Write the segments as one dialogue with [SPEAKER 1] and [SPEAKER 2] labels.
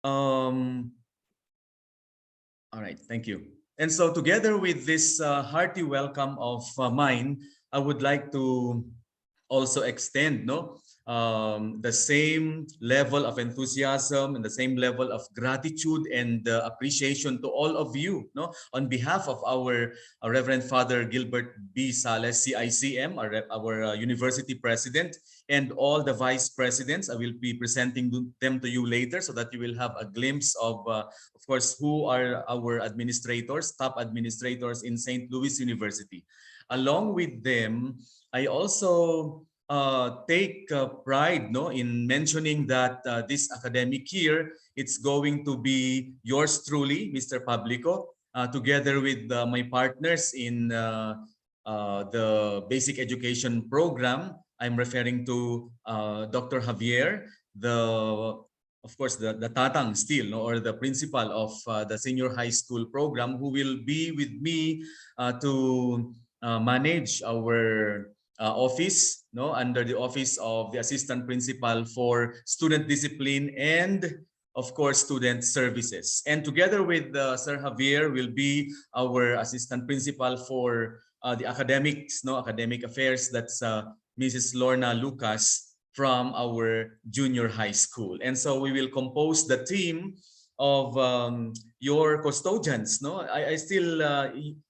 [SPEAKER 1] Um, all right, thank you. And so together with this hearty welcome of mine, I would like to also extend the same level of enthusiasm and the same level of gratitude and appreciation to all of you on behalf of our Reverend Father Gilbert B. Sales, CICM, our university president, and all the vice presidents. I will be presenting them to you later so that you will have a glimpse of course, who are our administrators, top administrators in St. Louis University. Along with them, I also take pride in mentioning that this academic year, it's going to be yours truly, Mr. Pablico, together with my partners in the basic education program. I'm referring to Dr. Javier, of course, the tatang still, or the principal of the senior high school program, who will be with me to manage our office, under the office of the assistant principal for student discipline and of course student services. And together with Sir Javier will be our assistant principal for the academics, academic affairs. That's Mrs. Lorna Lucas from our junior high school. And so we will compose the team of your custodians. I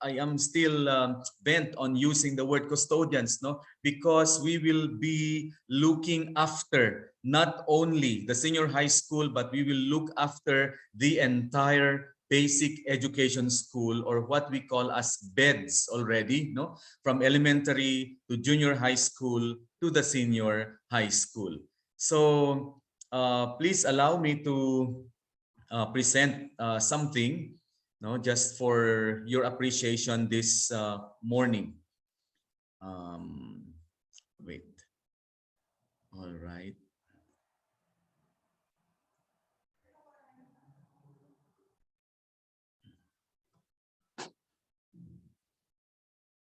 [SPEAKER 1] am still bent on using the word custodians, because we will be looking after not only the senior high school, but we will look after the entire basic education school, or what we call as beds already, from elementary to junior high school to the senior high school. So please allow me to present something, just for your appreciation this morning. Wait. All right.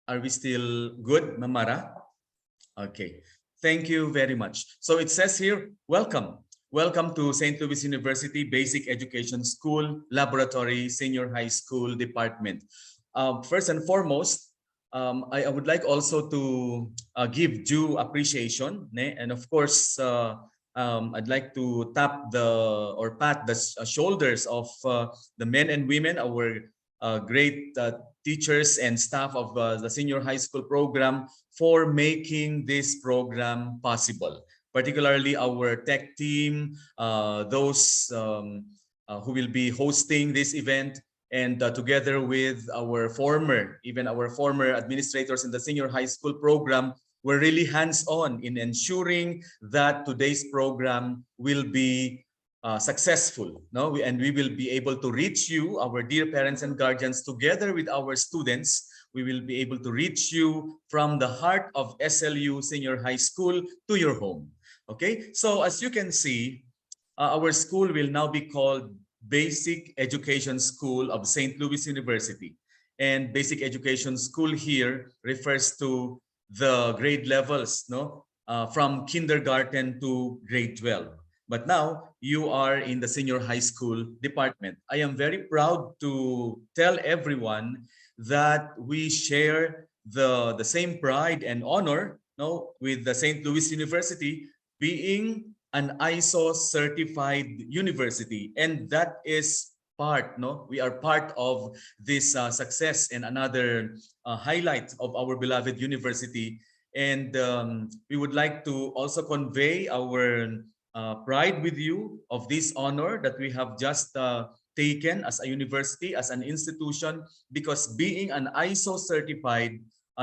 [SPEAKER 1] Are we still good, Mamara? Okay. Thank you very much. So it says here, welcome. Welcome to St. Louis University Basic Education School, Laboratory, Senior High School Department. First and foremost, I would like also to give due appreciation, and of course, I'd like to pat the shoulders of the men and women, our great teachers and staff of the senior high school program, for making this program possible. Particularly our tech team, those who will be hosting this event, and together with our former administrators in the senior high school program, we're really hands-on in ensuring that today's program will be successful. And we will be able to reach you, our dear parents and guardians, together with our students. We will be able to reach you from the heart of SLU Senior High School to your home. Okay, so as you can see, our school will now be called Basic Education School of St. Louis University. And Basic Education School here refers to the grade levels, from kindergarten to grade 12. But now you are in the senior high school department. I am very proud to tell everyone that we share the same pride and honor, with the St. Louis University being an ISO certified university, and that is we are part of this success and another highlight of our beloved university. And we would like to also convey our pride with you of this honor that we have just taken as a university, as an institution, because being an ISO certified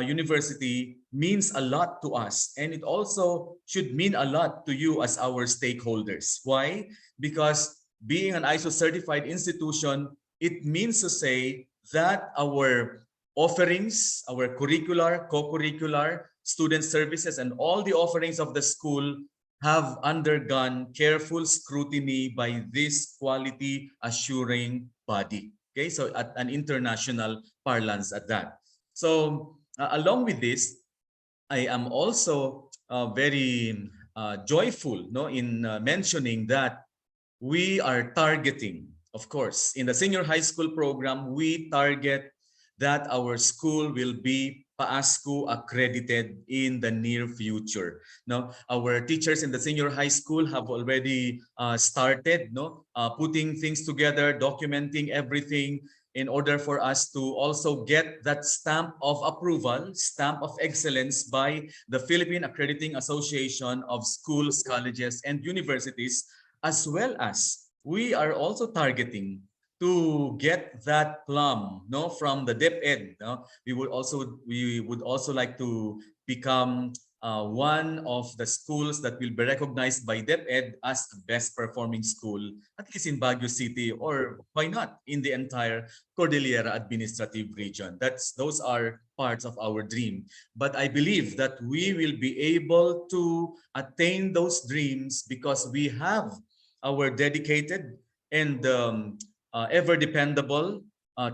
[SPEAKER 1] university means a lot to us, and it also should mean a lot to you as our stakeholders. Why? Because being an ISO certified institution, it means to say that our offerings, our curricular, co-curricular, student services, and all the offerings of the school have undergone careful scrutiny by this quality assuring body. Okay, so at an international parlance at that. So along with this, I am also very joyful in mentioning that we are targeting, of course, in the senior high school program, we target that our school will be PASCO accredited in the near future. No, our teachers in the senior high school have already started, putting things together, documenting everything in order for us to also get that stamp of approval, stamp of excellence by the Philippine Accrediting Association of Schools, Colleges, and Universities, as well as we are also targeting to get that plum, from the DepEd. We would also like to become one of the schools that will be recognized by DepEd as the best performing school, at least in Baguio City, or why not in the entire Cordillera Administrative Region. Those are parts of our dream. But I believe that we will be able to attain those dreams because we have our dedicated and ever dependable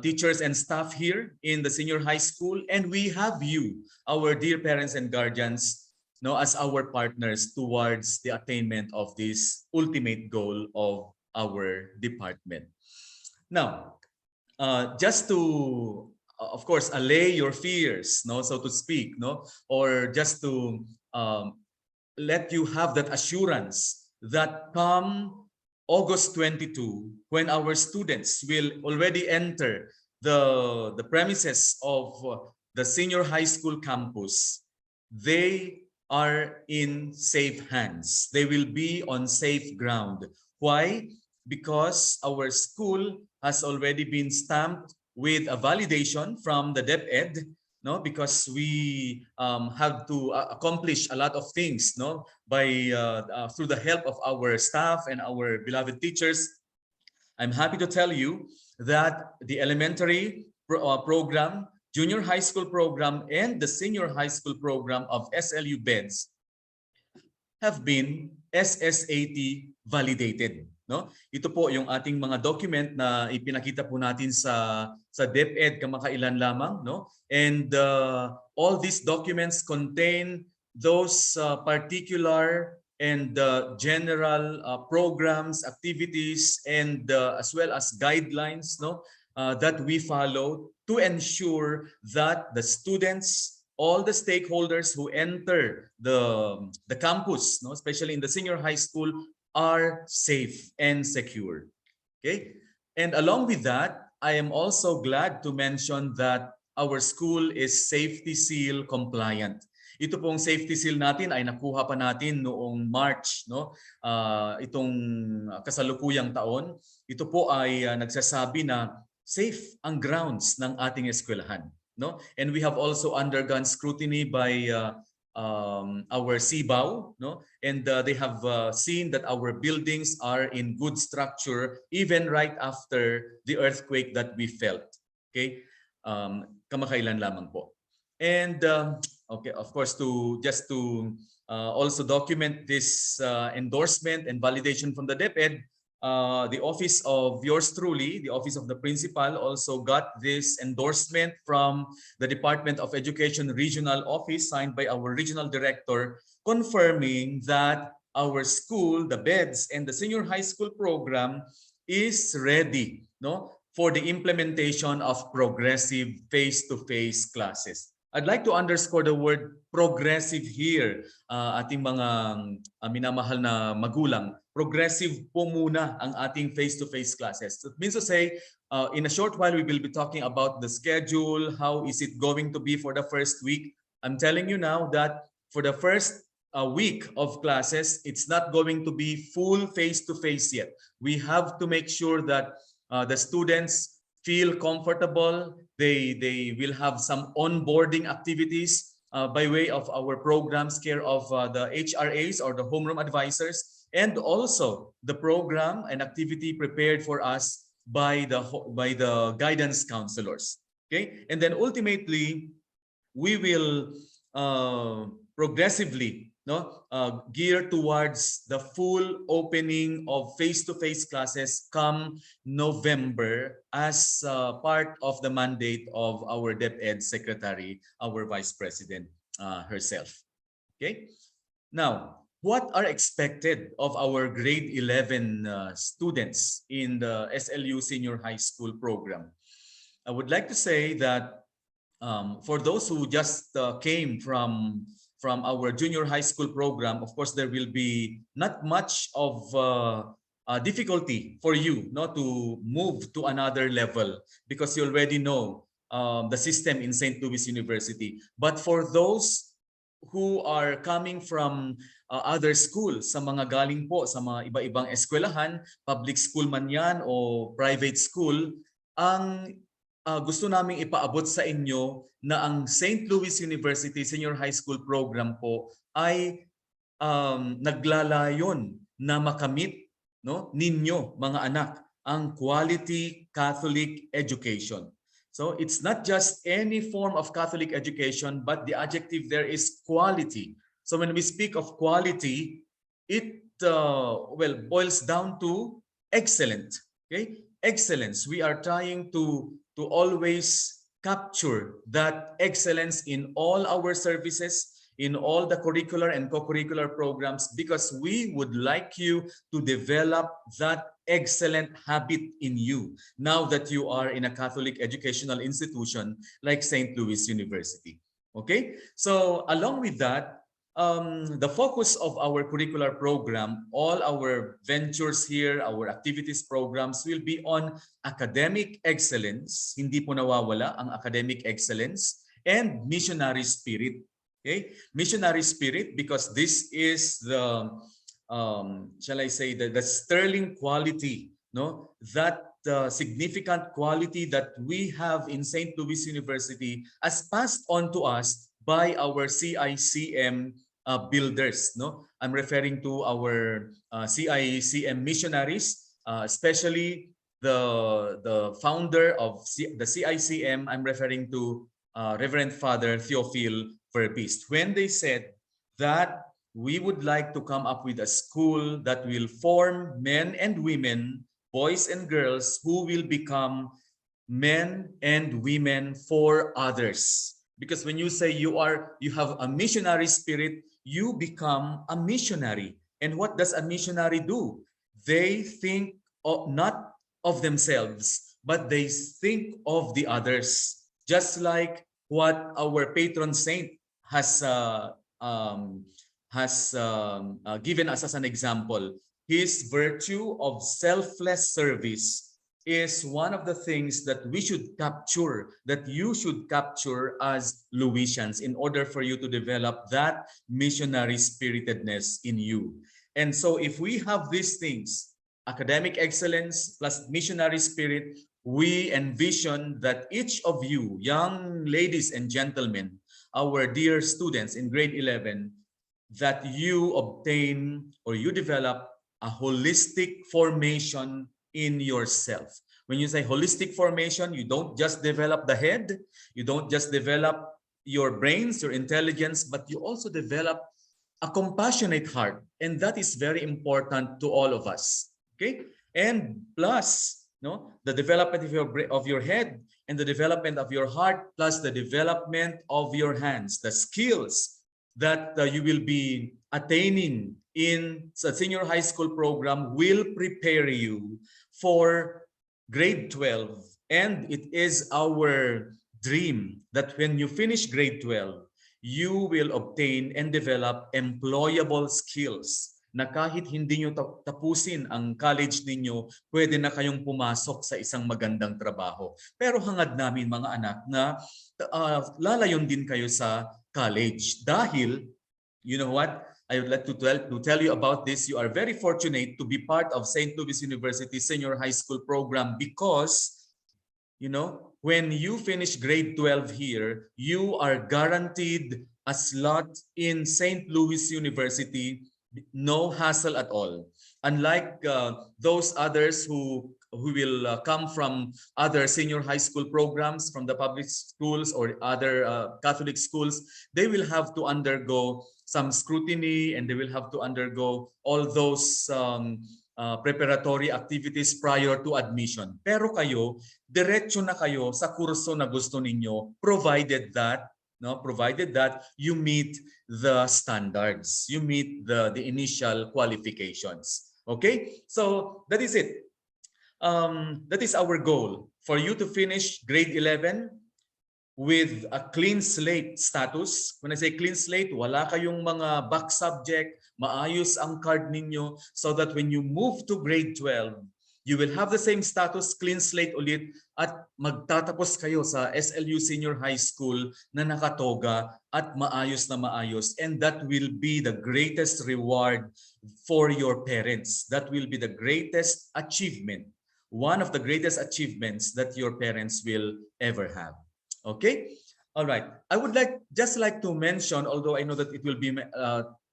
[SPEAKER 1] teachers and staff here in the senior high school, and we have you, our dear parents and guardians, as our partners towards the attainment of this ultimate goal of our department. Now, just to, of course, allay your fears, so to speak, or just to let you have that assurance that come August 22, when our students will already enter the premises of the senior high school campus, they are in safe hands. They will be on safe ground. Why? Because our school has already been stamped with a validation from the DepEd, because we have to accomplish a lot of things, by through the help of our staff and our beloved teachers. I'm happy to tell you that the elementary program, junior high school program, and the senior high school program of SLU BEDS have been SSAT validated. Ito po yung ating mga document na ipinakita po natin sa DepEd kamakailan lamang, and all these documents contain those particular and general programs, activities, and as well as guidelines, that we follow to ensure that the students, all the stakeholders who enter the campus, especially in the senior high school, are safe and secure. Okay? And along with that, I am also glad to mention that our school is safety seal compliant. Ito pong safety seal natin ay nakuha pa natin noong March, itong kasalukuyang taon. Ito po ay nagsasabi na safe ang grounds ng ating eskwelahan, And we have also undergone scrutiny by our CBAW, and they have seen that our buildings are in good structure even right after the earthquake that we felt. Okay, kamakailan lamang po. And okay, of course, to also document this endorsement and validation from the DepEd, the office of yours truly, the office of the principal, also got this endorsement from the Department of Education Regional Office, signed by our regional director, confirming that our school, the BEDS, and the senior high school program is ready, for the implementation of progressive face-to-face classes. I'd like to underscore the word progressive here, ating mga minamahal na magulang. Progressive po muna ang ating face-to-face classes. It means to say, in a short while, we will be talking about the schedule, how is it going to be for the first week. I'm telling you now that for the first week of classes, it's not going to be full face-to-face yet. We have to make sure that the students feel comfortable. They will have some onboarding activities by way of our programs, care of the HRAs or the homeroom advisors, and also the program and activity prepared for us by the guidance counselors. Okay, and then ultimately we will progressively gear towards the full opening of face-to-face classes come November as part of the mandate of our DepEd secretary, our vice president herself. Okay. Now, what are expected of our grade 11 students in the SLU Senior High School program? I would like to say that for those who just came from our junior high school program, of course, there will be not much of difficulty for you, no, to move to another level because you already know the system in St. Louis University. But for those who are coming from other schools, sa mga galing po sa mga iba-ibang eskwelahan, public school man yan o private school, ang gusto naming ipaabot sa inyo na ang St. Louis University Senior High School program po ay naglalayon na makamit, no, ninyo mga anak ang quality Catholic education. So it's not just any form of Catholic education, but the adjective there is quality. So when we speak of quality, it boils down to excellent. Okay, excellence. We are trying to always capture that excellence in all our services, in all the curricular and co-curricular programs, because we would like you to develop that excellent habit in you now that you are in a Catholic educational institution like St. Louis University. Okay, so along with that, the focus of our curricular program, all our ventures here, our activities programs will be on academic excellence, hindi po nawawala ang academic excellence, and missionary spirit. Okay, missionary spirit, because this is the shall I say the sterling quality, no, that significant quality that we have in St. Louis University as passed on to us by our CICM builders, no. I'm referring to our CICM missionaries, especially the founder of the CICM. I'm referring to Reverend Father Theophile Verpist, when they said that we would like to come up with a school that will form men and women, boys and girls, who will become men and women for others. Because when you say you have a missionary spirit, you become a missionary. And what does a missionary do? They think not of themselves, but they think of the others. Just like what our patron saint has given us as an example. His virtue of selfless service is one of the things that we should capture, that you should capture as Louisians in order for you to develop that missionary spiritedness in you. And so if we have these things, academic excellence plus missionary spirit, we envision that each of you, young ladies and gentlemen, our dear students in grade 11, that you obtain or you develop a holistic formation in yourself. When you say holistic formation, you don't just develop the head, you don't just develop your brains, your intelligence, but you also develop a compassionate heart. And that is very important to all of us. Okay? And plus, no, the development of your head and the development of your heart, plus the development of your hands, the skills that you will be attaining in the senior high school program will prepare you for grade 12. And it is our dream that when you finish grade 12, you will obtain and develop employable skills na kahit hindi nyo tapusin ang college ninyo, pwede na kayong pumasok sa isang magandang trabaho. Pero hangad namin mga anak na lalayon din kayo sa college. Dahil, you know what? I would like to tell you about this. You are very fortunate to be part of St. Louis University Senior High School program because, you know, when you finish grade 12 here, you are guaranteed a slot in St. Louis University, no hassle at all. Unlike those others who will come from other senior high school programs, from the public schools or other Catholic schools, they will have to undergo some scrutiny and they will have to undergo all those preparatory activities prior to admission. Pero kayo, diretso na kayo sa kurso na gusto ninyo, provided that no, provided that you meet the standards, you meet the initial qualifications. Okay, so that is it. That is our goal, for you to finish grade 11 with a clean slate status. When I say clean slate, wala kayong mga back subject, maayos ang card ninyo, so that when you move to grade 12, you will have the same status, clean slate ulit, at magtatapos kayo sa SLU Senior High School na nakatoga at maayos na maayos. And that will be the greatest reward for your parents. That will be the greatest achievement, one of the greatest achievements that your parents will ever have. Okay, all right. I would just like to mention, although I know that it will be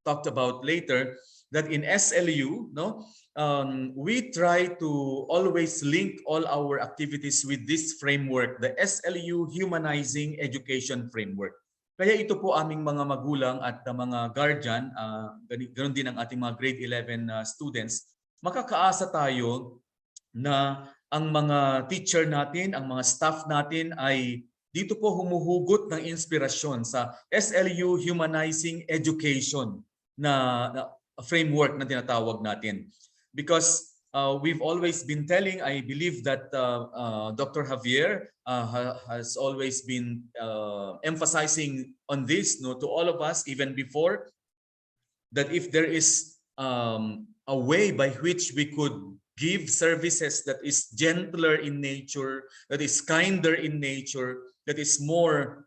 [SPEAKER 1] talked about later, that in SLU, no, we try to always link all our activities with this framework, the SLU Humanizing Education Framework. Kaya ito po aming mga magulang at mga guardian, ganoon din ang ating mga grade 11 students, makakaasa tayo na ang mga teacher natin, ang mga staff natin ay dito po humuhugot ng inspirasyon sa SLU Humanizing Education na framework na tinatawag natin. Because we've always been telling, I believe that Dr. Javier has always been emphasizing on this, no, to all of us, even before, that if there is a way by which we could give services that is gentler in nature, that is kinder in nature, that is more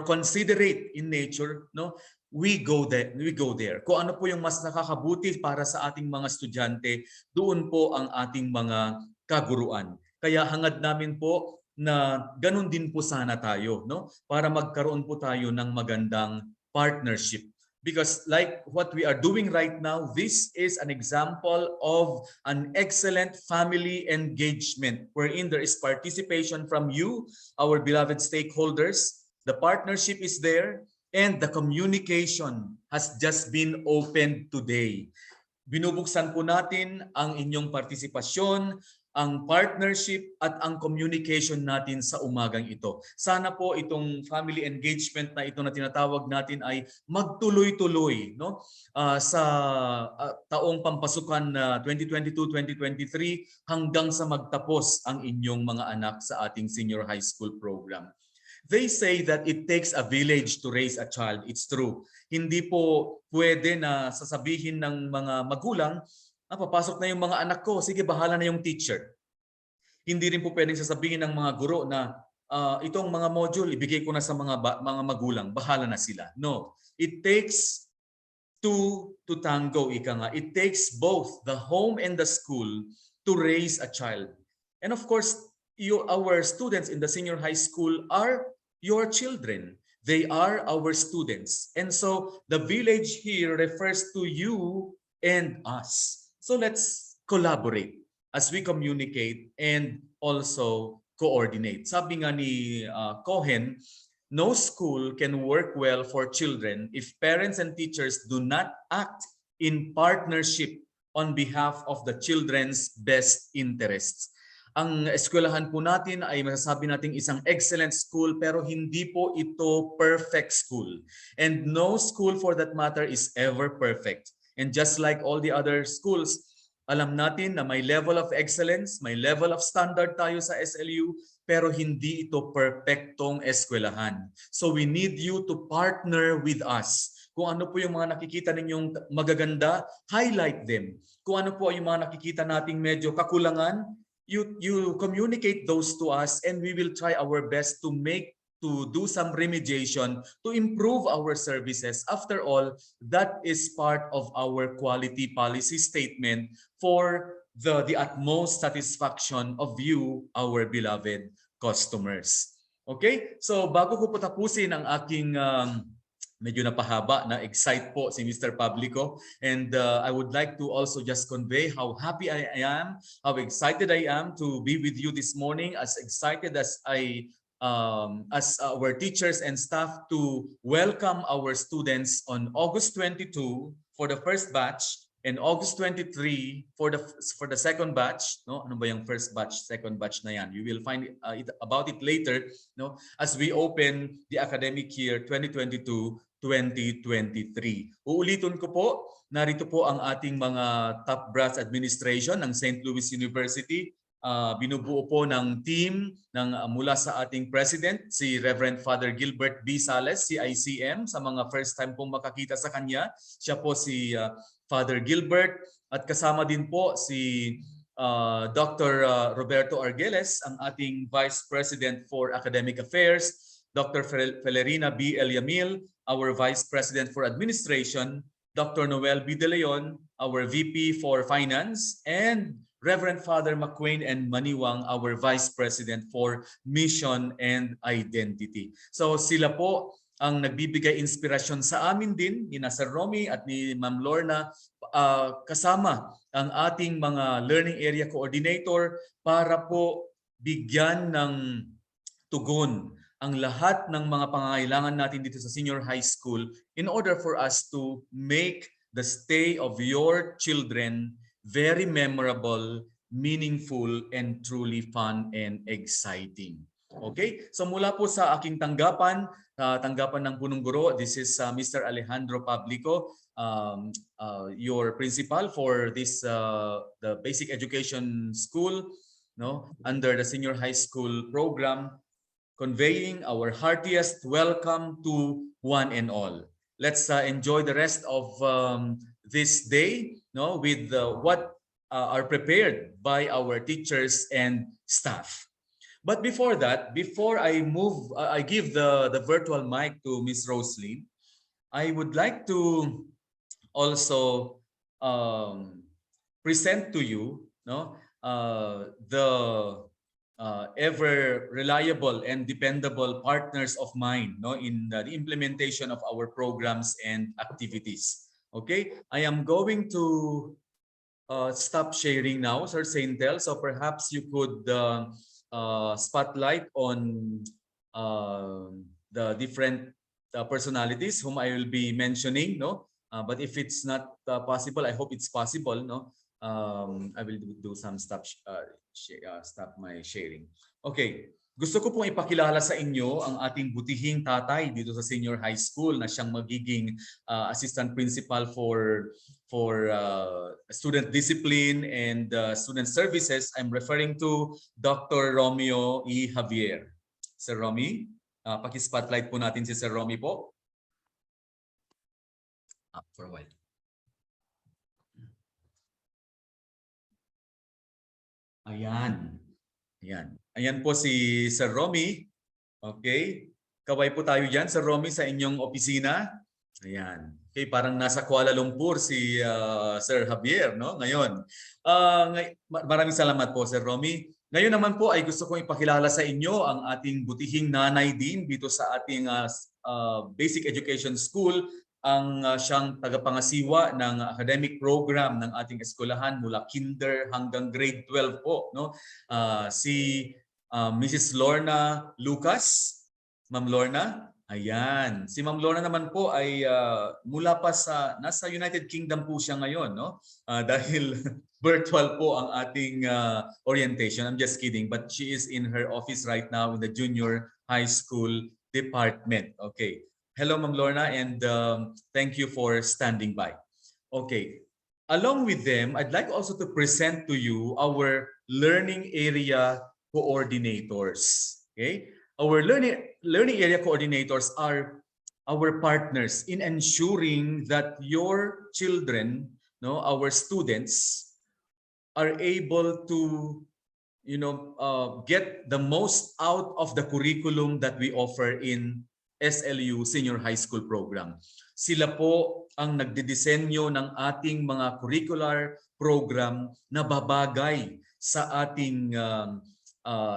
[SPEAKER 1] considerate in nature, no, we go there. Kung ano po yung mas nakakabuti para sa ating mga estudyante, doon po ang ating mga kaguruan. Kaya hangad namin po na ganun din po sana tayo, no, para magkaroon po tayo ng magandang partnership. Because like what we are doing right now, this is an example of an excellent family engagement wherein there is participation from you, our beloved stakeholders. The partnership is there and the communication has just been opened today. Binubuksan po natin ang inyong partisipasyon, ang partnership at ang communication natin sa umagang ito. Sana po itong family engagement na ito na tinatawag natin ay magtuloy-tuloy, no? Sa taong pampasukan na 2022-2023 hanggang sa magtapos ang inyong mga anak sa ating senior high school program. They say that it takes a village to raise a child. It's true. Hindi po pwede na sasabihin ng mga magulang, papasok na yung mga anak ko, sige bahala na yung teacher. Hindi rin po pwedeng sasabihin ng mga guro na itong mga module ibigay ko na sa mga magulang, bahala na sila. No, it takes two to tango, ika nga. It takes both the home and the school to raise a child. And of course, our students in the senior high school are your children. They are our students. And so the village here refers to you and us. So let's collaborate as we communicate and also coordinate. Sabi nga ni Cohen, no school can work well for children if parents and teachers do not act in partnership on behalf of the children's best interests. Ang eskwelahan po natin ay masasabi nating isang excellent school, pero hindi po ito perfect school. And no school for that matter is ever perfect. And just like all the other schools, alam natin na may level of excellence, may level of standard tayo sa SLU, pero hindi ito perfectong eskwelahan. So we need you to partner with us. Kung ano po yung mga nakikita ninyong magaganda, highlight them. Kung ano po yung mga nakikita nating medyo kakulangan, you communicate those to us and we will try our best to do some remediation to improve our services. After all, that is part of our quality policy statement for the utmost satisfaction of you, our beloved customers. Okay? So bago ko po tapusin ang aking medyo napahaba na excite po si Mr. Publico, and I would like to also just convey how happy I am, how excited I am to be with you this morning, as excited as as our teachers and staff to welcome our students on August 22 for the first batch, And August 23 for the second batch, no? Ano ba yung first batch, second batch na yan? You will find about it later, no? As we open the academic year 2022-2023. Uulitin ko po, narito po ang ating mga top brass administration ng St. Louis University. Binubuo po ng team mula sa ating president, si Reverend Father Gilbert B. Sales, CICM. Sa mga first time pong makakita sa kanya, siya po si Father Gilbert, at kasama din po si Dr. Roberto Argeles, ang ating Vice President for Academic Affairs, Dr. Felerina B. Eliamil, our Vice President for Administration, Dr. Noel B. De Leon, our VP for Finance, and Reverend Father McQueen and Maniwang, our Vice President for Mission and Identity. So sila po ang nagbibigay inspirasyon sa amin din, ni Sir Romy at ni Ma'am Lorna, kasama ang ating mga Learning Area Coordinator para po bigyan ng tugon ang lahat ng mga pangangailangan natin dito sa senior high school in order for us to make the stay of your children very memorable, meaningful, and truly fun and exciting. Okay? So mula po sa aking tanggapan ng punong guro, this is Mr. Alejandro Pablico, your principal for this the basic education school, no, under the senior high school program, conveying our heartiest welcome to one and all. Let's enjoy the rest of this day, no, with what are prepared by our teachers and staff. But before that, before I move, I give the virtual mic to Ms. Roslyn, I would like to also present to you, no, the ever reliable and dependable partners of mine, no, in the implementation of our programs and activities. Okay, I am going to stop sharing now, Sir Saintel, so perhaps you could spotlight on the different personalities whom I will be mentioning, no? But if it's not possible, I hope it's possible, no? I will do some stop my sharing. Okay, gusto ko pong ipakilala sa inyo ang ating butihing tatay dito sa senior high school na siyang magiging assistant principal for student discipline and student services. I'm referring to Dr. Romeo E. Javier. Sir Romy, paki-spotlight po natin si Sir Romy po. For a while. Ayan. Ayan. Ayan po si Sir Romy. Okay. Kaway po tayo dyan, Sir Romy, sa inyong opisina. Ayan. Okay, parang nasa Kuala Lumpur si Sir Javier, no? Ngayon. Maraming salamat po, Sir Romy. Ngayon naman po ay gusto kong ipakilala sa inyo ang ating butihing nanay din dito sa ating basic education school, ang siyang tagapangasiwa ng academic program ng ating eskwelahan mula kinder hanggang grade 12 po, no? Si Mrs. Lorna Lucas. Ma'am Lorna, ayan. Si Ma'am Lorna naman po ay mula pa nasa United Kingdom po siya ngayon, no? Dahil virtual po ang ating orientation. I'm just kidding, but she is in her office right now in the junior high school department. Okay. Hello, Ma'am Lorna, and thank you for standing by. Okay. Along with them, I'd like also to present to you our learning area coordinators. Okay. Our learning area coordinators are our partners in ensuring that your children, no, our students, are able to, get the most out of the curriculum that we offer in SLU Senior High School Program. Sila po ang nagdidisenyo ng ating mga curricular program na babagay sa ating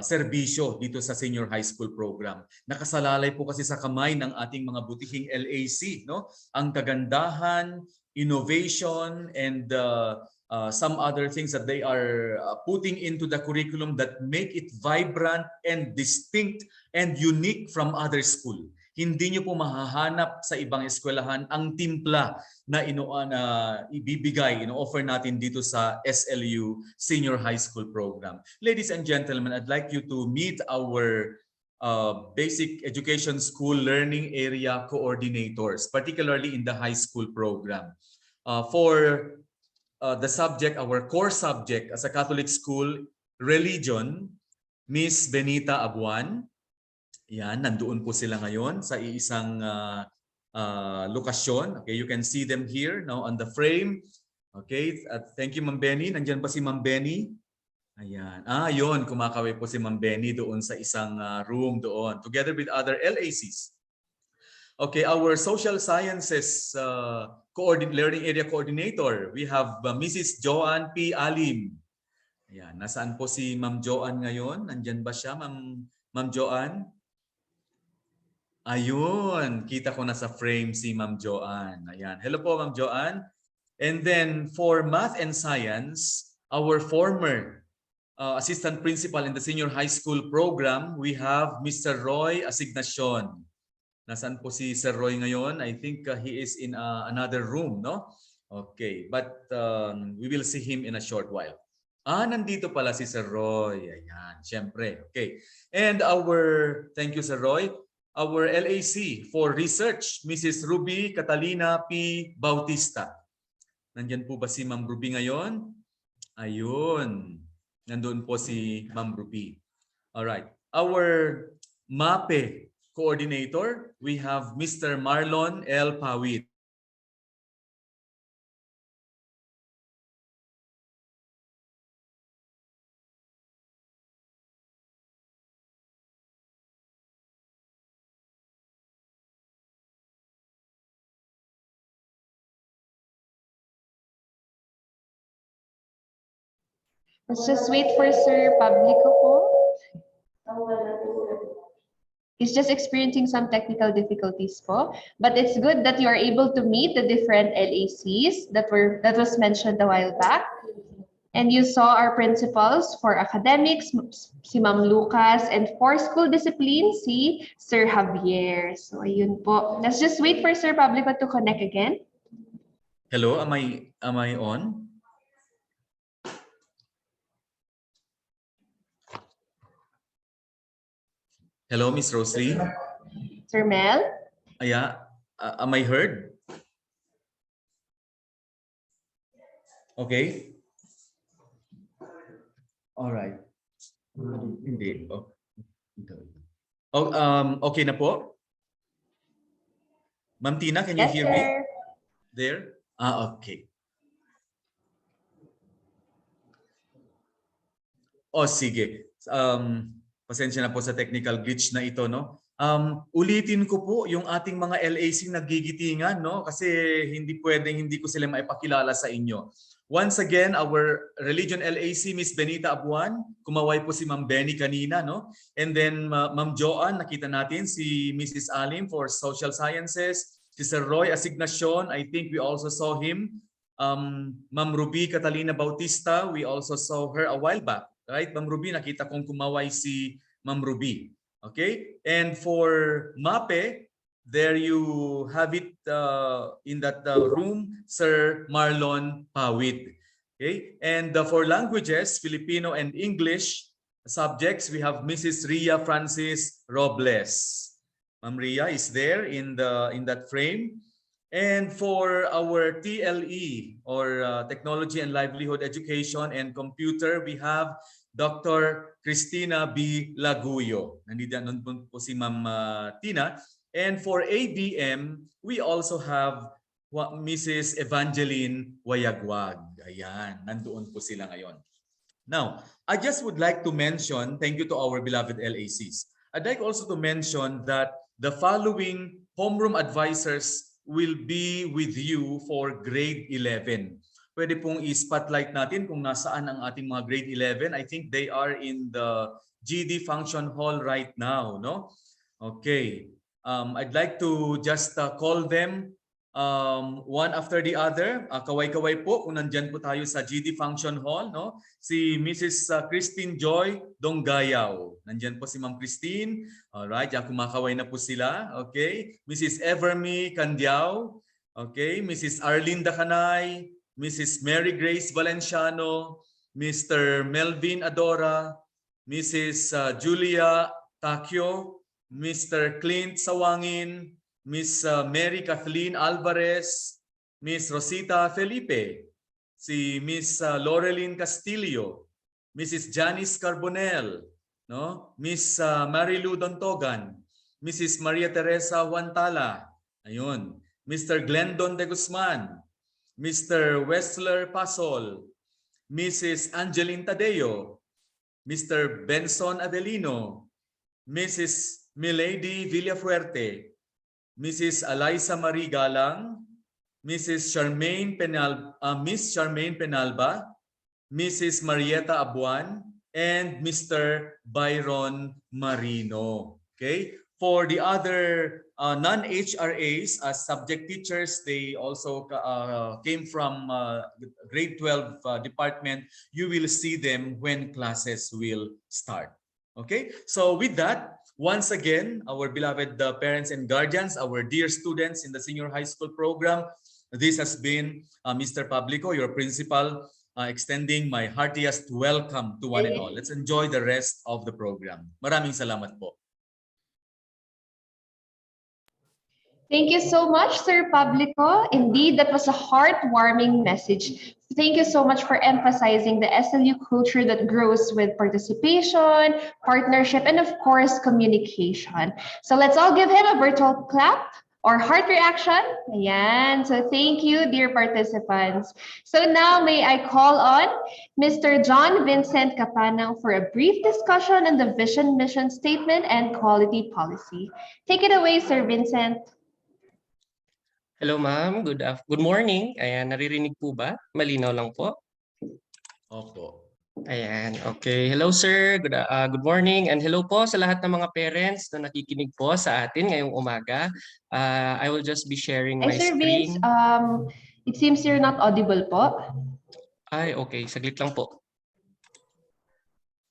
[SPEAKER 1] serbisyo dito sa Senior High School Program. Nakasalalay po kasi sa kamay ng ating mga butihing LAC, no? Ang kagandahan, innovation, and some other things that they are putting into the curriculum that make it vibrant and distinct and unique from other school. Hindi nyo po mahahanap sa ibang eskwelahan ang timpla na ibibigay, ino-offer natin dito sa SLU Senior High School Program. Ladies and gentlemen, I'd like you to meet our basic education school learning area coordinators, particularly in the high school program. For the subject, our core subject as a Catholic school, religion, Miss Benita Abuan. Yan, nandoon po sila ngayon sa iisang lokasyon. Okay, you can see them here now on the frame. Okay, thank you Ma'am Benny. Nandiyan pa si Ma'am Benny. Ayan. Yun, kumakaway po si Ma'am Benny doon sa isang room doon together with other LACs. Okay, our social sciences learning area coordinator, we have Mrs. Joanne P. Alim. Ayan, nasaan po si Ma'am Joanne ngayon? Nandiyan ba siya, Ma'am Joanne? Ayun, kita ko na sa frame si Ma'am Joanne. Ayan. Hello po, Ma'am Joanne. And then for math and science, our former assistant principal in the senior high school program, we have Mr. Roy Asignacion. Nasaan po si Sir Roy ngayon? I think he is in another room, no? Okay, but we will see him in a short while. Nandito pala si Sir Roy. Ayan, syempre. Okay. And thank you Sir Roy, our LAC for research, Mrs. Ruby Catalina P. Bautista. Nandyan po ba si Ma'am Ruby ngayon? Ayun. Nandun po si Ma'am Ruby. Alright. Our MAPE coordinator, we have Mr. Marlon L. Pawit.
[SPEAKER 2] Let's just wait for Sir Publico po. He's just experiencing some technical difficulties po, but it's good that you are able to meet the different LACs that was mentioned a while back. And you saw our principals for academics, si Ma'am Lucas, and for school discipline, si Sir Javier. So ayun po. Let's just wait for Sir Publico to connect again.
[SPEAKER 1] Hello, am I on? Hello, Miss Rosalie.
[SPEAKER 2] Sir Mel?
[SPEAKER 1] Yeah, am I heard? Okay. All right. Hindi. Okay na po? Ma'am Tina, can you
[SPEAKER 2] Yes,
[SPEAKER 1] hear
[SPEAKER 2] sir.
[SPEAKER 1] me? There? Okay. Sige. Pasensya na po sa technical glitch na ito, no? Ulitin ko po yung ating mga LAC nagigitingan, no? Kasi hindi pwedeng hindi ko sila maipakilala sa inyo. Once again, our religion LAC, Miss Benita Abuan, kumaway po si Ma'am Benny kanina, no? And then Ma'am Joanne, nakita natin si Mrs. Alim for social sciences, si Sir Roy Asignacion, I think we also saw him. Ma'am Ruby Catalina Bautista, we also saw her a while back. Right, Ma'am Ruby, nakita kong kumaway si Ma'am Ruby. Okay? And for MAPE, there you have it in that room, Sir Marlon Pawit. Okay? And for languages, Filipino and English subjects, we have Mrs. Ria Francis Robles. Ma'am Ria is there in that frame. And for our TLE or Technology and Livelihood Education and Computer, we have Dr. Cristina B. Laguyo. Nandito po si Ma'am Tina. And for ABM, we also have Mrs. Evangeline Wayagwag. Ayan, nandoon po sila ngayon. Now, I just would like to mention, thank you to our beloved LACs. I'd like also to mention that the following homeroom advisors will be with you for grade 11. Pwede pong i-spotlight natin kung nasaan ang ating mga grade 11. I think they are in the GD function hall right now, no? Okay. I'd like to just call them one after the other. Kaway-kaway po kung nandyan po tayo sa GD Function Hall, no? Si Mrs. Christine Joy Donggayaw. Nandyan po si Ma'am Christine. Alright, kumakaway na po sila. Okay. Mrs. Evermy Candiao. Okay. Mrs. Arlinda Canay. Mrs. Mary Grace Valenciano. Mr. Melvin Adora. Mrs. Julia Takyo. Mr. Clint Sawangin. Miss Mary Kathleen Alvarez, Miss Rosita Felipe, si Miss Laureline Castillo, Mrs. Janice Carbonell, no? Miss Marilu Dontogan, Mrs. Maria Teresa Huantala, ayun, Mr. Glendon de Guzman, Mr. Wessler Pasol, Mrs. Angeline Tadeo, Mr. Benson Adelino, Mrs. Milady Villafuerte, Mrs. Eliza Marie Galang, Mrs. Charmaine Miss Charmaine Penalba, Mrs. Marieta Abuan, and Mr. Byron Marino. Okay? For the other non-HRAs as subject teachers, they also came from grade 12 department. You will see them when classes will start. Okay? So with that, once again, our beloved parents and guardians, our dear students in the senior high school program, this has been Mr. Pablico, your principal, extending my heartiest welcome to one and all. Let's enjoy the rest of the program. Maraming salamat po.
[SPEAKER 2] Thank you so much, Sir Pablico. Indeed, that was a heartwarming message. Thank you so much for emphasizing the SLU culture that grows with participation, partnership, and of course, communication. So let's all give him a virtual clap or heart reaction. Ayan. So thank you, dear participants. So now may I call on Mr. John Vincent Kapanang for a brief discussion on the vision, mission statement, and quality policy. Take it away, Sir Vincent.
[SPEAKER 3] Hello ma'am, good morning. Ayan, naririnig po ba? Malinaw lang po.
[SPEAKER 1] Opo.
[SPEAKER 3] Ayan, okay. Hello sir, good morning and hello po sa lahat ng mga parents na nakikinig po sa atin ngayong umaga. I will just be sharing my
[SPEAKER 2] Sir
[SPEAKER 3] screen.
[SPEAKER 2] Vince, it seems you're not audible po.
[SPEAKER 3] Ay, okay. Saglit lang po.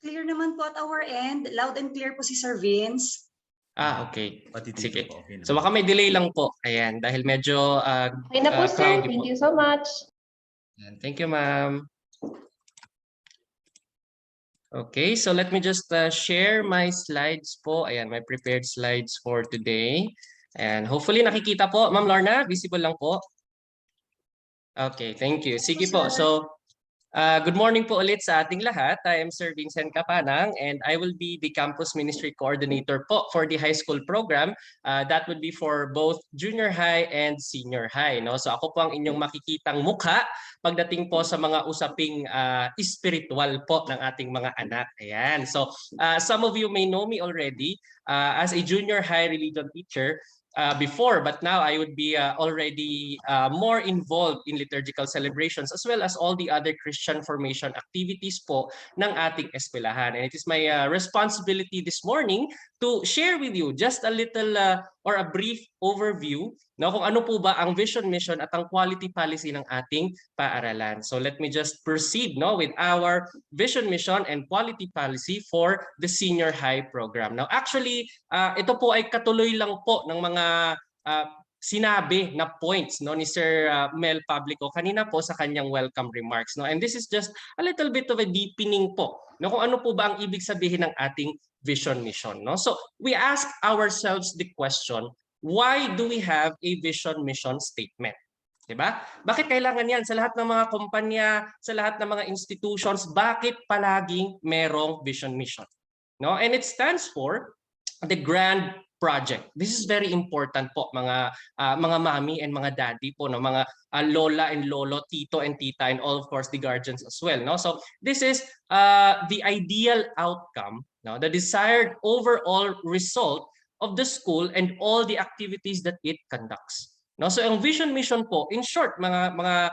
[SPEAKER 4] Clear naman po at our end. Loud and clear po si Sir Vince.
[SPEAKER 3] Okay.
[SPEAKER 1] Pati
[SPEAKER 3] Sige.
[SPEAKER 1] dito po, okay
[SPEAKER 3] So baka may delay lang po. Ayan, dahil medyo
[SPEAKER 2] Okay na po, sir.
[SPEAKER 3] cloudy
[SPEAKER 2] Thank
[SPEAKER 3] po.
[SPEAKER 2] you so much.
[SPEAKER 3] Ayan, thank you, ma'am. Okay, so let me just share my slides po. Ayan, my prepared slides for today. And hopefully nakikita po. Ma'am Lorna, visible lang po. Okay, thank you. Sige po. So, good morning po ulit sa ating lahat. I am Sir Vincent Kapanang and I will be the Campus Ministry Coordinator po for the high school program. That would be for both junior high and senior high. No? So ako po ang inyong makikitang mukha pagdating po sa mga usaping spiritual po ng ating mga anak. Ayan. So some of you may know me already as a junior high religion teacher. Before, but now I would be already more involved in liturgical celebrations as well as all the other Christian formation activities po ng ating eskwelahan. And it is my responsibility this morning to share with you just a little or a brief overview no, kung ano po ba ang vision, mission at ang quality policy ng ating paaralan. So let me just proceed no, with our vision, mission and quality policy for the senior high program. Now actually, ito po ay katuloy lang po ng mga sinabi na points no, ni Sir Mel Pablico kanina po sa kanyang welcome remarks. No? And this is just a little bit of a deepening po no, kung ano po ba ang ibig sabihin ng ating vision, mission. No? So we ask ourselves the question, why do we have a vision mission statement? Diba? Bakit kailangan yan sa lahat ng mga kumpanya, sa lahat ng mga institutions, bakit palaging merong vision mission? No? And it stands for the grand project. This is very important po mga mami and mga daddy po, no? Mga lola and lolo, tito and tita and all of course the guardians as well. No? So this is the ideal outcome, no? The desired overall result of the school and all the activities that it conducts. No, so ang vision mission po, in short, mga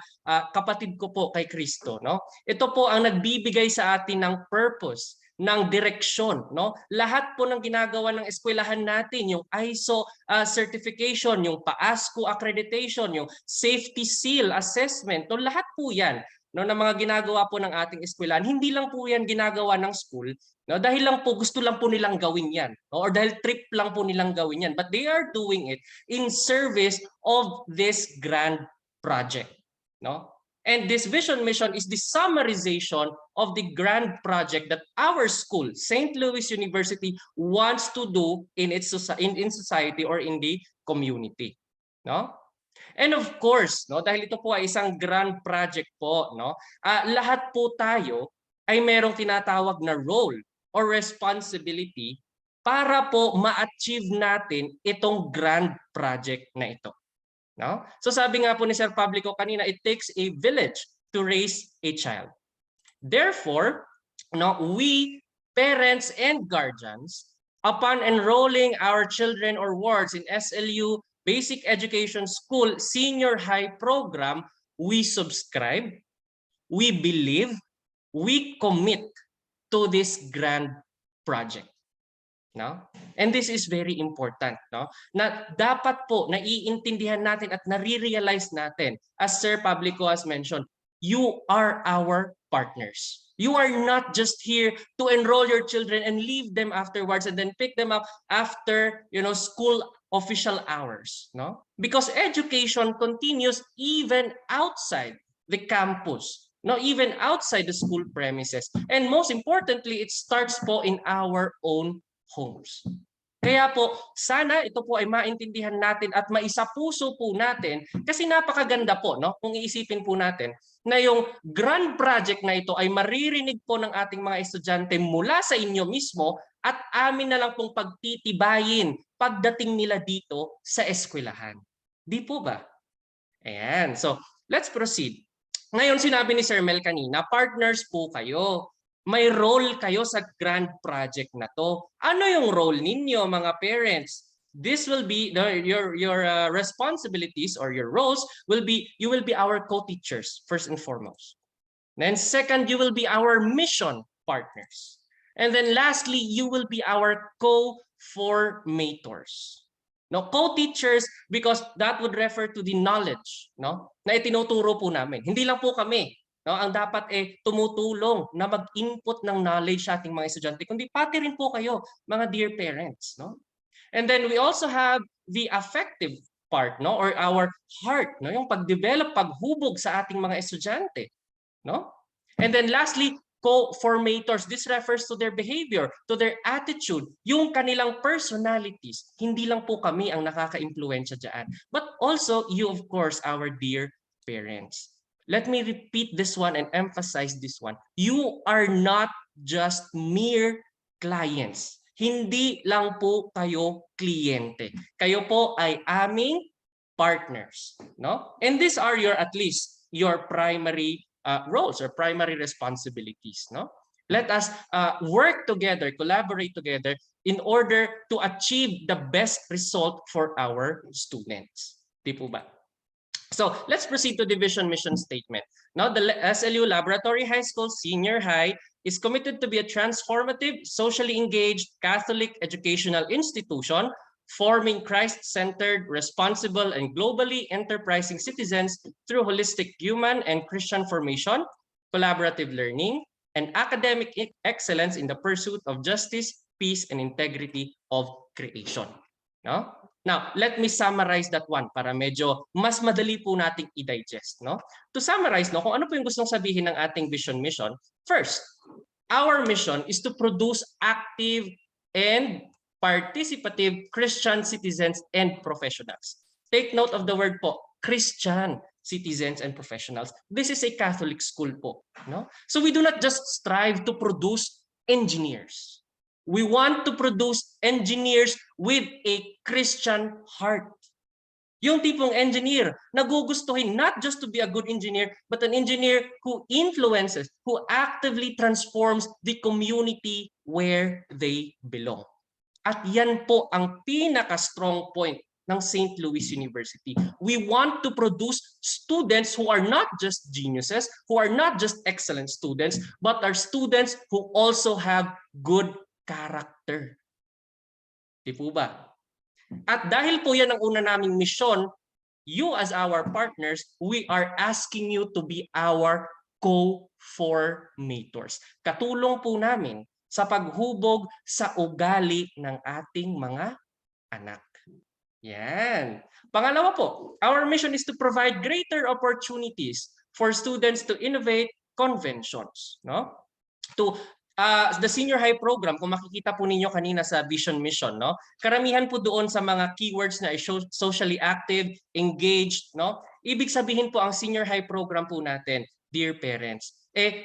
[SPEAKER 3] kapatid ko po kay Kristo, no? Ito po ang nagbibigay sa atin ng purpose, ng direksyon, no? Lahat po ng ginagawa ng eskwelahan natin, yung ISO certification, yung PAASCO accreditation, yung safety seal assessment, no? Lahat po 'yan, no, na mga ginagawa po ng ating eskwelahan. Hindi lang po 'yan ginagawa ng school, no? Dahil lang po gusto lang po nilang gawin 'yan, no? Or dahil trip lang po nilang gawin 'yan, but they are doing it in service of this grand project, no? And this vision mission is the summarization of the grand project that our school, St. Louis University, wants to do in its in society or in the community, no? And of course, no, dahil ito po ay isang grand project po, no, lahat po tayo ay merong tinatawag na role or responsibility para po ma-achieve natin itong grand project na ito. No? So sabi nga po ni Sir Publico kanina, it takes a village to raise a child. Therefore, no, we parents and guardians, upon enrolling our children or wards in SLU Basic Education School Senior High Program, we subscribe, we believe, we commit to this grand project. No? And this is very important, no? Na dapat po naiintindihan natin at nare-realize natin, as Sir Publico has mentioned, you are our partners. You are not just here to enroll your children and leave them afterwards and then pick them up after, school official hours, no? Because education continues even outside the campus, no, even outside the school premises. And most importantly, it starts po in our own homes. Kaya po, sana ito po ay maintindihan natin at maisapuso po natin kasi napakaganda po, no? Kung iisipin po natin na yung grand project na ito ay maririnig po ng ating mga estudyante mula sa inyo mismo at amin na lang pong pagtitibayin pagdating nila dito sa eskwelahan. Di po ba? Ayan. So, let's proceed. Ngayon, sinabi ni Sir Mel kanina, partners po kayo. May role kayo sa grand project na to. Ano yung role ninyo, mga parents? This will be your responsibilities or your roles will be, you will be our co-teachers first and foremost. Then second, you will be our mission partners. And then lastly, you will be our co-formators. No, co-teachers because that would refer to the knowledge, no? Na itinuturo po namin. Hindi lang po kami, no, ang dapat tumutulong na mag-input ng knowledge sa ating mga estudyante, kundi pati rin po kayo, mga dear parents, no? And then we also have the affective part, no, or our heart, no, yung pag-develop, paghubog sa ating mga estudyante, no? And then lastly, co-formators. This refers to their behavior, to their attitude, yung kanilang personalities. Hindi lang po kami ang nakaka-impluwensya diyan, but also you, of course, our dear parents. Let me repeat this one and emphasize this one. You are not just mere clients. Hindi lang po kayo kliyente. Kayo po ay aming partners, no? And these are at least your primary roles or primary responsibilities, no? Let us work together, collaborate together in order to achieve the best result for our students. Di po ba? So let's proceed to the vision mission statement. Now, the SLU Laboratory High School Senior High is committed to be a transformative, socially engaged Catholic educational institution forming Christ-centered, responsible, and globally enterprising citizens through holistic human and Christian formation, collaborative learning, and academic excellence in the pursuit of justice, peace, and integrity of creation. No? Now, let me summarize that one para medyo mas madali po nating i-digest. No? To summarize, no, kung ano po yung gustong sabihin ng ating vision mission, first, our mission is to produce active and participative Christian citizens and professionals. Take note of the word po, Christian citizens and professionals. This is a Catholic school po, no? So we do not just strive to produce engineers. We want to produce engineers with a Christian heart. Yung tipong engineer na gugustuhin not just to be a good engineer, but an engineer who influences, who actively transforms the community where they belong. At yan po ang pinaka-strong point ng St. Louis University. We want to produce students who are not just geniuses, who are not just excellent students, but are students who also have good character. Di po ba? At dahil po yan ang una naming misyon, you as our partners, we are asking you to be our co-formators. Katulong po namin sa paghubog sa ugali ng ating mga anak. Yan. Pangalawa po, our mission is to provide greater opportunities for students to innovate conventions. No? To the senior high program, kung makikita po ninyo kanina sa vision mission, no? Karamihan po doon sa mga keywords na socially active, engaged, no? Ibig sabihin po ang senior high program po natin, dear parents,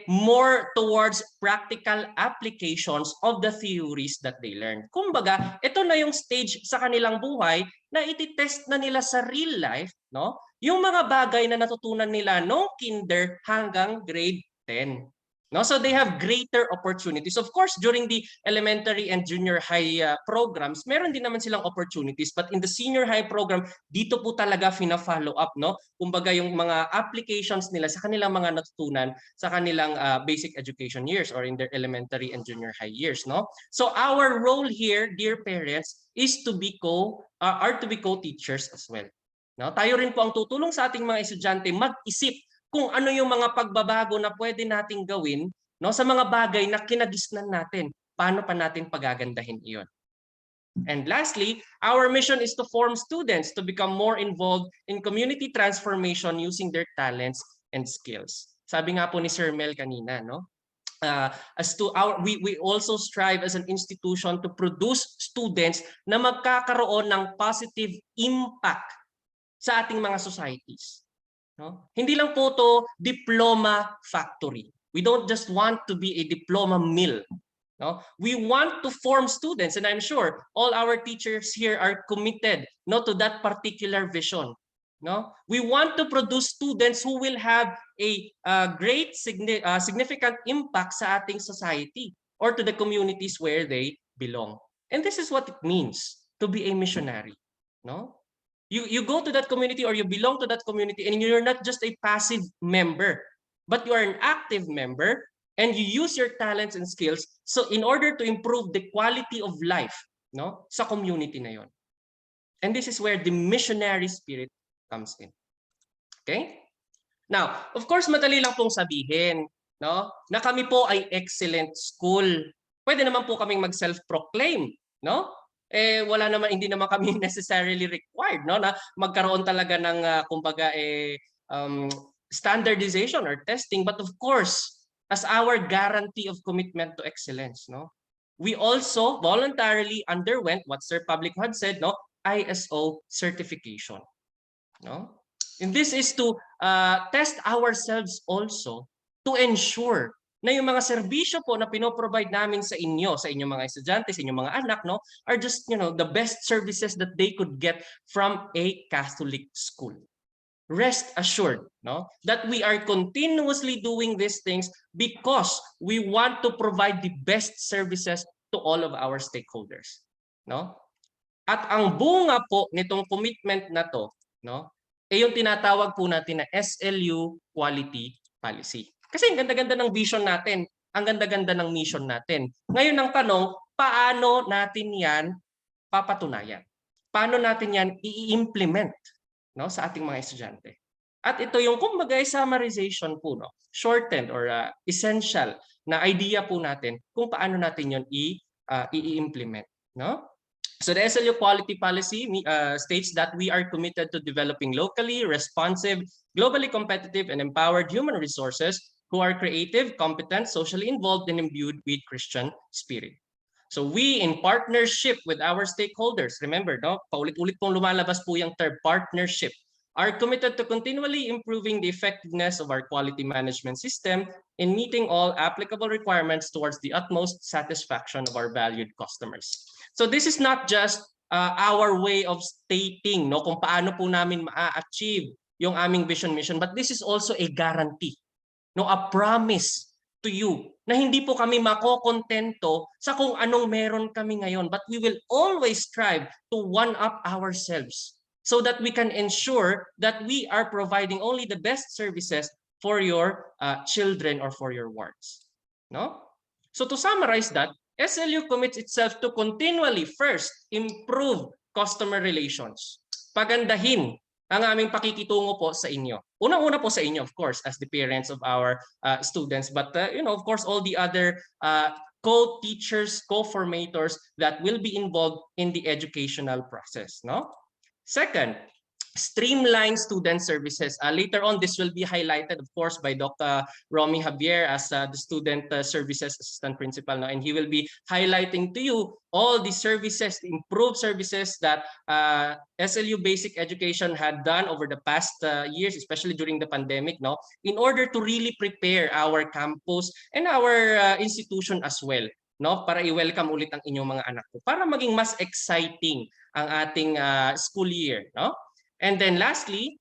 [SPEAKER 3] more towards practical applications of the theories that they learn. Kumbaga, ito na yung stage sa kanilang buhay na ititest na nila sa real life, no? Yung mga bagay na natutunan nila noong kinder hanggang grade 10. No, so they have greater opportunities. Of course, during the elementary and junior high programs, meron din naman silang opportunities. But in the senior high program, dito po talaga fina-follow up, no? Kumbaga yung mga applications nila sa kanilang mga natutunan sa kanilang basic education years or in their elementary and junior high years, no? So our role here, dear parents, is to be co-teachers as well. No? Tayo rin po ang tutulong sa ating mga estudyante mag-isip kung ano yung mga pagbabago na pwede nating gawin, no, sa mga bagay na kinagisnan natin. Paano pa natin pagagandahin iyon? And lastly, our mission is to form students to become more involved in community transformation using their talents and skills. Sabi nga po ni Sir Mel kanina, no? We also strive as an institution to produce students na magkakaroon ng positive impact sa ating mga societies. No? Hindi lang po to diploma factory. We don't just want to be a diploma mill. No? We want to form students, and I'm sure all our teachers here are committed, no, to that particular vision. No? We want to produce students who will have a great significant impact sa ating society or to the communities where they belong. And this is what it means to be a missionary. No? You go to that community or you belong to that community and you're not just a passive member, but you are an active member and you use your talents and skills so in order to improve the quality of life, no, sa community na yon. And this is where the missionary spirit comes in. Okay? Now, of course, madali lang pong sabihin, no, na kami po ay excellent school. Pwede naman po kaming mag-self-proclaim, no? Wala naman, hindi naman kami necessarily required, no, na magkaroon talaga ng kumbaga standardization or testing, but of course as our guarantee of commitment to excellence, no, we also voluntarily underwent what Sir Public had said, no, ISO certification, no, and this is to test ourselves also to ensure na yung mga serbisyo po na pinoprovide namin sa inyo, sa inyong mga estudyante, sa inyong mga anak, no, are just, you know, the best services that they could get from a Catholic school. Rest assured, no, that we are continuously doing these things because we want to provide the best services to all of our stakeholders, no? At ang bunga po nitong commitment na to, no, yung tinatawag po natin na SLU Quality Policy. Kasi ang ganda-ganda ng vision natin, ang ganda-ganda ng mission natin. Ngayon ang tanong, paano natin yan papatunayan? Paano natin yan i-implement, no, sa ating mga estudyante? At ito yung kumbaga summarization po, no, shortened or essential na idea po natin kung paano natin yon i-implement, no? So the SLU Quality Policy states that we are committed to developing locally responsive, globally competitive, and empowered human resources who are creative, competent, socially involved, and imbued with Christian spirit. So we, in partnership with our stakeholders, remember, no, paulit-ulit pong lumalabas po yung term partnership, are committed to continually improving the effectiveness of our quality management system in meeting all applicable requirements towards the utmost satisfaction of our valued customers. So this is not just our way of stating, no, kung paano po namin ma-achieve yung aming vision mission, but this is also a guarantee, no, a promise to you na hindi po kami makokontento sa kung anong meron kami ngayon. But we will always strive to one-up ourselves so that we can ensure that we are providing only the best services for your children or for your wards. No? So to summarize that, SLU commits itself to continually first improve customer relations. Pagandahin ang aming pakikitungo po sa inyo. Unang-una po sa inyo, of course, as the parents of our students, but of course, all the other co-teachers, co-formators that will be involved in the educational process. No? Second, streamline student services. Later on, this will be highlighted, of course, by Dr. Romy Javier as the Student Services Assistant Principal. No? And he will be highlighting to you all the services, the improved services that SLU Basic Education had done over the past years, especially during the pandemic, no? In order to really prepare our campus and our institution as well, no? Para i-welcome ulit ang inyong mga anak po, para maging mas exciting ang ating school year, no? And then lastly,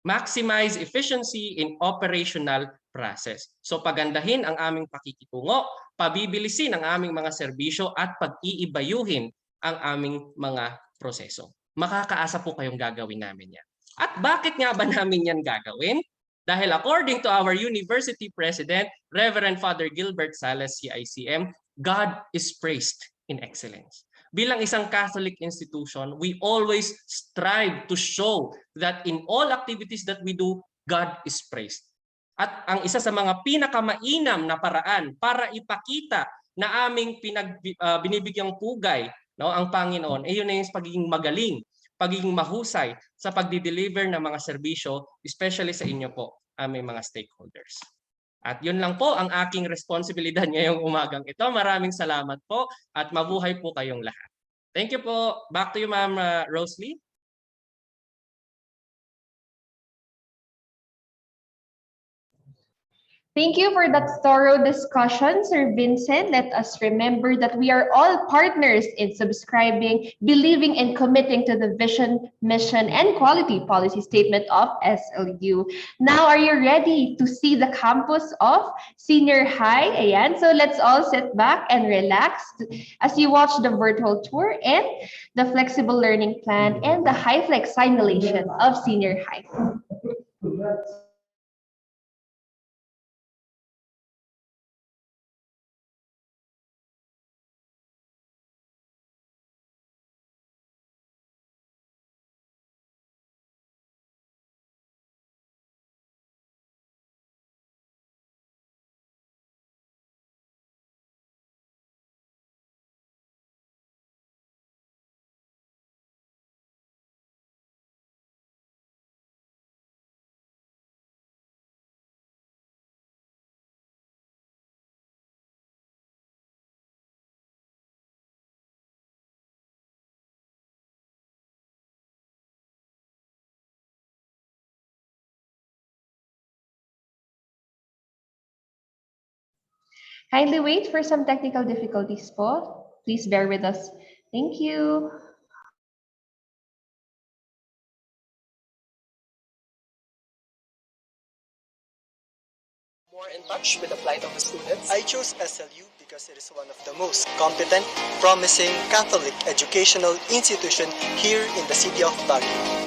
[SPEAKER 3] maximize efficiency in operational process. So pagandahin ang aming pakikitungo, pabibilisin ang aming mga serbisyo at pag-iibayuhin ang aming mga proseso. Makakaasa po kayong gagawin namin yan. At bakit nga ba namin yan gagawin? Dahil according to our university president, Reverend Father Gilbert Salas, CICM, God is praised in excellence. Bilang isang Catholic institution, we always strive to show that in all activities that we do, God is praised. At ang isa sa mga pinakamainam na paraan para ipakita na aming binibigyang pugay, no, ang Panginoon, ay yun na yung pagiging magaling, pagiging mahusay sa pagdi-deliver ng mga serbisyo, especially sa inyo po, aming mga stakeholders. At yun lang po ang aking responsibilidad ngayong umagang ito. Maraming salamat po at mabuhay po kayong lahat. Thank you po. Back to you, Ma'am Rosalie.
[SPEAKER 2] Thank you for that thorough discussion, Sir Vincent. Let us remember that we are all partners in subscribing, believing, and committing to the vision, mission, and quality policy statement of SLU. Now, are you ready to see the campus of Senior High? Ayan. So let's all sit back and relax as you watch the virtual tour and the flexible learning plan and the HiFlex simulation of Senior High. Kindly wait for some technical difficulties po. Please bear with us. Thank you.
[SPEAKER 5] More in touch with the plight of the students? I chose SLU because it is one of the most competent, promising Catholic educational institution here in the city of Baguio.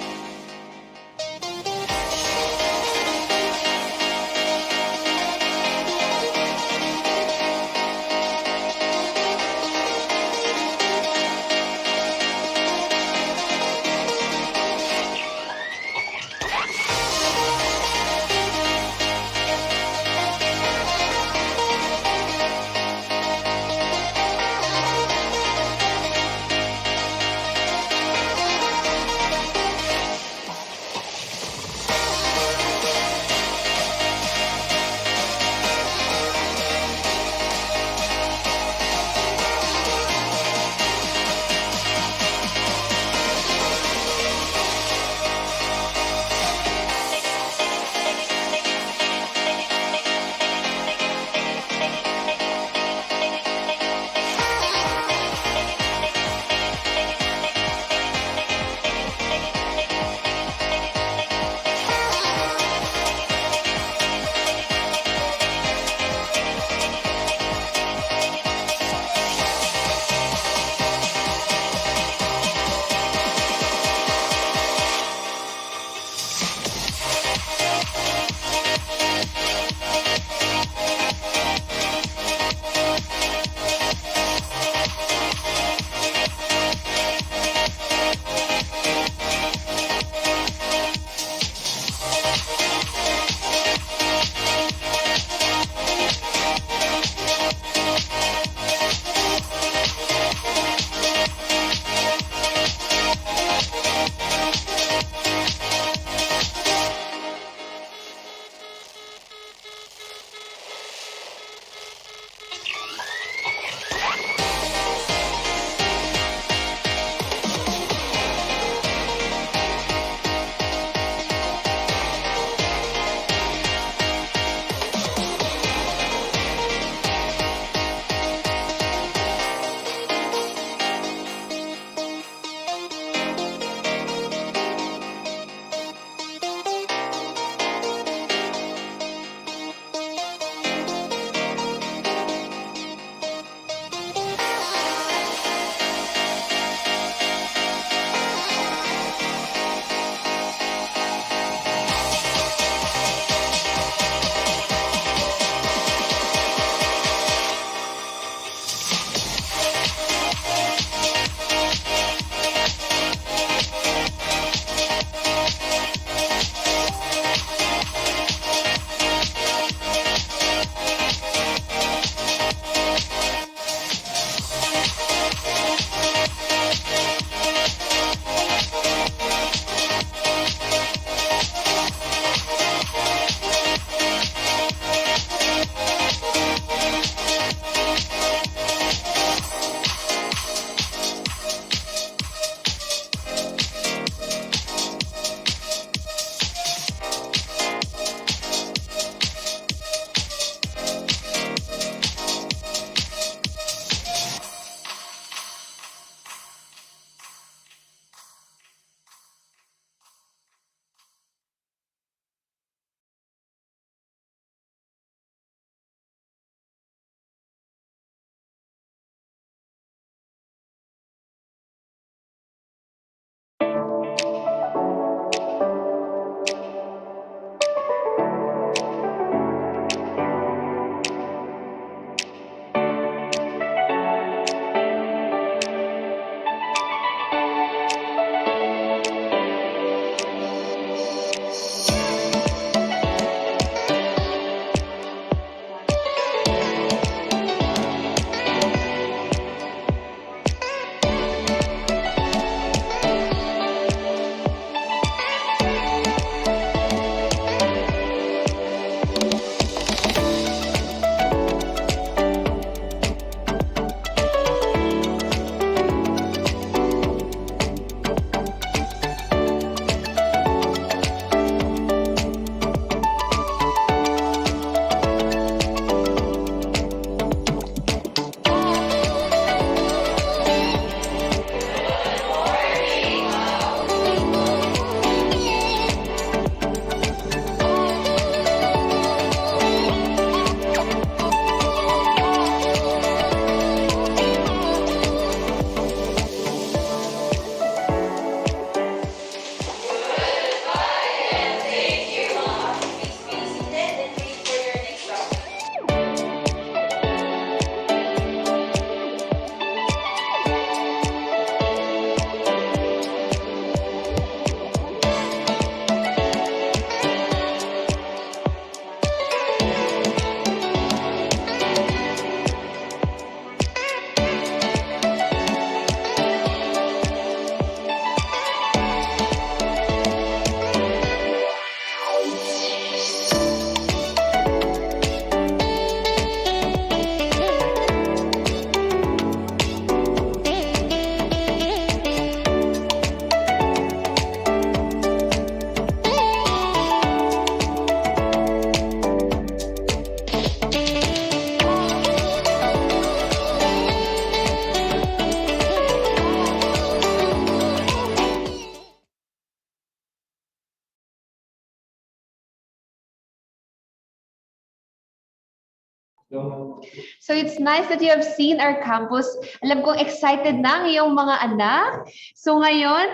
[SPEAKER 2] So it's nice that you have seen our campus. Alam kong excited na ang iyong mga anak. So ngayon,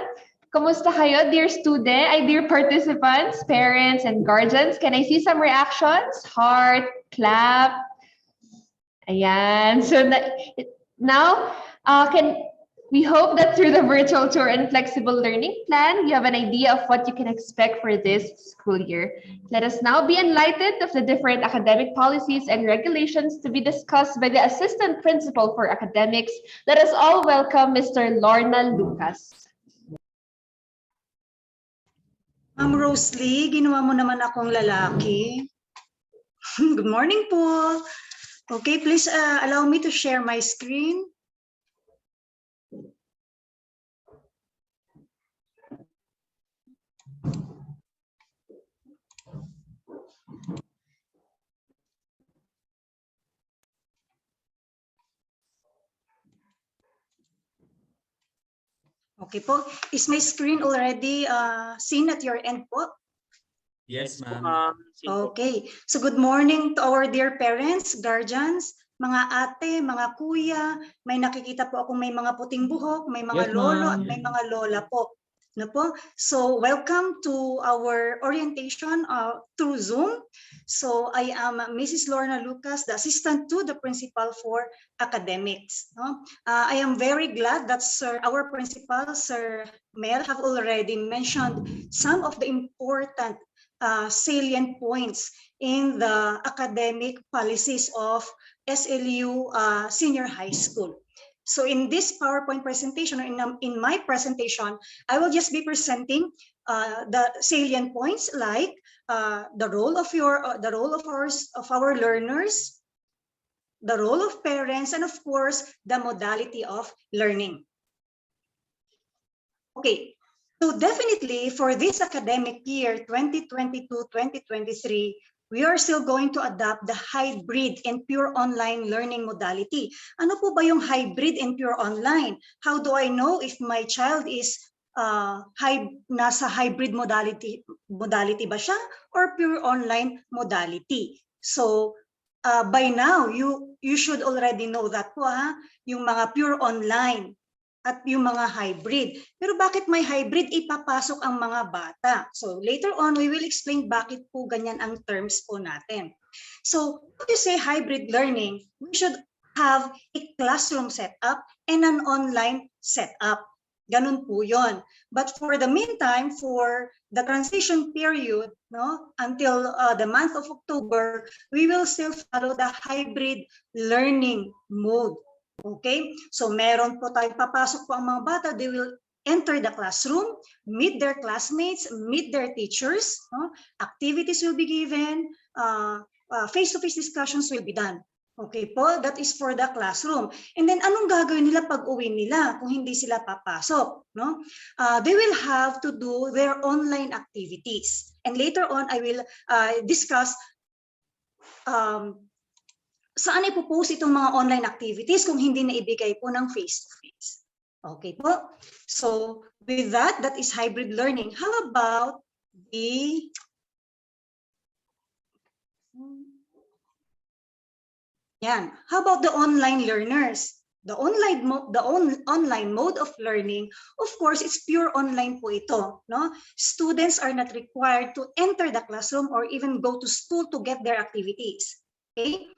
[SPEAKER 2] kamusta kayo, dear student, dear participants, parents, and guardians? Can I see some reactions? Heart, clap. Ayan. So now, we hope that through the virtual tour and flexible learning plan, you have an idea of what you can expect for this school year. Let us now be enlightened of the different academic policies and regulations to be discussed by the Assistant Principal for Academics. Let us all welcome Mr. Lorna Lucas.
[SPEAKER 4] Ma'am Rosalie, ginawa mo naman akong lalaki. Good morning po. Okay, please allow me to share my screen. Okay po. Is my screen already seen at your end po?
[SPEAKER 1] Yes, ma'am.
[SPEAKER 4] Okay. So good morning to our dear parents, guardians, mga ate, mga kuya. May nakikita po akong may mga puting buhok, may mga
[SPEAKER 1] Yes,
[SPEAKER 4] lolo at
[SPEAKER 1] ma'am.
[SPEAKER 4] may mga lola po. No po? So welcome to our orientation through Zoom. So I am Mrs. Lorna Lucas, the assistant to the principal for academics. No? I am very glad that our principal, Sir Mel, have already mentioned some of the important salient points in the academic policies of SLU Senior High School. So in this PowerPoint presentation, or in my presentation, I will just be presenting the salient points like the role of our learners, the role of parents, and of course the modality of learning. Okay, so definitely for this academic year 2022-2023, we are still going to adopt the hybrid and pure online learning modality. Ano po ba yung hybrid and pure online? How do I know if my child is nasa hybrid modality ba siya or pure online modality? So by now, you should already know that po, yung mga pure online at yung mga hybrid. Pero bakit may hybrid? Ipapasok ang mga bata. So later on, we will explain bakit po ganyan ang terms po natin. So when you say hybrid learning, we should have a classroom setup and an online setup. Ganun po yon. But for the meantime, for the transition period, no, until the month of October, we will still follow the hybrid learning mode. Okay, so meron po tayong papasok po ang mga bata, they will enter the classroom, meet their classmates, meet their teachers, activities will be given, face-to-face discussions will be done. Okay po, that is for the classroom. And then anong gagawin nila pag uwi nila kung hindi sila papasok? No? They will have to do their online activities. And later on, I will discuss saan ipopost itong mga online activities kung hindi na ibigay po ng face-to-face. Okay po? So with that, that is hybrid learning. How about the How about the online learners? The online mode of learning, of course, it's pure online po ito. No? Students are not required to enter the classroom or even go to school to get their activities. Okay?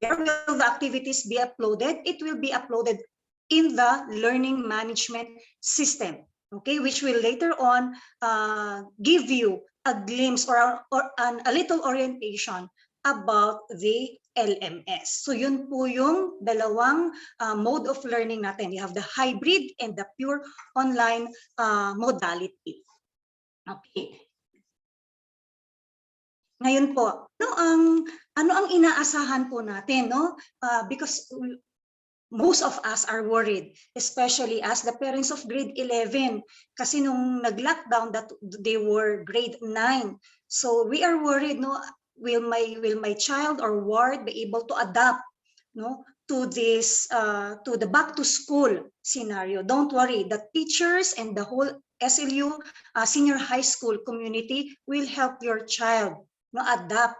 [SPEAKER 4] Where will the activities be uploaded? It will be uploaded in the learning management system, okay, which will later on give you a glimpse or a little orientation about the LMS. So yun po yung dalawang mode of learning natin. You have the hybrid and the pure online modality. Okay. Ngayon po, ano ang inaasahan po natin, no? Because most of us are worried, especially as the parents of grade 11, kasi nung nag-lockdown that they were grade 9. So we are worried, no? Will my child or ward be able to adapt, no, to this to the back to school scenario? Don't worry, the teachers and the whole SLU senior high school community will help your child, no, adapt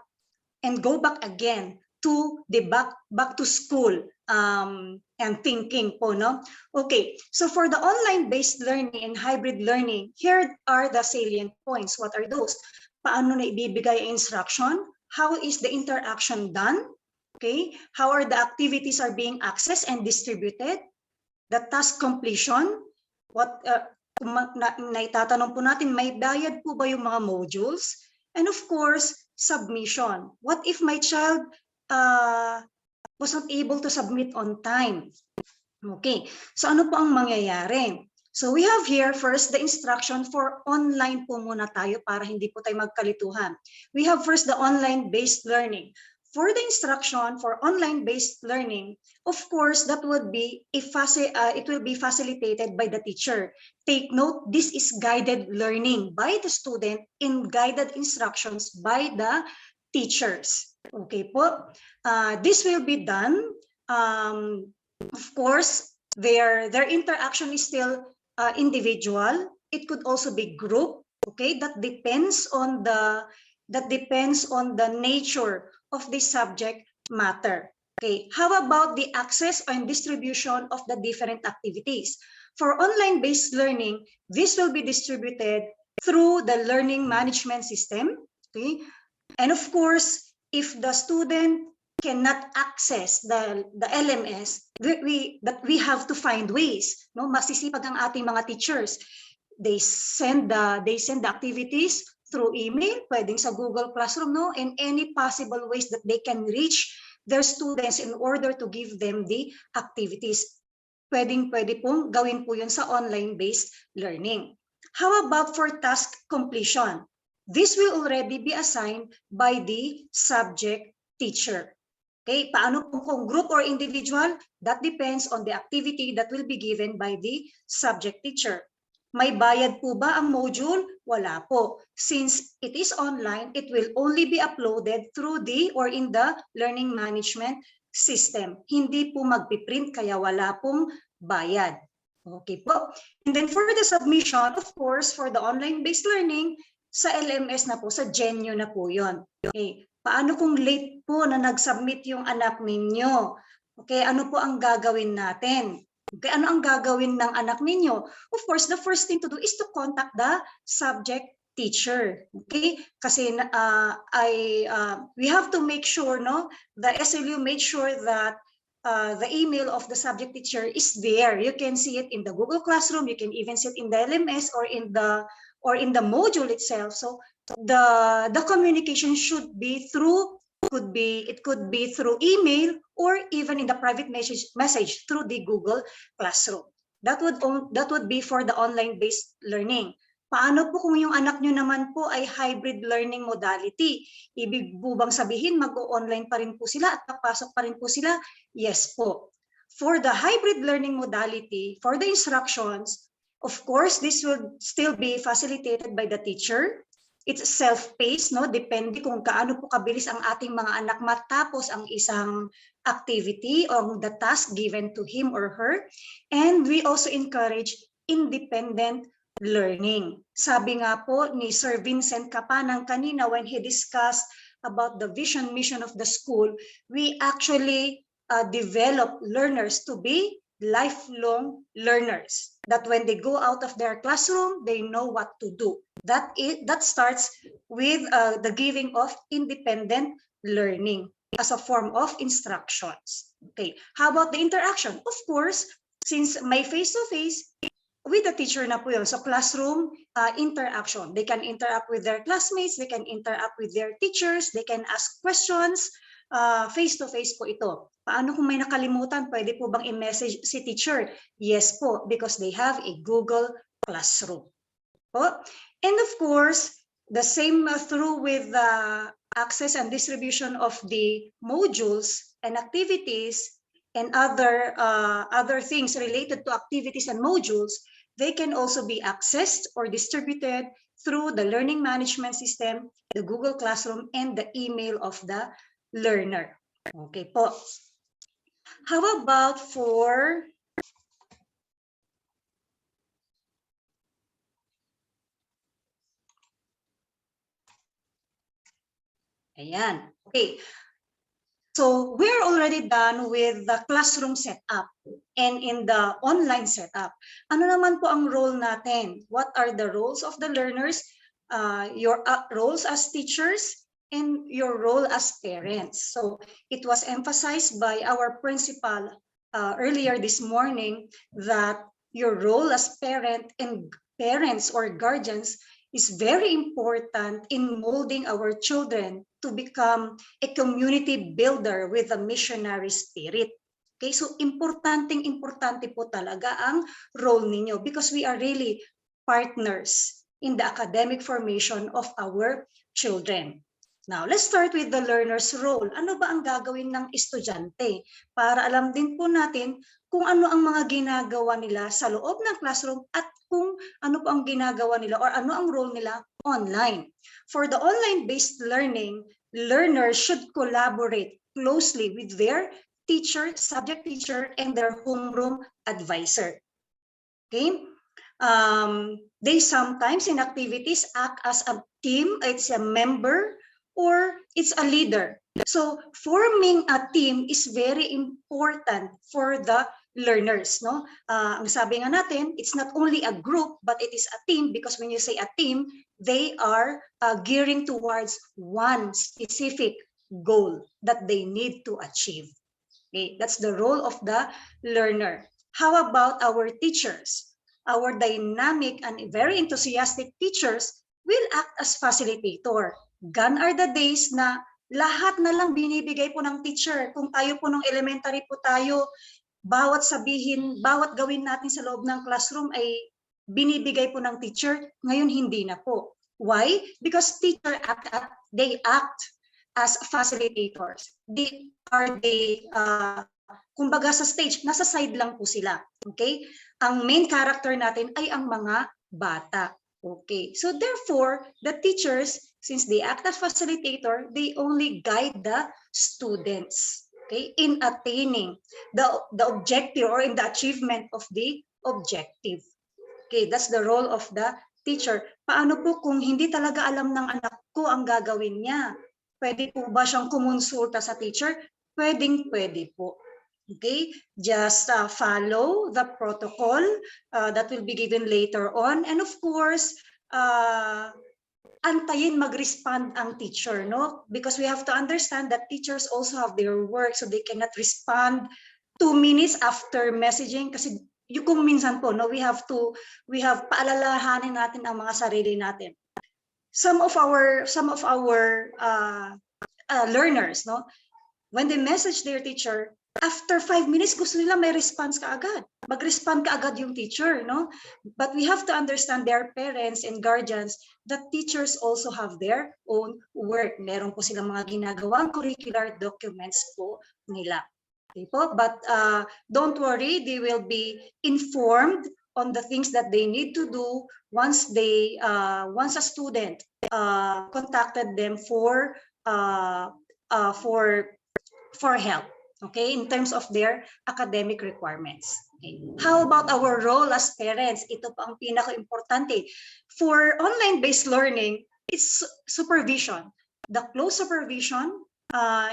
[SPEAKER 4] and go back again to the back to school and thinking po, no? Okay, so for the online-based learning and hybrid learning, here are the salient points. What are those? Paano na ibibigay ang instruction? How is the interaction done? Okay, how are the activities are being accessed and distributed? The task completion, what naitatanong po natin, may bayad po ba yung mga modules? And of course, submission. What if my child was not able to submit on time? Okay, so ano po ang mangyayari? So we have here first the instruction for online po muna tayo para hindi po tayo magkalituhan. We have first the online-based learning. For the instruction for online-based learning, of course, that would be it will be facilitated by the teacher. Take note, this is guided learning by the student in guided instructions by the teachers. Okay po. This will be done. Of course, their interaction is still individual. It could also be group. Okay, that depends on the nature of the subject matter. Okay, how about the access and distribution of the different activities? For online-based learning, this will be distributed through the learning management system. Okay, and of course, if the student cannot access the LMS, we have to find ways. No, masisipag ang ating mga teachers. They send the activities through email, pwedeng sa Google Classroom, no, and any possible ways that they can reach their students in order to give them the activities. Pwede pong gawin po yun sa online-based learning. How about for task completion? This will already be assigned by the subject teacher. Okay, paano kung group or individual? That depends on the activity that will be given by the subject teacher. May bayad po ba ang module? Wala po. Since it is online, it will only be uploaded through the or in the learning management system. Hindi po magpiprint kaya wala pong bayad. Okay po. And then for the submission, of course, for the online-based learning, sa LMS na po, sa Genio na po yon. Okay. Paano kung late po na nag-submit yung anak ninyo? Okay, ano po ang gagawin natin? Okay, ano ang gagawin ng anak ninyo? Of course, the first thing to do is to contact the subject teacher. Okay? Kasi we have to make sure, no, the SLU made sure that the email of the subject teacher is there. You can see it in the Google Classroom. You can even see it in the LMS or in the module itself. So the communication should be through. It could be through email or even in the private message through the Google Classroom. That would be for the online-based learning. Paano po kung yung anak nyo naman po ay hybrid learning modality? Ibig po bang sabihin mag-o-online pa rin po sila at papasok pa rin po sila? Yes po. For the hybrid learning modality, for the instructions, of course, this will still be facilitated by the teacher. It's self-paced, no? Depende kung kaano po kabilis ang ating mga anak matapos ang isang activity or the task given to him or her. And we also encourage independent learning. Sabi nga po ni Sir Vincent Kapanang kanina when he discussed about the vision, mission of the school, we actually develop learners to be lifelong learners, that when they go out of their classroom, they know what to do. That starts with the giving of independent learning as a form of instructions. Okay, how about the interaction? Of course, since may face-to-face with the teacher na po yun, so classroom interaction. They can interact with their classmates, they can interact with their teachers, they can ask questions, face-to-face po ito. Paano kung may nakalimutan, pwede po bang i-message si teacher? Yes po, because they have a Google Classroom. Po. And of course, the same through with the access and distribution of the modules and activities and other things related to activities and modules, they can also be accessed or distributed through the learning management system, the Google Classroom, and the email of the learner. Okay po. How about for ayan. Okay. So we're already done with the classroom setup and in the online setup. Ano naman po ang role natin? What are the roles of the learners? Your roles as teachers and your role as parents. So it was emphasized by our principal earlier this morning that your role as parents or guardians is very important in molding our children to become a community builder with a missionary spirit. Okay, so importante po talaga ang role ninyo because we are really partners in the academic formation of our children. Now, let's start with the learner's role. Ano ba ang gagawin ng estudyante? Para alam din po natin kung ano ang mga ginagawa nila sa loob ng classroom at kung ano po ang ginagawa nila or ano ang role nila online. For the online-based learning, learners should collaborate closely with their teacher, subject teacher, and their homeroom advisor. Okay? They sometimes in activities act as a team, it's a member, or it's a leader. So forming a team is very important for the learners, no? Ang sabi nga natin, it's not only a group, but it is a team because when you say a team, they are gearing towards one specific goal that they need to achieve. Okay, that's the role of the learner. How about our teachers? Our dynamic and very enthusiastic teachers will act as facilitator. Gone are the days na lahat na lang binibigay po ng teacher. Kung tayo po nung elementary po tayo, bawat sabihin, bawat gawin natin sa loob ng classroom ay binibigay po ng teacher. Ngayon hindi na po. Why? Because they act as facilitators. Kumbaga sa stage, nasa side lang po sila. Okay? Ang main character natin ay ang mga bata. Okay, so therefore, the teachers, since they act as facilitator, they only guide the students, okay, in attaining the objective or in the achievement of the objective. Okay, that's the role of the teacher. Paano po kung hindi talaga alam ng anak ko ang gagawin niya? Pwede po ba siyang kumonsulta sa teacher? Pwede po. Okay, just follow the protocol that will be given later on, and of course, antayin mag-respond ang teacher, no? Because we have to understand that teachers also have their work, so they cannot respond 2 minutes after messaging. Kasi kung minsan po, no, we have paalalahanin natin ang mga sarili natin. Some of our learners, no, when they message their teacher, after 5 minutes, gusto nila may response kaagad. Mag-respond kaagad yung teacher, no? But we have to understand their parents and guardians that teachers also have their own work. Meron po silang mga ginagawang curricular documents po nila. Okay po? But don't worry, they will be informed on the things that they need to do once a student contacted them for help. Okay, in terms of their academic requirements. Okay. How about our role as parents? Ito pa ang pinaka-importante. For online-based learning, it's supervision. The close supervision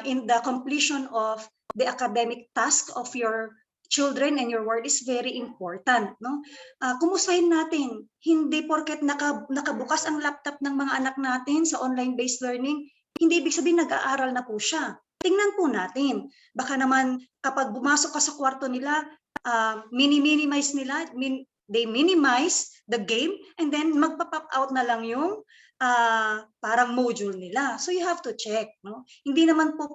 [SPEAKER 4] in the completion of the academic task of your children and your work is very important. No? Kumustahin natin. Hindi porket nakabukas ang laptop ng mga anak natin sa online-based learning, hindi ibig sabihin nag-aaral na po siya. Tingnan po natin. Baka naman kapag bumasok ka sa kwarto nila, minimize nila, they minimize the game and then magpa-pop out na lang yung parang module nila. So you have to check, no? Hindi naman po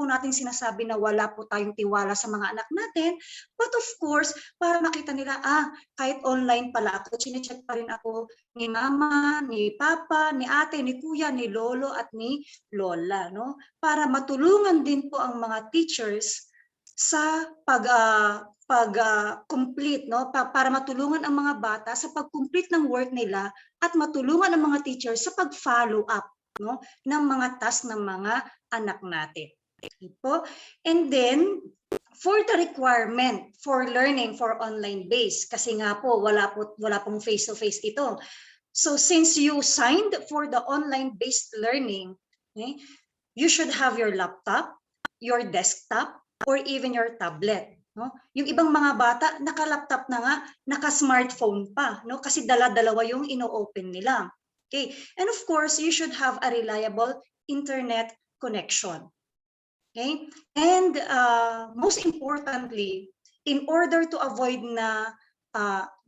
[SPEAKER 4] natin sinasabi na wala po tayong tiwala sa mga anak natin, but of course, para makita nila, kahit online pala ako, chinecheck pa rin ako ni mama, ni papa, ni ate, ni kuya, ni lolo, at ni lola, no? Para matulungan din po ang mga teachers sa pag-complete, no? Para matulungan ang mga bata sa pag-complete ng work nila at matulungan ang mga teachers sa pag-follow up, no, ng mga task ng mga anak natin. Okay po? And then, for the requirement for learning for online base, kasi nga po, wala pong face-to-face ito. So since you signed for the online-based learning, okay, you should have your laptop, your desktop, or even your tablet. No? Yung ibang mga bata, naka-laptop na nga, naka-smartphone pa, no? Kasi dala-dalawa yung ino-open nila. Okay, and of course, you should have a reliable internet connection. Okay, and most importantly, in order to avoid na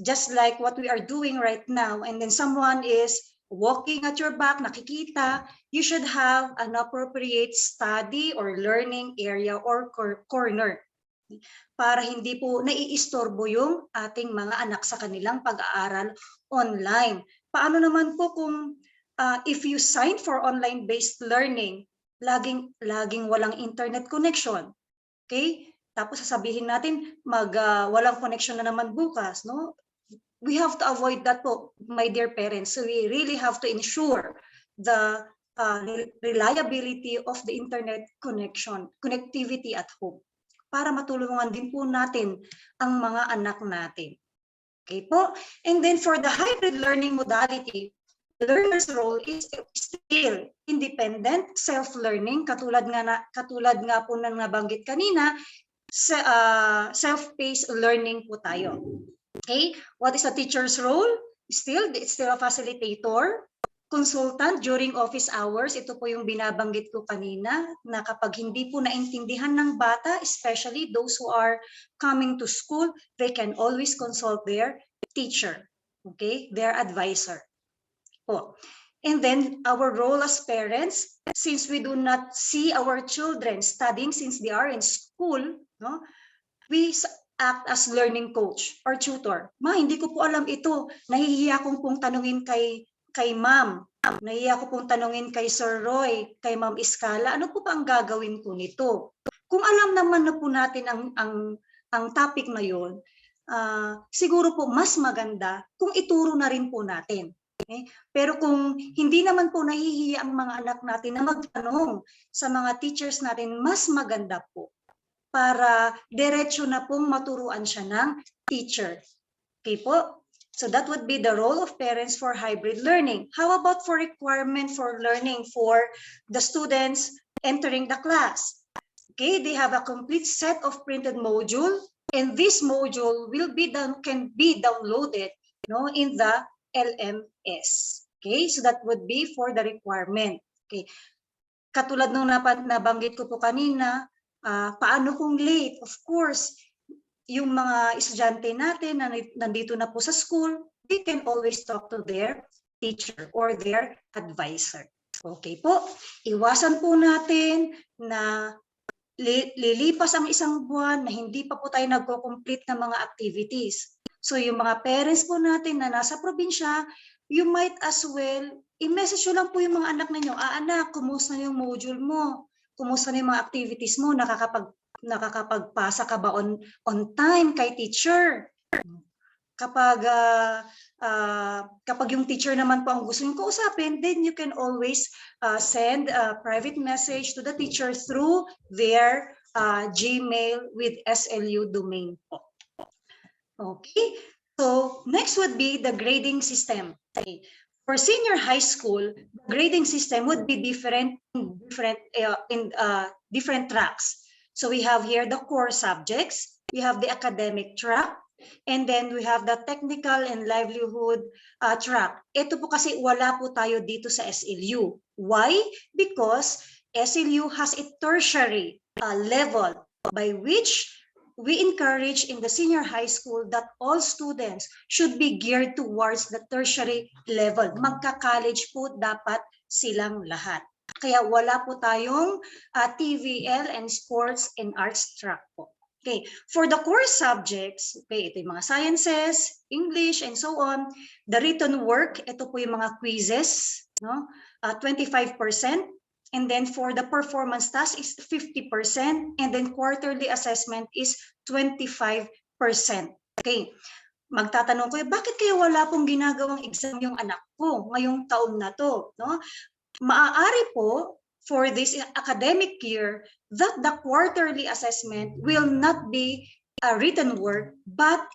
[SPEAKER 4] just like what we are doing right now, and then someone is walking at your back, nakikita, you should have an appropriate study or learning area or corner para hindi po naiistorbo yung ating mga anak sa kanilang pag-aaral online. Paano naman po kung if you sign for online-based learning, laging walang internet connection? Okay? Tapos sasabihin natin walang connection na naman bukas, no? We have to avoid that po, my dear parents. So we really have to ensure the reliability of the internet connectivity at home para matulungan din po natin ang mga anak natin. Okay po? And then for the hybrid learning modality, the learner's role is still independent self-learning, katulad nga po ng nabanggit kanina, self-paced learning po tayo. Okay, what is a teacher's role? It's still a facilitator, consultant during office hours. Ito po yung binabanggit ko kanina, na kapag hindi po naintindihan ng bata, especially those who are coming to school, they can always consult their teacher, okay, their advisor. Oh. And then our role as parents, since we do not see our children studying since they are in school, no, we act as learning coach or tutor. Ma, hindi ko po alam ito. Nahihiya kong pong tanungin kay ma'am. Nahihiya ko pong tanungin kay Sir Roy, kay Ma'am Iskala. Ano po ba ang gagawin ko nito? Kung alam naman na po natin ang topic na yun, siguro po mas maganda kung ituro na rin po natin. Okay? Pero kung hindi naman po nahihiya ang mga anak natin na magtanong sa mga teachers natin, mas maganda po para diretso na pong maturuan siya ng teacher. Okay po? So that would be the role of parents for hybrid learning. How about for requirement for learning for the students entering the class? Okay, they have a complete set of printed module, and this module can be downloaded, in the LMS. Okay, so that would be for the requirement. Okay, katulad nung nabanggit ko po kanina, paano kung late? Of course, yung mga estudyante natin na nandito na po sa school, they can always talk to their teacher or their advisor. Okay po, iwasan po natin na lilipas ang isang buwan na hindi pa po tayo nagko-complete ng mga activities. So yung mga parents po natin na nasa probinsya, you might as well, i-message lang po yung mga anak ninyo, anak, kumusta na yung module mo? Kumusta na yung mga activities mo? Nakakapagpasa ka ba on time kay teacher? Kapag yung teacher naman po ang gusto nyo kausapin, then you can always send a private message to the teacher through their Gmail with SLU domain po. Okay, so next would be the grading system. Okay. For senior high school, the grading system would be different in different tracks. So we have here the core subjects, we have the academic track, and then we have the technical and livelihood track. Ito po kasi wala po tayo dito sa SLU. Why? Because SLU has a tertiary level by which we encourage in the senior high school that all students should be geared towards the tertiary level. Magka-college po dapat silang lahat. Kaya wala po tayong TVL and sports and arts track po. Okay, for the core subjects, okay, ito yung mga sciences, English, and so on. The written work, ito po yung mga quizzes, 25%. And then for the performance task is 50%, and then quarterly assessment is 25%. Okay, magtatanong ko, bakit kaya wala pong ginagawang exam yung anak ko ngayong taon na to? No? Maaari po for this academic year that the quarterly assessment will not be a written work, but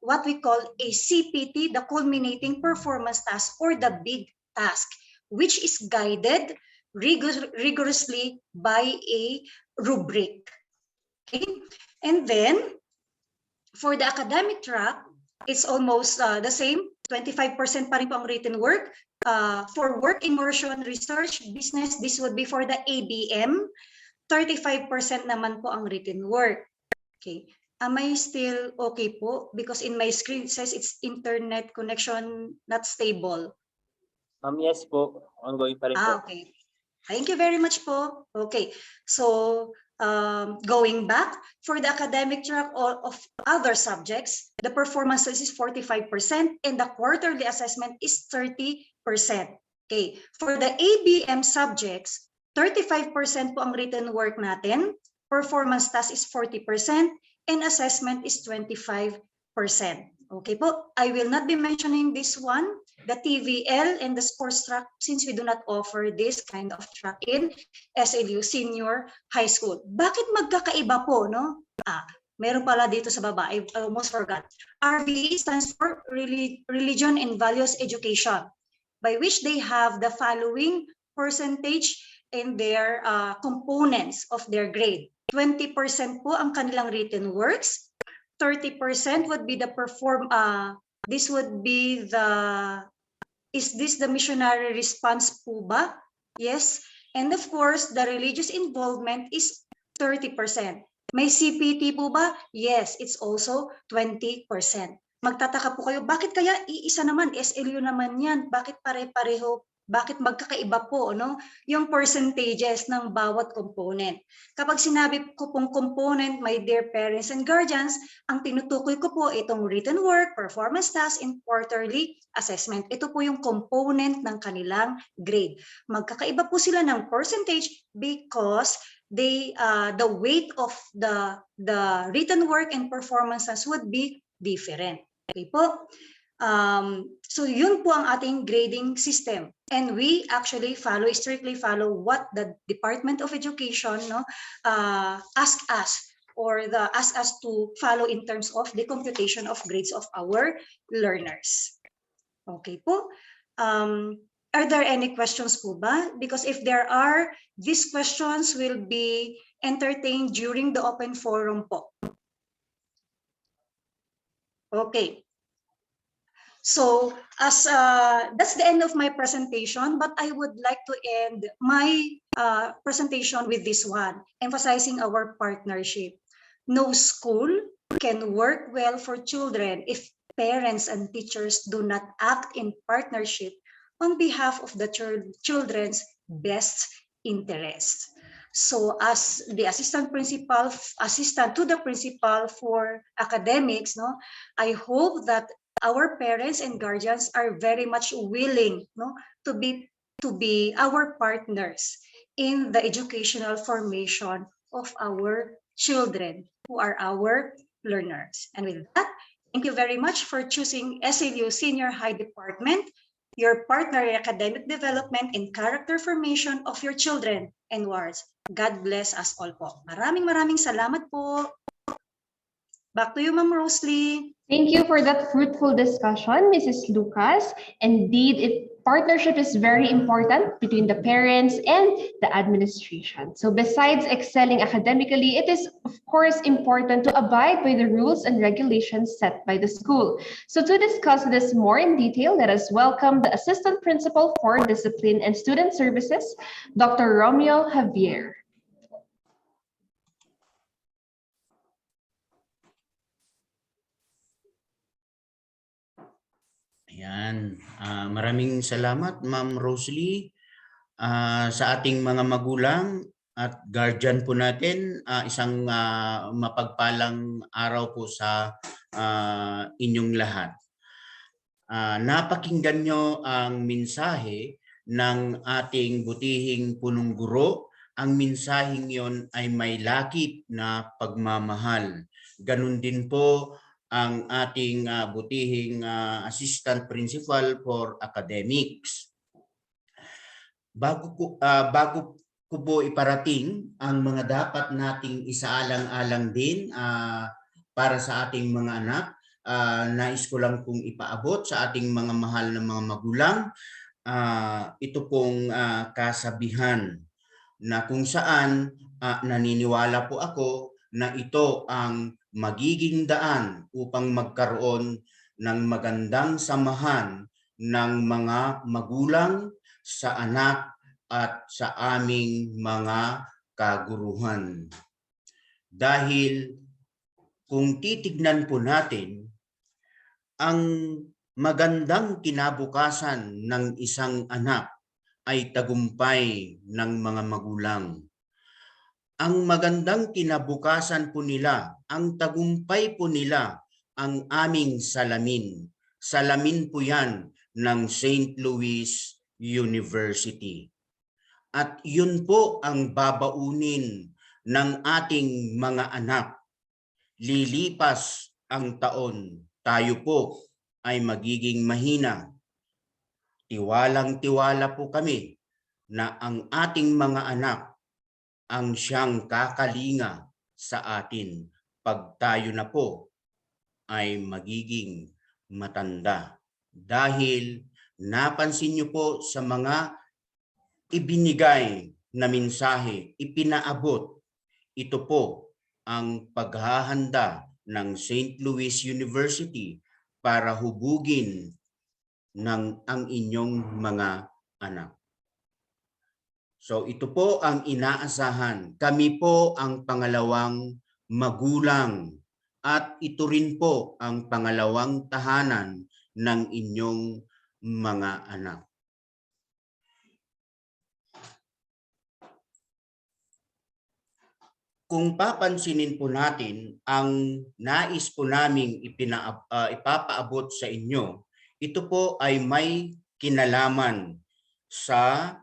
[SPEAKER 4] what we call a CPT, the culminating performance task, or the big task, which is guided rigorously by a rubric. Okay? And then, for the academic track, it's almost the same. 25% pa rin po ang written work. For work immersion, research, business, this would be for the ABM. 35% naman po ang written work. Okay. Am I still okay po? Because in my screen it says it's internet connection not stable.
[SPEAKER 6] Yes po, ongoing pa rin po.
[SPEAKER 4] Okay. Thank you very much po. Okay. So, going back, for the academic track of other subjects, the performance test is 45% and the quarterly assessment is 30%. Okay. For the ABM subjects, 35% po ang written work natin, performance task is 40%, and assessment is 25%. Okay po, I will not be mentioning this one, the TVL and the sports track, since we do not offer this kind of track in SLU Senior High School. Bakit magkakaiba po, no? Meron pala dito sa baba, I almost forgot. RVE stands for Religion and Values Education, by which they have the following percentage in their components of their grade. 20% po ang kanilang written works, 30% would be the this would be the, is this the missionary response po ba? Yes. And of course, the religious involvement is 30%. May CPT po ba? Yes, it's also 20%. Magtataka po kayo, bakit kaya iisa naman, SLU naman yan? Bakit pare-pareho? Bakit magkakaiba po, no? Yung percentages ng bawat component. Kapag sinabi ko pong component, my dear parents and guardians, ang tinutukoy ko po itong written work, performance task, and quarterly assessment. Ito po yung component ng kanilang grade. Magkakaiba po sila ng percentage because they, the weight of the written work and performance task would be different. Okay po? So yun po ang ating grading system, and we actually strictly follow what the Department of Education ask us to follow in terms of the computation of grades of our learners. Okay po. Are there any questions po ba? Because if there are, these questions will be entertained during the open forum po. Okay. So as that's the end of my presentation, but I would like to end my presentation with this one, emphasizing our partnership. No school can work well for children if parents and teachers do not act in partnership on behalf of the children's best interests. So as the assistant to the principal for academics, I hope that our parents and guardians are very much willing to be our partners in the educational formation of our children who are our learners. And with that, thank you very much for choosing SLU Senior High Department, your partner in academic development and character formation of your children and wards. God bless us all po. Maraming salamat po. Back to you, Ma'am Rosalie.
[SPEAKER 2] Thank you for that fruitful discussion, Mrs. Lucas. Indeed, partnership is very important between the parents and the administration. So besides excelling academically, it is of course important to abide by the rules and regulations set by the school. So to discuss this more in detail, let us welcome the Assistant Principal for Discipline and Student Services, Dr. Romeo Javier.
[SPEAKER 7] Ayan. Maraming salamat, Ma'am Rosalie. Sa ating mga magulang at guardian po natin, isang mapagpalang araw po sa inyong lahat. Napakinggan nyo ang mensahe ng ating butihing punong guro. Ang mensaheng yon ay may lakip na pagmamahal. Ganun din po ang ating butihing assistant principal for academics. Bago ko po iparating ang mga dapat nating isaalang-alang din para sa ating mga anak, nais ko lang pong ipaabot sa ating mga mahal na mga magulang ito pong kasabihan na kung saan naniniwala po ako na ito ang magiging daan upang magkaroon ng magandang samahan ng mga magulang sa anak at sa aming mga kaguruhan. Dahil kung titignan po natin, ang magandang kinabukasan ng isang anak ay tagumpay ng mga magulang. Ang magandang kinabukasan po nila, ang tagumpay po nila, ang aming salamin. Salamin po yan ng St. Louis University. At yun po ang babaunin ng ating mga anak. Lilipas ang taon, tayo po ay magiging mahina. Tiwalang-tiwala po kami na ang ating mga anak ang siyang kakalinga sa atin pag tayo na po ay magiging matanda. Dahil napansin niyo po sa mga ibinigay na mensahe, ipinaabot, ito po ang paghahanda ng St. Louis University para hubugin ng ang inyong mga anak. So ito po ang inaasahan. Kami po ang pangalawang magulang at ito rin po ang pangalawang tahanan ng inyong mga anak. Kung papansinin po natin, ang nais po naming ipapaabot sa inyo, ito po ay may kinalaman sa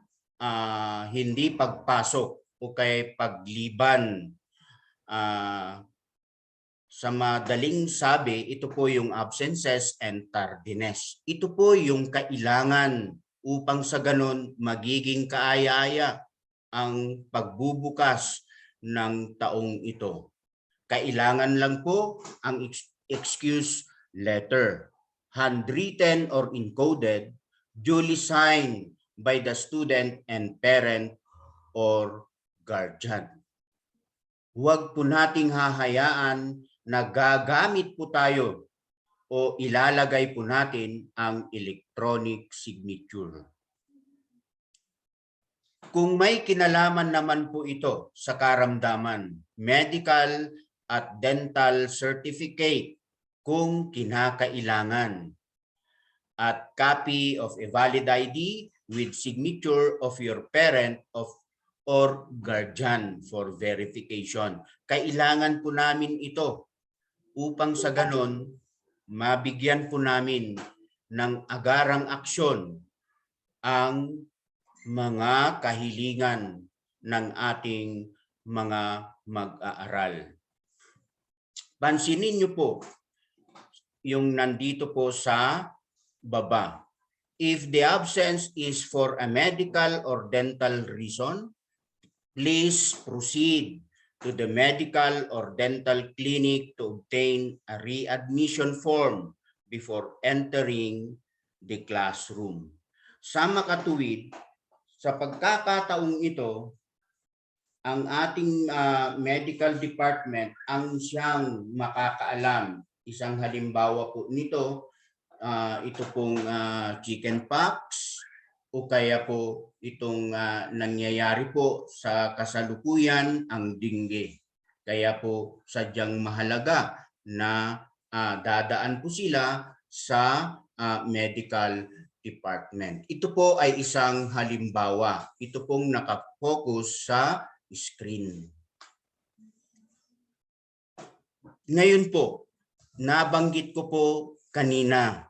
[SPEAKER 7] hindi pagpasok o kay pagliban. Sa madaling sabi, ito po yung absences and tardiness. Ito po yung kailangan upang sa ganon magiging kaaya-aya ang pagbubukas ng taong ito. Kailangan lang po ang excuse letter, handwritten or encoded, duly signed by the student and parent or guardian. Huwag po nating hahayaan na gagamit po tayo o ilalagay po natin ang electronic signature. Kung may kinalaman naman po ito sa karamdaman, medical at dental certificate kung kinakailangan, at copy of a valid ID with signature of your parent or guardian for verification. Kailangan po namin ito upang sa ganon mabigyan po namin ng agarang aksyon ang mga kahilingan ng ating mga mag-aaral. Pansinin niyo po yung nandito po sa baba. If the absence is for a medical or dental reason, please proceed to the medical or dental clinic to obtain a readmission form before entering the classroom. Sa makatuwid, sa pagkakataong ito, ang ating medical department ang siyang makakaalam. Isang halimbawa po nito, ito pong chickenpox o kaya po itong nangyayari po sa kasalukuyan ang dengue. Kaya po sadyang mahalaga na dadaan po sila sa medical department. Ito po ay isang halimbawa. Ito pong nakafocus sa screen. Ngayon po, nabanggit ko po kanina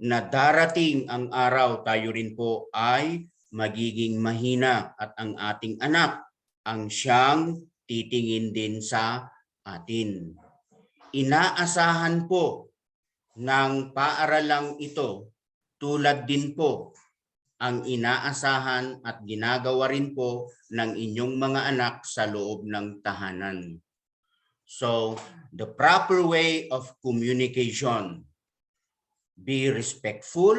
[SPEAKER 7] na darating ang araw tayo rin po ay magiging mahina at ang ating anak ang siyang titingin din sa atin. Inaasahan po ng paaralang ito tulad din po ang inaasahan at ginagawa rin po ng inyong mga anak sa loob ng tahanan. So, the proper way of communication, be respectful,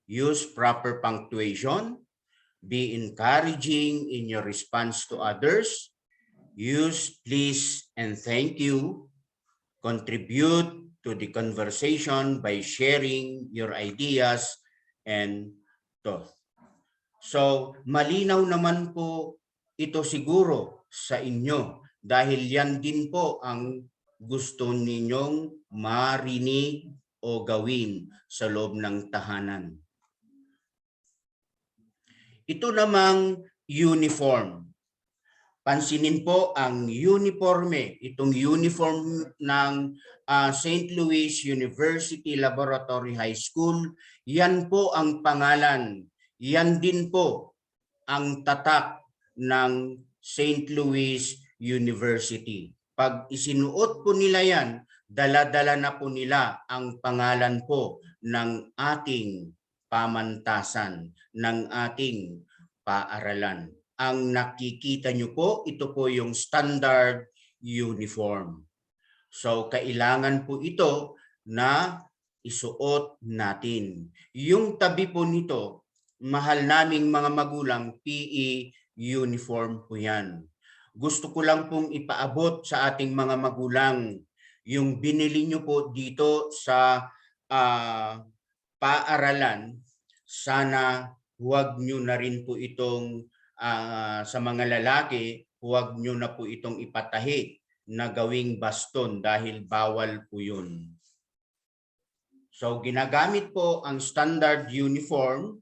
[SPEAKER 7] use proper punctuation, be encouraging in your response to others, use please and thank you, contribute to the conversation by sharing your ideas and thoughts. So, malinaw naman po ito siguro sa inyo dahil yan din po ang gusto ninyong marinig o gawin sa loob ng tahanan. Ito namang uniform. Pansinin po ang uniforme, itong uniform ng St. Louis University Laboratory High School, yan po ang pangalan. Yan din po ang tatak ng St. Louis University. Pag isinuot po nila yan, dala-dala na po nila ang pangalan po ng ating pamantasan, ng ating paaralan. Ang nakikita nyo po, ito po yung standard uniform. So, kailangan po ito na isuot natin. Yung tabi po nito, mahal naming mga magulang, PE uniform po yan. Gusto ko lang pong ipaabot sa ating mga magulang yung binili nyo po dito sa paaralan. Sana huwag nyo na rin po itong sa mga lalaki, huwag nyo na po itong ipatahi na gawing baston dahil bawal po yun. So ginagamit po ang standard uniform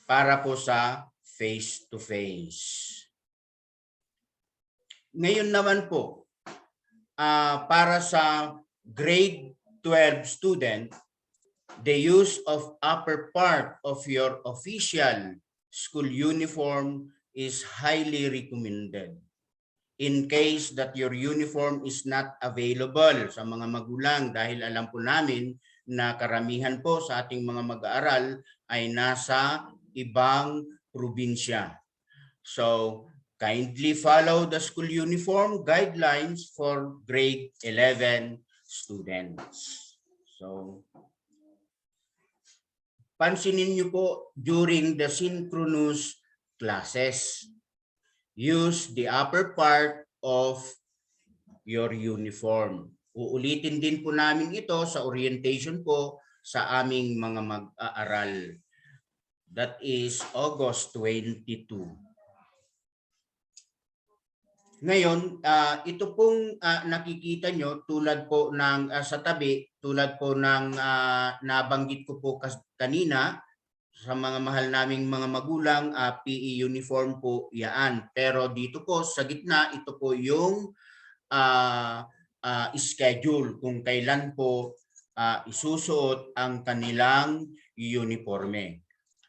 [SPEAKER 7] para po sa face-to-face. Ngayon naman po, para sa grade 12 student, the use of upper part of your official school uniform is highly recommended. In case that your uniform is not available sa mga magulang dahil alam po namin na karamihan po sa ating mga mag-aaral ay nasa ibang probinsya. So, kindly follow the school uniform guidelines for grade 11 students. So, pansinin niyo po during the synchronous classes, use the upper part of your uniform. Uulitin din po namin ito sa orientation po sa aming mga mag-aaral. That is August 22. Ngayon, ito pong nakikita nyo tulad po ng sa tabi, tulad po ng nabanggit ko po kanina sa mga mahal naming mga magulang, PE uniform po yan. Pero dito po sa gitna, ito po yung schedule kung kailan po isusuot ang kanilang uniforme.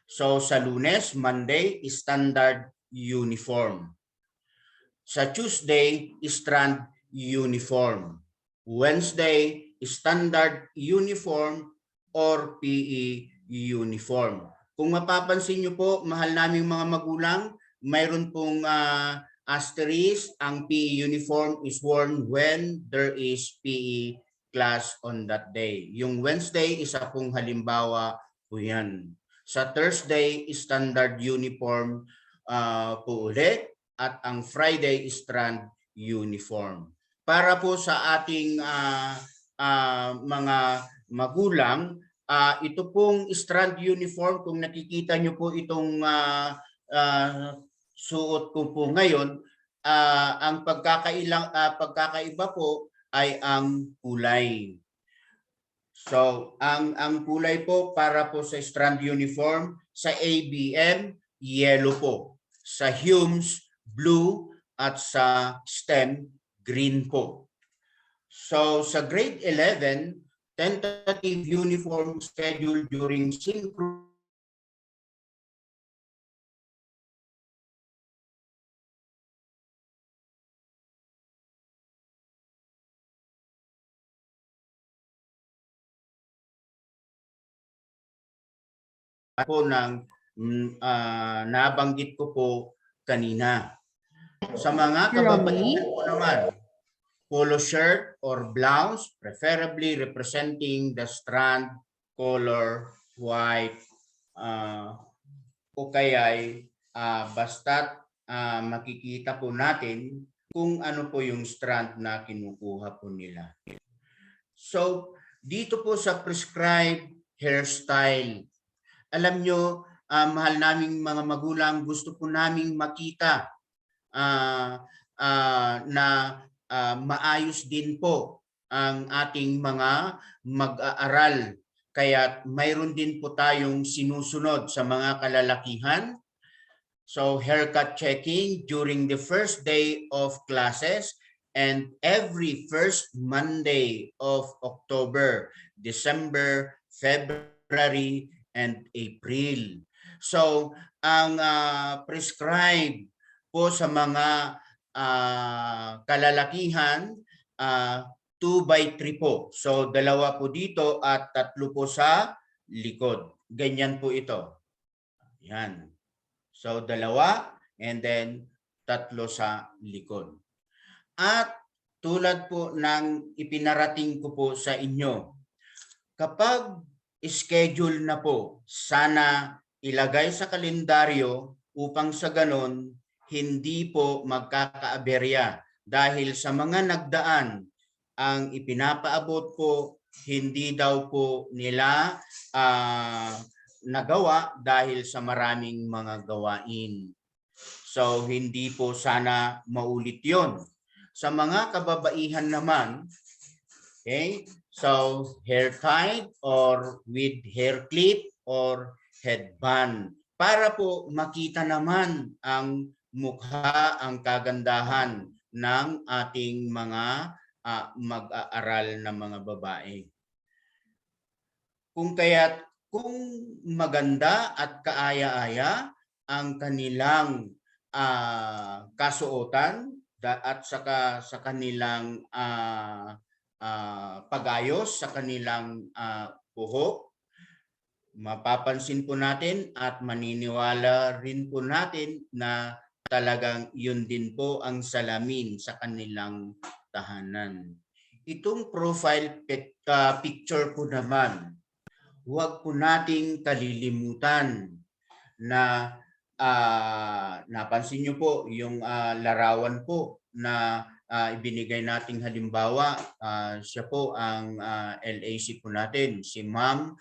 [SPEAKER 7] So sa Lunes, Monday, standard uniform. Sa Tuesday, strand uniform. Wednesday, standard uniform or PE uniform. Kung mapapansin nyo po, mahal naming mga magulang, mayroon pong asterisk, ang PE uniform is worn when there is PE class on that day. Yung Wednesday, isa pong halimbawa po yan. Sa Thursday, standard uniform po ulit. At ang Friday strand uniform. Para po sa ating mga magulang, ito pong strand uniform, kung nakikita nyo po itong suot ko po ngayon, ang pagkakaiba po ay ang kulay. So, ang kulay po para po sa strand uniform, sa ABM, yellow po. Sa Humes, blue, at sa STEM, green po. So sa grade 11, tentative uniform schedule during synchro po ng nabanggit ko po kanina. Sa mga kababaihan po naman, polo shirt or blouse, preferably representing the strand color white, o kaya'y basta't makikita po natin kung ano po yung strand na kinukuha po nila. So, dito po sa prescribed hairstyle, alam nyo, mahal naming mga magulang, gusto po naming makita na maayos din po ang ating mga mag-aaral. Kaya mayroon din po tayong sinusunod sa mga kalalakihan. So haircut checking during the first day of classes and every first Monday of October, December, February, and April. So ang prescribed po sa mga kalalakihan, 2x3 po. So 2 po dito at 3 po sa likod. Ganyan po ito. Yan. So 2 and then 3 sa likod. At tulad po ng ipinarating ko po sa inyo, kapag schedule na po, sana ilagay sa kalendaryo upang sa ganon hindi po magkakaaberya dahil sa mga nagdaan ang ipinapaabot po, hindi daw po nila nagawa dahil sa maraming mga gawain. So hindi po sana maulit yon. Sa mga kababaihan naman, okay, so hair tied or with hair clip or headband para po makita naman ang mukha, ang kagandahan ng ating mga mag-aaral na mga babae. Kung maganda at kaaya-aya ang kanilang kasuotan at saka sa kanilang pagayos sa kanilang buhok, mapapansin po natin at maniniwala rin po natin na talagang yun din po ang salamin sa kanilang tahanan. Itong profile picture po naman, huwag po nating kalilimutan na napansin nyo po yung larawan po na ibinigay nating halimbawa. Siya po ang LAC po natin, si Ma'am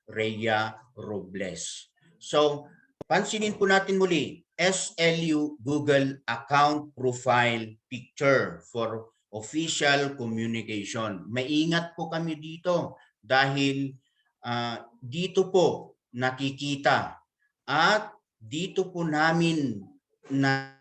[SPEAKER 7] Rhea Robles. So, pansinin po natin muli, SLU Google Account Profile Picture for Official Communication. Maingat po kami dito dahil dito po nakikita at dito po namin na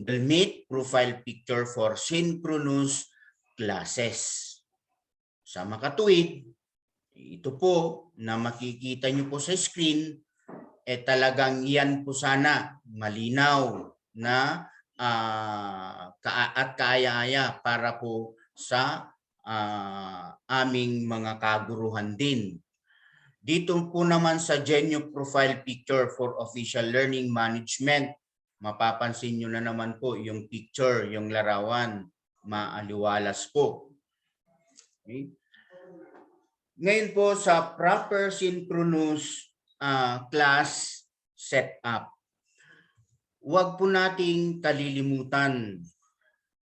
[SPEAKER 7] Meet profile picture for synchronous classes. Sa makatuwid, ito po na makikita nyo po sa screen, talagang yan po sana malinaw na at kaaya-aya para po sa aming mga kaguruhan din. Dito po naman sa Genyo Profile Picture for Official Learning Management, mapapansin nyo na naman po yung picture, yung larawan, maaliwalas po. Okay. Ngayon po sa proper synchronous class setup, huwag po nating kalilimutan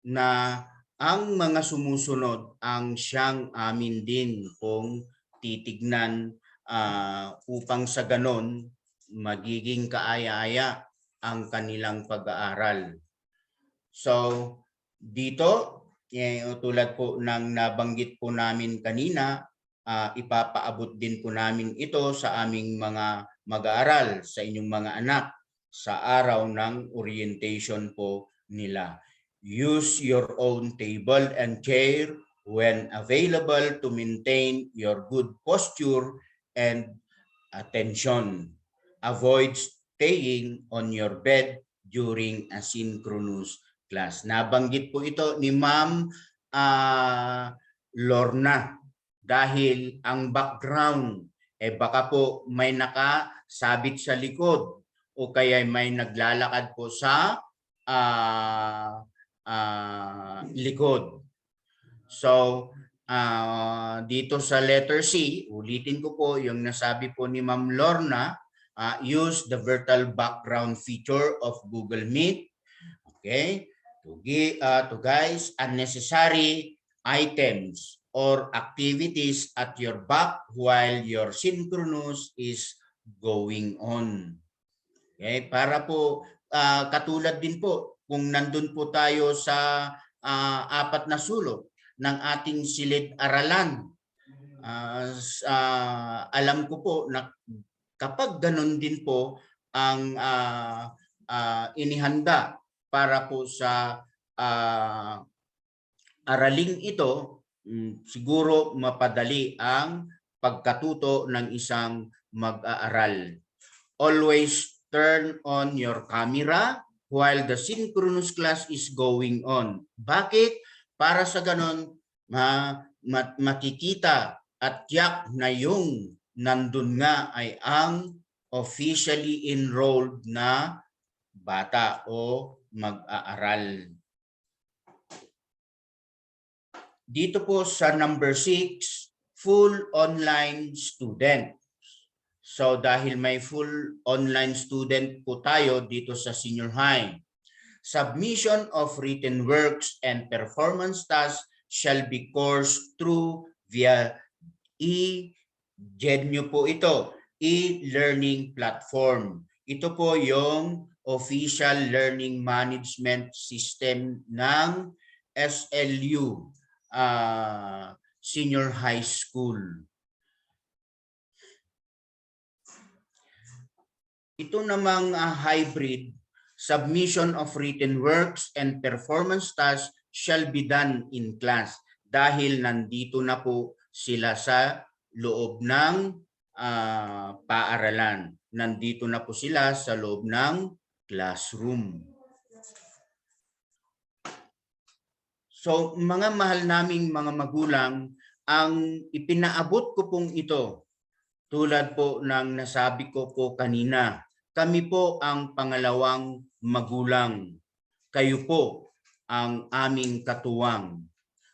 [SPEAKER 7] na ang mga sumusunod ang siyang amin din kung titignan upang sa ganon magiging kaaya-aya ang kanilang pag-aaral. So dito, tulad po ng nabanggit po namin kanina, ipapaabot din po namin ito sa aming mga mag-aaral, sa inyong mga anak sa araw ng orientation po nila. Use your own table and chair when available to maintain your good posture and attention. Avoid staying on your bed during asynchronous class. Nabanggit po ito ni Ma'am Lorna dahil ang background baka po may nakasabit sa likod o kaya may naglalakad po sa likod. So, dito sa letter C, ulitin ko po yung nasabi po ni Ma'am Lorna, use the virtual background feature of Google Meet. Okay? To guys unnecessary items or activities at your back while your synchronous is going on. Okay? Para po katulad din po kung nandun po tayo sa apat na sulok ng ating silid-aralan. Alam ko po na kapag ganun din po ang inihanda para po sa araling ito, siguro mapadali ang pagkatuto ng isang mag-aaral. Always turn on your camera while the synchronous class is going on. Bakit? Para sa ganon, makikita at tiyak na yung nandun nga ay ang officially enrolled na bata o mag-aaral. Dito po sa number 6, full online student. So dahil may full online student po tayo dito sa senior high, submission of written works and performance tasks shall be coursed through via Genyo po ito, e-learning platform. Ito po yung official learning management system ng SLU Senior High School. Ito namang hybrid, submission of written works and performance tasks shall be done in class dahil nandito na po sila sa loob ng paaralan. Nandito na po sila sa loob ng classroom. So mga mahal naming mga magulang, ang ipinaabot ko pong ito, tulad po ng nasabi ko po kanina, kami po ang pangalawang magulang. Kayo po ang aming katuwang.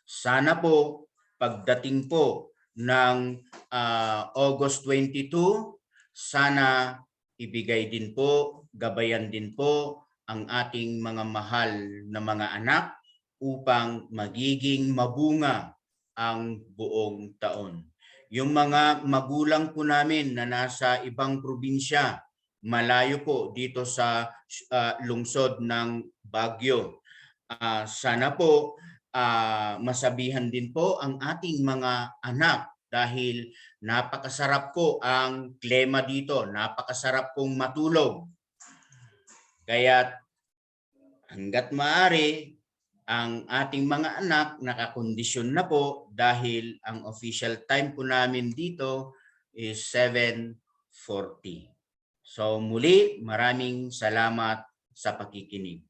[SPEAKER 7] Sana po pagdating po ng August 22, sana ibigay din po, gabayan din po ang ating mga mahal na mga anak upang magiging mabunga ang buong taon. Yung mga magulang po namin na nasa ibang probinsya, malayo po dito sa lungsod ng Baguio, sana po masabihan din po ang ating mga anak dahil napakasarap po ang klima dito, napakasarap pong matulog. Kaya hanggat maaari, ang ating mga anak nakakondisyon na po dahil ang official time po namin dito is 7:40. So muli, maraming salamat sa pakikinig.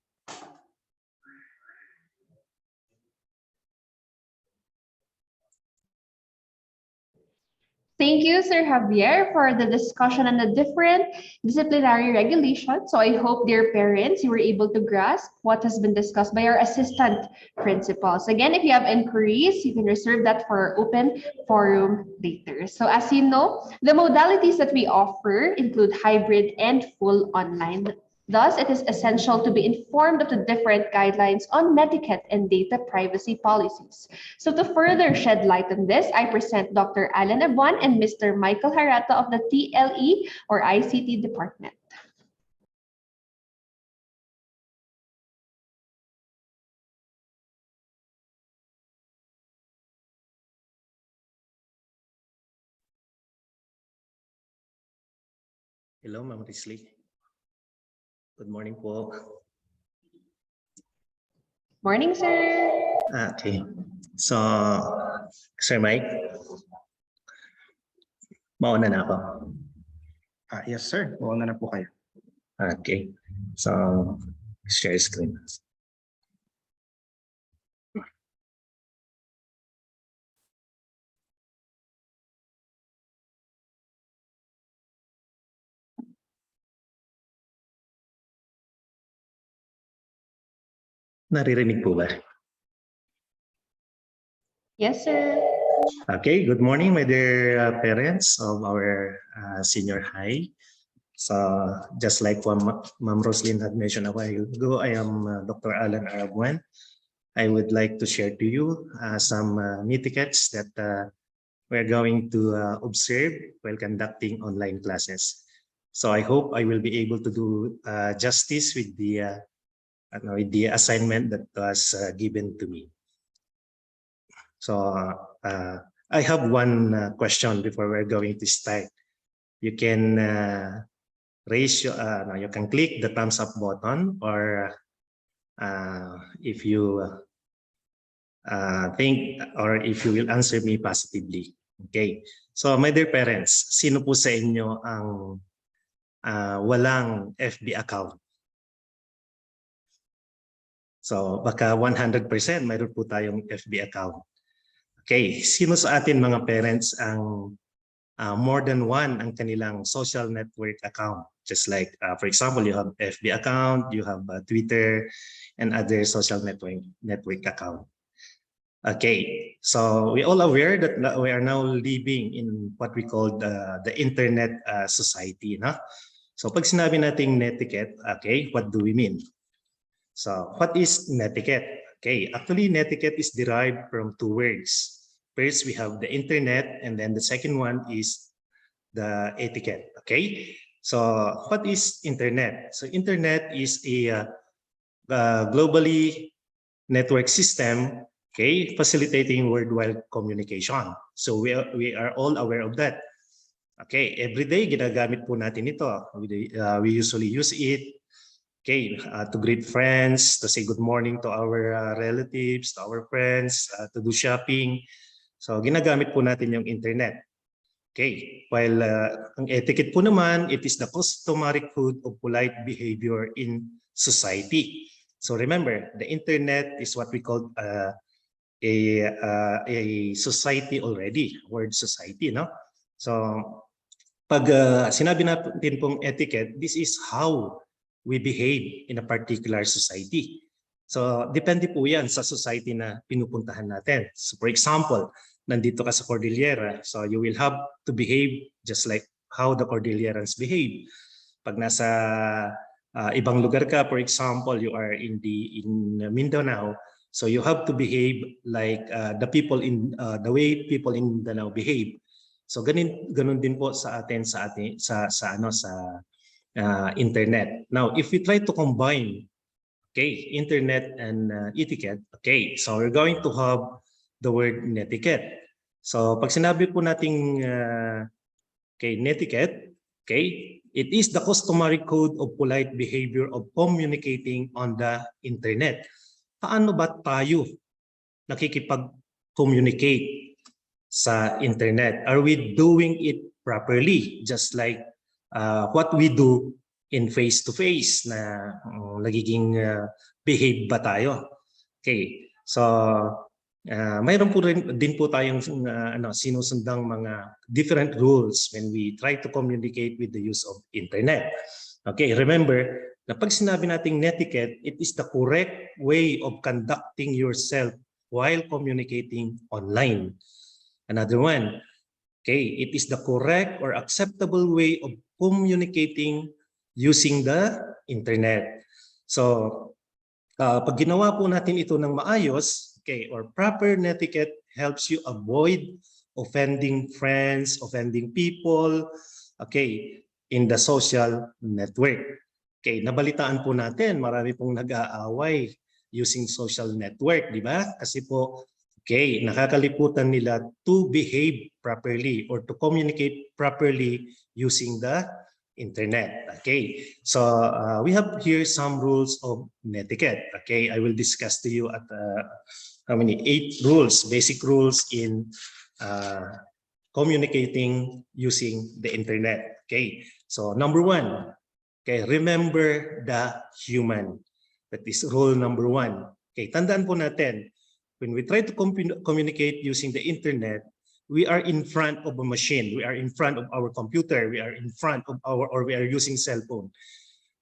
[SPEAKER 2] Thank you, Sir Javier, for the discussion on the different disciplinary regulations. So I hope, dear parents, you were able to grasp what has been discussed by our assistant principals. Again, if you have inquiries, you can reserve that for our open forum later. So as you know, the modalities that we offer include hybrid and full online. Thus, it is essential to be informed of the different guidelines on netiquette and data privacy policies. So to further shed light on this, I present Dr. Alan Abuan and Mr. Michael Harata of the TLE or ICT department.
[SPEAKER 8] Hello, Ma'am Risley. Good morning po.
[SPEAKER 2] Morning, sir.
[SPEAKER 8] Okay. So, Sir Mike, mauna na ako.
[SPEAKER 9] Yes, sir. Mauna na po kayo.
[SPEAKER 8] Okay. So, share screen.
[SPEAKER 9] Naririnig po ba?
[SPEAKER 2] Yes, sir.
[SPEAKER 9] Okay, good morning, my dear parents of our senior high. So, just like what Ma'am Roslyn had mentioned a while ago, I am Dr. Alan Arabuan. I would like to share to you some etiquettes that we're going to observe while conducting online classes. So I hope I will be able to do justice with the assignment that was given to me. So I have one question before we're going to start. You can raise your, you can click the thumbs up button, or if you think, or if you will answer me positively. Okay. So my dear parents, sino po sa inyo ang walang FB account? So baka 100% mayroon po tayong FB account. Okay, sino sa atin mga parents ang more than one ang kanilang social network account? Just like, for example, you have FB account, you have Twitter, and other social network account. Okay, so we all aware that we are now living in what we call the internet society, no? So pag sinabi nating netiquette, okay, what do we mean? So what is netiquette? Okay, actually netiquette is derived from two words. First, we have the internet, and then the second one is the etiquette. Okay, so what is internet? So internet is a globally network system, okay, facilitating worldwide communication. So we are all aware of that. Okay, every day ginagamit po natin ito. We usually use it, okay, to greet friends, to say good morning to our relatives, to our friends, to do shopping. So ginagamit po natin yung internet. Okay, while ang etiquette po naman, it is the customary code of polite behavior in society. So remember, the internet is what we call a society already, word society, no? So pag sinabi natin pong etiquette, this is how we behave in a particular society. So depende po yan sa society na pinupuntahan natin. So for example, nandito ka sa Cordillera, so you will have to behave just like how the Cordillerans behave. Pag nasa ibang lugar ka, for example, you are in Mindanao, so you have to behave like the way people in Mindanao behave. So ganun din po sa atin sa internet. Now, if we try to combine, okay, internet and etiquette, okay, so we're going to have the word netiquette. So pag sinabi po nating okay, netiquette, okay, it is the customary code of polite behavior of communicating on the internet. Paano ba tayo nakikipag-communicate sa internet? Are we doing it properly, just like what we do in face-to-face na nagiging behave ba tayo? Okay, so mayroon po din po tayong sinusundang mga different rules when we try to communicate with the use of internet. Okay, remember na pag sinabi nating netiquette, it is the correct way of conducting yourself while communicating online. Another one, okay, it is the correct or acceptable way of communicating using the internet. So pag ginawa po natin ito ng maayos, okay, or proper netiquette helps you avoid offending friends, offending people, okay, in the social network. Okay, nabalitaan po natin, marami pong nag-aaway using social network, di ba? Kasi po, okay, nakakaliputan nila to behave properly or to communicate properly using the internet. Okay, so we have here some rules of netiquette. Okay, I will discuss to you at how many 8 rules, basic rules in communicating using the internet. Okay, so number 1, okay, remember the human. That is rule number 1. Okay, tandaan po natin, when we try to communicate using the internet, we are in front of a machine, we are in front of our computer, we are in front of we are using cell phone.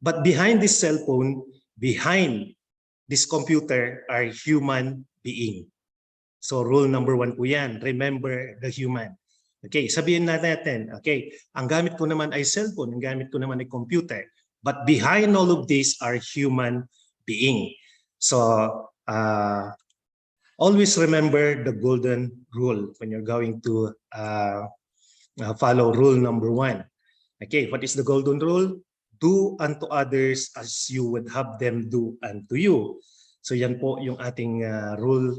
[SPEAKER 9] But behind this cell phone, behind this computer are human being. So rule number 1 po yan, remember the human. Okay, sabihin natin, okay, ang gamit ko naman ay cellphone, ang gamit ko naman ay computer. But behind all of these are human being. So always remember the golden rule when you're going to follow rule number 1. Okay, what is the golden rule? Do unto others as you would have them do unto you. So yan po yung ating rule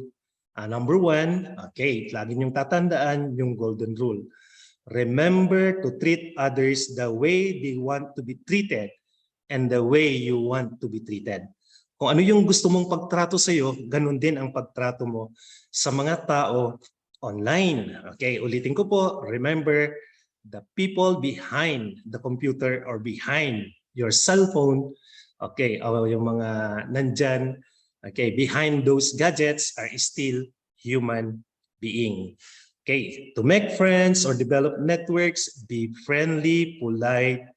[SPEAKER 9] number 1. Okay, lagi niyong tatandaan yung golden rule. Remember to treat others the way they want to be treated and the way you want to be treated. Kung ano yung gusto mong pagtrato sa iyo, ganun din ang pagtrato mo sa mga tao online. Okay, ulitin ko po, remember the people behind the computer or behind your cell phone, okay, yung mga nandyan, okay, behind those gadgets are still human being. Okay, to make friends or develop networks, be friendly, polite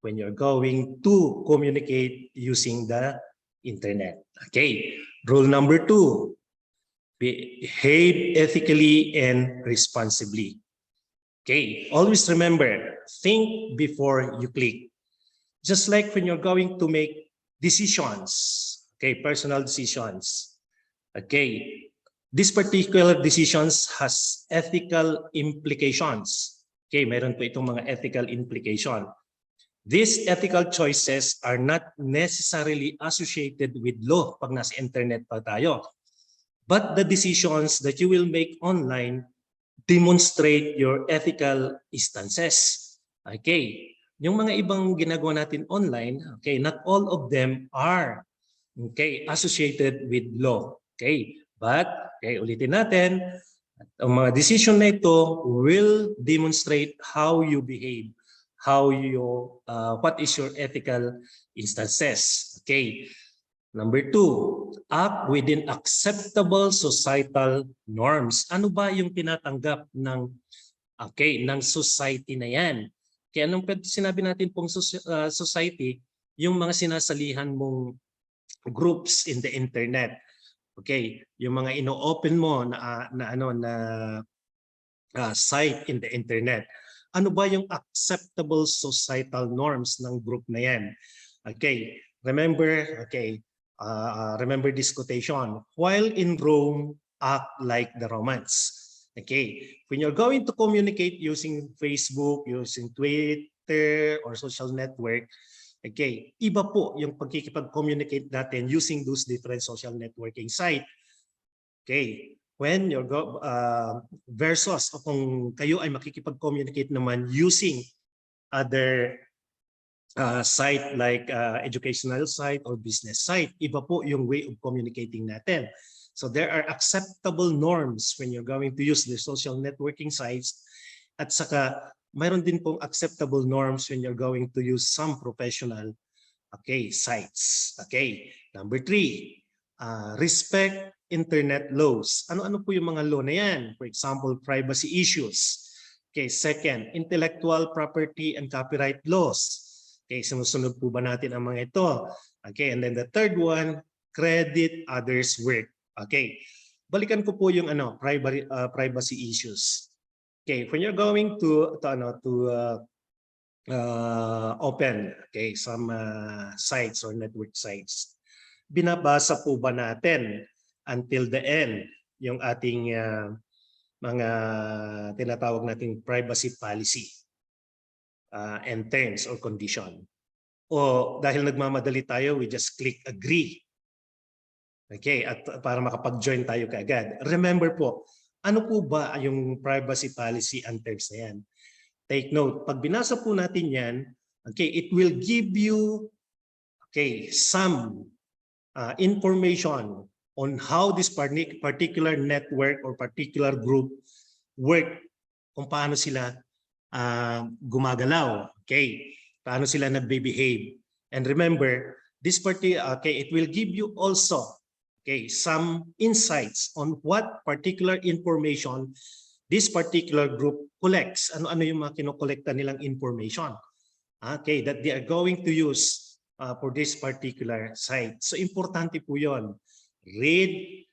[SPEAKER 9] when you're going to communicate using the internet. Okay, rule number 2, behave ethically and responsibly. Okay, always remember, think before you click. Just like when you're going to make decisions, okay, personal decisions. Okay, this particular decisions has ethical implications. Okay, meron po itong mga ethical implication. These ethical choices are not necessarily associated with law pag nasa internet pa tayo. But the decisions that you will make online demonstrate your ethical stances. Okay, yung mga ibang ginagawa natin online, okay, not all of them are okay associated with law. Okay, but okay, ulitin natin, ang mga decision na ito will demonstrate how you behave, how you what is your ethical instances. Okay, number 2, act within acceptable societal norms. Ano ba yung tinatanggap ng ng society na yan? Kaya anong sinabi natin pong society, yung mga sinasalihan mong groups in the internet. Okay, yung mga ino-open mo na site in the internet. Ano ba yung acceptable societal norms ng group na yan? Okay, remember, remember this quotation, while in Rome, act like the Romans. Okay, when you're going to communicate using Facebook, using Twitter, or social network, okay, iba po yung pagkikipag-communicate natin using those different social networking site. Okay, when you're versus kung kayo ay makikipag-communicate naman using other site like educational site or business site, iba po yung way of communicating natin. So there are acceptable norms when you're going to use the social networking sites, at saka mayroon din pong acceptable norms when you're going to use some professional sites. Okay, number 3, respect internet laws. Ano-ano po yung mga law na yan? For example, privacy issues. Okay, second, intellectual property and copyright laws. Okay, sumusunod po ba natin ang mga ito? Okay, and then the third one, credit others' work. Okay, balikan ko po yung privacy issues. Okay, when you're going to open some sites or network sites, binabasa po ba natin until the end yung ating mga tinatawag nating privacy policy and terms or condition? O dahil nagmamadali tayo, we just click agree. Okay, at para makapag-join tayo kaagad. Remember po, ano po ba yung privacy policy and terms na yan? Take note, pag binasa po natin yan, okay, it will give you some information on how this particular network or particular group work, kung paano sila gumagalaw, okay, paano sila nagbe-behave. And remember, this it will give you also some insights on what particular information this particular group collects. Ano-ano yung mga kinokolekta nilang information. Okay, that they are going to use for this particular site. So importante po yun. Read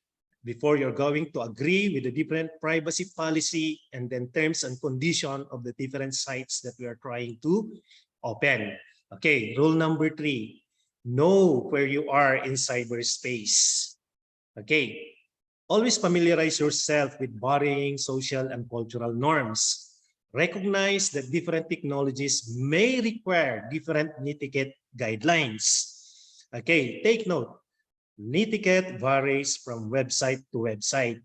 [SPEAKER 9] before you're going to agree with the different privacy policy and then terms and condition of the different sites that we are trying to open. Okay, rule number 3, know where you are in cyberspace. Okay, always familiarize yourself with varying social and cultural norms. Recognize that different technologies may require different netiquette guidelines. Okay, take note. Netiquette varies from website to website.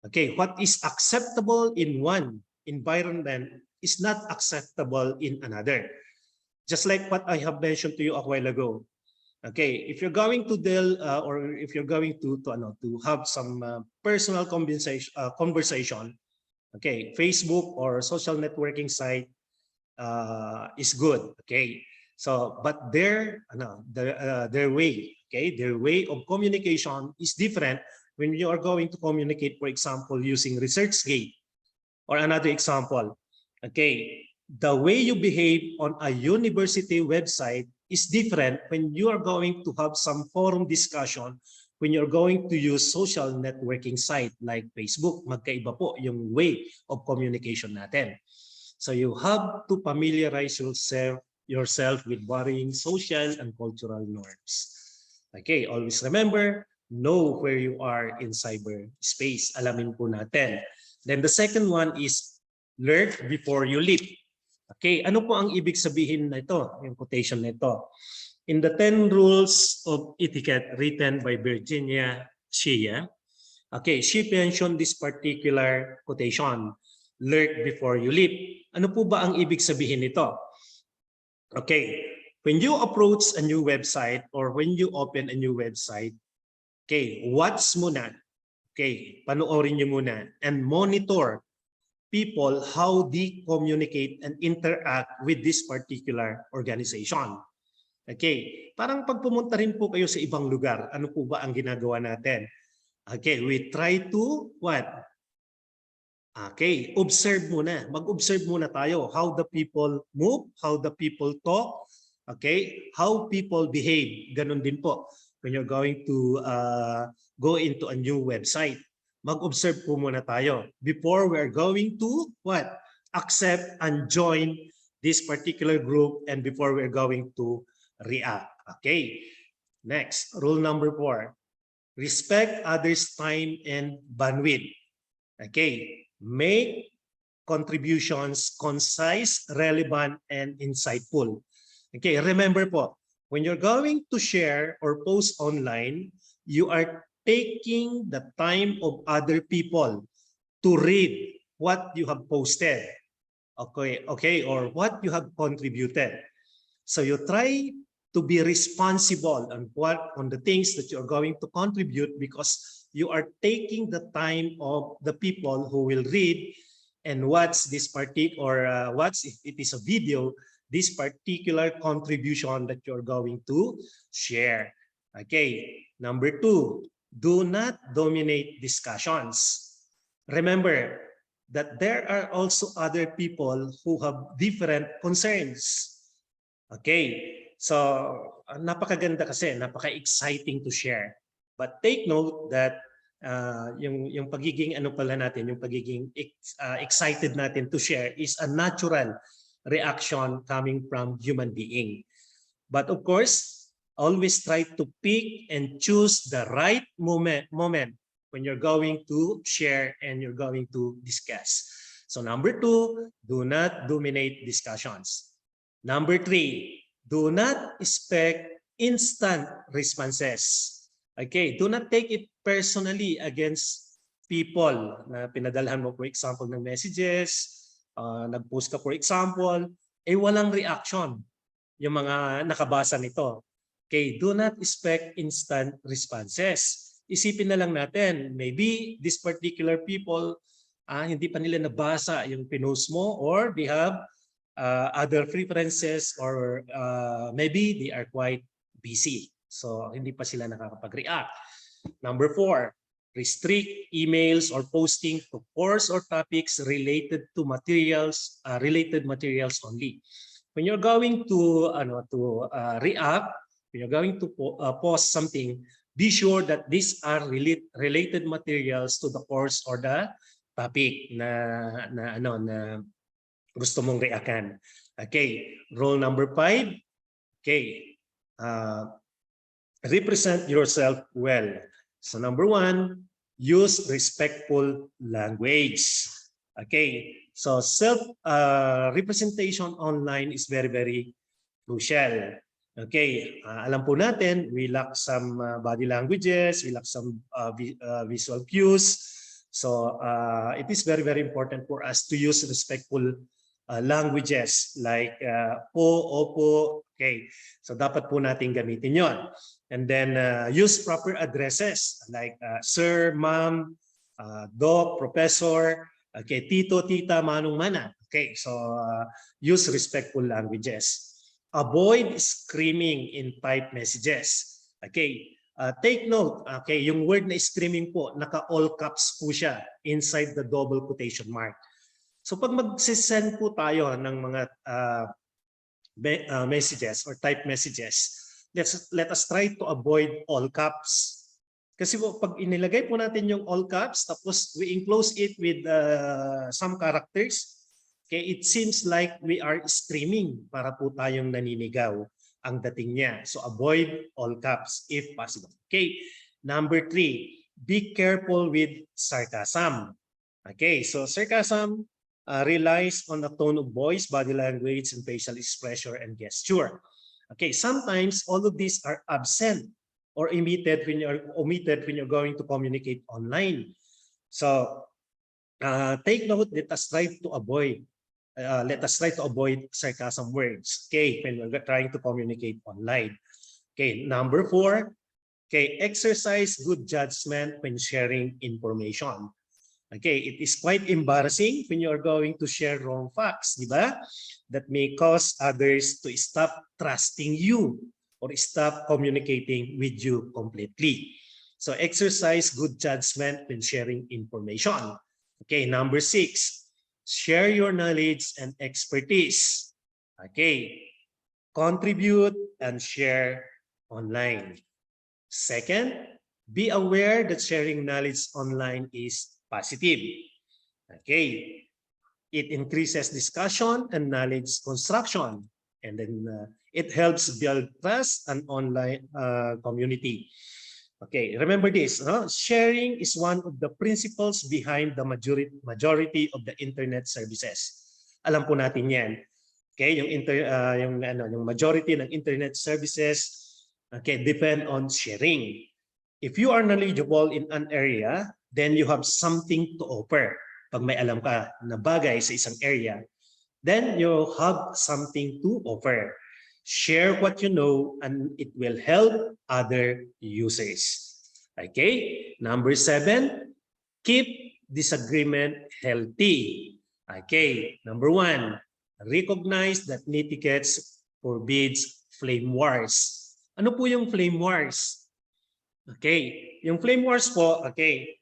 [SPEAKER 9] Okay, what is acceptable in one environment is not acceptable in another. Just like what I have mentioned to you a while ago. Okay, if you're going to deal or if you're going to have some personal conversation, okay, Facebook or social networking site is good. Okay, so but their way, okay, their way of communication is different when you are going to communicate, for example, using ResearchGate or another example. Okay, the way you behave on a university website is different when you are going to have some forum discussion, when you're going to use social networking site like Facebook. Magkaiba po yung way of communication natin. So you have to familiarize yourself with varying social and cultural norms. Okay, always remember, know where you are in cyberspace. Alamin po natin. Then the second one is learn before you leap. Okay, ano po ang ibig sabihin na ito, yung quotation na ito? In the 10 Rules of Etiquette written by Virginia Shea, okay, she mentioned this particular quotation, learn before you leap. Ano po ba ang ibig sabihin nito? Okay, when you approach a new website or when you open a new website, okay, watch muna. Okay, panoorin nyo muna and monitor people how they communicate and interact with this particular organization. Okay, parang pag pumunta rin po kayo sa ibang lugar, ano po ba ang ginagawa natin? Okay, we try to what? Okay, observe muna. Mag-observe muna tayo how the people move, how the people talk, okay, how people behave. Ganun din po when you're going to go into a new website. Mag-observe po muna tayo before we're going to what? Accept and join this particular group and before we're going to react. Okay, next, rule number 4. Respect others' time and bandwidth. Okay, make contributions concise, relevant, and insightful. Okay, remember po, when you're going to share or post online, you are taking the time of other people to read what you have posted, okay, or what you have contributed. So you try to be responsible on the things that you are going to contribute because you are taking the time of the people who will read and watch this particular watch, if it is a video, this particular contribution that you're going to share. Okay, number 2. Do not dominate discussions. Remember that there are also other people who have different concerns. Okay, so napakaganda kasi, napaka-exciting to share. But take note that yung pagiging ano pala natin, yung pagiging excited natin to share is a natural reaction coming from human being. But of course, always try to pick and choose the right moment when you're going to share and you're going to discuss. So number 2, do not dominate discussions. Number 3, do not expect instant responses. Okay, do not take it personally against people na pinadalhan mo, for example, ng messages, nag-post ka, for example, walang reaction yung mga nakabasa nito. Okay, do not expect instant responses. Isipin na lang natin, maybe this particular people, hindi pa nila nabasa yung pinost mo or they have other preferences or maybe they are quite busy. So, hindi pa sila nakakapag-react. Number 4, restrict emails or posting to course or topics related to related materials only. when you're going to react, when you're going to post something, be sure that these are related materials to the course or the topic na gusto mong reactan. Okay, rule number 5. Okay, represent yourself well. So number 1, use respectful language. Okay, so self representation online is very, very crucial. Okay, alam po natin, we lack some body languages, we lack some visual cues. So it is very, very important for us to use respectful languages like po, opo. Okay, so dapat po natin gamitin yon. And then use proper addresses like sir, ma'am, doc, professor, okay, tito, tita, manong, mana. Okay, so use respectful languages. Avoid screaming in typed messages. Okay, take note, okay, yung word na screaming po, naka all caps po siya inside the double quotation mark. So pag mag-send po tayo ng mga messages or typed messages, let us try to avoid all caps. Kasi po, pag inilagay po natin yung all caps, tapos we enclose it with some characters, okay, it seems like we are screaming para po tayong naninigaw ang dating niya. So avoid all caps if possible. Okay, number 3, be careful with sarcasm. Okay, so sarcasm relies on the tone of voice, body language, and facial expression and gesture. Okay, sometimes all of these are absent or omitted when you're going to communicate online. So take note, let us try to avoid sarcasm words, okay, when we're trying to communicate online. Okay, number 4, okay, exercise good judgment when sharing information. Okay, it is quite embarrassing when you are going to share wrong facts, di ba? That may cause others to stop trusting you or stop communicating with you completely. So exercise good judgment when sharing information. Okay, number 6, share your knowledge and expertise. Okay, contribute and share online. Second, be aware that sharing knowledge online is positive. Okay, it increases discussion and knowledge construction, and then it helps build trust and online community. Okay, remember this, sharing is one of the principles behind the majority of the internet services. Alam po natin yan. Okay, yung majority ng internet services, okay, depend on sharing. If you are knowledgeable in an area, then you have something to offer. Pag may alam ka na bagay sa isang area, then you have something to offer. Share what you know and it will help other users. Okay, number 7, keep disagreement healthy. Okay, number 1, recognize that netiquette forbids flame wars. Ano po yung flame wars? Okay, yung flame wars po, okay,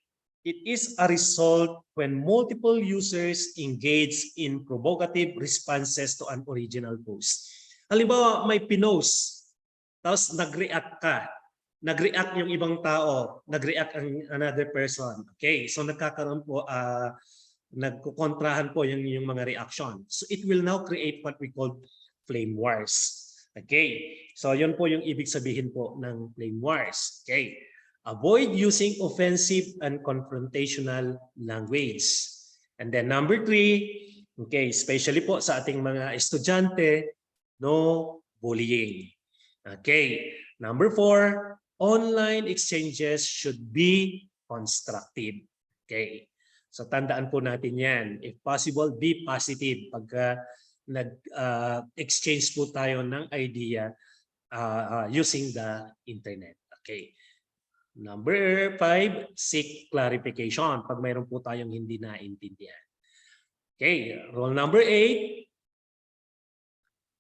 [SPEAKER 9] it is a result when multiple users engage in provocative responses to an original post. Halimbawa, may pinost, tapos nag-react ka. Nag-react yung ibang tao, nag-react ang another person. Okay, so nagkakaroon po, nagkukontrahan po yung mga reaction. So it will now create what we call flame wars. Okay, so yun po yung ibig sabihin po ng flame wars. Okay. Avoid using offensive and confrontational language. And then number 3, okay, especially po sa ating mga estudyante, no bullying. Okay, number 4, online exchanges should be constructive. Okay, so tandaan po natin yan. If possible, be positive pagka nag-exchange po tayo ng idea using the internet. Okay. Number 5, seek clarification pag mayroon po tayong hindi naintindihan. Okay, rule number 8,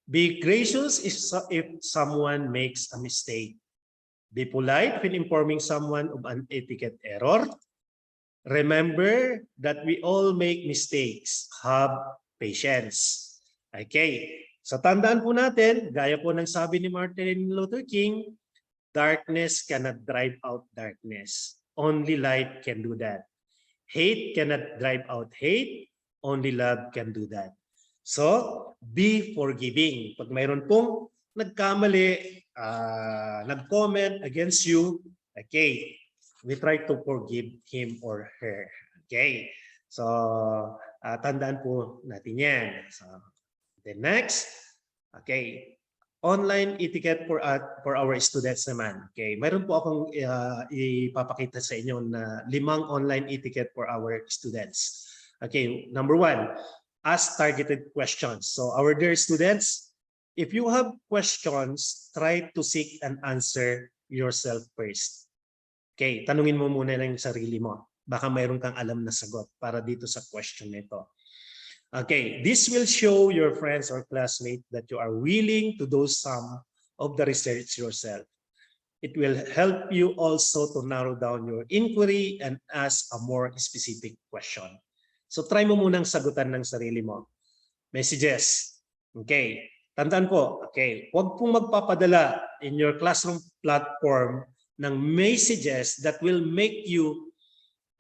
[SPEAKER 9] be gracious if someone makes a mistake. Be polite when informing someone of an etiquette error. Remember that we all make mistakes. Have patience. Okay, So tandaan po natin, gaya po ng sabi ni Martin Luther King, darkness cannot drive out darkness. Only light can do that. Hate cannot drive out hate. Only love can do that. So, be forgiving. Pag mayroon pong nagkamali, nag-comment against you, okay, we try to forgive him or her. Okay. So, tandaan po natin yan. So, the next, okay, online etiquette for our students naman. Okay, mayroon po akong ipapakita sa inyo na 5 online etiquette for our students. Okay, number 1, ask targeted questions. So our dear students, if you have questions, try to seek an answer yourself first. Okay, tanungin mo muna ng sarili mo. Baka mayroon kang alam na sagot para dito sa question nito. Okay, this will show your friends or classmates that you are willing to do some of the research yourself. It will help you also to narrow down your inquiry and ask a more specific question. So try mo munang sagutan ng sarili mo. Messages. Okay, tandaan po, okay, huwag pong magpapadala in your classroom platform ng messages that will make you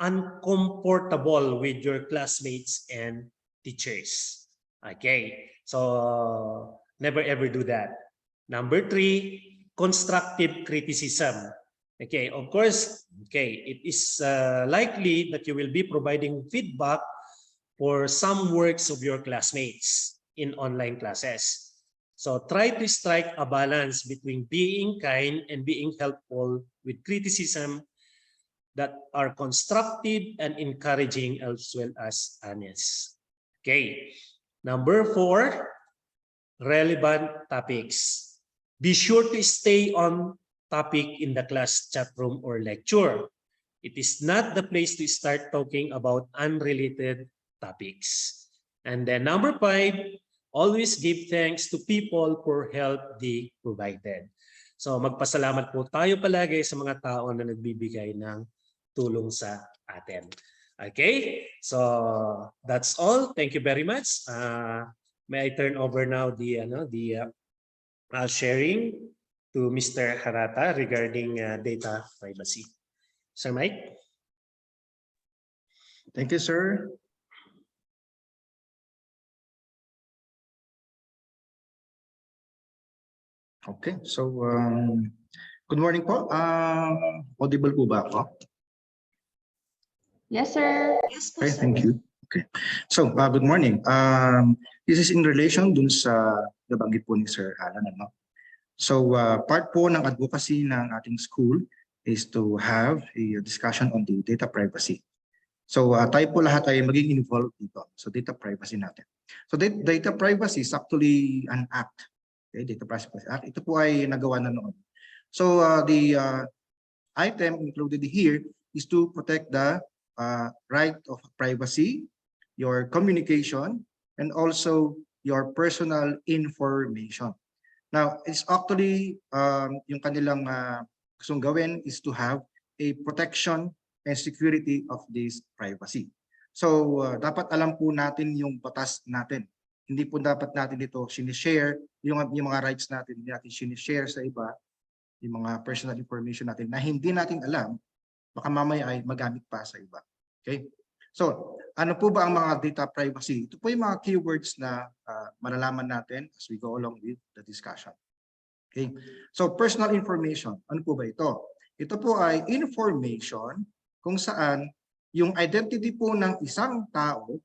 [SPEAKER 9] uncomfortable with your classmates and teachers. Okay, so never ever do that. Number 3, constructive criticism. Okay, of course, okay, it is likely that you will be providing feedback for some works of your classmates in online classes. So try to strike a balance between being kind and being helpful with criticism that are constructive and encouraging as well as honest. Okay, number 4, relevant topics. Be sure to stay on topic in the class chat room or lecture. It is not the place to start talking about unrelated topics. And then number 5, always give thanks to people for help they provided. So magpasalamat po tayo palagi sa mga tao na nagbibigay ng tulong sa atin. Okay, so that's all. Thank you very much. May I turn over now the sharing to Mr. Harata regarding data privacy. Sir Mike.
[SPEAKER 10] Thank you, sir. Okay, so good morning po. Audible po ba ako?
[SPEAKER 2] Yes, sir.
[SPEAKER 4] Yes po,
[SPEAKER 10] Okay,
[SPEAKER 4] sir.
[SPEAKER 10] thank you. Okay, so good morning. This is in relation dun sa nabanggit po ni Sir Alan. Ano? So part po ng advocacy ng ating school is to have a discussion on the data privacy. So tayo po lahat ay maging involved dito. So data privacy natin. So data privacy is actually an act. Okay, Data Privacy Act. Ito po ay nagawa na noon. So the item included here is to protect the right of privacy, your communication, and also your personal information. Now, it's actually yung kanilang gustong gawin is to have a protection and security of this privacy. So dapat alam po natin yung batas natin. Hindi po dapat natin ito sinishare, yung mga rights natin, hindi natin sinishare sa iba, yung mga personal information natin na hindi natin alam, baka mamaya ay magamit pa sa iba. Okay? So, ano po ba ang mga data privacy? Ito po yung mga keywords na malalaman natin as we go along with the discussion. Okay? So, personal information. Ano po ba ito? Ito po ay information kung saan yung identity po ng isang tao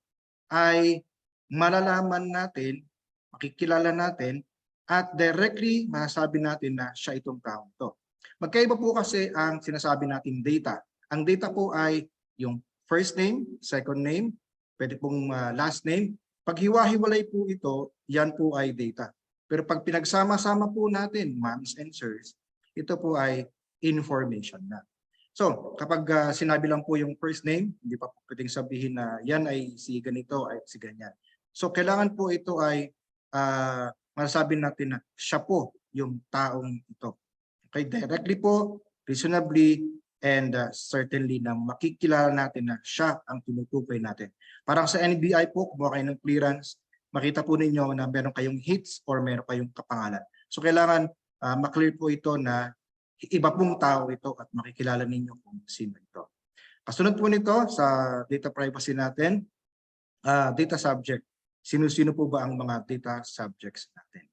[SPEAKER 10] ay malalaman natin, makikilala natin, at directly masasabi natin na siya itong tao ito. Magkaiba po kasi ang sinasabi natin data. Ang data po ay yung first name, second name, pwede pong last name. Pag hiwa-hiwalay po ito, yan po ay data. Pero pag pinagsama-sama po natin, ma'ams and sirs, ito po ay information na. So, kapag sinabi lang po yung first name, hindi pa po pwedeng sabihin na yan ay si ganito, ay si ganyan. So, kailangan po ito ay masasabi natin na siya po yung taong ito. Okay, directly po, reasonably, and certainly na makikilala natin na siya ang tinutukoy natin. Parang sa NBI po, kumuha kayo ng clearance, makita po ninyo na meron kayong hits or meron kayong kapangalan. So kailangan maklear po ito na iba pong tao ito at makikilala ninyo kung sino ito. Kasunod po nito sa data privacy natin, data subject. Sino-sino po ba ang mga data subjects natin?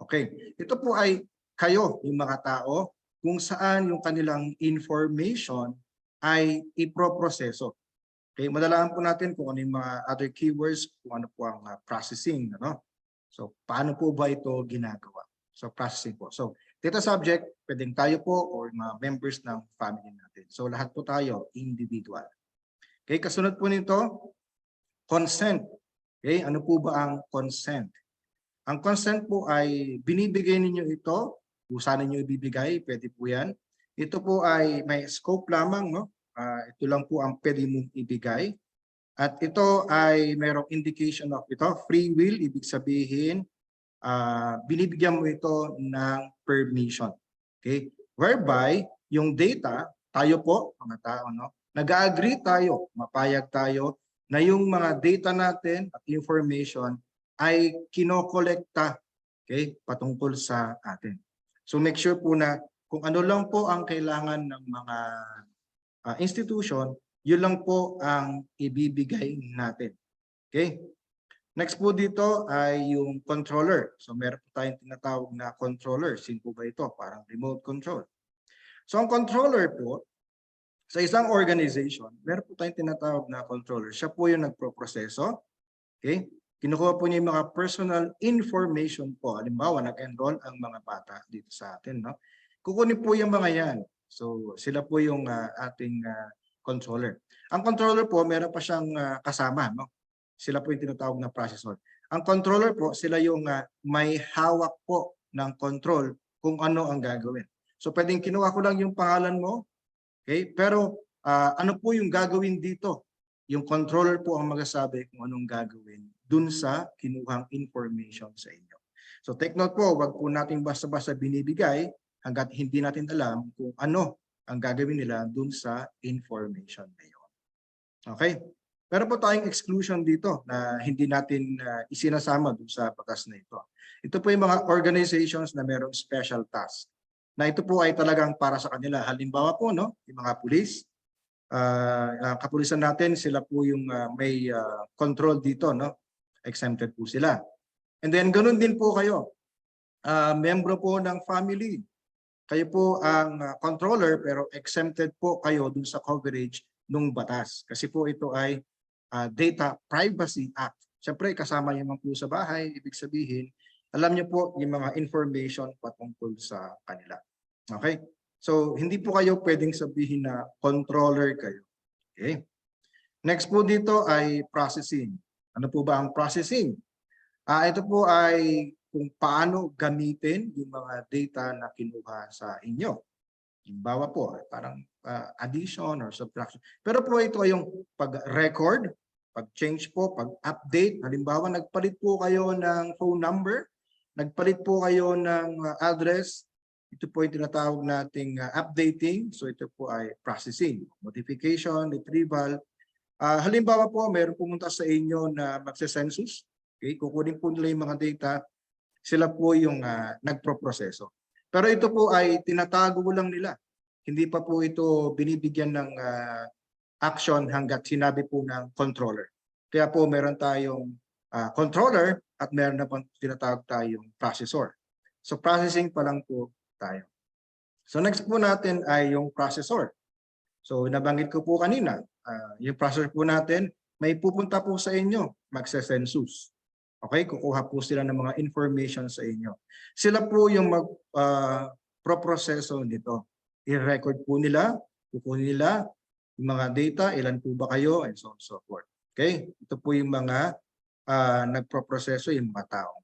[SPEAKER 10] Okay, ito po ay kayo, yung mga tao, kung saan yung kanilang information ay iproproseso. Okay, madalaman po natin kung ano yung mga other keywords, kung ano po ang processing. Ano? So, paano po ba ito ginagawa? So, processing po. So, data subject, pwedeng tayo po or mga members ng family natin. So, lahat po tayo, individual. Okay, kasunod po nito, consent. Okay, ano po ba ang consent? Ang consent po ay binibigay ninyo ito, kung saan ninyo ibibigay, pwede po yan. Ito po ay may scope lamang, no? Ito lang po ang pwede mong ibigay. At ito ay mayroong indication of ito, free will, ibig sabihin, binibigyan mo ito ng permission. Okay? Whereby, yung data, tayo po, mga tao, no? Nag-agree tayo, mapayag tayo, na yung mga data natin at information ay kinokolekta, okay, patungkol sa atin. So make sure po na kung ano lang po ang kailangan ng mga institution, yun lang po ang ibibigay natin. Okay? Next po dito ay yung controller. So meron po tayong tinatawag na controller. Sino po ba ito? Parang remote control. So ang controller po, sa isang organization, meron po tayong tinatawag na controller. Siya po yung nagproproseso. Okay? Kinukuha po niya yung mga personal information po. Halimbawa, nag-enroll ang mga bata dito sa atin. No? Kukunin po yung mga yan. So sila po yung ating controller. Ang controller po, meron pa siyang kasama. No? Sila po yung tinatawag na processor. Ang controller po, sila yung may hawak po ng control kung ano ang gagawin. So pwedeng kinuha ko lang yung pangalan mo, okay? Pero ano po yung gagawin dito? Yung controller po ang magsasabi kung anong gagawin dun sa kinuhang information sa inyo. So take note po, wag po natin basta-basta binibigay hanggat hindi natin alam kung ano ang gagawin nila dun sa information na yun. Okay? Pero po tayong exclusion dito na hindi natin isinasama dun sa batas na ito. Ito po yung mga organizations na mayroong special task. Na ito po ay talagang para sa kanila. Halimbawa po, no, yung mga pulis, kapulisan natin, sila po yung may control dito, no? Exempted po sila. And then ganun din po kayo. Membro po ng family. Kayo po ang controller pero exempted po kayo dun sa coverage ng batas. Kasi po ito ay Data Privacy Act. Siyempre kasama yung mga po sa bahay, ibig sabihin, alam niyo po yung mga information patungkol sa kanila. Okay? So, hindi po kayo pwedeng sabihin na controller kayo. Okay? Next po dito ay processing. Ano po ba ang processing? Ito po ay kung paano gamitin yung mga data na kinuha sa inyo. Halimbawa po, parang addition or subtraction. Pero po ito ay yung pag-record, pag-change po, pag-update. Halimbawa, nagpalit po kayo ng phone number, nagpalit po kayo ng address. Ito po yung tinatawag nating updating. So ito po ay processing, modification, retrieval. Halimbawa po, mayroon pumunta sa inyo na magse-census. Okay? Kukunin po nila yung mga data. Sila po yung nagproproseso. Pero ito po ay tinatago lang nila. Hindi pa po ito binibigyan ng action hanggat sinabi po ng controller. Kaya po meron tayong controller at meron na pang tinatawag tayong processor. So processing pa lang po tayo. So next po natin ay yung processor. So nabanggit ko po kanina, yung processor po natin, may pupunta po sa inyo, magse-census. Okay, kukuha po sila ng mga information sa inyo. Sila po yung mag-proproseso nito. I-record po nila, kukunin nila yung mga data, ilan po ba kayo, and so on and so forth. Okay, ito po yung mga nagproproseso, yung mga tao.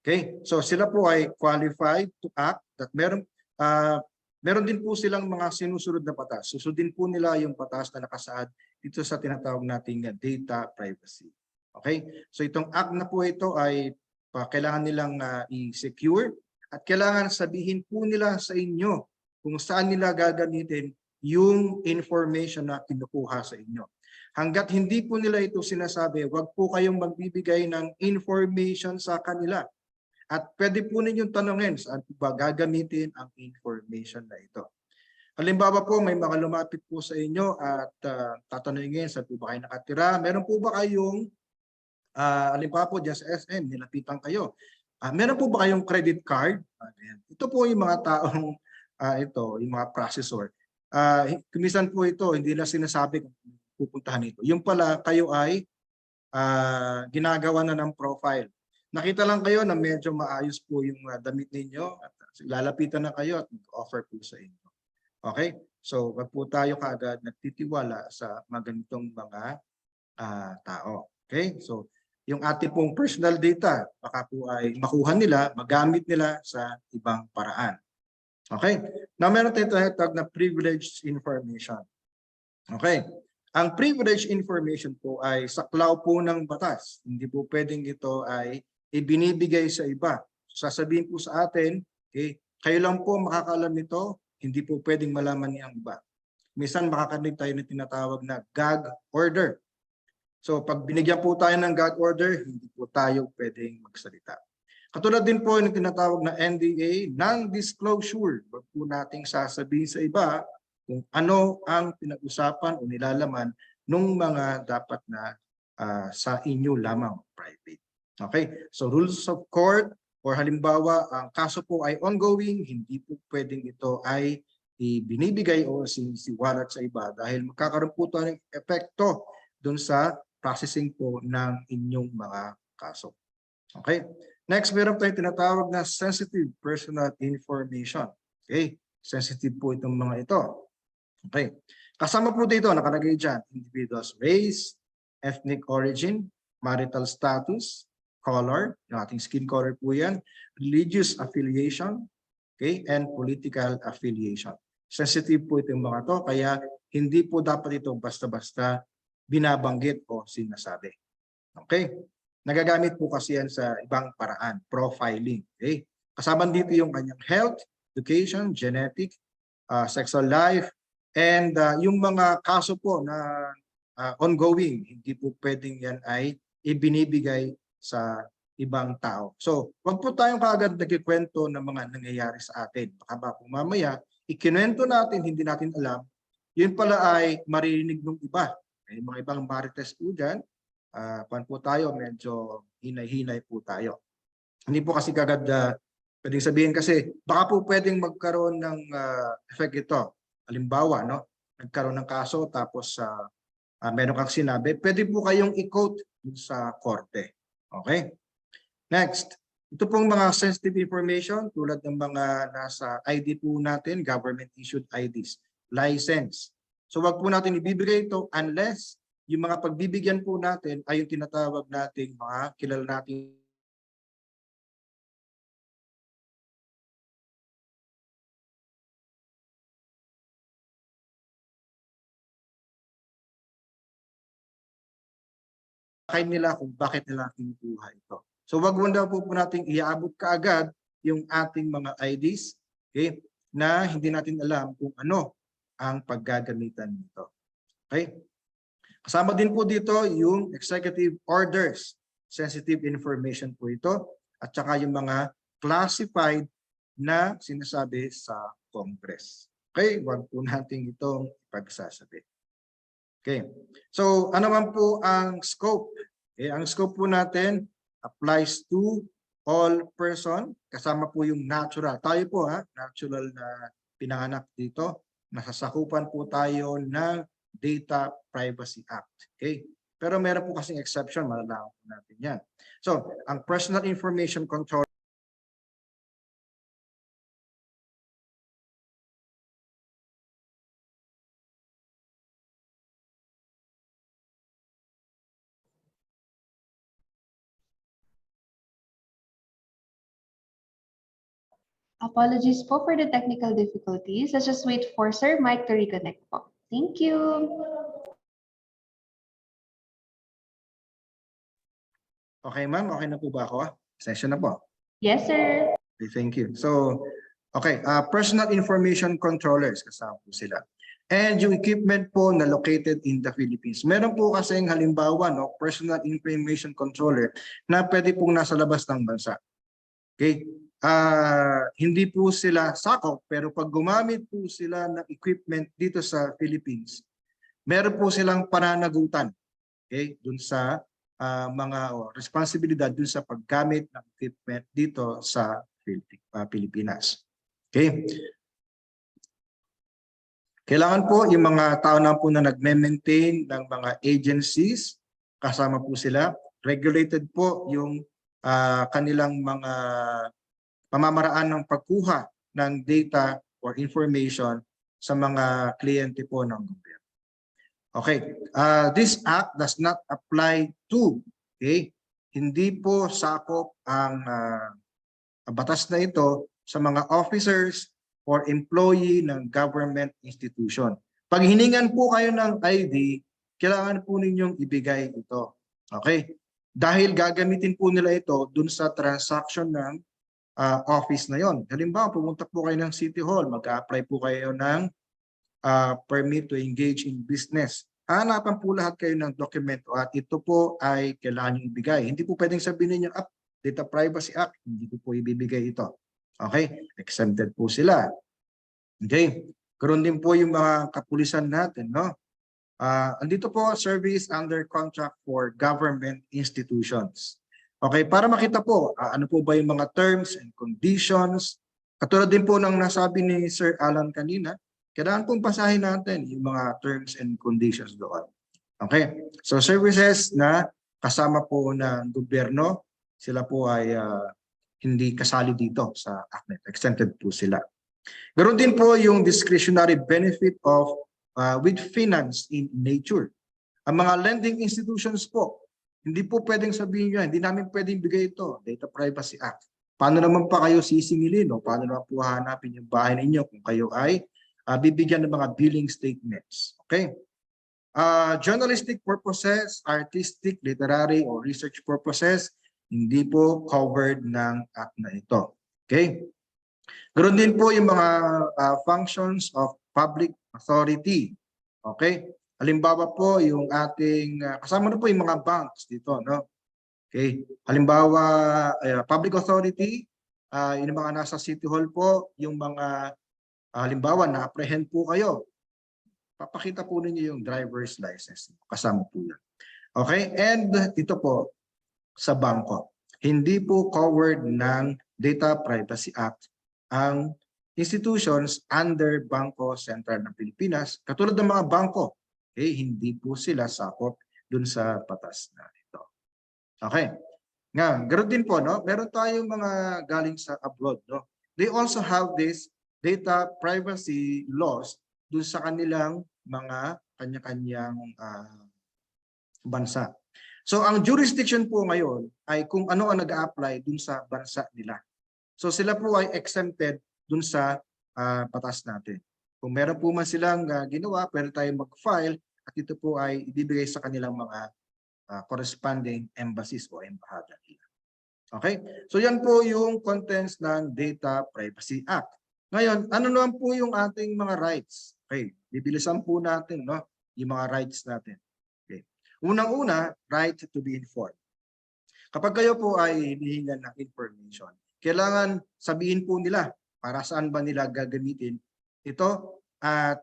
[SPEAKER 10] Okay, so sila po ay qualified to act that meron din po silang mga sinusunod na batas. Susundin po nila yung batas na nakasaad dito sa tinatawag nating data privacy. Okay, so itong act na po ito ay kailangan nilang i-secure at kailangan sabihin po nila sa inyo kung saan nila gagamitin yung information na kinukuha sa inyo. Hanggat hindi po nila ito sinasabi, wag po kayong magbibigay ng information sa kanila. At pwede po ninyong tanungin saan po ba gagamitin ang information na ito. Halimbawa po, may mga lumapit po sa inyo at tatanungin saan po ba kayo nakatira. Meron po ba kayong, halimbawa po dyan sa SM, nilapitan kayo. Meron po ba kayong credit card? Ito po yung mga taong, yung mga processor. Kumisan po ito, hindi na sinasabi kung pupuntahan ito. Yung pala, kayo ay ginagawa na ng profile. Nakita lang kayo na medyo maayos po yung damit ninyo at lalapitan na kayo at offer po sa inyo. Okay? So, wag po tayo kaagad nagtitiwala sa mga ganitong mga tao. Okay? So, yung ating pong personal data, baka po ay makuha nila, magamit nila sa ibang paraan. Okay? Now, meron tayong tinatawag na privileged information. Okay? Ang privileged information po ay saklaw po ng batas. Hindi po pwedeng ito ay ibinibigay sa iba. So, sasabihin po sa atin, okay, kayo lang po makakaalam nito, hindi po pwedeng malaman niya ang iba. Minsan makakarinig tayo ng tinatawag na gag order. So pag binigyan po tayo ng gag order, hindi po tayo pwedeng magsalita. Katulad din po ng tinatawag na NDA, non-disclosure. Huwag po nating sasabihin sa iba kung ano ang pinag-usapan o nilalaman ng mga dapat na sa inyo lamang private. Okay, so rules of court or halimbawa ang kaso po ay ongoing, hindi po pwedeng ito ay ibinibigay o sinisiwalat sa iba dahil magkakaroon po ito ng epekto dun sa processing po ng inyong mga kaso. Okay, next meron tayong tinatawag na sensitive personal information. Okay, sensitive po itong mga ito. Okay, kasama po dito nakalagay dyan, individual's race, ethnic origin, marital status, color, yung ating skin color po yan, religious affiliation, okay, and political affiliation. Sensitive po itong mga to, kaya hindi po dapat ito basta-basta binabanggit o sinasabi. Okay? Nagagamit po kasi yan sa ibang paraan, profiling. Okay? Kasama dito yung kanyang health, education, genetic, sexual life, and yung mga kaso po na ongoing, hindi po pwedeng yan ay ibinibigay sa ibang tao. So, wag po tayong kaagad nagkikwento ng mga nangyayari sa atin. Baka ba kung mamaya, ikikwento natin, hindi natin alam, yun pala ay maririnig ng iba. May mga ibang marites po dyan, pan po tayo, medyo hinay-hinay po tayo. Hindi po kasi kaagad pwedeng sabihin kasi, baka po pwedeng magkaroon ng effect ito. Halimbawa, no? Nagkaroon ng kaso tapos meron kang sinabi, pwede po kayong i-quote sa korte. Okay? Next, ito pong mga sensitive information tulad ng mga nasa ID po natin, government issued IDs, license. So wag po natin ibibigay ito unless yung mga pagbibigyan po natin ay yung tinatawag nating mga kilala natin nila kung bakit nila kinukuha ito. So wag muna po nating iaabot kaagad yung ating mga IDs, okay, na hindi natin alam kung ano ang paggagamitan nito. Okay? Kasama din po dito yung executive orders, sensitive information po ito, at saka yung mga classified na sinasabi sa Congress. Okay? Wag po natin itong ipagsasabi. Okay. So, ano man po ang scope? Okay, ang scope po natin applies to all person, kasama po yung natural. Tayo po natural na pinanganak dito. Nasasakupan po tayo ng Data Privacy Act. Okay? Pero meron po kasing exception, malalaman po natin yan. So, ang personal information control
[SPEAKER 2] Apologies po for the technical difficulties. Let's just wait for Sir Mike to reconnect po. Thank you.
[SPEAKER 10] Okay, ma'am. Okay na po ba ako? Session na po.
[SPEAKER 2] Yes, sir.
[SPEAKER 10] Okay, thank you. So, okay, personal information controllers, kasama po sila. and yung equipment po na located in the Philippines. Meron po kasing halimbawa, no, personal information controller na pwede pong nasa labas ng bansa. Okay? Hindi po sila sakop, pero pag gumamit po sila ng equipment dito sa Philippines, meron po silang pananagutan, okay, dun sa mga responsibilidad dun sa paggamit ng equipment dito sa Pilipinas. Okay? Kailangan po yung mga tao na po na nagme-maintain ng mga agencies, kasama po sila, regulated po yung kanilang mga pamamaraan ng pagkuha ng data or information sa mga kliyente po ng gobyerno. Okay, this act does not apply to, okay, hindi po sakop ang batas na ito sa mga officers or employee ng government institution. Pag hiningan po kayo ng ID, kailangan po ninyong ibigay ito. Okay? Dahil gagamitin po nila ito dun sa transaction ng office na yon. Halimbawa, pumunta po kayo ng City Hall, mag-a-apply po kayo ng permit to engage in business. Hanapan po lahat kayo ng dokumento at ito po ay kailangan nyo ibigay. Hindi po pwedeng sabihin ninyo, Data Privacy Act, hindi ko po ibibigay ito. Okay? Exempted po sila. Okay? Karoon din po yung mga kapulisan natin, no? Andito po, service under contract for government institutions. Okay, para makita po, ano po ba yung mga terms and conditions. Katulad din po ng nasabi ni Sir Alan kanina, kailangan pong basahin natin yung mga terms and conditions doon. Okay, so services na kasama po ng gobyerno, sila po ay hindi kasali dito sa ACNET. Exempted po sila. Ganoon din po yung discretionary benefit of with finance in nature. Ang mga lending institutions po, hindi po pwedeng sabihin nyo, hindi namin pwedeng bigay ito, Data Privacy Act. Paano naman pa kayo sisingilin? O paano naman po hanapin yung bahay ninyo kung kayo ay bibigyan ng mga billing statements? Okay? Journalistic purposes, artistic, literary, or research purposes, hindi po covered ng act na ito. Okay? Ganoon din po yung mga functions of public authority. Okay? Halimbawa po yung ating, kasama na po yung mga banks dito, no? Okay? Halimbawa, public authority, yung mga nasa City Hall po, yung mga, halimbawa, na-apprehend po kayo. Papakita po ninyo yung driver's license. Kasama po yan. Okay? And ito po, sa bangko. Hindi po covered ng Data Privacy Act ang institutions under Bangko Sentral ng Pilipinas, katulad ng mga bangko, okay, hindi po sila sakop dun sa batas na ito. Okay. Nga, ganoon din po, no? Meron tayong mga galing sa abroad, no? They also have this data privacy laws dun sa kanilang mga kanya-kanyang bansa. So ang jurisdiction po ngayon ay kung ano ang nag-a-apply dun sa bansa nila. So sila po ay exempted dun sa batas natin. Kung meron po man silang ginawa, pwede tayong mag-file at ito po ay ibibigay sa kanilang mga corresponding embassies o embahada nila. Okay? So yan po yung contents ng Data Privacy Act. Ngayon, ano naman po yung ating mga rights? Okay, bibilisan po natin, no, yung mga rights natin. Okay. Unang-una, right to be informed. Kapag kayo po ay hinihingan ng information, kailangan sabihin po nila para saan ba nila gagamitin ito at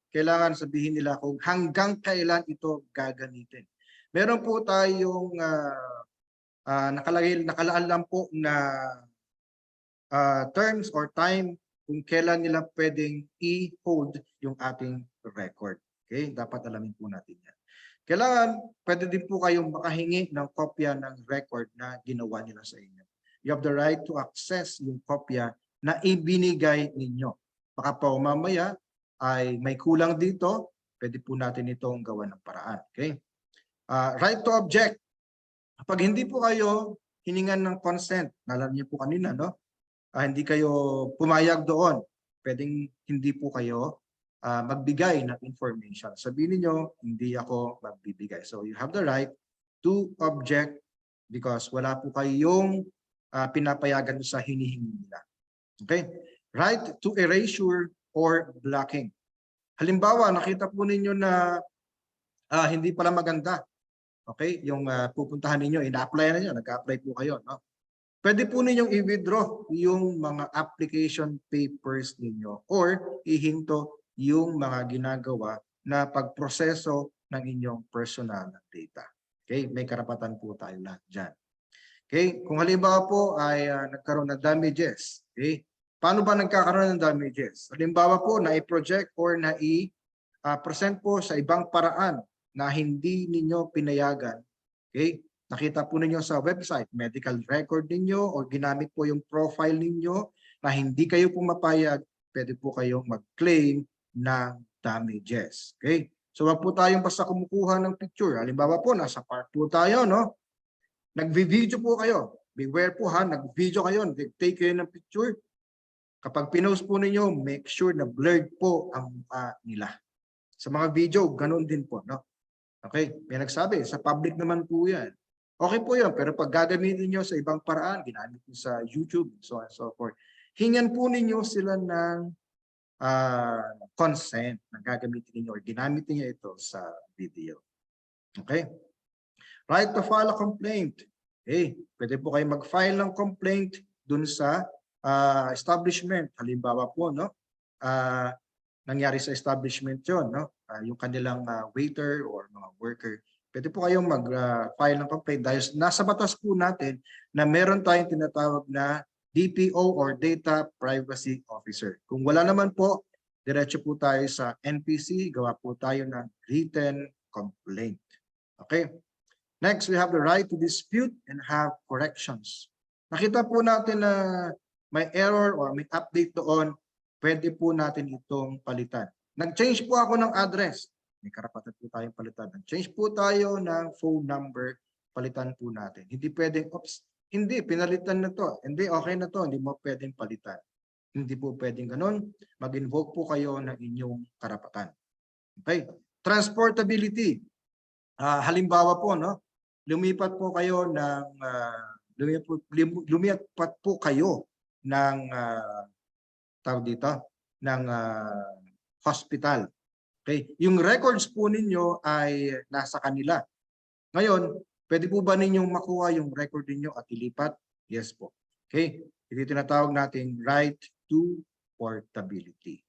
[SPEAKER 10] kailangan sabihin nila kung hanggang kailan ito gagamitin. Meron po tayong nakalaan lang po na terms or time kung kailan nila pwedeng i-hold yung ating record. Okay? Dapat alamin po natin yan. Kailangan, pwede din po kayong makahingi ng kopya ng record na ginawa nila sa inyo. You have the right to access yung kopya na ibinigay ninyo. Baka pa mamaya ay may kulang dito, pwede po natin itong gawa ng paraan. Okay? Right to object. Kapag hindi po kayo hiningan ng consent, nalaman niyo po kanina, no? Hindi kayo pumayag doon, pwedeng hindi po kayo magbigay ng information. Sabihin niyo, hindi ako magbibigay. So you have the right to object because wala po kayong pinapayagan sa hinihingi nila. Okay? Right to erasure or blocking. Halimbawa, nakita po ninyo na hindi pala maganda. Okay? Yung pupuntahan ninyo, ina-apply na niyo, nag-apply po kayo. No? Pwede po ninyong i-withdraw yung mga application papers ninyo or ihinto yung mga ginagawa na pagproseso ng inyong personal data. Okay? May karapatan po tayo lahat dyan. Okay? Kung halimbawa po ay nagkaroon ng damages. Okay? Paano ba nagkakaroon ng damages? Halimbawa po na i-project or na i-present po sa ibang paraan na hindi ninyo pinayagan. Okay? Nakita po ninyo sa website, medical record ninyo o ginamit po yung profile ninyo na hindi kayo pumapayag, pwede po kayong mag-claim ng damages. Okay? So wag po tayong basta kumukuha ng picture. Halimbawa po, nasa park po tayo, no? Nag-video po kayo. Beware po ha, nag-video kayo, take kayo ng picture. Kapag pinost po ninyo, make sure na blurred po ang nila. Sa mga video, ganun din po, no? Okay, may nagsabi, sa public naman po yan. Okay po yun, pero pag gagamitin nyo sa ibang paraan, ginamit nyo sa YouTube, so on and so forth, hingan po ninyo sila ng consent na gagamitin ninyo or ginamitin nyo ito sa video. Okay? Right to file a complaint. Okay, pwede po kayo mag-file ng complaint dun sa establishment. Halimbawa po, no? Nangyari sa establishment yun, no? Yung kanilang waiter or mga worker. Pwede po kayong mag-file ng complaint dahil nasa batas po natin na meron tayong tinatawag na DPO or Data Privacy Officer. Kung wala naman po, diretso po tayo sa NPC, gawa po tayo ng written complaint. Okay? Next, we have the right to dispute and have corrections. Nakita po natin na may error or may update doon, pwede po natin itong palitan. Nag-change po ako ng address. May karapatan po tayong palitan. Nag-change po tayo ng phone number, palitan po natin. Hindi pwedeng, oops, hindi, pinalitan na to. Hindi, okay na to. Hindi mo pwedeng palitan. Hindi po pwedeng ganun. Mag-invoke po kayo ng inyong karapatan. Okay. Transportability. Halimbawa po, no? Lumipat po kayo ng lumipat po kayo ng tawag dito ng hospital. Okay? Yung records po ninyo ay nasa kanila. Ngayon, pwede po ba ninyong makuha yung record ninyo at ilipat? Yes po. Okay? Ito tinatawag natin right to portability.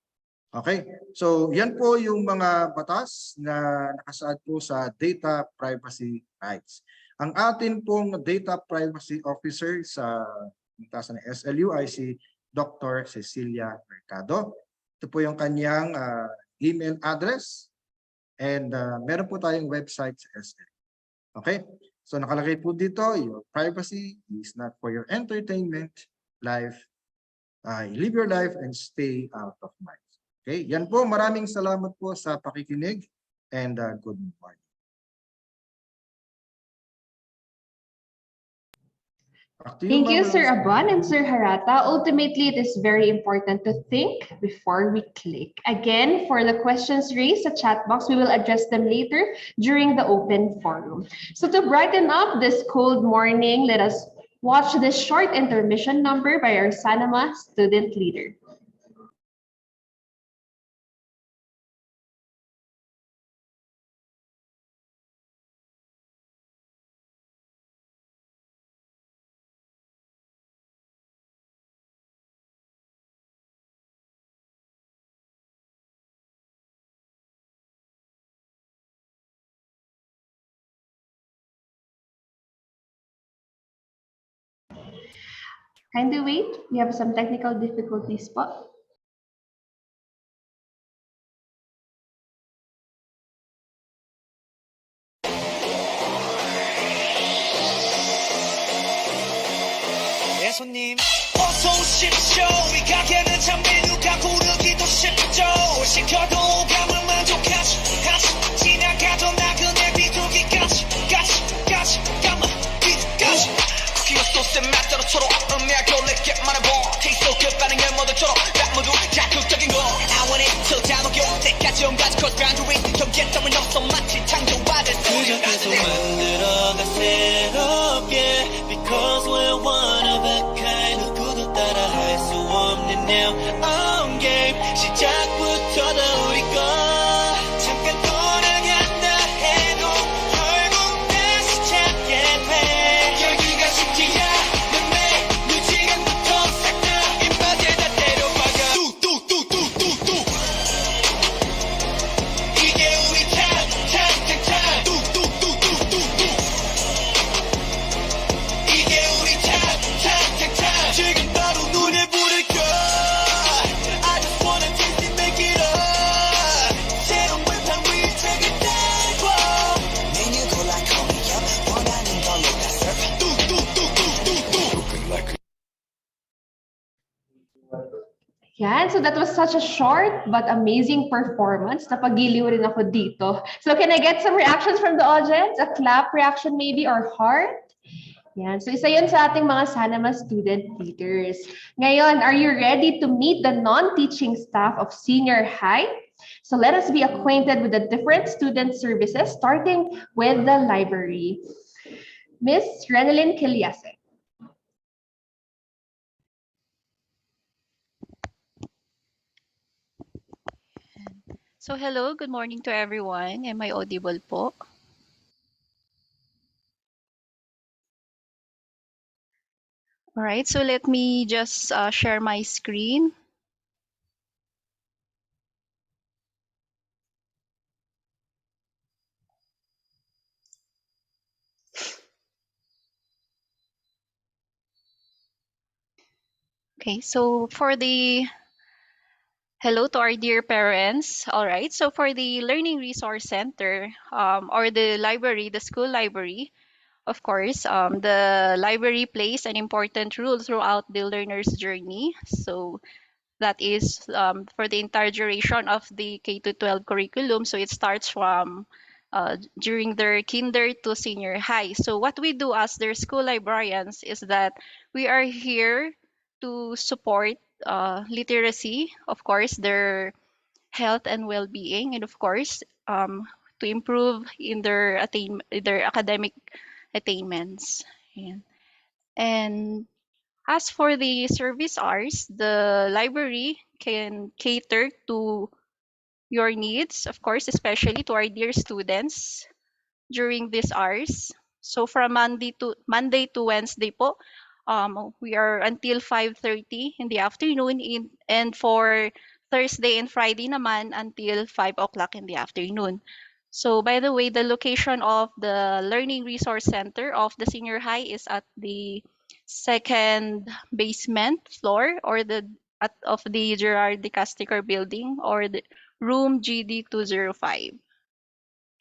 [SPEAKER 10] Okay? So, yan po yung mga batas na nakasaad po sa data privacy rights. Ang atin pong data privacy officer sa ng SLU ay si Dr. Cecilia Mercado. Ito po yung kanyang email address and meron po tayong website sa SLU. Okay? So nakalagay po dito, your privacy is not for your entertainment, life. Live your life and stay out of mind. Okay? Yan po, maraming salamat po sa pakikinig and good morning.
[SPEAKER 2] Thank you, Sir Aban and Sir Harata. Ultimately, it is very important to think before we click. Again, for the questions raised sa chat box, we will address them later during the open forum. So to brighten up this cold morning, let us watch this short intermission number by our Sanama student leader. Kindly wait, we have some technical difficulties po.
[SPEAKER 11] 예, 손님. 어서 오십시오. 이 가게는 참 메뉴가 고르기도 쉽죠. 시켜도 감을 만족하지. 지나가던 나그네 비둘기까지. 감아, 비둘기까지. 소스의 맛대로 서로 음미하고 내게 말해봐. Taste so good 반응을 모두처럼 딱 모두 자극적인 거 I want it till 다 녹여 때까지 온갖 cross boundaries 경계 따윈 없어 마치 창조받을 그저 계속 만들어가 새롭게 Because we're one of a kind 누구도 따라 할 수 없는 now on game 시작부터 다 우리 것
[SPEAKER 2] Yan, so that was such a short but amazing performance. Napagiliw rin ako dito. So can I get some reactions from the audience? A clap reaction maybe or heart? Yan, so isa yun sa ating mga Sanama student leaders. Ngayon, are you ready to meet the non-teaching staff of senior high? So let us be acquainted with the different student services, starting with the library. Miss Renalyn Kiliase.
[SPEAKER 12] So hello, good morning to everyone. Am I audible po? All right, so let me just share my screen. Okay, so for the hello to our dear parents. All right, so for the Learning Resource Center or the library, the school library, of course, the library plays an important role throughout the learner's journey. So that is for the entire duration of the K to 12 curriculum. So it starts from during their kinder to senior high. So what we do as their school librarians is that we are here to support literacy, of course, their health and well-being, and of course, to improve in their academic attainments. Ayan. And as for the service hours, the library can cater to your needs, of course, especially to our dear students during these hours. So from Monday to Wednesday po, we are until 5:30 in the afternoon and for Thursday and Friday naman until 5 o'clock in the afternoon. So by the way, the location of the Learning Resource Center of the senior high is at the second basement floor or of the Gerard de Castigar building or the room GD205.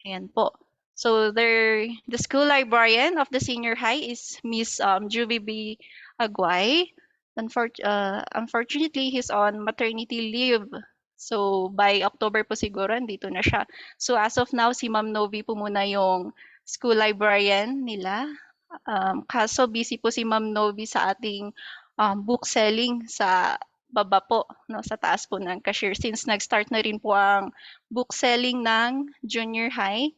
[SPEAKER 12] Ayan po. So the school librarian of the senior high is Miss Juvie B. Aguay. Unfortunately, he's on maternity leave. So by October po siguro, dito na siya. So as of now, si Ma'am Novi po muna yung school librarian nila. Kaso busy po si Ma'am Novi sa ating book selling sa baba po, no, sa taas po ng cashier since nag-start na rin po ang book selling ng junior high.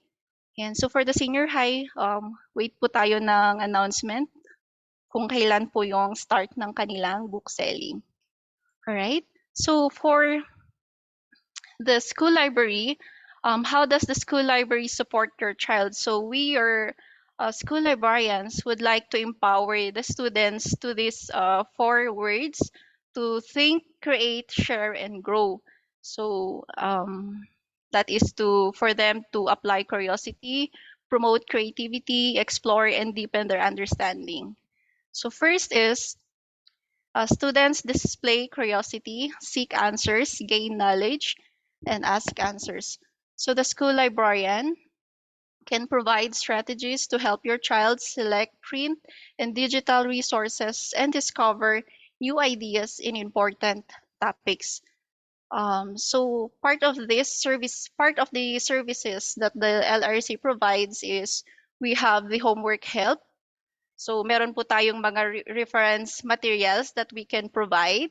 [SPEAKER 12] And so for the senior high, wait po tayo ng announcement kung kailan po yung start ng kanilang book selling. Alright? So for the school library, how does the school library support your child? So we are school librarians would like to empower the students to these 4 words to think, create, share, and grow. So that is for them to apply curiosity, promote creativity, explore, and deepen their understanding. So first is students display curiosity, seek answers, gain knowledge, and ask answers. So the school librarian can provide strategies to help your child select print and digital resources and discover new ideas in important topics. So part of the services that the LRC provides is we have the homework help. So meron po tayong mga reference materials that we can provide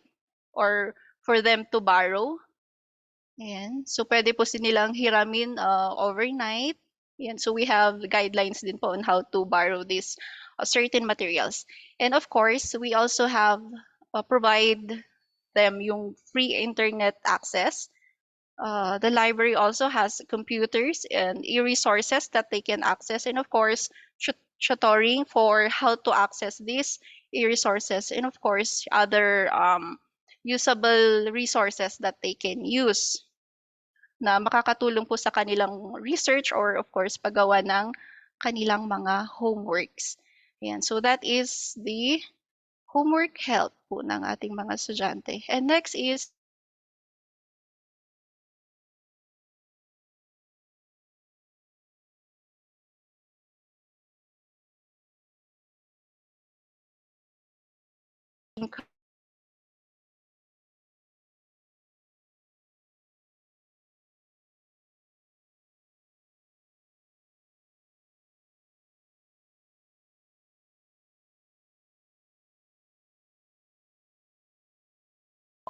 [SPEAKER 12] or for them to borrow. Ayan. So pwede po nilang hiramin overnight. Ayan. So we have guidelines din po on how to borrow these certain materials. And of course, we also have provide them yung free internet access. The library also has computers and e-resources that they can access, and of course, tutoring for how to access these e-resources, and of course, other usable resources that they can use na makakatulong po sa kanilang research or of course paggawa ng kanilang mga homeworks. Ayan, so that is the homework help po ng ating mga estudyante. And next is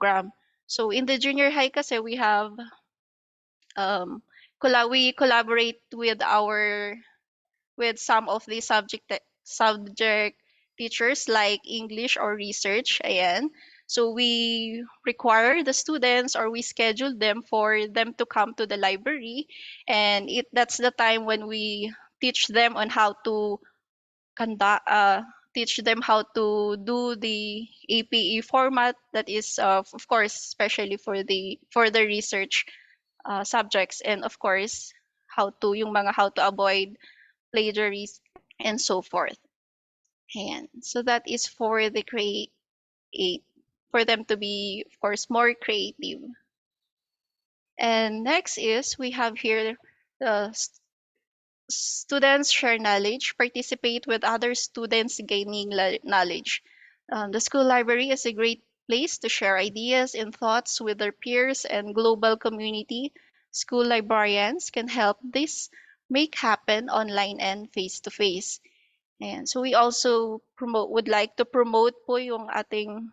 [SPEAKER 12] program. So in the junior high kasi we have we collaborate with some of the subject teachers like English or research. Ayan. So we require the students or we schedule them for them to come to the library, and that's the time when we teach them on how to conduct teach them how to do the APE format, that is of course especially for the research subjects, and of course how to avoid plagiarism and so forth. And so that is for the for them to be, of course, more creative. And next is we have here the students share knowledge, participate with other students gaining knowledge. The school library is a great place to share ideas and thoughts with their peers and global community. School librarians can help this make happen online and face-to-face. And so we also would like to promote po yung ating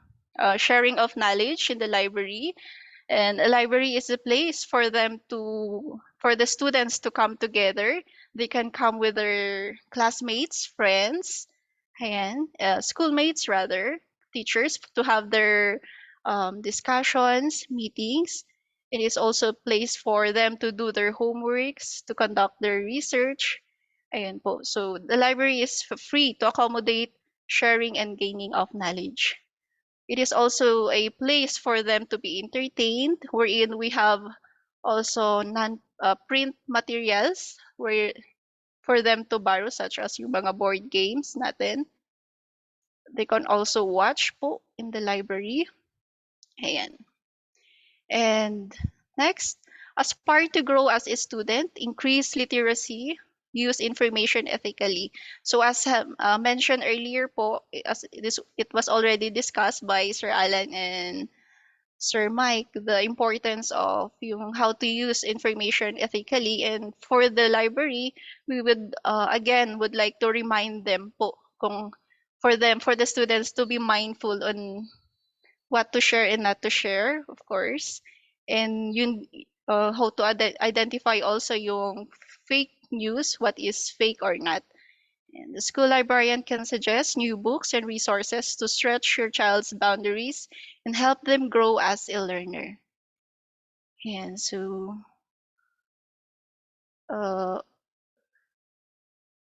[SPEAKER 12] sharing of knowledge in the library. And a library is a place for the students to come together. They can come with their classmates, friends, and schoolmates rather, teachers, to have their discussions, meetings. It is also a place for them to do their homeworks, to conduct their research. Ayan po. So the library is free to accommodate sharing and gaining of knowledge. It is also a place for them to be entertained, wherein we have also print materials where for them to borrow, such as yung mga board games natin. They can also watch po in the library. Ayan. And next, aspire to grow as a student, increase literacy, use information ethically. So as mentioned earlier po, it was already discussed by Sir Alan and Sir Mike, the importance of how to use information ethically. And for the library, we would would like to remind them po for the students to be mindful on what to share and not to share, of course. And how to identify also yung fake news, what is fake or not. And the school librarian can suggest new books and resources to stretch your child's boundaries and help them grow as a learner. And so,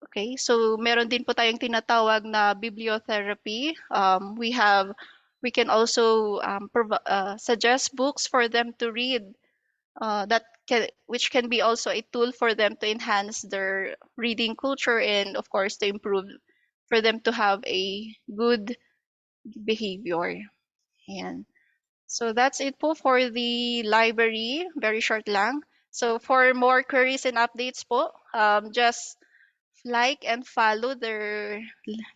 [SPEAKER 12] okay, so meron din po tayong tinatawag na bibliotherapy. We can also suggest books for them to read which can be also a tool for them to enhance their reading culture and of course to improve for them to have a good behavior. And so that's it po for the library, very short lang. So for more queries and updates po, just like and follow their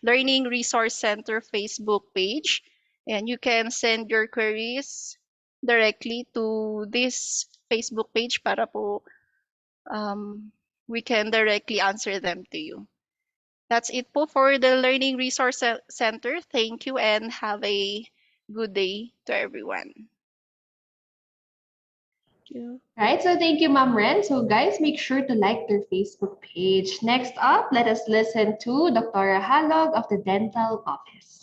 [SPEAKER 12] Learning Resource Center Facebook page, and you can send your queries directly to this Facebook page para po we can directly answer them to you. That's it po for the Learning Resource Center. Thank you and have a good day to everyone. Thank you.
[SPEAKER 2] Right, so thank you, Ma'am Ren. So guys, make sure to like their Facebook page. Next up, let us listen to Dr. Halog of the Dental Office.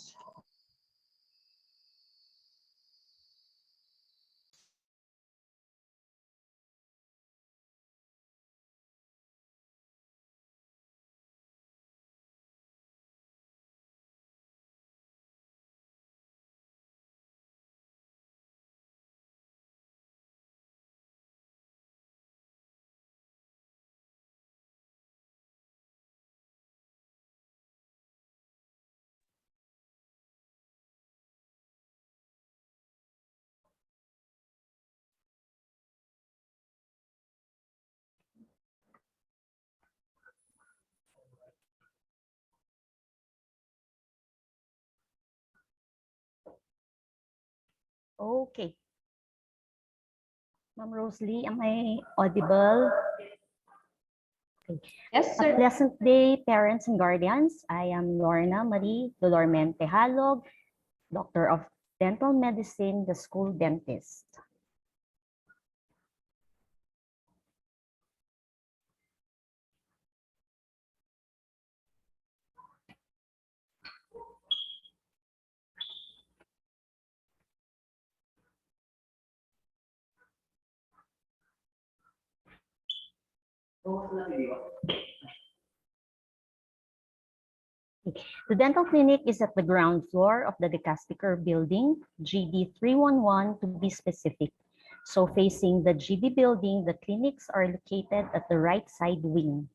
[SPEAKER 13] Okay. Ma'am Rosalie, am I audible? Okay.
[SPEAKER 2] Yes,
[SPEAKER 13] A
[SPEAKER 2] sir.
[SPEAKER 13] pleasant day, parents and guardians. I am Lorna Marie Dolormente Halog, Doctor of Dental medicine, the school dentist. The dental clinic is at the ground floor of the Decastiker building, GD 311 to be specific. So facing the GD building, the clinics are located at the right side wing.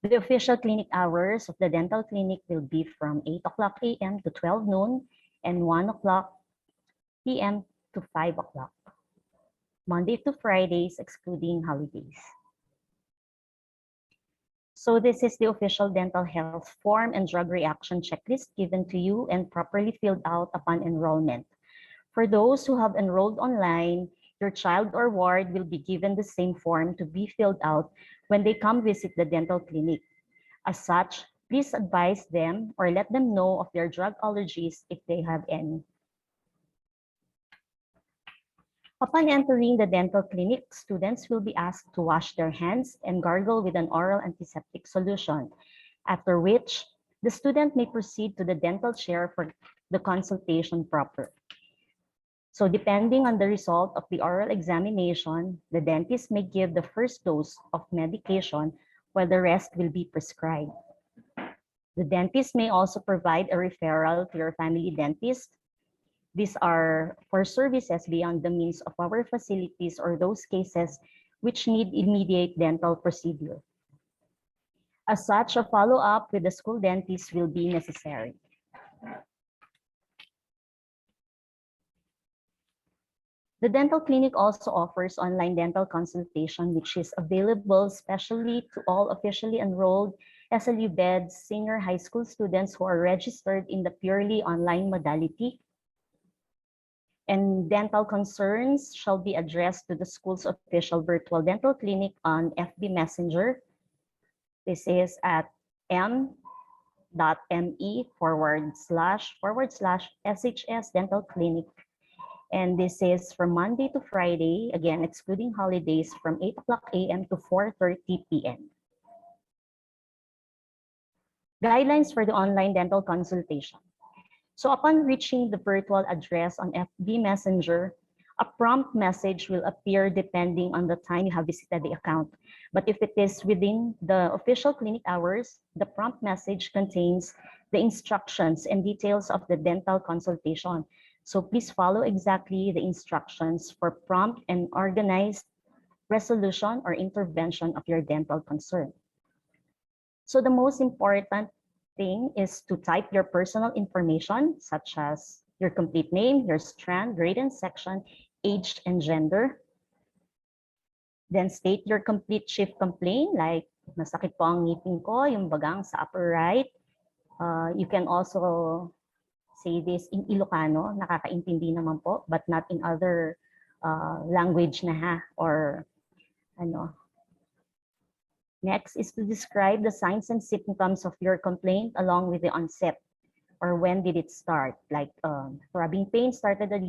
[SPEAKER 13] The official clinic hours of the dental clinic will be from 8 o'clock a.m. to 12 noon and 1 o'clock p.m. to 5 o'clock. Monday to Fridays, excluding holidays. So this is the official dental health form and drug reaction checklist given to you and properly filled out upon enrollment. For those who have enrolled online, your child or ward will be given the same form to be filled out when they come visit the dental clinic. As such, please advise them or let them know of their drug allergies if they have any. Upon entering the dental clinic, students will be asked to wash their hands and gargle with an oral antiseptic solution, after which the student may proceed to the dental chair for the consultation proper. So depending on the result of the oral examination, the dentist may give the first dose of medication while the rest will be prescribed. The dentist may also provide a referral to your family dentist. These are for services beyond the means of our facilities or those cases which need immediate dental procedure. As such, a follow-up with the school dentist will be necessary. The dental clinic also offers online dental consultation, which is available especially to all officially enrolled SLU beds senior high school students who are registered in the purely online modality. And dental concerns shall be addressed to the school's official virtual dental clinic on FB Messenger. This is at m.me//SHS Dental Clinic. And this is from Monday to Friday, again, excluding holidays, from 8 o'clock a.m. to 4:30 p.m. Guidelines for the online dental consultation. So upon reaching the virtual address on FB Messenger, a prompt message will appear depending on the time you have visited the account. But if it is within the official clinic hours, the prompt message contains the instructions and details of the dental consultation. So please follow exactly the instructions for prompt and organized resolution or intervention of your dental concern. So the most important thing is to type your personal information, such as your complete name, your strand, grade and section, age and gender. Then state your complete chief complaint, like masakit po ang ngipin ko, yung bagang sa upper right. You can also say this in Ilocano, nakakaintindi naman po, but not in other language na ha, or ano. Next is to describe the signs and symptoms of your complaint along with the onset, or when did it start, like throbbing pain started a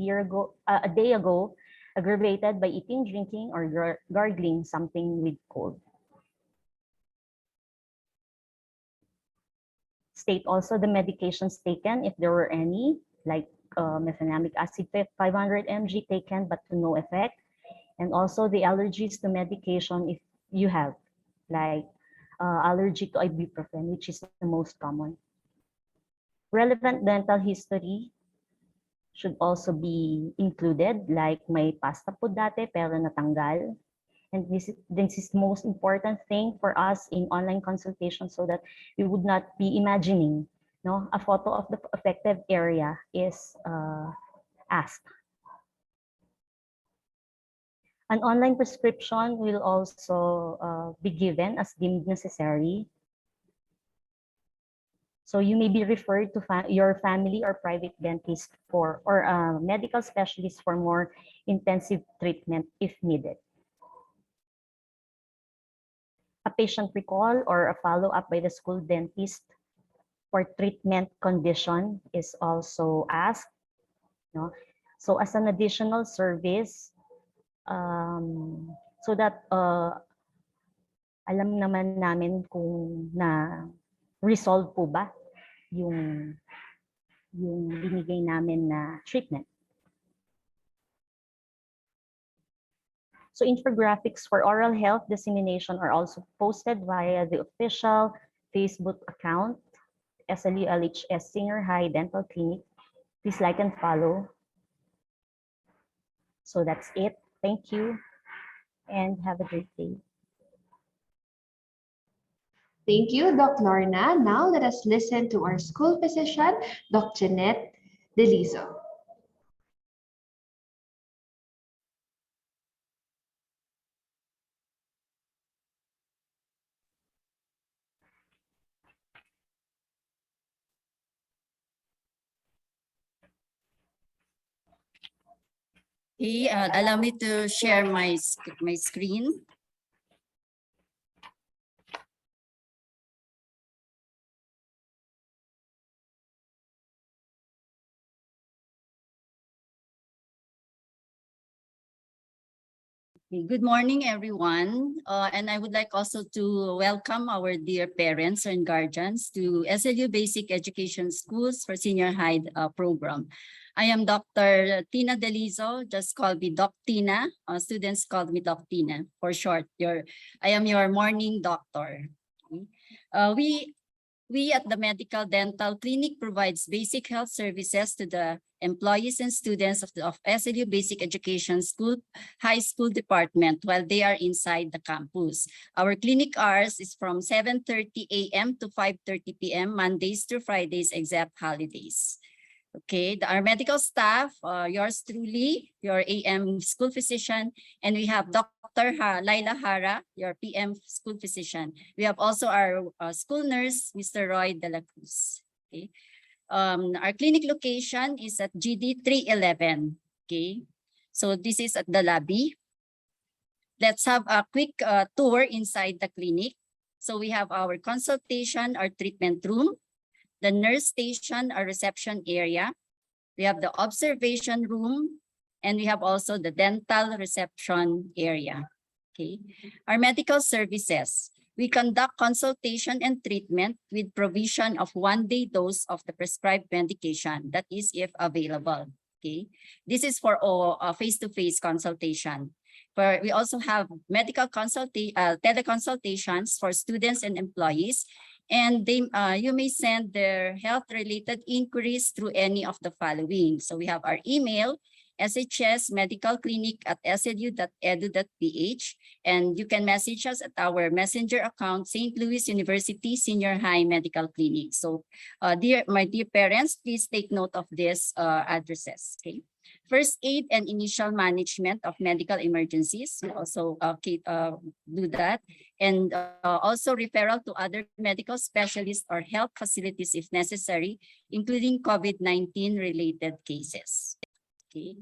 [SPEAKER 13] day ago, aggravated by eating, drinking, or gargling something with cold. State also the medications taken, if there were any, like mefenamic acid 500 mg taken but to no effect, and also the allergies to medication if you have, like allergy to ibuprofen, which is the most common. Relevant dental history should also be included, like may pasta po dati pero natanggal. And this is the most important thing for us in online consultation, so that we would not be imagining, a photo of the affected area is asked. An online prescription will also be given as deemed necessary. So you may be referred to your family or private dentist or medical specialist for more intensive treatment if needed. a patient recall or a follow-up by the school dentist for treatment condition is also asked. No? So as an additional service, so that alam naman namin kung na-resolve po ba yung binigay namin na treatment. So infographics for oral health dissemination are also posted via the official Facebook account, SLU LHS Senior High Dental Clinic. Please like and follow. So that's it. Thank you and have a great day.
[SPEAKER 2] Thank you, Doc Lorna. Now let us listen to our school physician, Doc Jeanette Delizo.
[SPEAKER 14] Okay, allow me to share my screen. Okay, good morning, everyone. And I would like also to welcome our dear parents and guardians to SLU Basic Education Schools for Senior High program. I am Dr. Tina Delizo, just call me Doc Tina. Students call me Doc Tina for short. I am your morning doctor. Okay. We at the Medical Dental Clinic provides basic health services to the employees and students of SLU Basic Education School High School Department while they are inside the campus. Our clinic hours is from 7:30 a.m. to 5:30 p.m. Mondays through Fridays except holidays. Okay, our medical staff, yours truly, your AM school physician, and we have Dr. Laila Hara, your PM school physician. We have also our school nurse, Mr. Roy De La Cruz. Okay, our clinic location is at GD 311. Okay, so this is at the lobby. Let's have a quick tour inside the clinic. So we have our consultation, our treatment room, the nurse station, our reception area. We have the observation room, and we have also the dental reception area. Okay. Our medical services. We conduct consultation and treatment with provision of 1-day dose of the prescribed medication, that is if available. Okay. This is for face-to-face consultation. We also have medical teleconsultations for students and employees. And you may send their health-related inquiries through any of the following. So we have our email, shsmedicalclinic@slu.edu.ph, and you can message us at our messenger account, St. Louis University Senior High Medical Clinic. So my dear parents, please take note of these addresses. Okay. First aid and initial management of medical emergencies. We also do that. And also referral to other medical specialists or health facilities if necessary, including COVID-19 related cases. Okay.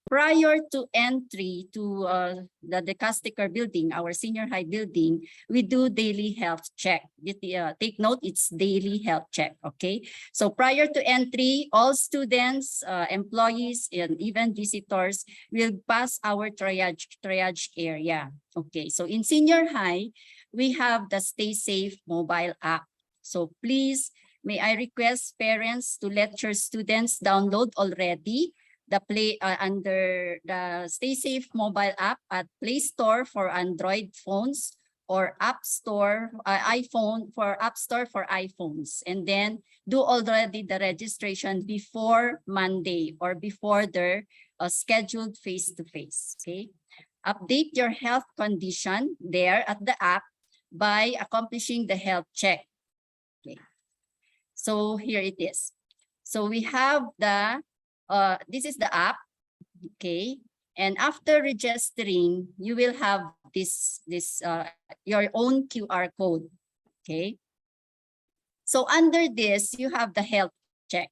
[SPEAKER 14] Prior to entry to the Decasticker building, our senior high building, we do daily health check. Take note, it's daily health check, okay? So prior to entry, all students, employees, and even visitors will pass our triage area. Okay, so in senior high, we have the Stay Safe mobile app. So please, may I request parents to let your students download already under the Stay Safe mobile app at Play Store for Android phones or App Store App Store for iPhones, and then do already the registration before Monday or before their scheduled face-to-face. Okay, update your health condition there at the app by accomplishing the health check. Okay, so here it is. So we have this is the app, okay? And after registering, you will have your own QR code, okay? So under this, you have the health check.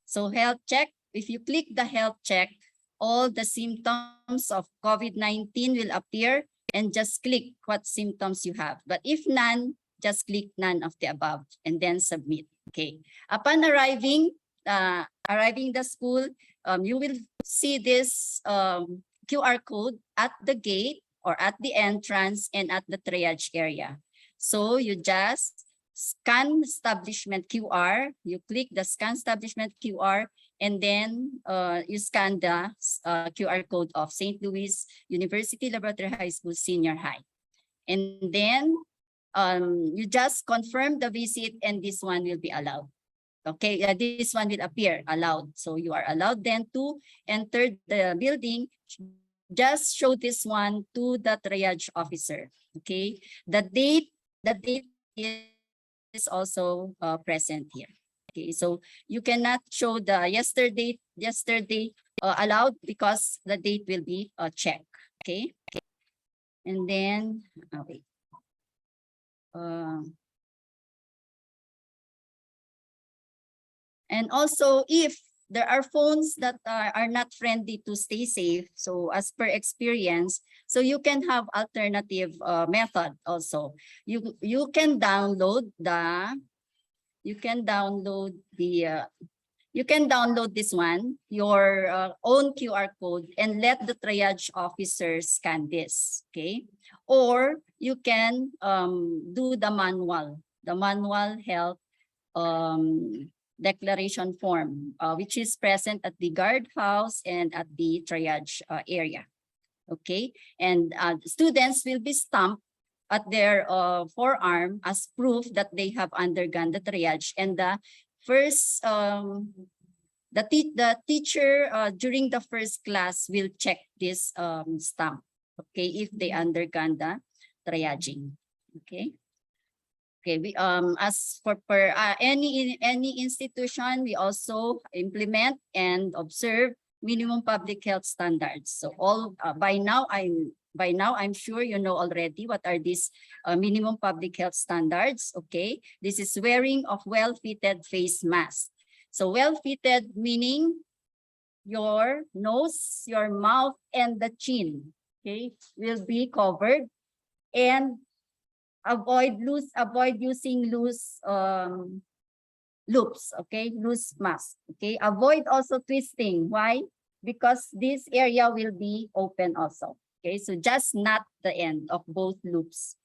[SPEAKER 14] So health check, if you click the health check, all the symptoms of COVID-19 will appear and just click what symptoms you have. But if none, just click none of the above and then submit. Okay. Upon arriving the school, you will see this QR code at the gate or at the entrance and at the triage area. So you just scan establishment QR, you click the scan establishment QR, and then you scan the QR code of St. Louis University Laboratory High School Senior High. And then you just confirm the visit and this one will be allowed. Okay, this one will appear allowed. So you are allowed then to enter the building. Just show this one to the triage officer. Okay, the date is also present here. Okay, so you cannot show the yesterday allowed because the date will be checked. Okay, and then wait. And also, if there are phones that are not friendly to stay safe, so as per experience, so you can have alternative method also. You can download this one, your own QR code, and let the triage officer scan this, okay? Or you can do the manual health declaration form, which is present at the guardhouse and at the triage area, okay? And students will be stamped at their forearm as proof that they have undergone the triage, and the first the teacher during the first class will check this stamp, okay, if they undergone the triaging. Okay. Okay, we as for any institution, we also implement and observe minimum public health standards. So all by now I'm sure you know already what are these minimum public health standards. Okay, this is wearing of well-fitted face mask. So well-fitted meaning your nose, your mouth, and the chin, okay, will be covered, and avoid using loose loops, okay, loose mask, okay. Avoid also twisting. Why? Because this area will be open also, okay. So just knot the end of both loops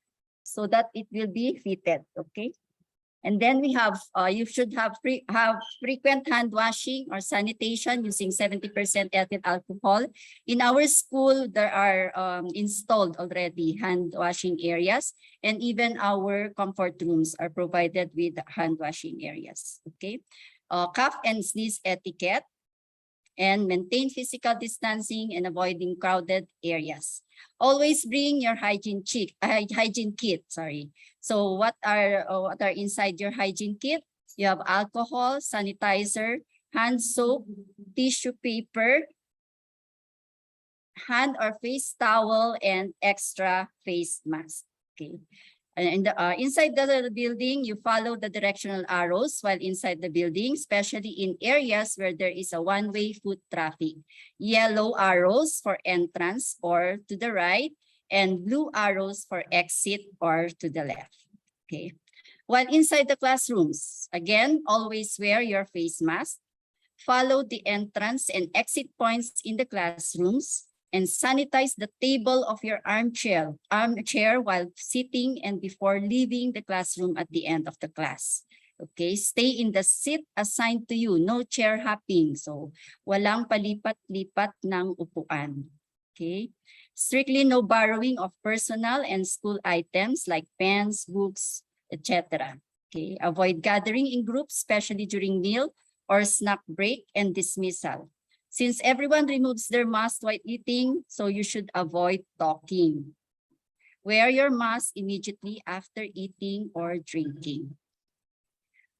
[SPEAKER 14] so that it will be fitted, okay. And then we have you should have frequent hand washing or sanitation using 70% ethyl alcohol. In our school, there are installed already hand washing areas, and even our comfort rooms are provided with hand washing areas. Okay, cough and sneeze etiquette, and maintain physical distancing and avoiding crowded areas. Always bring your hygiene kit. Sorry. So what are inside your hygiene kit? You have alcohol, sanitizer, hand soap, tissue paper, hand or face towel, and extra face mask. Okay. And inside the building, you follow the directional arrows while inside the building, especially in areas where there is a one-way foot traffic. Yellow arrows for entrance or to the right, and blue arrows for exit or to the left. Okay. While inside the classrooms, again, always wear your face mask. Follow the entrance and exit points in the classrooms, and sanitize the table of your armchair while sitting and before leaving the classroom at the end of the class. Okay, stay in the seat assigned to you, no chair hopping. So, walang palipat-lipat ng upuan. Okay, strictly no borrowing of personal and school items like pens, books, etc. Okay, avoid gathering in groups, especially during meal or snack break and dismissal. Since everyone removes their mask while eating, so you should avoid talking. Wear your mask immediately after eating or drinking.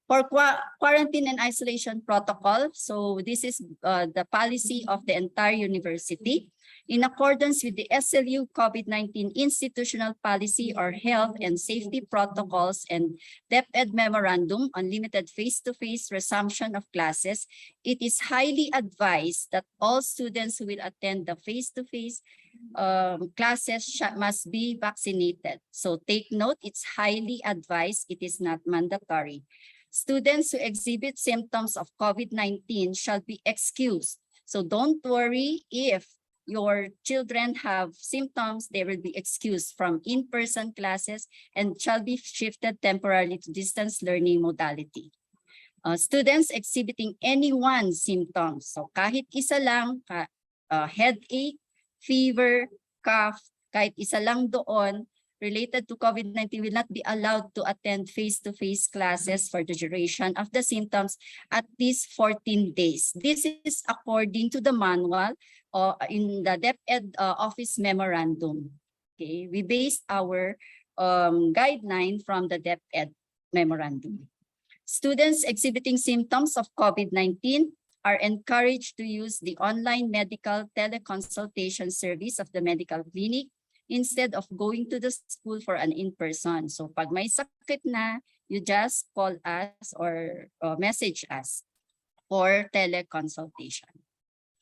[SPEAKER 14] For quarantine and isolation protocol, so this is the policy of the entire university. In accordance with the SLU COVID-19 institutional policy or health and safety protocols and DepEd memorandum on limited face-to-face resumption of classes, it is highly advised that all students who will attend the face-to-face classes must be vaccinated. So take note, it's highly advised, it is not mandatory. Students who exhibit symptoms of COVID-19 shall be excused. So don't worry if your children have symptoms, they will be excused from in-person classes and shall be shifted temporarily to distance learning modality. Students exhibiting any one symptom, so kahit isa lang, headache, fever, cough, kahit isa lang doon, related to COVID-19 will not be allowed to attend face-to-face classes for the duration of the symptoms at least 14 days. This is according to the manual in the DepEd Office Memorandum. Okay, we based our guideline from the DepEd Memorandum. Students exhibiting symptoms of COVID-19 are encouraged to use the online medical teleconsultation service of the medical clinic instead of going to the school for an in-person. So pag may sakit na, you just call us or message us for teleconsultation.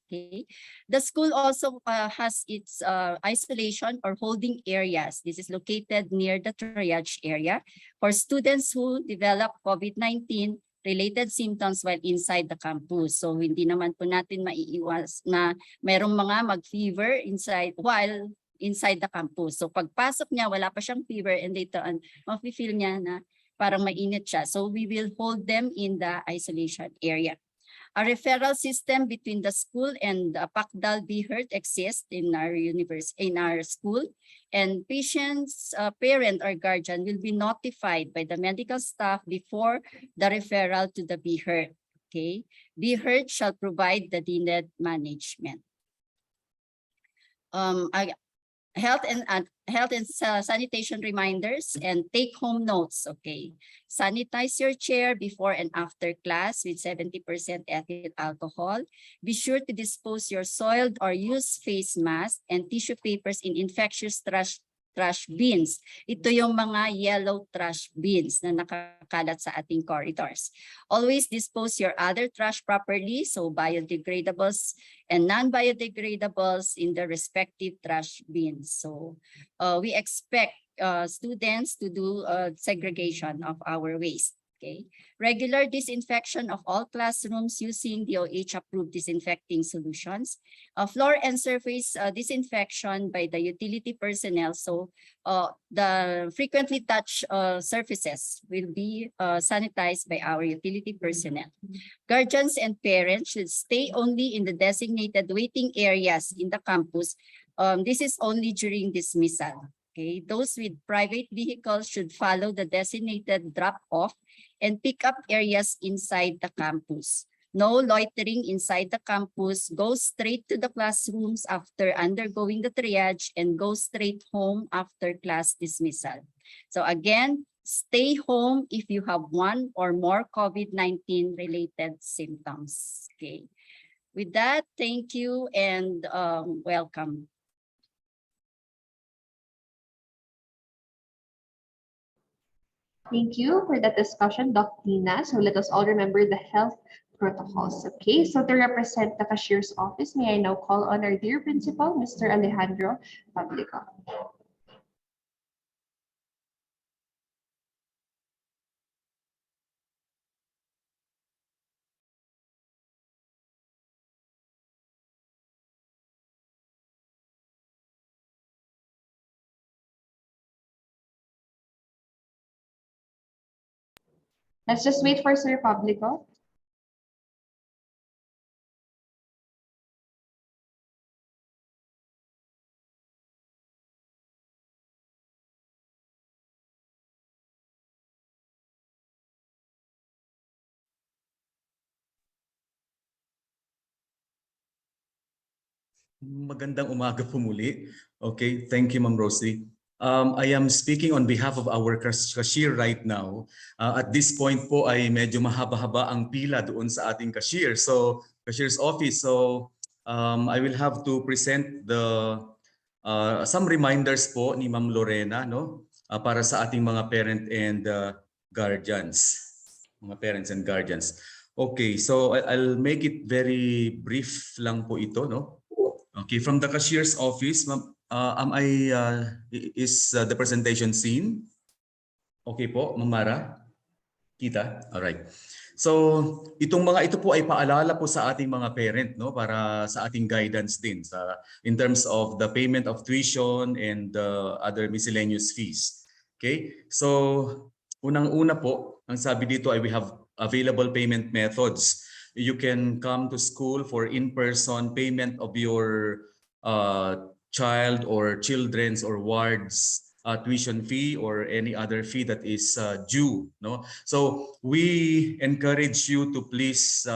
[SPEAKER 14] Okay. The school also has its isolation or holding areas. This is located near the triage area for students who develop COVID-19 related symptoms while inside the campus. So hindi naman po natin maiiwas na mayroong mga mag-fever while inside the campus. So pagpasok niya, wala pa siyang fever and later on, mafe-feel niya na parang mainit siya. So we will hold them in the isolation area. A referral system between the school and the PACDAL BHERT exists in our school, and patient's parent or guardian will be notified by the medical staff before the referral to the BHERT. Okay, BHERT shall provide the needed management. Health and sanitation reminders and take-home notes. Okay, sanitize your chair before and after class with 70% ethyl alcohol. Be sure to dispose your soiled or used face mask and tissue papers in infectious trash bins. Ito yung mga yellow trash bins na nakakalat sa ating corridors. Always dispose your other trash properly, so biodegradables and non-biodegradables in the respective trash bins. So we expect students to do segregation of our waste. Okay. Regular disinfection of all classrooms using DOH-approved disinfecting solutions. Floor and surface disinfection by the utility personnel. So the frequently touched surfaces will be sanitized by our utility personnel. Guardians and parents should stay only in the designated waiting areas in the campus. This is only during dismissal. Okay, those with private vehicles should follow the designated drop-off and pick-up areas inside the campus. No loitering inside the campus. Go straight to the classrooms after undergoing the triage and go straight home after class dismissal. So again, stay home if you have one or more COVID-19 related symptoms. Okay. With that, thank you and welcome.
[SPEAKER 2] Thank you for that discussion, Dr. Tina. So let us all remember the health protocols. Okay, so to represent the cashier's office, may I now call on our dear principal, Mr. Alejandro Pablico. Let's just wait for Sir Pablico.
[SPEAKER 1] Magandang umaga po muli. Okay, thank you, Ma'am Rosie. I am speaking on behalf of our cashier right now. At this point po ay medyo mahaba-haba ang pila doon sa ating cashier. So, cashier's office. So, I will have to present the some reminders po ni Ma'am Lorena, no? Para sa ating mga parent and guardians. Mga parents and guardians. Okay, so I'll make it very brief lang po ito, no? Okay, from the cashier's office, is the presentation seen? Okay po, Ma'am Mara? Kita? Alright. So, ito po ay paalala po sa ating mga parent, no, para sa ating guidance din in terms of the payment of tuition and other miscellaneous fees. Okay? So, unang-una po, ang sabi dito ay we have available payment methods. You can come to school for in-person payment of your child or children's or ward's tuition fee or any other fee that is due. No, so we encourage you to please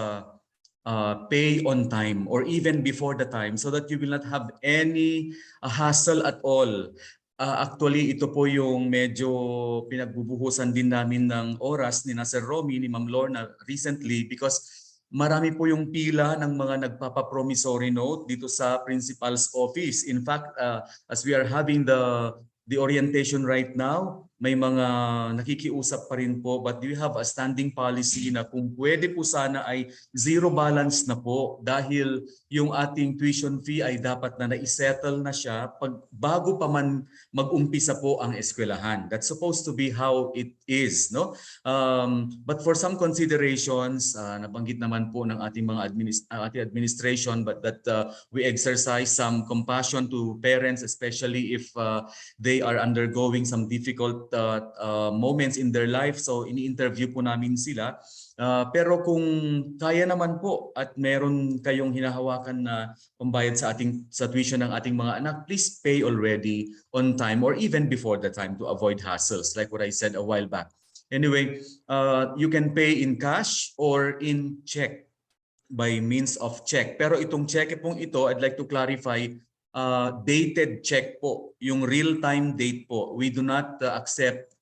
[SPEAKER 1] pay on time or even before the time so that you will not have any hassle at all. Actually, ito po yung medyo pinagbubuhusan din namin ng oras ni Sir Romy, ni Ma'am Lorna recently because marami po yung pila ng mga nagpapa-promissory note dito sa principal's office. In fact, as we are having the orientation right now, may mga nakikiusap pa rin po, but we have a standing policy na kung pwede po sana ay zero balance na po dahil yung ating tuition fee ay dapat na naisettle na siya bago pa man mag-umpisa po ang eskwelahan. That's supposed to be how it is, no? But for some considerations, nabanggit naman po ng ating mga administration, but that we exercise some compassion to parents, especially if they are undergoing some difficult moments in their life. So ini-interview po namin sila. Pero kung kaya naman po at meron kayong hinahawakan na pambayad sa tuition ng ating mga anak, please pay already on time or even before the time to avoid hassles like what I said a while back. Anyway, you can pay in cash or in check by means of check. Pero itong check pong ito, I'd like to clarify, dated check po, yung real-time date po. We do not accept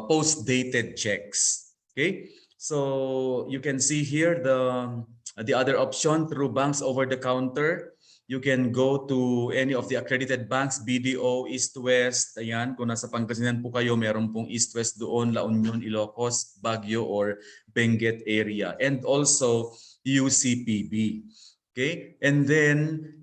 [SPEAKER 1] post-dated checks. Okay? So you can see here the other option through banks over the counter. You can go to any of the accredited banks, BDO, East West. Ayan, kung nasa Pangasinan po kayo, meron pong East West doon, La Union, Ilocos, Baguio, or Benguet area. And also UCPB. Okay? And then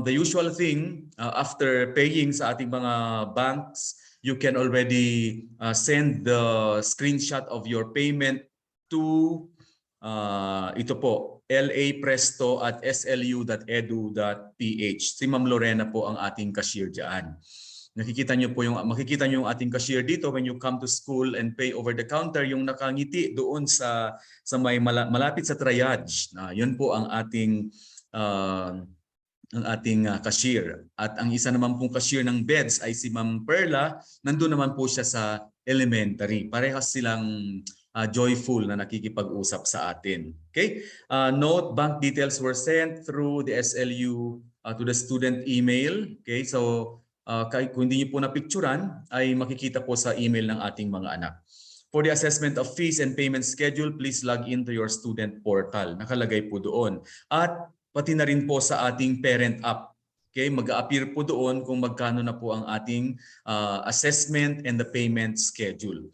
[SPEAKER 1] the usual thing, after paying sa ating mga banks, you can already send the screenshot of your payment to ito po, lapresto@slu.edu.ph. Si Ma'am Lorena po ang ating cashier diyan. Makikita niyo yung ating cashier dito when you come to school and pay over the counter, yung nakangiti doon sa may malapit sa triage. Yun po ang ating cashier. At ang isa naman pong cashier ng beds ay si Ma'am Perla. Nandun naman po siya sa elementary. Parehas silang joyful na nakikipag-usap sa atin. Okay? Note, bank details were sent through the SLU to the student email. Okay? So, kung hindi niyo po napicturan, ay makikita po sa email ng ating mga anak. For the assessment of fees and payment schedule, please log into your student portal. Nakalagay po doon. At pati na rin po sa ating parent app. Okay? Mag-a-appear po doon kung magkano na po ang ating assessment and the payment schedule.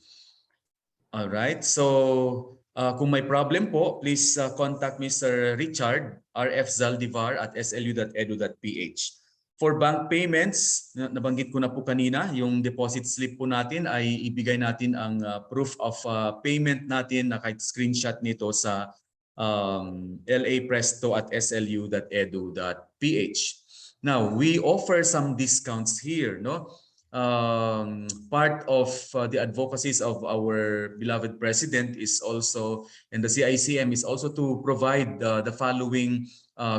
[SPEAKER 1] Alright, so kung may problem po, please contact Mr. Richard R.F. Zaldivar at slu.edu.ph. For bank payments, nabanggit ko na po kanina, yung deposit slip po natin ay ibigay natin ang proof of payment natin na kahit screenshot nito sa lapresto@slu.edu.ph. Now, we offer some discounts here, no? Part of the advocacies of our beloved president is also, and the CICM is also to provide the following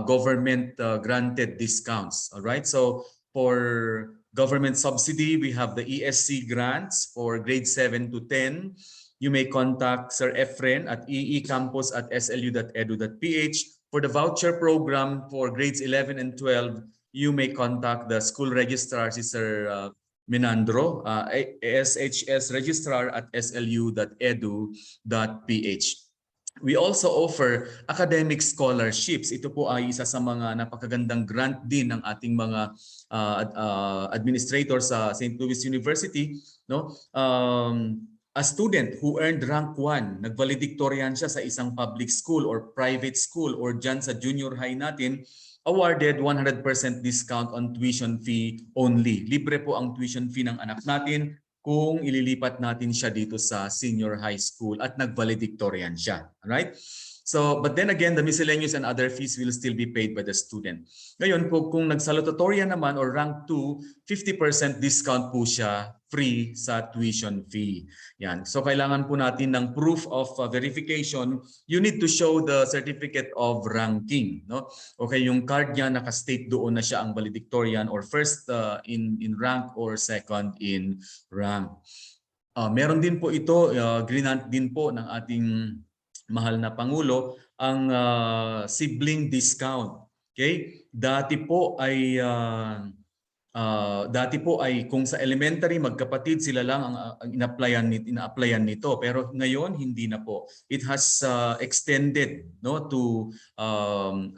[SPEAKER 1] government granted discounts. All right, so for government subsidy, we have the ESC grants for grade 7 to 10. You may contact Sir Efren at eecampus@slu.edu.ph. For the voucher program for grades 11 and 12, you may contact the school registrar, si Sir Menandro, SHS registrar at slu.edu.ph. We also offer academic scholarships. Ito po ay isa sa mga napakagandang grant din ng ating mga administrators sa St. Louis University, no? a student who earned rank 1, nag-valedictorian siya sa isang public school or private school or dyan sa junior high natin, awarded 100% discount on tuition fee only. Libre po ang tuition fee ng anak natin kung ililipat natin siya dito sa senior high school at nag-valedictorian siya. Alright? So, but then again, the miscellaneous and other fees will still be paid by the student. Ngayon po, kung nag-salutatorian naman or rank 2, 50% discount po siya free sa tuition fee. Yan. So, kailangan po natin ng proof of verification. You need to show the certificate of ranking. No? Okay, yung card niya naka-state doon na siya ang valedictorian or first in rank or second in rank. Meron din po ito, grinant din po ng ating mahal na Pangulo ang sibling discount. Okay? Dati po ay kung sa elementary magkapatid sila lang ang ina-applyan nito, pero ngayon hindi na po. It has extended, no, to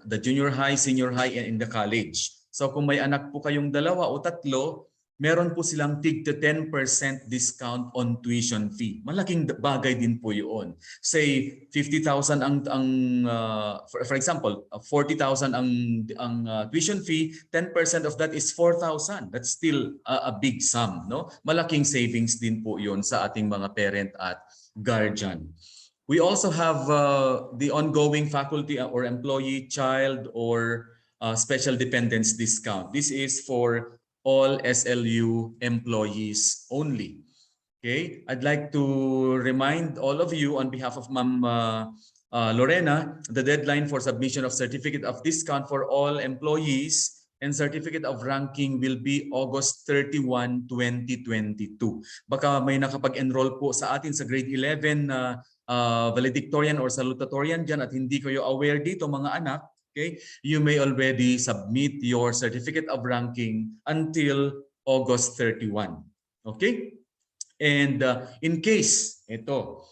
[SPEAKER 1] the junior high, senior high, and in the college. So kung may anak po kayong 2 o 3, meron po silang tig to 10% discount on tuition fee. Malaking bagay din po yun. Say 50,000 for example, 40,000 ang tuition fee, 10% of that is 4,000. That's still a big sum, no? Malaking savings din po yun sa ating mga parent at guardian. We also have the ongoing faculty or employee, child, or special dependents discount. This is for all SLU employees only. Okay, I'd like to remind all of you on behalf of Ma'am Lorena, the deadline for submission of certificate of discount for all employees and certificate of ranking will be August 31, 2022. Baka may nakapag-enroll po sa atin sa grade 11 na valedictorian or salutatorian dyan at hindi kayo aware dito mga anak. Okay, you may already submit your certificate of ranking until August 31. Okay, and in case ito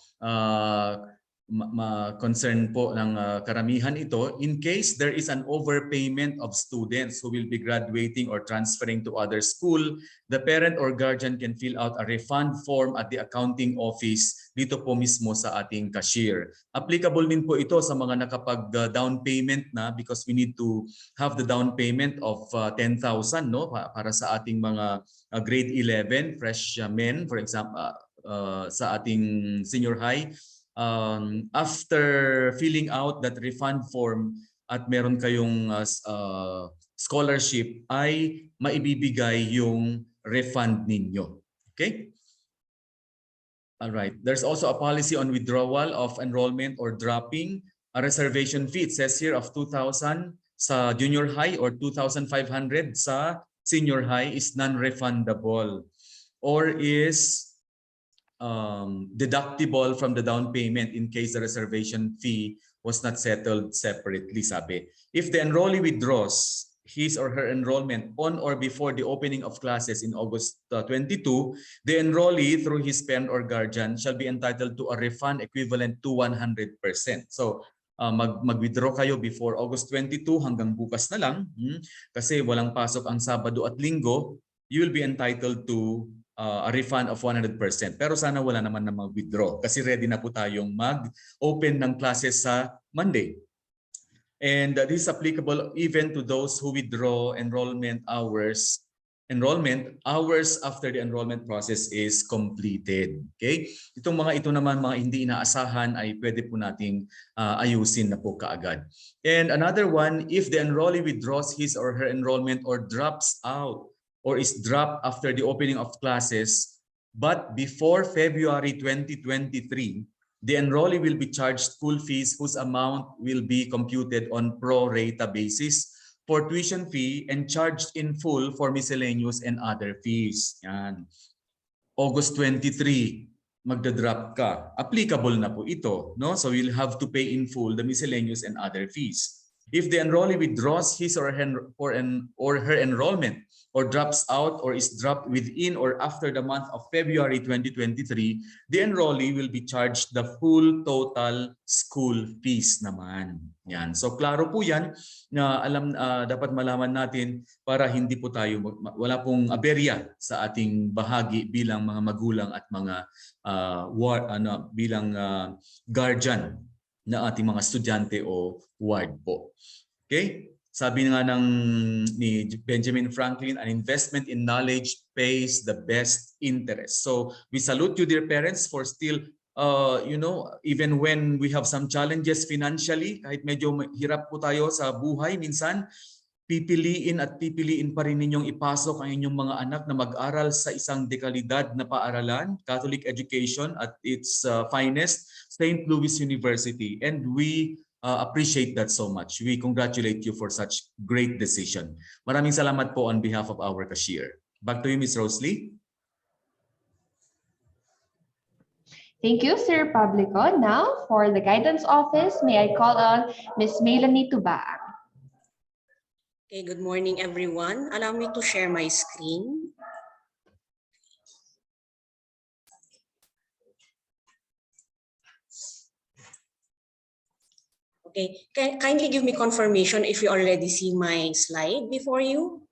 [SPEAKER 1] concern po ng karamihan ito, in case there is an overpayment of students who will be graduating or transferring to other school, the parent or guardian can fill out a refund form at the accounting office dito po mismo sa ating cashier. Applicable din po ito sa mga nakapag-down payment na, because we need to have the down payment of 10,000, no, para sa ating mga grade 11 freshmen, for example, sa ating senior high. After filling out that refund form at meron kayong scholarship, ay maibibigay yung refund ninyo. Okay? All right. There's also a policy on withdrawal of enrollment or dropping a reservation fee. It says here of 2,000 sa junior high or 2,500 sa senior high is non-refundable or is deductible from the down payment in case the reservation fee was not settled separately, sabi. If the enrollee withdraws his or her enrollment on or before the opening of classes in August 22, the enrollee through his parent or guardian shall be entitled to a refund equivalent to 100%. So mag-withdraw kayo before August 22 hanggang bukas na lang, kasi walang pasok ang Sabado at Linggo, you will be entitled to a refund of 100%. Pero sana wala naman na mag-withdraw kasi ready na po tayong mag-open ng classes sa Monday. And this is applicable even to those who withdraw enrollment hours after the enrollment process is completed. Okay? Itong mga ito naman, mga hindi inaasahan, ay pwede po nating ayusin na po kaagad. And another one, if the enrollee withdraws his or her enrollment or drops out or is dropped after the opening of classes, but before February 2023, the enrollee will be charged school fees whose amount will be computed on pro rata basis for tuition fee and charged in full for miscellaneous and other fees. Yan. August 23, magda-drop ka. Applicable na po ito, no? So you'll have to pay in full the miscellaneous and other fees. If the enrollee withdraws his or her enrollment or drops out or is dropped within or after the month of February 2023, the enrollee will be charged the full total school fees naman. Yan. So klaro po yan na dapat malaman natin para hindi po tayo wala pong aberya sa ating bahagi bilang mga magulang at mga bilang guardian na ating mga estudyante o ward po. Okay? Sabi nga ni Benjamin Franklin, an investment in knowledge pays the best interest. So we salute you, dear parents, for still, even when we have some challenges financially, kahit medyo hirap po tayo sa buhay minsan, pipiliin pa rin ninyong ipasok ang inyong mga anak na mag-aral sa isang dekalidad na paaralan, Catholic education at its finest, St. Louis University. And we appreciate that so much. We congratulate you for such great decision. Maraming salamat po on behalf of our cashier. Back to you, Ms. Rosalie.
[SPEAKER 2] Thank you, Sir Publico. Now, for the guidance office, may I call on Ms. Melanie Tubag.
[SPEAKER 15] Okay, good morning, everyone. Allow me to share my screen. Okay, kindly give me confirmation if you already see my slide before you.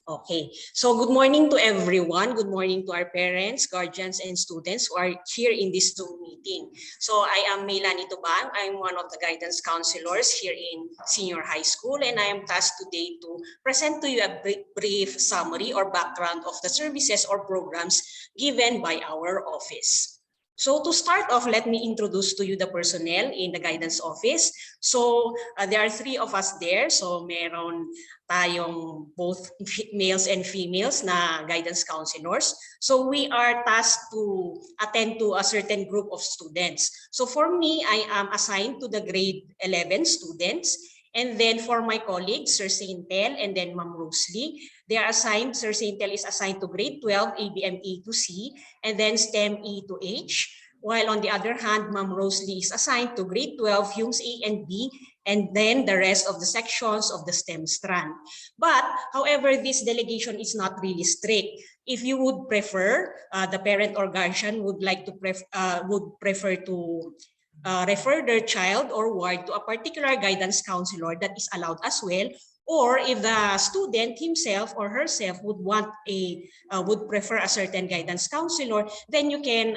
[SPEAKER 15] Okay, so good morning to everyone. Good morning to our parents, guardians, and students who are here in this Zoom meeting. So I am Melanie Tubang. I'm one of the guidance counselors here in senior high school, and I am tasked today to present to you a brief summary or background of the services or programs given by our office. So to start off, let me introduce to you the personnel in the guidance office. So there are 3 of us there. So meron tayong both males and females na guidance counselors. So we are tasked to attend to a certain group of students. So for me, I am assigned to the grade 11 students. And then for my colleagues, Sir Saintel and then Ma'am Rosalie, they are assigned, Sir Saintel is assigned to grade 12, ABME to C, and then STEM E to H. While on the other hand, Ma'am Rosalie is assigned to grade 12, HUMS A and B, and then the rest of the sections of the STEM strand. But however, this delegation is not really strict. If you would prefer, the parent or guardian would prefer to refer their child or ward to a particular guidance counselor, that is allowed as well. Or if the student himself or herself would prefer a certain guidance counselor, then you can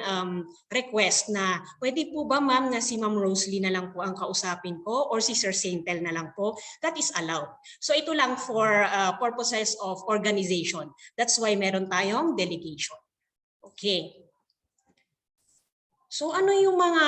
[SPEAKER 15] request na pwede po ba ma'am na si Ma'am Rosalie na lang po ang kausapin ko or si Sir Saintel na lang po. That is allowed. So ito lang for purposes of organization. That's why meron tayong delegation. Okay. So ano yung mga,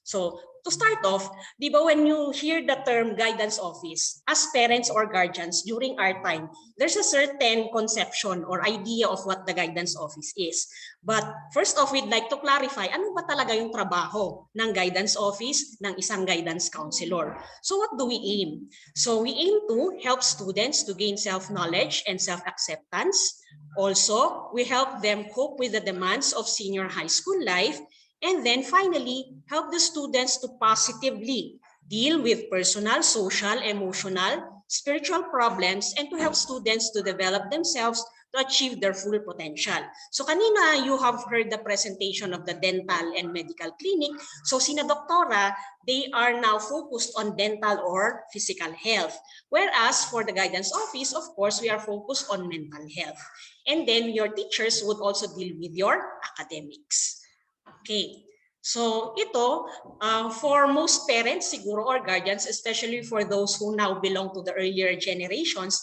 [SPEAKER 15] to start off, di ba when you hear the term guidance office, as parents or guardians during our time, there's a certain conception or idea of what the guidance office is. But first off, we'd like to clarify, ano ba talaga yung trabaho ng guidance office ng isang guidance counselor? So what do we aim? So we aim to help students to gain self-knowledge and self-acceptance. Also, we help them cope with the demands of senior high school life. And then finally, help the students to positively deal with personal, social, emotional, spiritual problems, and to help students to develop themselves to achieve their full potential. So kanina, you have heard the presentation of the dental and medical clinic. So sina doktora, they are now focused on dental or physical health. Whereas for the guidance office, of course, we are focused on mental health. And then your teachers would also deal with your academics. Okay, so ito, for most parents siguro or guardians, especially for those who now belong to the earlier generations,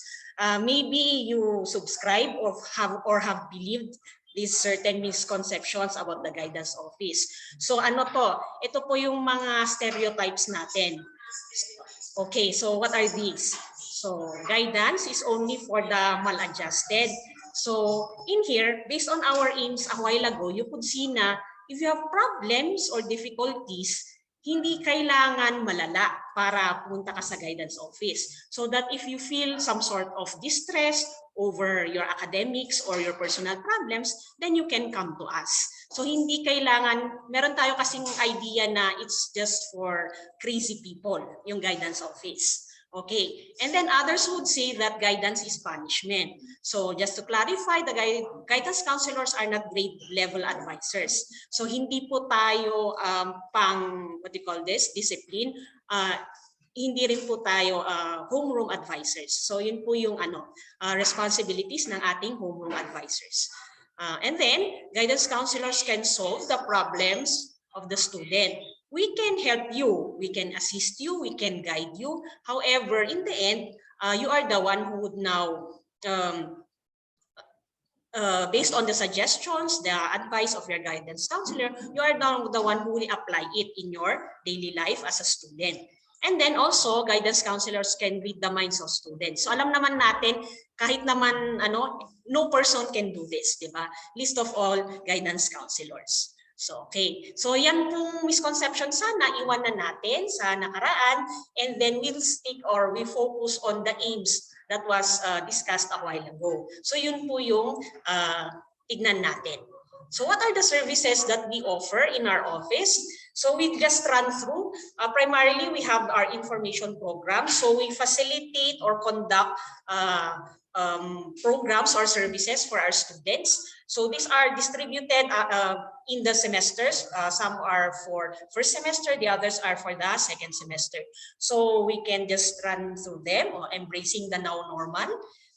[SPEAKER 15] maybe you subscribe or have believed these certain misconceptions about the guidance office. So ano to? Ito po yung mga stereotypes natin. Okay, so what are these? So guidance is only for the maladjusted. So in here, based on our aims a while ago, you could see na if you have problems or difficulties, hindi kailangan malala para punta ka sa guidance office. So that if you feel some sort of distress over your academics or your personal problems, then you can come to us. So hindi kailangan, meron tayo kasing idea na it's just for crazy people, yung guidance office. Okay, and then others would say that guidance is punishment. So just to clarify, the guidance counselors are not grade level advisors. So hindi po tayo what do you call this, discipline. Hindi rin po tayo homeroom advisors. So yun po yung responsibilities ng ating homeroom advisors. And then guidance counselors can solve the problems of the student. We can help you, we can assist you, we can guide you. However, in the end, you are the one who would now, based on the suggestions, the advice of your guidance counselor, you are the one who will apply it in your daily life as a student. And then also, guidance counselors can read the minds of students. So alam naman natin, kahit naman no person can do this, di ba? Least of all, guidance counselors. So, okay. So, yan pong misconception sana iwanan natin sa nakaraan, and then we'll stick or we focus on the aims that was discussed a while ago. So, yun po yung tignan natin. So, what are the services that we offer in our office? So, we just run through. Primarily, we have our information program. So, we facilitate or conduct programs or services for our students. So these are distributed in the semesters. Some are for first semester, the others are for the second semester. So we can just run through them, embracing the now normal.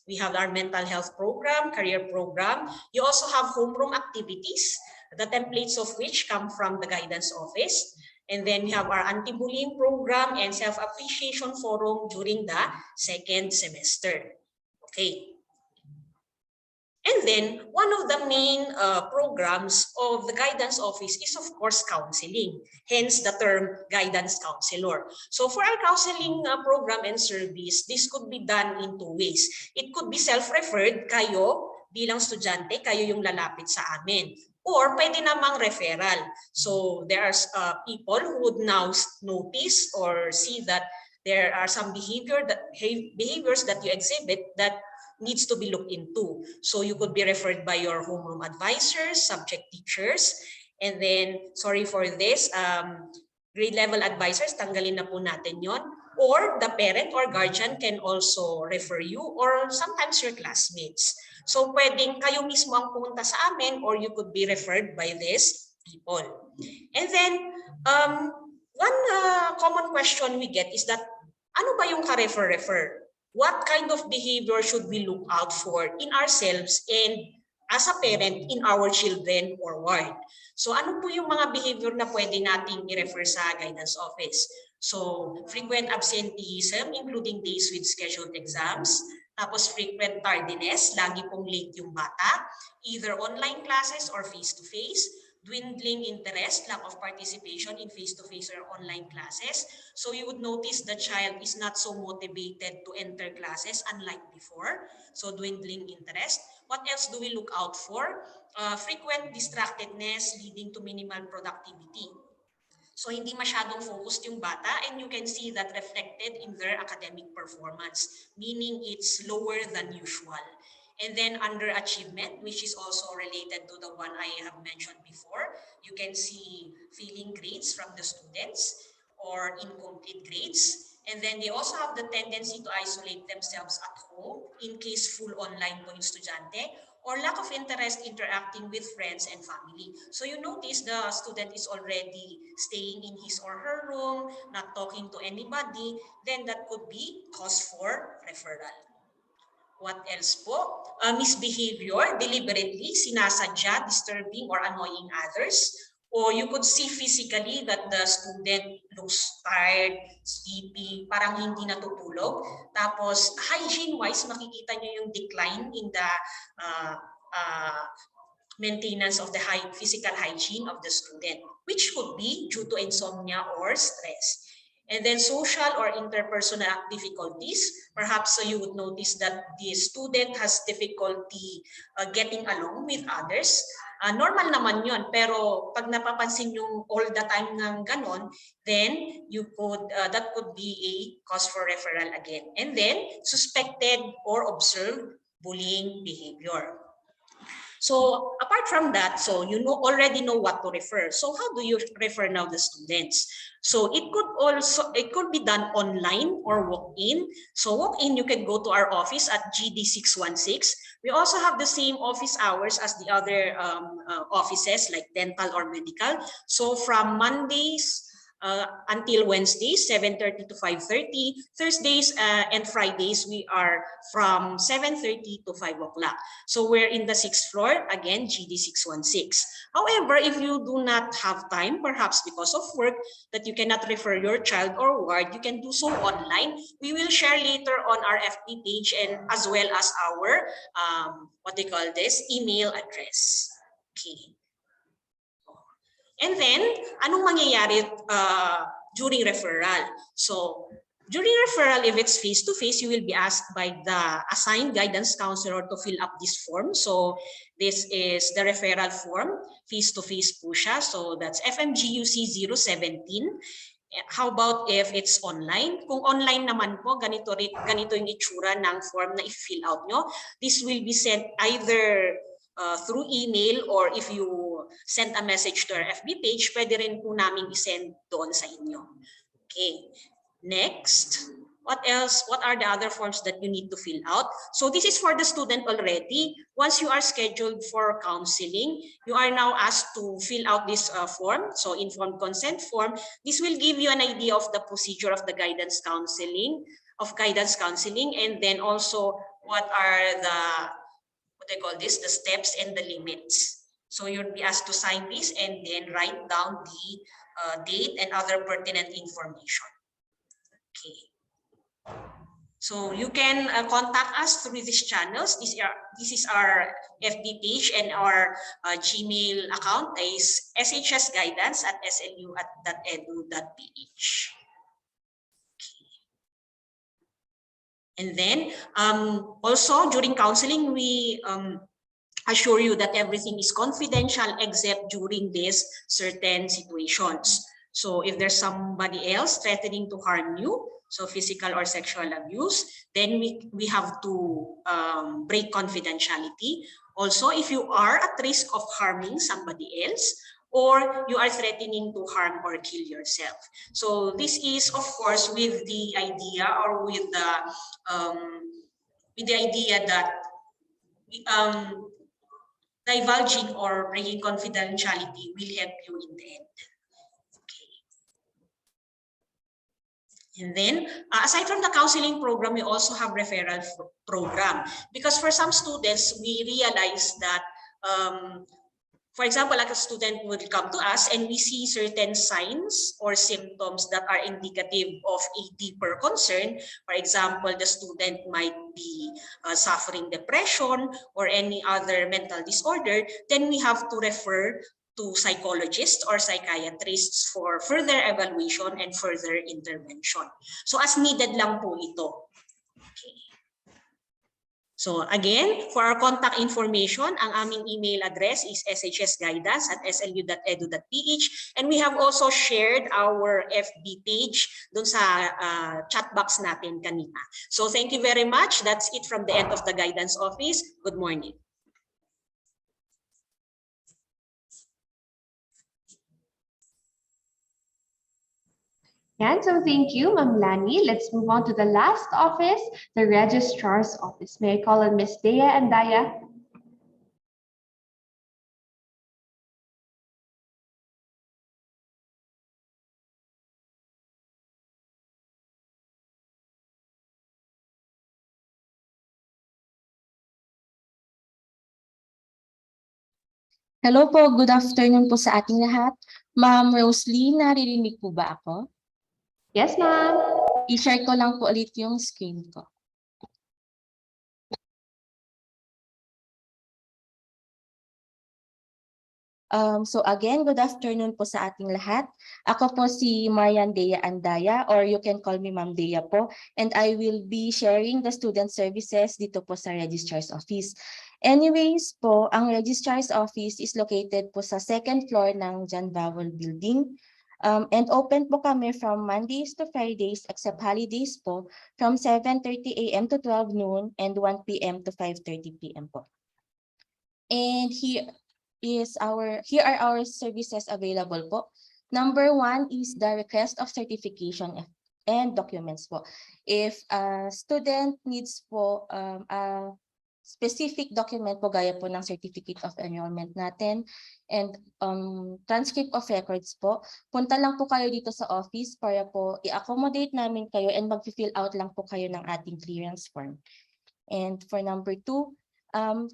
[SPEAKER 15] We have our mental health program, career program. You also have homeroom activities, the templates of which come from the guidance office. And then we have our anti-bullying program and self-appreciation forum during the second semester. Okay. And then one of the main programs of the guidance office is of course counseling, hence the term guidance counselor. So for our counseling program and service, this could be done in two ways. It could be self-referred, kayo bilang estudyante, kayo yung lalapit sa amin. Or pwede namang referral. So there are people who would now notice or see that there are some behaviors that you exhibit that needs to be looked into. So you could be referred by your homeroom advisors, subject teachers, and then, sorry for this, grade level advisors, tanggalin na po natin yon. Or the parent or guardian can also refer you, or sometimes your classmates. So pwedeng kayo mismo ang pumunta sa amin, or you could be referred by these people. And then, one common question we get is that, ano ba yung ka-refer-refer? What kind of behavior should we look out for in ourselves and as a parent in our children or ward? So ano po yung mga behavior na pwede nating i-refer sa guidance office? So frequent absenteeism, including days with scheduled exams, tapos frequent tardiness, lagi pong late yung bata, either online classes or face-to-face, dwindling interest, lack of participation in face-to-face or online classes. So you would notice the child is not so motivated to enter classes unlike before. So dwindling interest. What else do we look out for? Frequent distractedness leading to minimal productivity. So hindi masyadong focused yung bata, and you can see that reflected in their academic performance, meaning it's lower than usual. And then underachievement, which is also related to the one I have mentioned before. You can see failing grades from the students or incomplete grades. And then they also have the tendency to isolate themselves at home in case full online po yung estudyante, or lack of interest interacting with friends and family. So you notice the student is already staying in his or her room, not talking to anybody, then that could be cause for referral. What else po? Misbehavior, deliberately, sinasadya, disturbing or annoying others. Or you could see physically that the student looks tired, sleepy, parang hindi natutulog. Tapos hygiene-wise, makikita nyo yung decline in the maintenance of the physical hygiene of the student, which could be due to insomnia or stress. And then social or interpersonal difficulties. Perhaps you would notice that the student has difficulty getting along with others. Normal naman yun, pero pag napapansin yung all the time ng ganon, then you could that could be a cause for referral again. And then suspected or observed bullying behavior. So apart from that, so you already know what to refer. So how do you refer now the students? So it could be done online or walk-in. So walk-in, you can go to our office at GD 616. We also have the same office hours as the other offices like dental or medical. So from Mondays until Wednesdays, 7:30 to 5:30. Thursdays and Fridays, we are from 7:30 to 5 o'clock. So we're in the 6th floor, again, GD 616. However, if you do not have time, perhaps because of work, that you cannot refer your child or ward, you can do so online. We will share later on our FB page and as well as our, email address. Okay. And then, anong mangyayari during referral? So, during referral, if it's face-to-face, you will be asked by the assigned guidance counselor to fill up this form. So, this is the referral form, face-to-face po siya. So, that's FMGUC 017. How about if it's online? Kung online naman po, ganito yung itsura ng form na i-fill out nyo. This will be sent either through email, or if you send a message to our FB page, pwede rin po namin i-send doon sa inyo. Okay, next. What else? What are the other forms that you need to fill out? So this is for the student already. Once you are scheduled for counseling, you are now asked to fill out this form, so informed consent form. This will give you an idea of the procedure of the guidance counseling, and then also what are the the steps and the limits. So you'll be asked to sign this and then write down the date and other pertinent information. Okay. So you can contact us through these channels. This is our FB page, and our Gmail account is shsguidance@slu.edu.ph. And then also during counseling, we assure you that everything is confidential except during these certain situations. So if there's somebody else threatening to harm you, so physical or sexual abuse, then we have to break confidentiality. Also, if you are at risk of harming somebody else, or you are threatening to harm or kill yourself. So this is, of course, with the idea, or with the idea that divulging or breaking confidentiality will help you in the end. Okay. And then, aside from the counseling program, we also have referral program, because for some students, we realize that for example, like a student would come to us and we see certain signs or symptoms that are indicative of a deeper concern. For example, the student might be suffering depression or any other mental disorder, then we have to refer to psychologists or psychiatrists for further evaluation and further intervention. So as needed lang po ito. So again, for our contact information, ang aming email address is shsguidance@slu.edu.ph, and we have also shared our FB page dun sa chat box natin kanina. So thank you very much. That's it from the end of the guidance office. Good morning.
[SPEAKER 2] And so thank you, Ma'am Lani. Let's move on to the last office, the Registrar's Office. May I call on Ms. Dea Andaya?
[SPEAKER 16] Hello po, good afternoon po sa ating lahat. Ma'am Rosalie, naririnig po ba ako?
[SPEAKER 2] Yes, ma'am.
[SPEAKER 16] I-share ko lang po ulit yung screen ko. So again, good afternoon po sa ating lahat. Ako po si Marian Dea Andaya, or you can call me Ma'am Dea po, and I will be sharing the student services dito po sa Registrar's Office. Anyways po, ang Registrar's Office is located po sa 2nd floor ng John Bowell Building. And open po kami from Mondays to Fridays except holidays po, from 7:30 AM to 12 noon and 1 PM to 5:30 PM po. And here are our services available po. Number 1 is the request of certification and documents po. If a student needs po a specific document po gaya po ng certificate of enrollment natin and transcript of records po, punta lang po kayo dito sa office para po i-accommodate namin kayo and mag-fill out lang po kayo ng ating clearance form. And for number 2,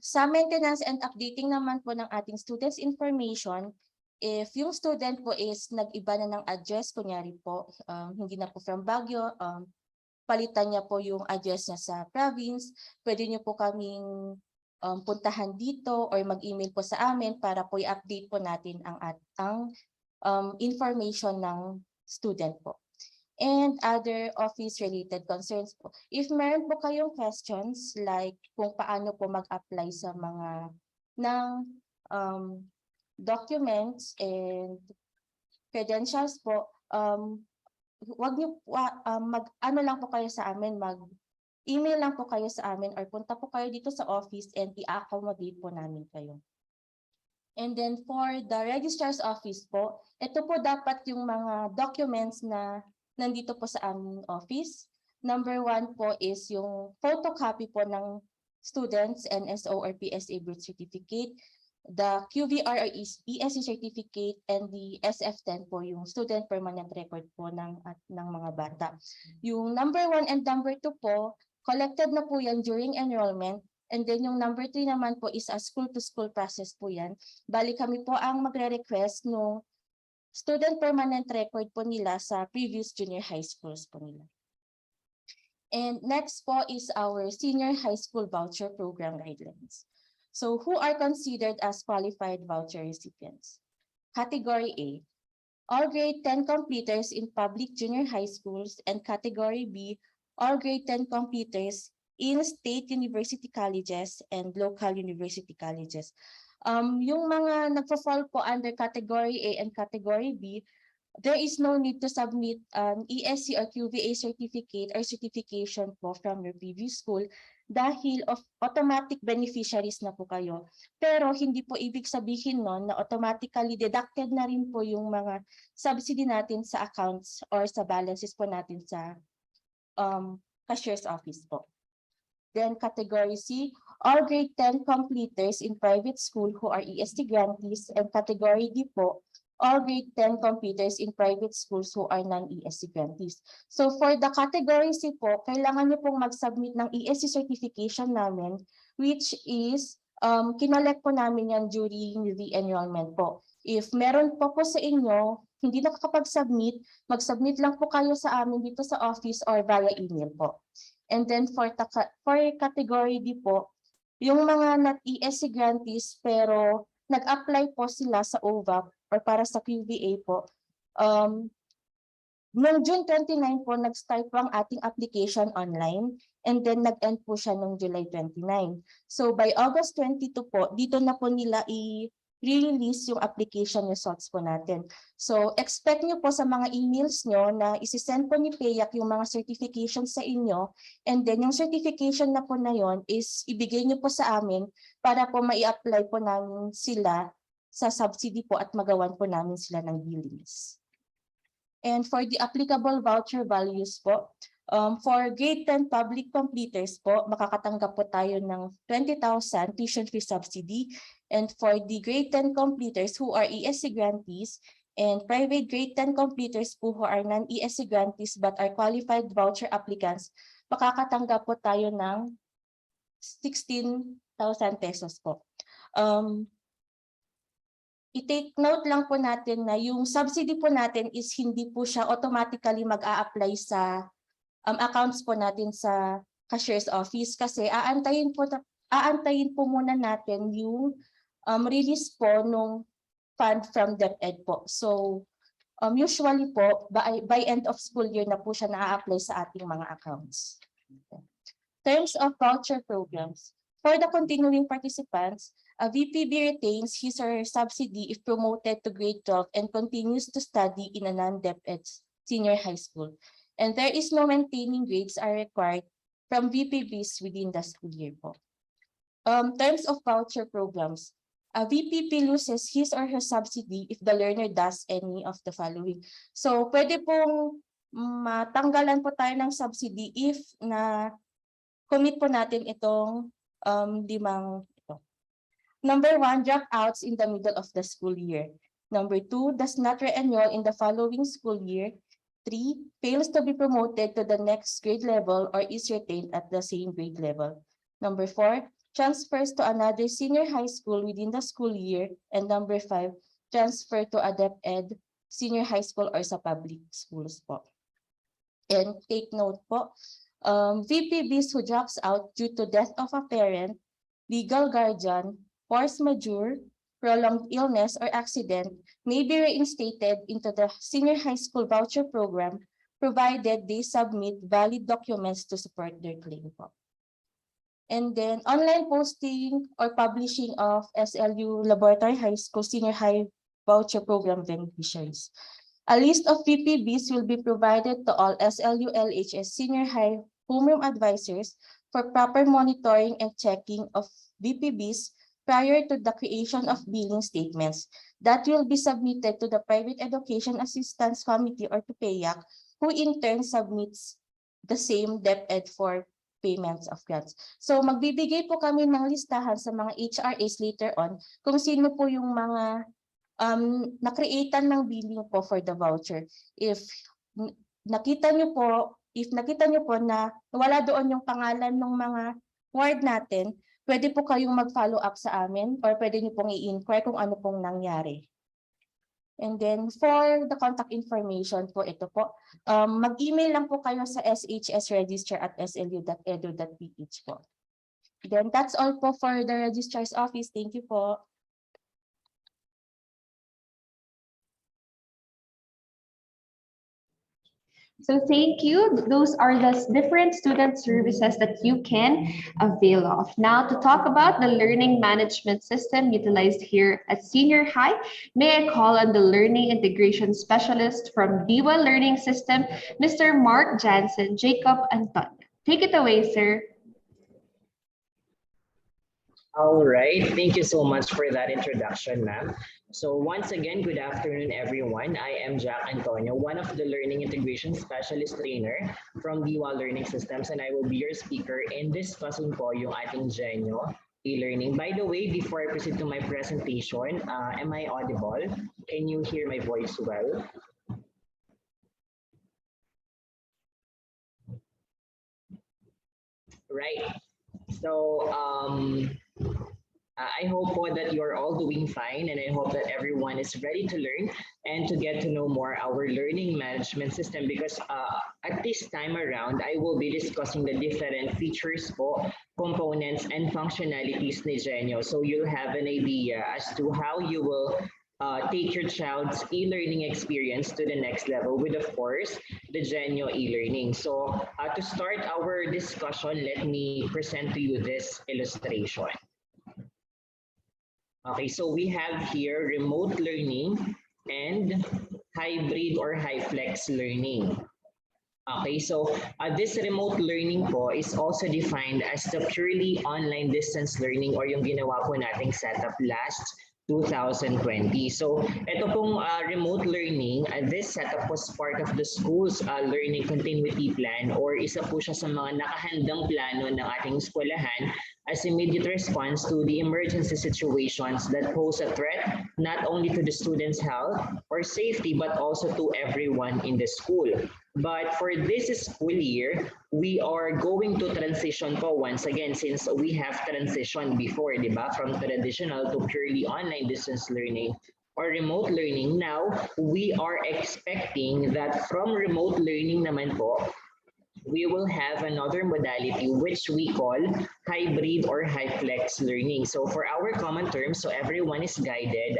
[SPEAKER 16] sa maintenance and updating naman po ng ating students information, if yung student po is nag-iba na ng address, kunyari po, hindi na po from Baguio, palitan niya po yung address niya sa province, pwede niyo po kaming puntahan dito or mag-email po sa amin para po i-update po natin ang information ng student po. And other office-related concerns po. If meron po kayong questions like kung paano po mag-apply sa mga documents and credentials po, wag niyo mag-ano lang po kayo sa amin, mag-email lang po kayo sa amin or punta po kayo dito sa office and i-accommodate po namin kayo. And then for the registrar's office po, ito po dapat yung mga documents na nandito po sa aming office. Number 1 po is yung photocopy po ng students NSO or PSA birth certificate, the QVR or ESC certificate, and the SF10 po yung student permanent record po ng mga bata. Yung number 1 and number 2 po, collected na po yan during enrollment. And then yung number 3 naman po is a school-to-school process po yan. Bali kami po ang magre-request no student permanent record po nila sa previous junior high schools po nila. And next po is our senior high school voucher program guidelines. So who are considered as qualified voucher recipients? Category A, all grade 10 completers in public junior high schools, and Category B, all grade 10 completers in state university colleges and local university colleges. Yung mga nagpo-fall po under Category A and Category B, there is no need to submit an ESC or QVA certificate or certification po from your previous school dahil automatic beneficiaries na po kayo. Pero hindi po ibig sabihin nun na automatically deducted na rin po yung mga subsidy natin sa accounts or sa balances po natin sa cashier's office po. Then Category C, all grade 10 completers in private school who are EST grantees, and Category D po, all grade 10 completers in private schools who are non-ESC grantees. So for the Category C po, kailangan niyo pong mag-submit ng ESC certification namin, which is kinolect po namin yan during the enrollment po. If meron po sa inyo, hindi nakakapag-submit, mag-submit lang po kayo sa amin dito sa office or via email po. And then for Category D po, yung mga not-ESC grantees pero nag-apply po sila sa OVAP or para sa QVA po. Noong June 29 po, nag-start po ang ating application online and then nag-end po siya noong July 29. So by August 22 po, dito na po nila i-release yung application results po natin. So expect nyo po sa mga emails nyo na isi-send po ni PAYAC yung mga certifications sa inyo, and then yung certification na po na yon is ibigay nyo po sa amin para po mai-apply po namin sila sa subsidy po at magawan po namin sila ng billings. And for the applicable voucher values po, for grade 10 public completers po, makakatanggap po tayo ng 20,000 tuition fee subsidy. And for the grade 10 completers who are ESC grantees and private grade 10 completers po who are non-ESC grantees but are qualified voucher applicants, makakatanggap po tayo ng 16,000 pesos po. I-take note lang po natin na yung subsidy po natin is hindi po siya automatically mag-a-apply sa accounts po natin sa cashier's office kasi aantayin po muna natin yung release po nung fund from DepEd po. So usually po by end of school year na po siya na-apply sa ating mga accounts. Terms of voucher programs. For the continuing participants, a VPB retains his or her subsidy if promoted to grade 12 and continues to study in a non-DepEd senior high school. And there is no maintaining grades are required from VPBs within the school year po. Terms of voucher programs. A VPP loses his or her subsidy if the learner does any of the following. So pwede pong matanggalan po tayo ng subsidy if na commit po natin itong limang ito. Number 1, dropouts in the middle of the school year. Number 2, does not re-enroll in the following school year. 3, fails to be promoted to the next grade level or is retained at the same grade level. Number 4, transfers to another senior high school within the school year. And number 5, transfer to a DepEd senior high school or sa public schools po. And take note po, VPBs who drops out due to death of a parent, legal guardian, force majeure, prolonged illness or accident may be reinstated into the senior high school voucher program provided they submit valid documents to support their claim po. And then online posting or publishing of SLU Laboratory High School Senior High Voucher Program beneficiaries. A list of VPBs will be provided to all SLU LHS Senior High homeroom advisors for proper monitoring and checking of VPBs prior to the creation of billing statements that will be submitted to the Private Education Assistance Committee or to PEAC, who in turn submits the same DepEd for payments of grants. So magbibigay po kami ng listahan sa mga HRAs later on kung sino po yung mga na-createan ng billing po for the voucher. If nakita nyo po na wala doon yung pangalan ng mga ward natin, pwede po kayong mag-follow up sa amin or pwede nyo pong i-inquire kung ano pong nangyari. And then for the contact information po, ito po, mag-email lang po kayo sa shsregister@slu.edu.ph po. Then that's all po for the registrar's office. Thank you po.
[SPEAKER 2] So thank you. Those are the different student services that you can avail of. Now to talk about the learning management system utilized here at Senior High, may I call on the Learning Integration Specialist from DIWA Learning System, Mr. Mark Jansen Jacob Antonio. Take it away, sir.
[SPEAKER 8] All right, thank you so much for that introduction, ma'am. So once again, good afternoon, everyone. I am Jack Antonio, one of the Learning Integration Specialist Trainer from DIWA Learning Systems, and I will be your speaker in discussing po yung ating Genyo e-learning. By the way, before I proceed to my presentation, am I audible? Can you hear my voice well? Right. So I hope that you're all doing fine, and I hope that everyone is ready to learn and to get to know more our learning management system, because at this time around, I will be discussing the different features po, components, and functionalities ni Genyo. So you'll have an idea as to how you will take your child's e-learning experience to the next level with, of course, the Genyo e-learning. So to start our discussion, let me present to you this illustration. Okay, so we have here remote learning and hybrid or high-flex learning. Okay, so this remote learning po is also defined as the purely online distance learning, or yung ginawa po nating setup last 2020. So ito pong remote learning, this setup was part of the school's learning continuity plan, or isa po siya sa mga nakahandang plano ng ating eskwelahan as immediate response to the emergency situations that pose a threat not only to the students' health or safety, but also to everyone in the school. But for this school year, we are going to transition po once again, since we have transitioned before, di ba? From traditional to purely online distance learning or remote learning. Now, we are expecting that from remote learning naman po, we will have another modality which we call hybrid or high-flex learning. So for our common terms, so everyone is guided,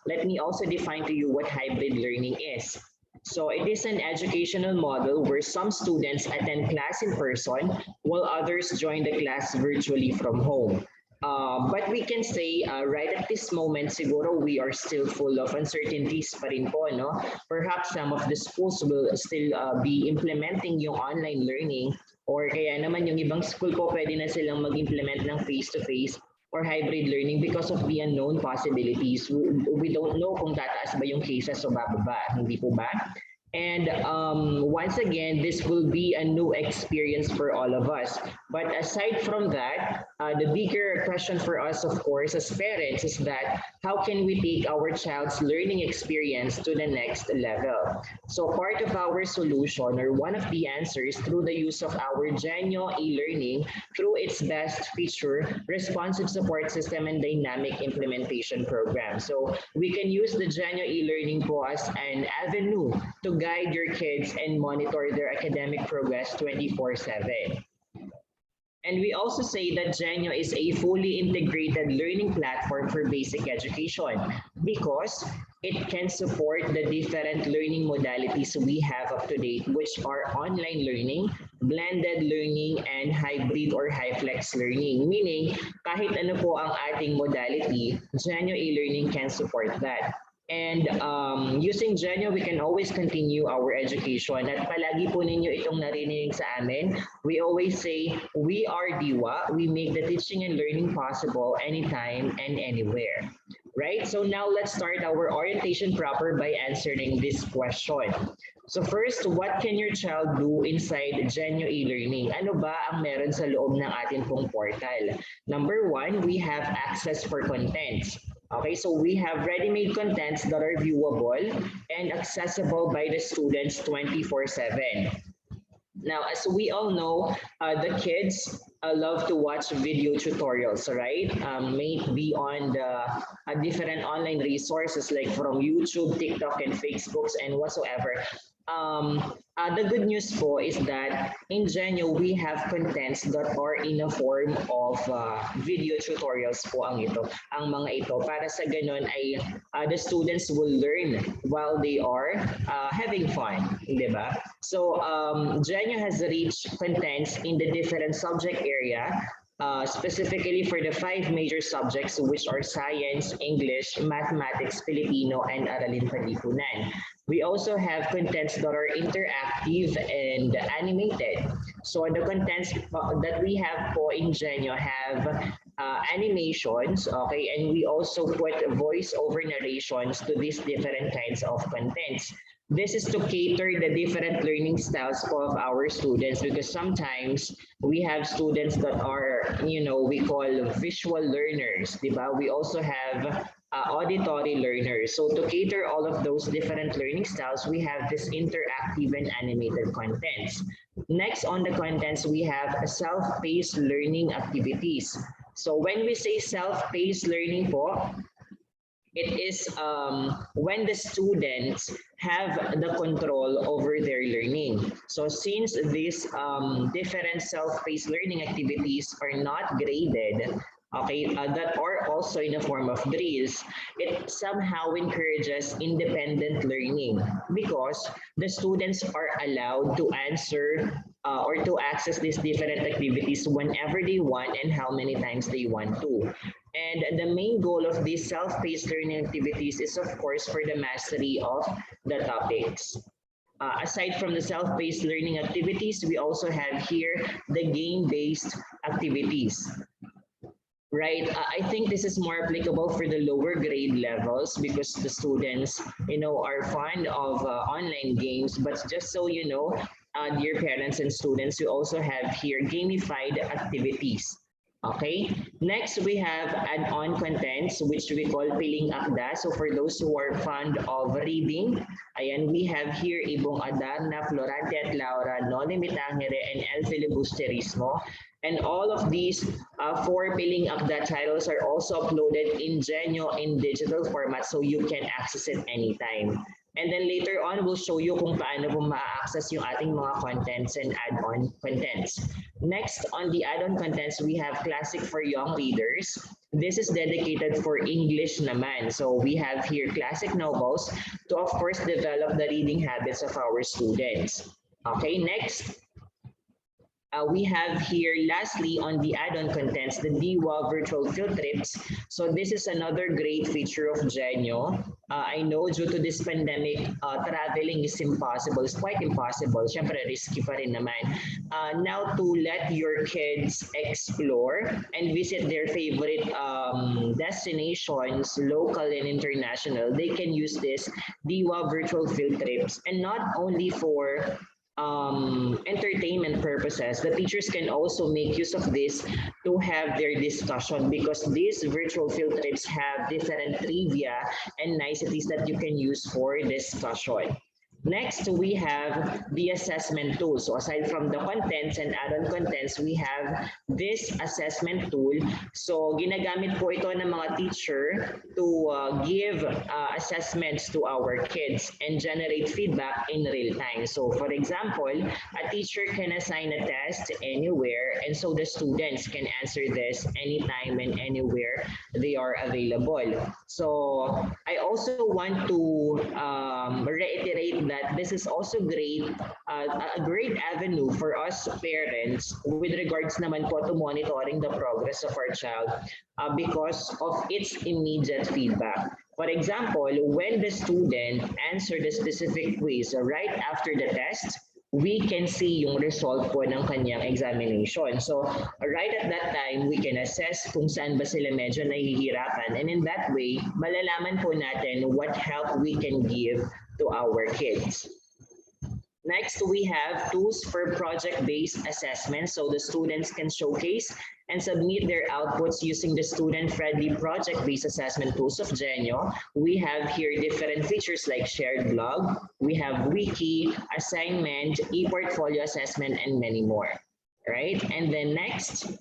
[SPEAKER 8] let me also define to you what hybrid learning is. So it is an educational model where some students attend class in person while others join the class virtually from home. But we can say right at this moment, siguro we are still full of uncertainties pa rin po, no? Perhaps some of the schools will still be implementing yung online learning or kaya naman yung ibang school po pwede na silang mag-implement ng face-to-face or hybrid learning because of the unknown possibilities. We don't know kung tataas ba yung cases o bababa, hindi po ba? And once again, this will be a new experience for all of us. But aside from that, the bigger question for us, of course, as parents is that how can we take our child's learning experience to the next level? So part of our solution, or one of the answers, through the use of our Genio e-learning through its best feature, responsive support system and dynamic implementation program. So we can use the Genio e-learning po as an avenue to guide your kids and monitor their academic progress 24/7. And we also say that Genio is a fully integrated learning platform for basic education because it can support the different learning modalities we have up to date, which are online learning, blended learning, and hybrid or high-flex learning. Meaning, kahit ano po ang ating modality, Genio e-learning can support that. And using Genio, we can always continue our education. At palagi po ninyo itong narinig sa amin. We always say, we are Diwa. We make the teaching and learning possible anytime and anywhere. Right? So now let's start our orientation proper by answering this question. So first, what can your child do inside Genio e-learning? Ano ba ang meron sa loob ng atin pong portal? Number one, we have access for contents. Okay, so we have ready-made contents that are viewable and accessible by the students 24/7. Now, as we all know, the kids love to watch video tutorials, right? May it be on the different online resources like from YouTube, TikTok, and Facebooks, and whatsoever. The good news po is that in Genio, we have contents that are in a form of video tutorials po ang mga ito. Para sa ganun ay the students will learn while they are having fun, di ba? So Genio has rich contents in the different subject area, specifically for the 5 major subjects, which are science, English, mathematics, Filipino, and Aralin Panlipunan. We also have contents that are interactive and animated. So the contents that we have po in Genio have animations, okay, and we also put voice-over narrations to these different kinds of contents. This is to cater the different learning styles of our students, because sometimes we have students that are, we call visual learners, diba? We also have auditory learners. So to cater all of those different learning styles, we have this interactive and animated contents. Next on the contents, we have self-paced learning activities. So when we say self-paced learning po, it is when the students have the control over their learning. So since these different self-paced learning activities are not graded, okay, that are also in a form of drills, it somehow encourages independent learning because the students are allowed to answer or to access these different activities whenever they want and how many times they want to. And the main goal of these self-paced learning activities is, of course, for the mastery of the topics. Aside from the self-paced learning activities, we also have here the game-based activities. Right, I think this is more applicable for the lower grade levels because the students, are fond of online games. But just so you know, dear parents and students, we also have here gamified activities. Okay, next we have add-on contents which we call Piling Akda. So for those who are fond of reading, ayan, we have here Ibong Adarna, Florante at Laura, Noli Me Tangere, and El Filibusterismo. And all of these 4 Piling Akda titles are also uploaded in Genio in digital format, so you can access it anytime. And then later on, we'll show you kung paano po ma-access yung ating mga contents and add-on contents. Next, on the add-on contents, we have Classic for Young Readers. This is dedicated for English naman. So we have here classic novels to, of course, develop the reading habits of our students. Okay, next. We have here, lastly, on the add-on contents, the Diwa Virtual Field Trips. So this is another great feature of Genio. I know due to this pandemic, traveling is impossible. It's quite impossible. Siyempre, risky pa rin naman. Now to let your kids explore and visit their favorite destinations, local and international, they can use this DIWA virtual field trips. And not only for entertainment purposes, the teachers can also make use of this to have their discussion, because these virtual field trips have different trivia and niceties that you can use for discussion. Next, we have the assessment tool. So aside from the contents and add-on contents, we have this assessment tool. So ginagamit po ito ng mga teacher to give assessments to our kids and generate feedback in real time. So for example, a teacher can assign a test anywhere, and so the students can answer this anytime and anywhere they are available. So I also want to reiterate that this is also a great avenue for us parents with regards naman po to monitoring the progress of our child because of its immediate feedback. For example, when the student answered a specific quiz right after the test, we can see yung result po ng kanyang examination. So right at that time, we can assess kung saan ba sila medyo nahihirapan. And in that way, malalaman po natin what help we can give to our kids. Next, we have tools for project-based assessment. So the students can showcase and submit their outputs using the student-friendly project-based assessment tools of Genio. We have here different features like shared blog, we have wiki, assignment, e-portfolio assessment, and many more. Right? And then next,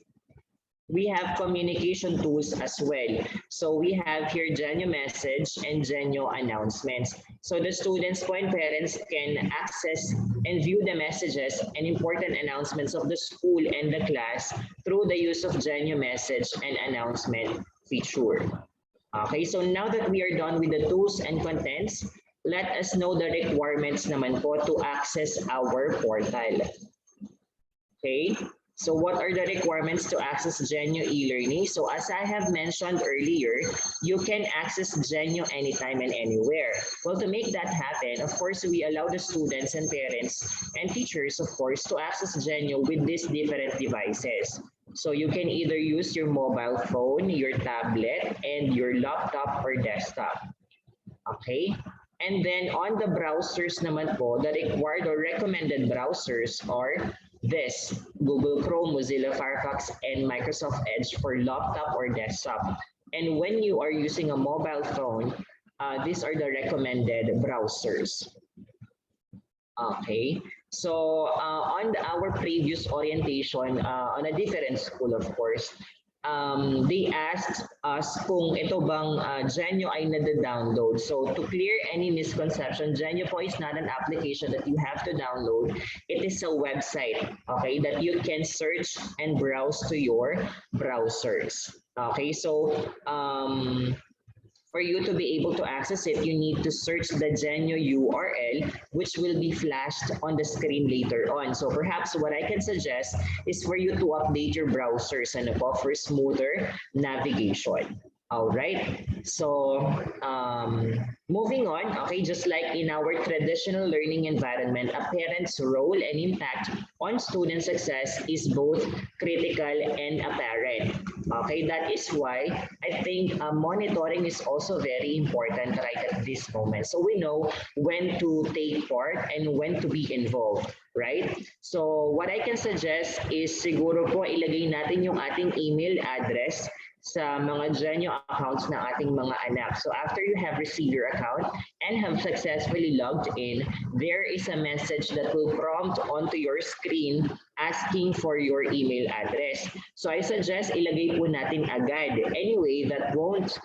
[SPEAKER 8] we have communication tools as well. So we have here Genio Message and Genio Announcements. So the students and parents can access and view the messages and important announcements of the school and the class through the use of Genio Message and Announcement feature. Okay, so now that we are done with the tools and contents, let us know the requirements naman po to access our portal. Okay. So what are the requirements to access Genio e-learning? So as I have mentioned earlier, you can access Genio anytime and anywhere. Well, to make that happen, of course, we allow the students and parents and teachers, of course, to access Genio with these different devices. So you can either use your mobile phone, your tablet, and your laptop or desktop. Okay? And then on the browsers naman po, the required or recommended browsers are this: Google Chrome, Mozilla Firefox, and Microsoft Edge for laptop or desktop. And when you are using a mobile phone, these are the recommended browsers. Okay, so on our previous orientation, on a different school, of course, they asked us kung ito bang Genio ay nade-download. So to clear any misconception, Genio po is not an application that you have to download. It is a website, okay, that you can search and browse to your browsers. Okay, so for you to be able to access it, you need to search the Genio URL, which will be flashed on the screen later on. So perhaps what I can suggest is for you to update your browsers and for smoother navigation. All right, so moving on, okay, just like in our traditional learning environment, a parent's role and impact on student success is both critical and apparent. Okay, that is why I think monitoring is also very important right at this moment. So we know when to take part and when to be involved, right? So what I can suggest is siguro po ilagay natin yung ating email address sa mga Genio accounts ng ating mga anak. So after you have received your account and have successfully logged in, there is a message that will prompt onto your screen asking for your email address. So I suggest ilagay po natin agad. Anyway, that won't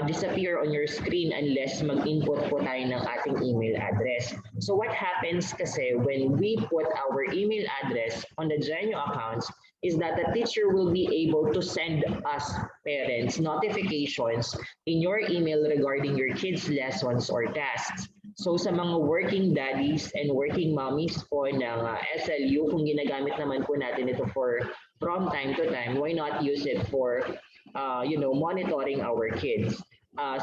[SPEAKER 8] disappear on your screen unless mag-input po tayo ng ating email address. So what happens kasi when we put our email address on the Genio accounts is that the teacher will be able to send us parents notifications in your email regarding your kids' lessons or tasks. So sa mga working daddies and working mommies po ng SLU, kung ginagamit naman po natin ito from time to time, why not use it for monitoring our kids?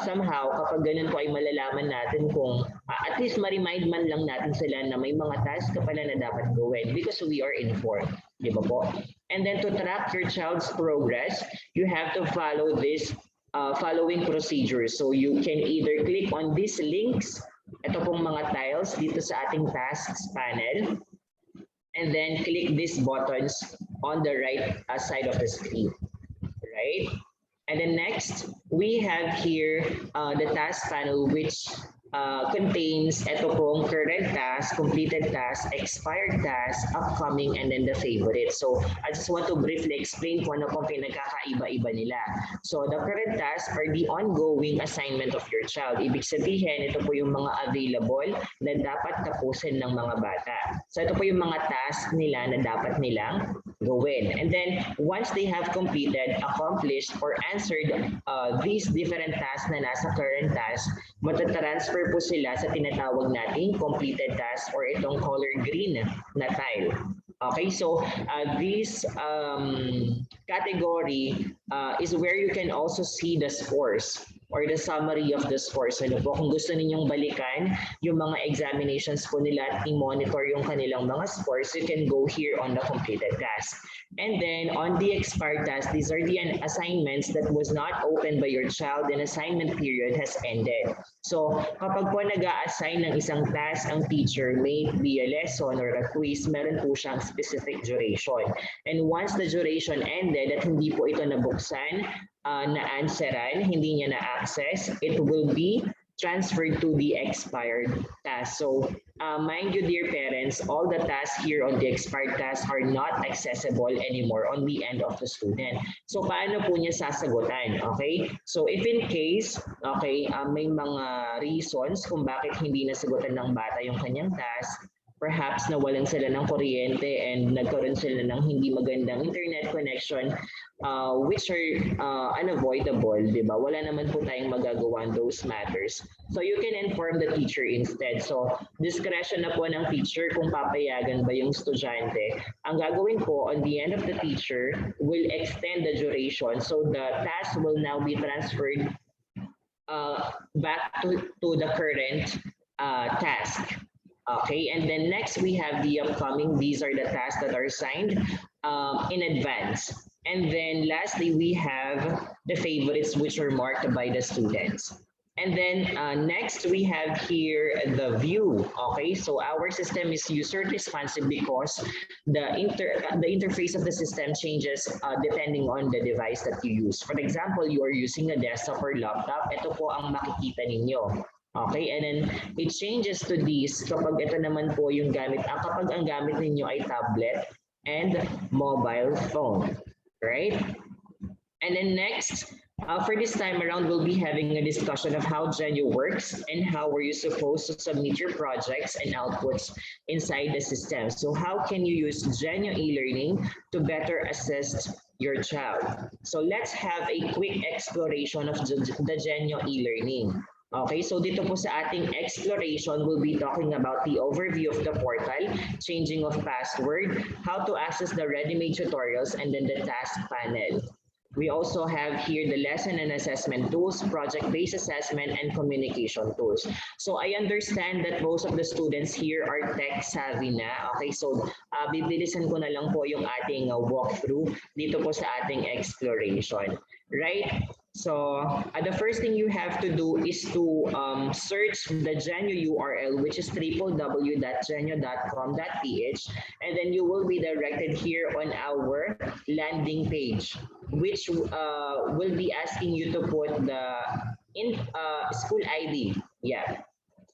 [SPEAKER 8] somehow kapag ganun po ay malalaman natin kung at least ma-remind man lang natin sila na may mga task ka pala na dapat gawin because we are informed, di ba po? And then to track your child's progress, you have to follow this following procedures. So you can either click on these links, ito pong mga tiles dito sa ating tasks panel, and then click these buttons on the right side of the screen, right? And then next, we have here the task panel, which contains ito pong current task, completed task, expired task, upcoming, and then the favorite. So I just want to briefly explain kung ano pong pinagkakaiba-iba nila. So the current tasks are the ongoing assignment of your child. Ibig sabihin, ito po yung mga available na dapat tapusin ng mga bata. So ito po yung mga task nila na dapat nilang gawin. And then once they have completed, accomplished, or answered these different tasks na nasa current task, matatransfer po sila sa tinatawag nating completed task or itong color green na tile. Okay, so this category is where you can also see the scores or the summary of the scores. Ano po, kung gusto ninyong balikan yung mga examinations po nila at i-monitor yung kanilang mga scores, you can go here on the completed task. And then on the expired task, these are the assignments that was not opened by your child and assignment period has ended. So kapag po nag-a-assign ng isang task ang teacher, may it be a lesson or a quiz, meron po siyang specific duration. And once the duration ended at hindi po ito nabuksan, na-answeran, hindi niya na-access, it will be transferred to the expired task. So mind you, dear parents, all the tasks here on the expired task are not accessible anymore on the end of the student. So paano po niya sasagutan? Okay? So if in case, okay, may mga reasons kung bakit hindi nasagutan ng bata yung kanyang task, perhaps nawalan sila ng kuryente and nagkaroon sila ng hindi magandang internet connection, which are unavoidable, di ba? Wala naman po tayong magagawa on those matters. So you can inform the teacher instead. So discretion na po ng teacher kung papayagan ba yung estudyante. Ang gagawin po on the end of the teacher will extend the duration. So the task will now be transferred back to the current task. Okay, and then next we have the upcoming. These are the tasks that are assigned in advance. And then lastly, we have the favorites, which are marked by the students. And then next we have here the view. Okay, so our system is user responsive because the interface of the system changes depending on the device that you use. For example, you are using a desktop or laptop. Ito po ang makikita ninyo. Okay, and then it changes to this kapag ito naman po yung gamit, kapag ang gamit ninyo ay tablet and mobile phone, right? And then next, for this time around, we'll be having a discussion of how Genio works and how are you supposed to submit your projects and outputs inside the system. So how can you use Genio e-learning to better assist your child? So let's have a quick exploration of the Genio e-learning. Okay, so dito po sa ating exploration, we'll be talking about the overview of the portal, changing of password, how to access the ready-made tutorials, and then the task panel. We also have here the lesson and assessment tools, project-based assessment, and communication tools. So I understand that most of the students here are tech-savvy na. Okay, so bibilisan ko na lang po yung ating walkthrough dito po sa ating exploration. Right? So the first thing you have to do is to search the Genio URL, which is www.genio.com.ph, and then you will be directed here on our landing page, which will be asking you to put the school ID. Yeah.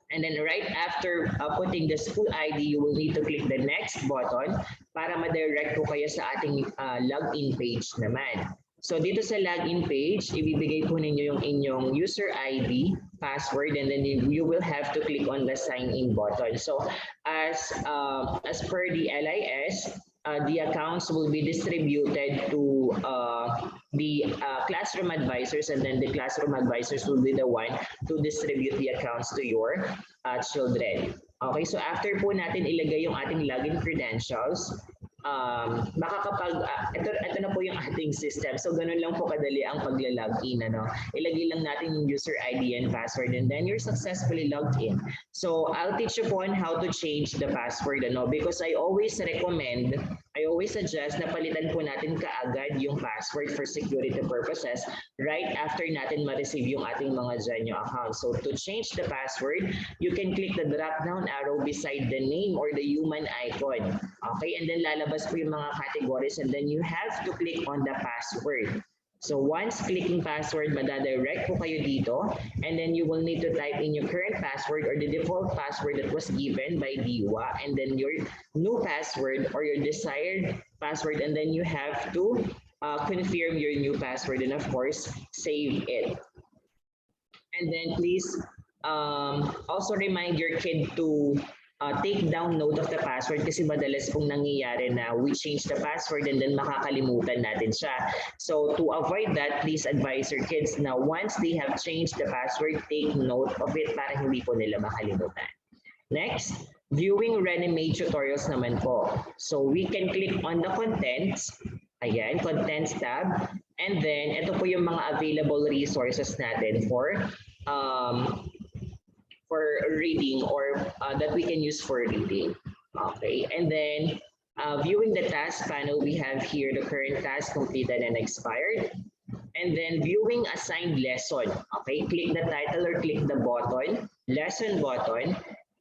[SPEAKER 8] And then right after putting the school ID, you will need to click the next button para ma-direct po kayo sa ating login page naman. So dito sa login page, ibibigay po ninyo yung inyong user ID, password, and then you will have to click on the sign in button. So as per the LIS, the accounts will be distributed to the classroom advisors, and then the classroom advisors will be the one to distribute the accounts to your children. Okay, so after po natin ilagay yung ating login credentials, baka kapag, ito na po yung ating system. So ganun lang po kadali ang pagla-login. Ilagay lang natin yung user ID and password and then you're successfully logged in. So I'll teach you po on how to change the password because I always suggest na palitan po natin kaagad yung password for security purposes right after natin ma-receive yung ating mga Genio account. So to change the password, you can click the drop-down arrow beside the name or the human icon. Okay, and then lalabas po yung mga categories and then you have to click on the password. So once clicking password, madadirect po kayo dito and then you will need to type in your current password or the default password that was given by DIWA and then your new password or your desired password and then you have to confirm your new password and of course save it. And then please also remind your kid to take down note of the password kasi madalas pong nangyayari na we change the password and then makakalimutan natin siya. So to avoid that, please advise your kids na once they have changed the password, take note of it para hindi po nila makalimutan. Next, viewing ready-made tutorials naman po. So we can click on the contents, ayan, contents tab, and then ito po yung mga available resources natin for reading or that we can use for reading. Okay, and then viewing the task panel, we have here the current task completed and expired. And then viewing assigned lesson. Okay, click the title or click the button, lesson button,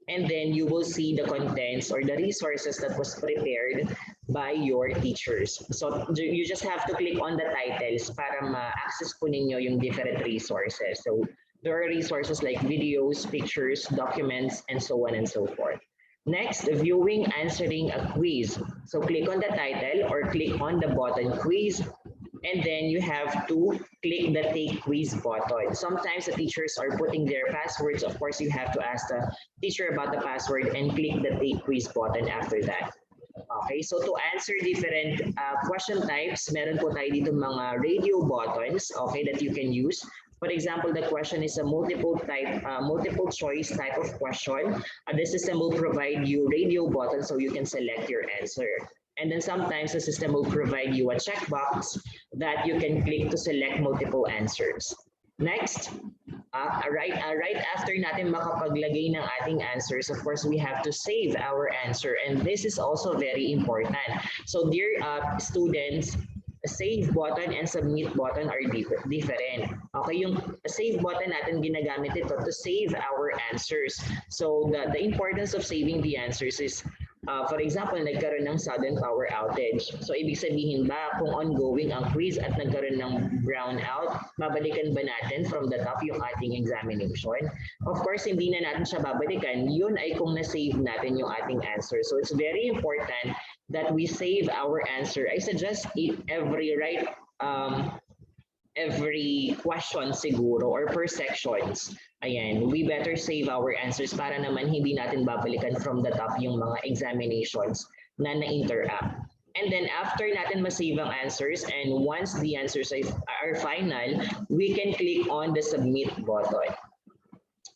[SPEAKER 8] and then you will see the contents or the resources that was prepared by your teachers. So you just have to click on the titles para ma-access po ninyo yung different resources. So there are resources like videos, pictures, documents, and so on and so forth. Next, viewing answering a quiz. So click on the title or click on the button quiz, and then you have to click the take quiz button. Sometimes the teachers are putting their passwords. Of course, you have to ask the teacher about the password and click the take quiz button after that. Okay, so to answer different question types, meron po tayo dito mga radio buttons, okay, that you can use. For example, the question is a multiple choice type of question. The system will provide you radio buttons so you can select your answer. And then sometimes the system will provide you a checkbox that you can click to select multiple answers. Next, right after natin makapaglagay ng ating answers, of course, we have to save our answer. And this is also very important. So dear students, save button and submit button are different. Okay, yung save button natin ginagamit ito to save our answers. So the importance of saving the answers is for example, nagkaroon ng sudden power outage. So ibig sabihin ba kung ongoing ang quiz at nagkaroon ng brownout, babalikan ba natin from the top yung ating examination? Of course, hindi na natin siya babalikan. Yun ay kung na-save natin yung ating answer. So it's very important that we save our answer. I suggest every question siguro or per sections, ayan, we better save our answers para naman hindi natin babalikan from the top yung mga examinations na na-interact. And then after natin ma-save ang answers and once the answers are final, we can click on the submit button.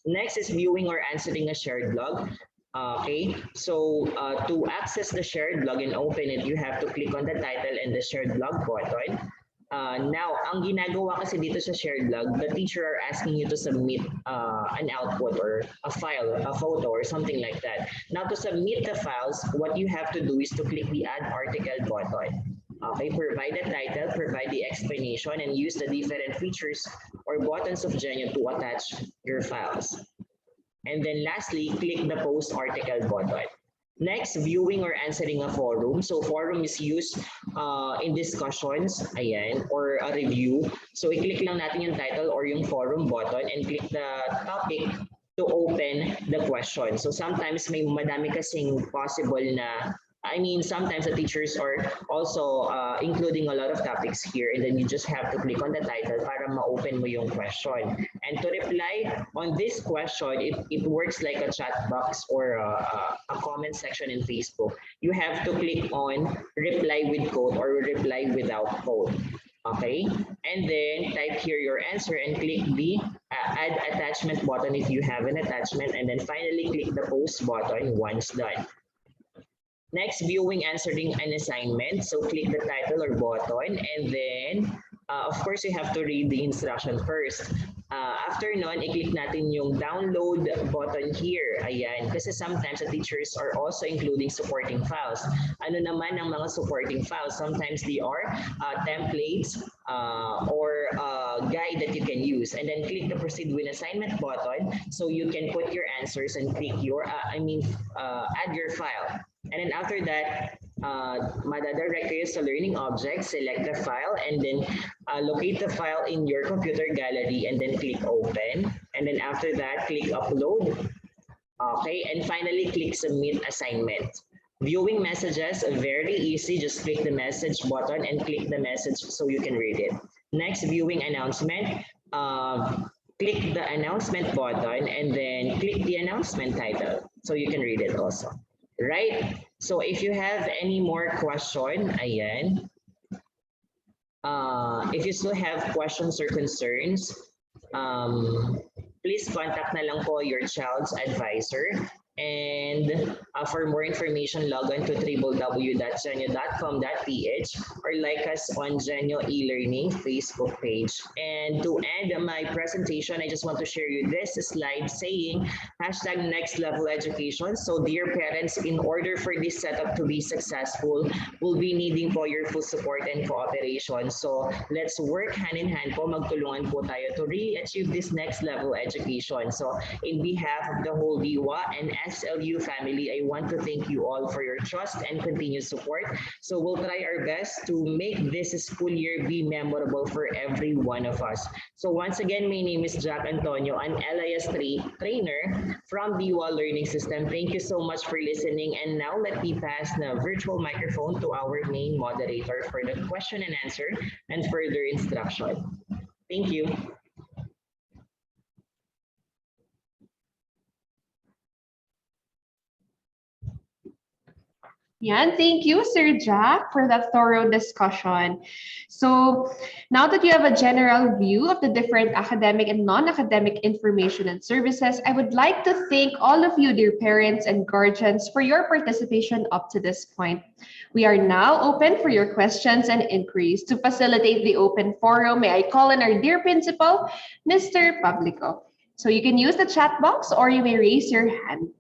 [SPEAKER 8] Next is viewing or answering a shared blog. Okay, so to access the shared blog and open it, you have to click on the title and the shared blog button. Now, ang ginagawa kasi dito sa shared blog, the teacher are asking you to submit an output or a file, a photo or something like that. Now, to submit the files, what you have to do is to click the add article button. Okay, provide the title, provide the explanation, and use the different features or buttons of Genio to attach your files. And then lastly, click the post article button. Next, viewing or answering a forum. So forum is used in discussions, ayan, or a review. So i-click lang natin yung title or yung forum button and click the topic to open the question. So sometimes may madami kasing possible na, sometimes the teachers are also including a lot of topics here, and then you just have to click on the title para ma-open mo yung question. And to reply on this question, it works like a chat box or a comment section in Facebook. You have to click on reply with code or reply without code. Okay, and then type here your answer and click the add attachment button if you have an attachment, and then finally click the post button once done. Next, viewing, answering an assignment. So click the title or button, and then of course you have to read the instruction first. After nun, i-click natin yung download button here. Ayan. Kasi sometimes the teachers are also including supporting files. Ano naman ang mga supporting files? Sometimes they are templates or guide that you can use. And then click the proceed with assignment button so you can put your answers and click your, add your file. And then after that, madadirect kayo sa learning object, select the file, and then locate the file in your computer gallery and then click open. And then after that, click upload. Okay, and finally click submit assignment. Viewing messages, very easy. Just click the message button and click the message so you can read it. Next, viewing announcement. Click the announcement button and then click the announcement title so you can read it also. Right? So if you have any more question, ayan. If you still have questions or concerns, please contact na lang po your child's advisor. And for more information, log on to www.genio.com.ph or like us on Genio eLearning Facebook page. And to end my presentation, I just want to share you this slide saying #nextleveleducation. So dear parents, in order for this setup to be successful, we'll be needing po your full support and cooperation. So let's work hand in hand po, magtulungan po tayo to really achieve this next level education. So in behalf of the whole DIWA and SLU family, I want to thank you all for your trust and continued support. So we'll try our best to make this school year be memorable for every one of us. So once again, my name is Jack Antonio, an LIS3 trainer from DIWA Learning System. Thank you so much for listening. And now let me pass the virtual microphone to our main moderator for the question and answer and further instruction. Thank you.
[SPEAKER 2] Yeah, thank you, Sir Jack, for that thorough discussion. So now that you have a general view of the different academic and non-academic information and services, I would like to thank all of you, dear parents and guardians, for your participation up to this point. We are now open for your questions and inquiries. To facilitate the open forum, may I call on our dear principal, Mr. Publico. So you can use the chat box or you may raise your hand.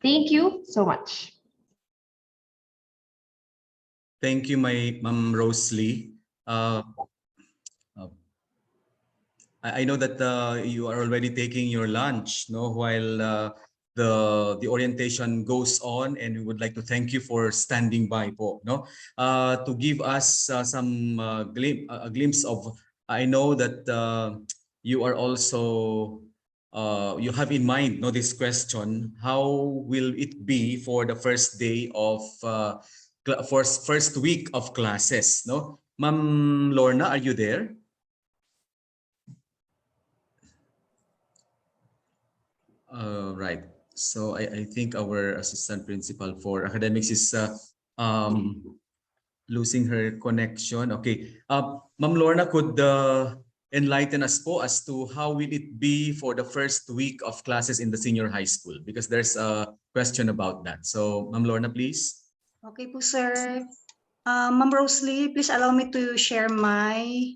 [SPEAKER 2] Thank you so much.
[SPEAKER 1] Thank you, my Ma'am Rosalie. I know that you are already taking your lunch, no, while the orientation goes on, and we would like to thank you for standing by po, no, to give us some glimpse of. I know that you are also you have in mind, no, this question: how will it be for the first day of first week of classes, no? Ma'am Lorna, are you there? Right. So I think our assistant principal for academics is losing her connection. Okay. Ma'am Lorna, could enlighten us po as to how will it be for the first week of classes in the senior high school? Because there's a question about that. So Ma'am Lorna, please.
[SPEAKER 4] Okay po, sir. Ma'am Rosalie, please allow me to share my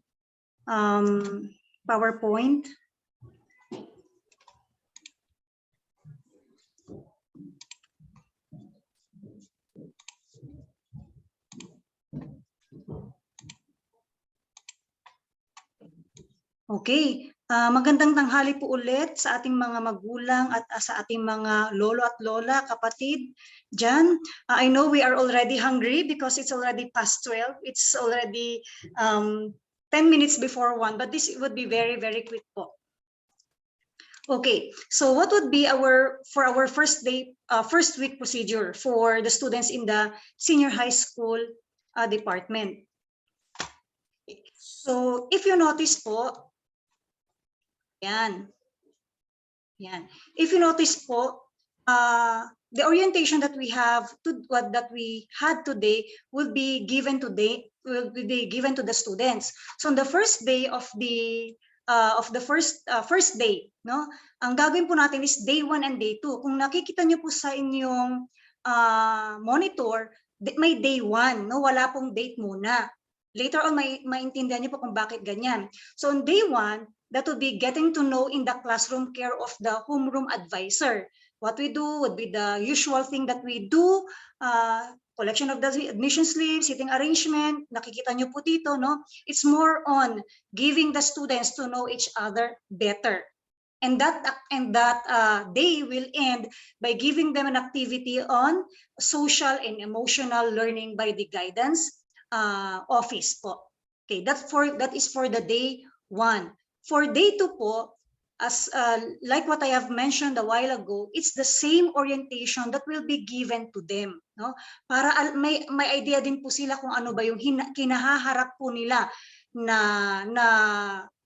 [SPEAKER 4] PowerPoint. Okay. Magandang tanghali po ulit sa ating mga magulang at sa ating mga lolo at lola, kapatid dyan. I know we are already hungry because it's already past 12. It's already 10 minutes before 1, but this would be very, very quick po. Okay, so what would be our first week procedure for the students in the senior high school department? So if you notice po, yan. If you notice po, the orientation that we had today will be given to the students. So on the first day of the first day, no? Ang gagawin po natin is day 1 and day 2. Kung nakikita niyo po sa inyong monitor, may day 1, no? Wala pong date muna. Later on, maintindihan niyo po kung bakit ganyan. So on day 1, that would be getting to know in the classroom care of the homeroom advisor. What we do would be the usual thing that we do, collection of the admission slips, seating arrangement, nakikita niyo po dito, no? It's more on giving the students to know each other better. And that day will end by giving them an activity on social and emotional learning by the guidance office po. Okay, that is for the day 1. For day 2 po, as like what I have mentioned a while ago, it's the same orientation that will be given to them, no? Para may idea din po sila kung ano ba yung kinahaharap po nila na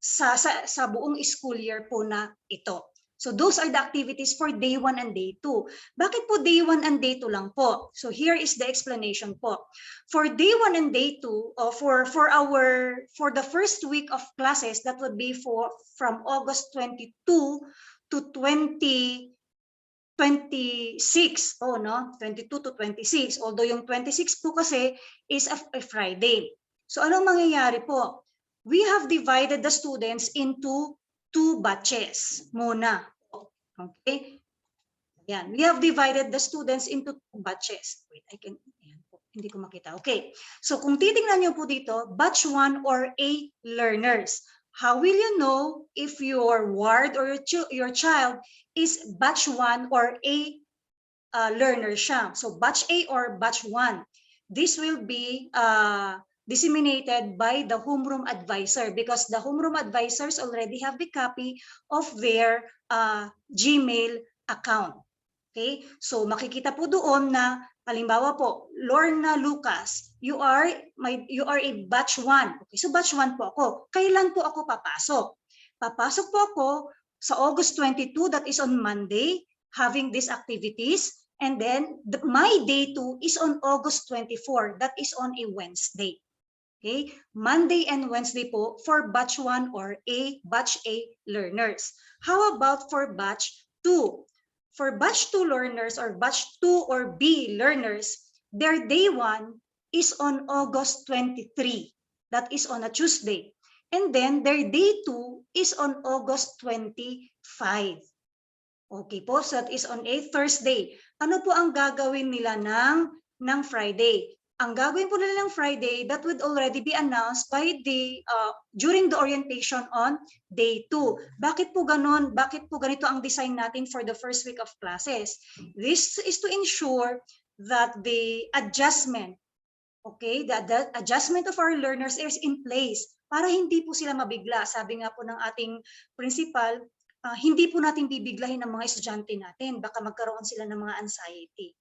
[SPEAKER 4] sa buong school year po na ito. So those are the activities for day 1 and day 2. Bakit po day 1 and day 2 lang po? So here is the explanation po. For day 1 and day 2, for the first week of classes, that would be from August 22 to 26. Oh no, 22 to 26. Although yung 26 po kasi is a Friday. So anong mangyayari po? We have divided the students into 2 batches muna. Okay? Yan. We have divided the students into 2 batches. Wait, hindi ko makita. Okay. So kung titingnan niyo po dito, batch 1 or A learners. How will you know if your ward or your child is batch 1 or A learner siya? So batch A or batch 1. This will be disseminated by the homeroom advisor because the homeroom advisors already have the copy of their Gmail account. Okay? So makikita po doon na halimbawa po, Lorna Lucas, you are a batch 1. Okay, so batch 1 po ako. Kailan po ako papasok? Papasok po ako sa August 22, that is on Monday, having these activities. And then my day 2 is on August 24, that is on a Wednesday. Okay, Monday and Wednesday po for batch 1 or batch A learners. How about for batch 2? For batch 2 learners or batch 2 or B learners, their day 1 is on August 23. That is on a Tuesday. And then their day 2 is on August 25. Okay po, so that is on a Thursday. Ano po ang gagawin nila ng Friday? Ang gagawin po nila ng Friday, that would already be announced by during the orientation on day 2. Bakit po ganon? Bakit po ganito ang design natin for the first week of classes? This is to ensure that the adjustment, okay, the adjustment of our learners is in place para hindi po sila mabigla. Sabi nga po ng ating principal, hindi po natin bibiglahin ang mga estudyante natin. Baka magkaroon sila ng mga anxiety.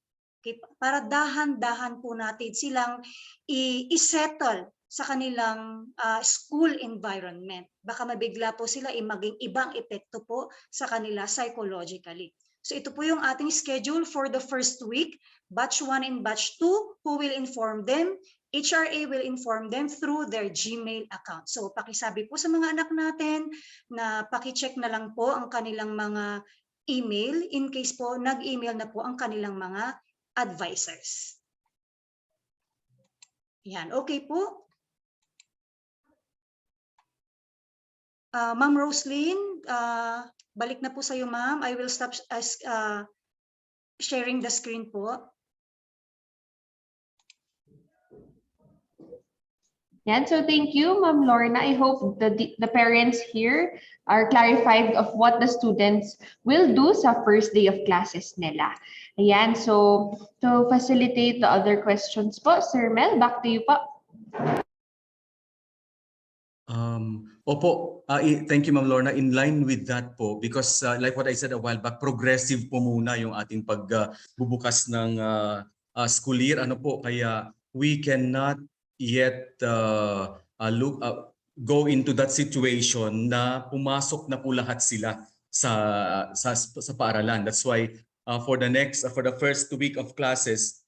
[SPEAKER 4] Okay, para dahan-dahan po natin silang i-settle sa kanilang school environment. Baka mabigla po sila maging ibang epekto po sa kanila psychologically. So ito po yung ating schedule for the first week. Batch 1 and batch 2, who will inform them? HRA will inform them through their Gmail account. So pakisabi po sa mga anak natin na pakicheck na lang po ang kanilang mga email in case po nag-email na po ang kanilang mga advisors. Yan, okay po. Ma'am Roslyn, balik na po sa iyo, ma'am. I will stop sharing the screen po.
[SPEAKER 2] Yan, so thank you, Ma'am Lorna. I hope the parents here are clarified of what the students will do sa first day of classes nila. Ayan, so to facilitate the other questions po, Sir Mel, back to you po.
[SPEAKER 1] Opo, thank you, Ma'am Lorna. In line with that po, because like what I said a while back, progressive po muna yung ating pagbubukas ng school year. Ano po, kaya we cannot yet go into that situation na pumasok na po lahat sila sa paaralan. That's why for the first week of classes,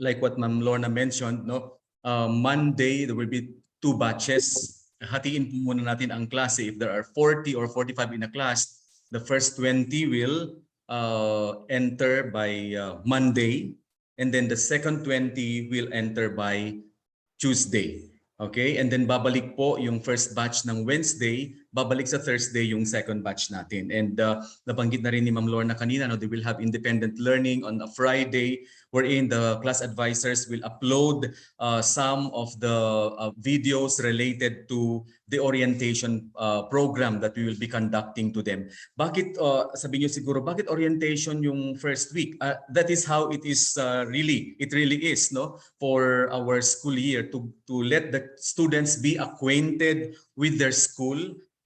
[SPEAKER 1] like what Ma'am Lorna mentioned, no, Monday there will be 2 batches. Hatiin po muna natin ang klase. If there are 40 or 45 in a class, the first 20 will enter by Monday. and then the second 20 will enter by Tuesday. Okay, and then babalik po yung first batch ng Wednesday, babalik sa Thursday yung second batch natin. And nabanggit na rin ni Ma'am Lorna kanina, no, they will have independent learning on a Friday, wherein the class advisors will upload some of the videos related to the orientation program that we will be conducting to them. Bakit, sabi niyo siguro, bakit orientation yung first week? That is how it is really is, no, for our school year, to let the students be acquainted with their school,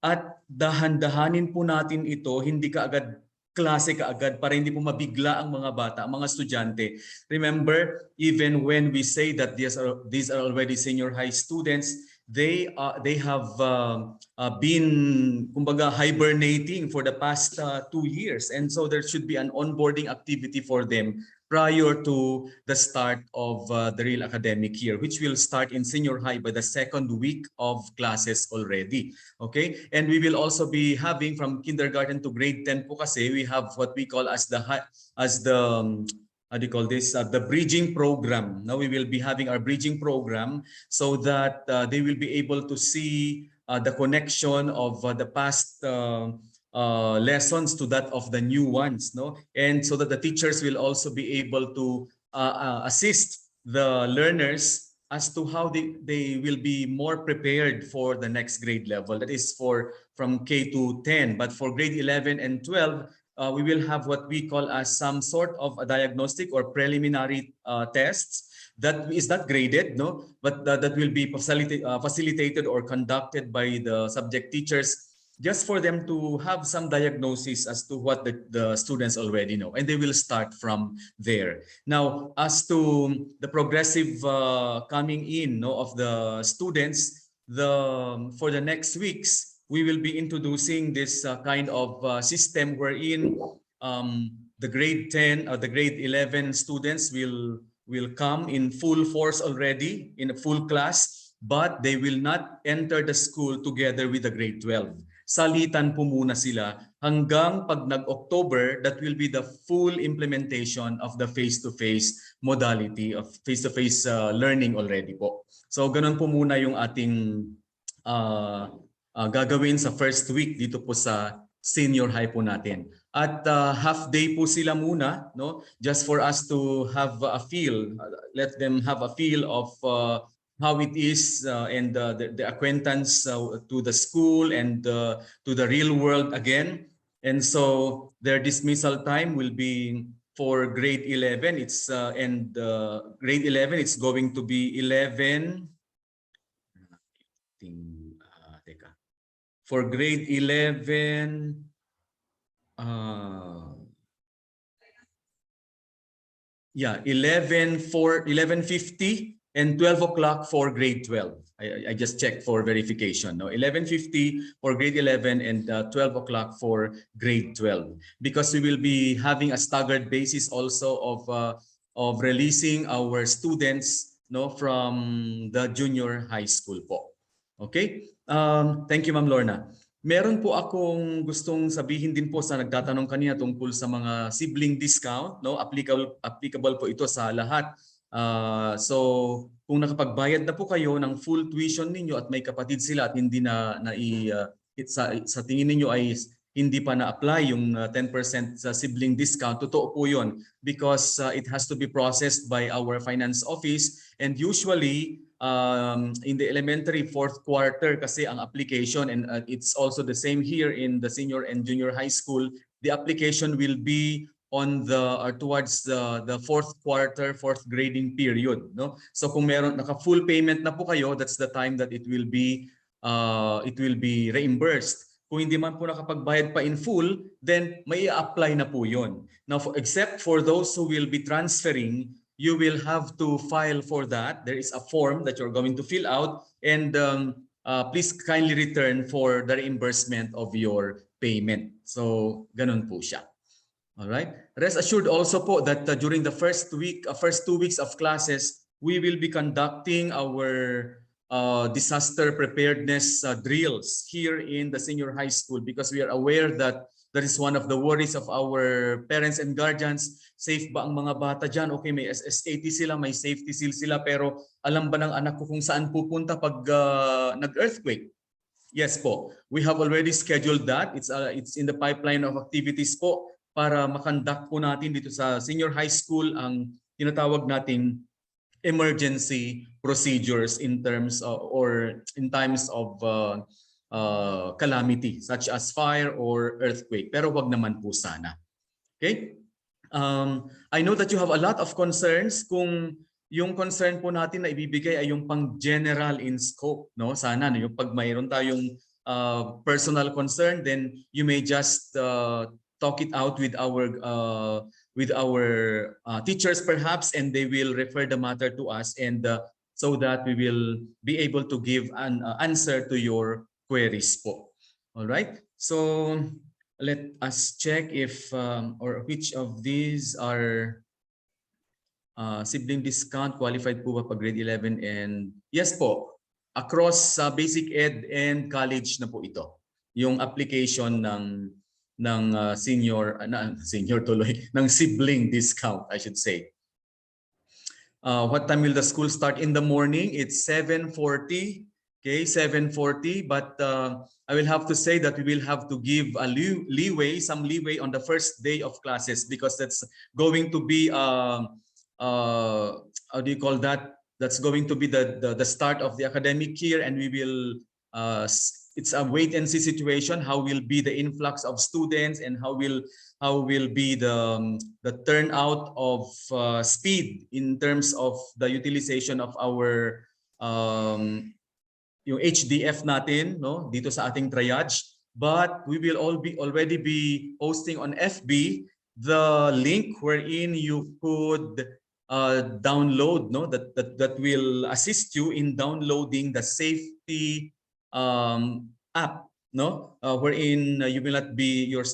[SPEAKER 1] at dahan-dahanin po natin ito, hindi kaagad klase kaagad para hindi po mabigla ang mga bata, ang mga estudyante. Remember, even when we say that these are already senior high students, they have been kumbaga hibernating for the past 2 years, and so there should be an onboarding activity for them prior to the start of the real academic year, which will start in senior high by the second week of classes already. Okay, and we will also be having from kindergarten to grade 10 po, kasi we have what we call as the how do you call this, the bridging program. Now we will be having our bridging program so that they will be able to see the connection of the past lessons to that of the new ones, no? And so that the teachers will also be able to assist the learners as to how they will be more prepared for the next grade level. That is from K to 10. But for grade 11 and 12, we will have what we call as some sort of a diagnostic or preliminary tests that is not graded, no, but that will be facilitated or conducted by the subject teachers, just for them to have some diagnosis as to what the students already know, and they will start from there. Now, as to the progressive coming in, no, of the students, for the next weeks, we will be introducing this kind of system wherein the grade 10 or the grade 11 students will come in full force already in a full class, but they will not enter the school together with the grade 12. Salitan po muna sila hanggang pag nag-October, that will be the full implementation of the face-to-face modality of face-to-face learning already po. So ganun po muna yung ating gagawin sa first week dito po sa senior high po natin. At half day po sila muna, no, just for us to have a feel, let them have a feel of how it is and the acquaintance to the school and to the real world again. And so their dismissal time will be for grade 11. It's grade 11, it's going to be 11. For grade 11, 11:50 and 12 o'clock for grade 12. I just checked for verification. No, 11:50 for grade 11 and 12 o'clock for grade 12. Because we will be having a staggered basis also of releasing our students, no, from the junior high school po. Okay? Thank you, Ma'am Lorna. Meron po akong gustong sabihin din po sa nagtatanong kanina tungkol sa mga sibling discount, no? Applicable po ito sa lahat. So kung nakapagbayad na po kayo ng full tuition ninyo at may kapatid sila at hindi sa tingin ninyo ay hindi pa na-apply yung 10% sa sibling discount, totoo po yun, because it has to be processed by our finance office, and usually in the elementary fourth quarter kasi ang application, and it's also the same here in the senior and junior high school, the application will be on towards the fourth grading period, no? So kung meron naka full payment na po kayo, that's the time that it will be reimbursed. Kung hindi man po nakapagbayad pa in full, then may apply na po yon. Now, except for those who will be transferring, you will have to file for that. There is a form that you're going to fill out, and please kindly return for the reimbursement of your payment. So, ganun po siya. All right. Rest assured also po that during the first 2 weeks of classes, we will be conducting our disaster preparedness drills here in the senior high school, because we are aware that That is one of the worries of our parents and guardians. Safe ba ang mga bata dyan? Okay, may SSAT sila, may safety seal sila, pero alam ba ng anak ko kung saan pupunta pag nag-earthquake? Yes po. We have already scheduled that. It's in the pipeline of activities po para makonduct po natin dito sa senior high school ang tinatawag nating emergency procedures in terms of, or in times of calamity such as fire or earthquake. Pero wag naman po sana. Okay? I know that you have a lot of concerns. Kung yung concern po natin na ibibigay ay yung pang general in scope, no? Sana no, yung pag mayroon tayong personal concern, then you may just talk it out with our teachers perhaps, and they will refer the matter to us, and so that we will be able to give an answer to your queries po. All right? So let us check if or which of these are sibling discount qualified po ba pag grade 11 and yes po, across basic ed and college na po ito. Yung application ng senior tuloy ng sibling discount, I should say. What time will the school start? In the morning, it's 7:40. Okay, 7:40, but I will have to say that we will have to give a some leeway on the first day of classes, because that's going to be how do you call that? That's going to be the start of the academic year, and we will it's a wait and see situation. How will be the influx of students, and how will be the turnout of speed in terms of the utilization of our yung HDF natin, no, dito sa ating triage. But we will already be posting on FB the link wherein you could download, no, that will assist you in downloading the safety app, no, wherein you will not be our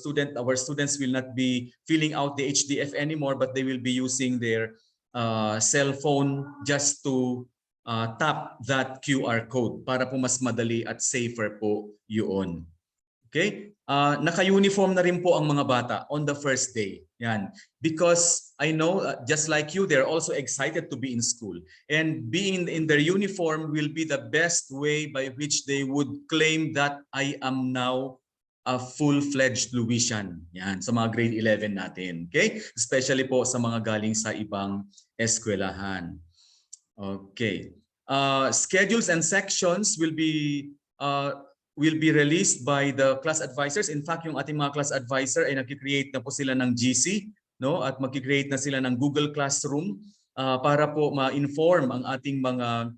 [SPEAKER 1] students will not be filling out the HDF anymore, but they will be using their cell phone just to tap that QR code para po mas madali at safer po yun. Okay? Naka-uniform na rin po ang mga bata on the first day. Yan. Because I know, just like you, they're also excited to be in school. And being in their uniform will be the best way by which they would claim that I am now a full-fledged Louisian. Yan, sa mga grade 11 natin. Okay? Especially po sa mga galing sa ibang eskwelahan. Okay. Schedules and sections will be released by the class advisors. In fact, yung ating mga class advisor ay nag-create na po sila ng GC, no? At mag-create na sila ng Google Classroom para po ma-inform ang ating mga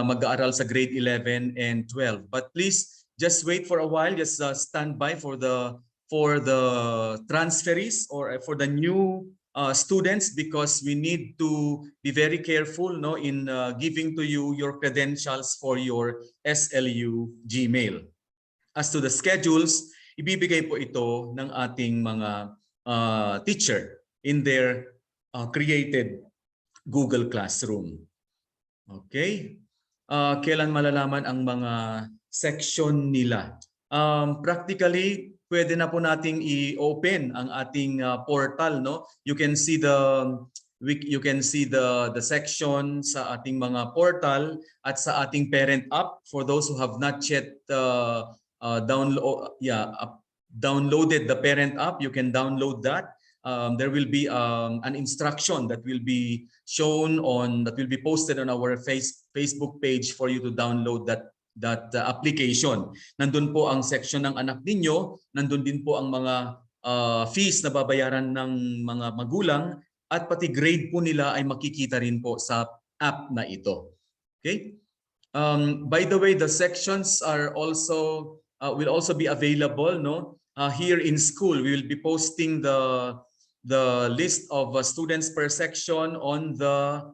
[SPEAKER 1] mag-aaral sa grade 11 and 12. But please just wait for a while, just stand by for the transferees or for the new students, because we need to be very careful, no, in giving to you your credentials for your SLU Gmail. As to the schedules, ibibigay po ito ng ating mga teacher in their created Google Classroom. Okay? Kailan malalaman ang mga section nila? Practically, pwede na po nating i-open ang ating portal, no? You can see the section sa ating mga portal at sa ating parent app. For those who have not yet downloaded the parent app, you can download that. There will be an instruction that will be posted on our Facebook page for you to download that application. Nandun po ang section ng anak ninyo, nandun din po ang mga fees na babayaran ng mga magulang, at pati grade po nila ay makikita rin po sa app na ito. Okay? By the way, the sections are also will also be available, no? Here in school, we will be posting the list of students per section on the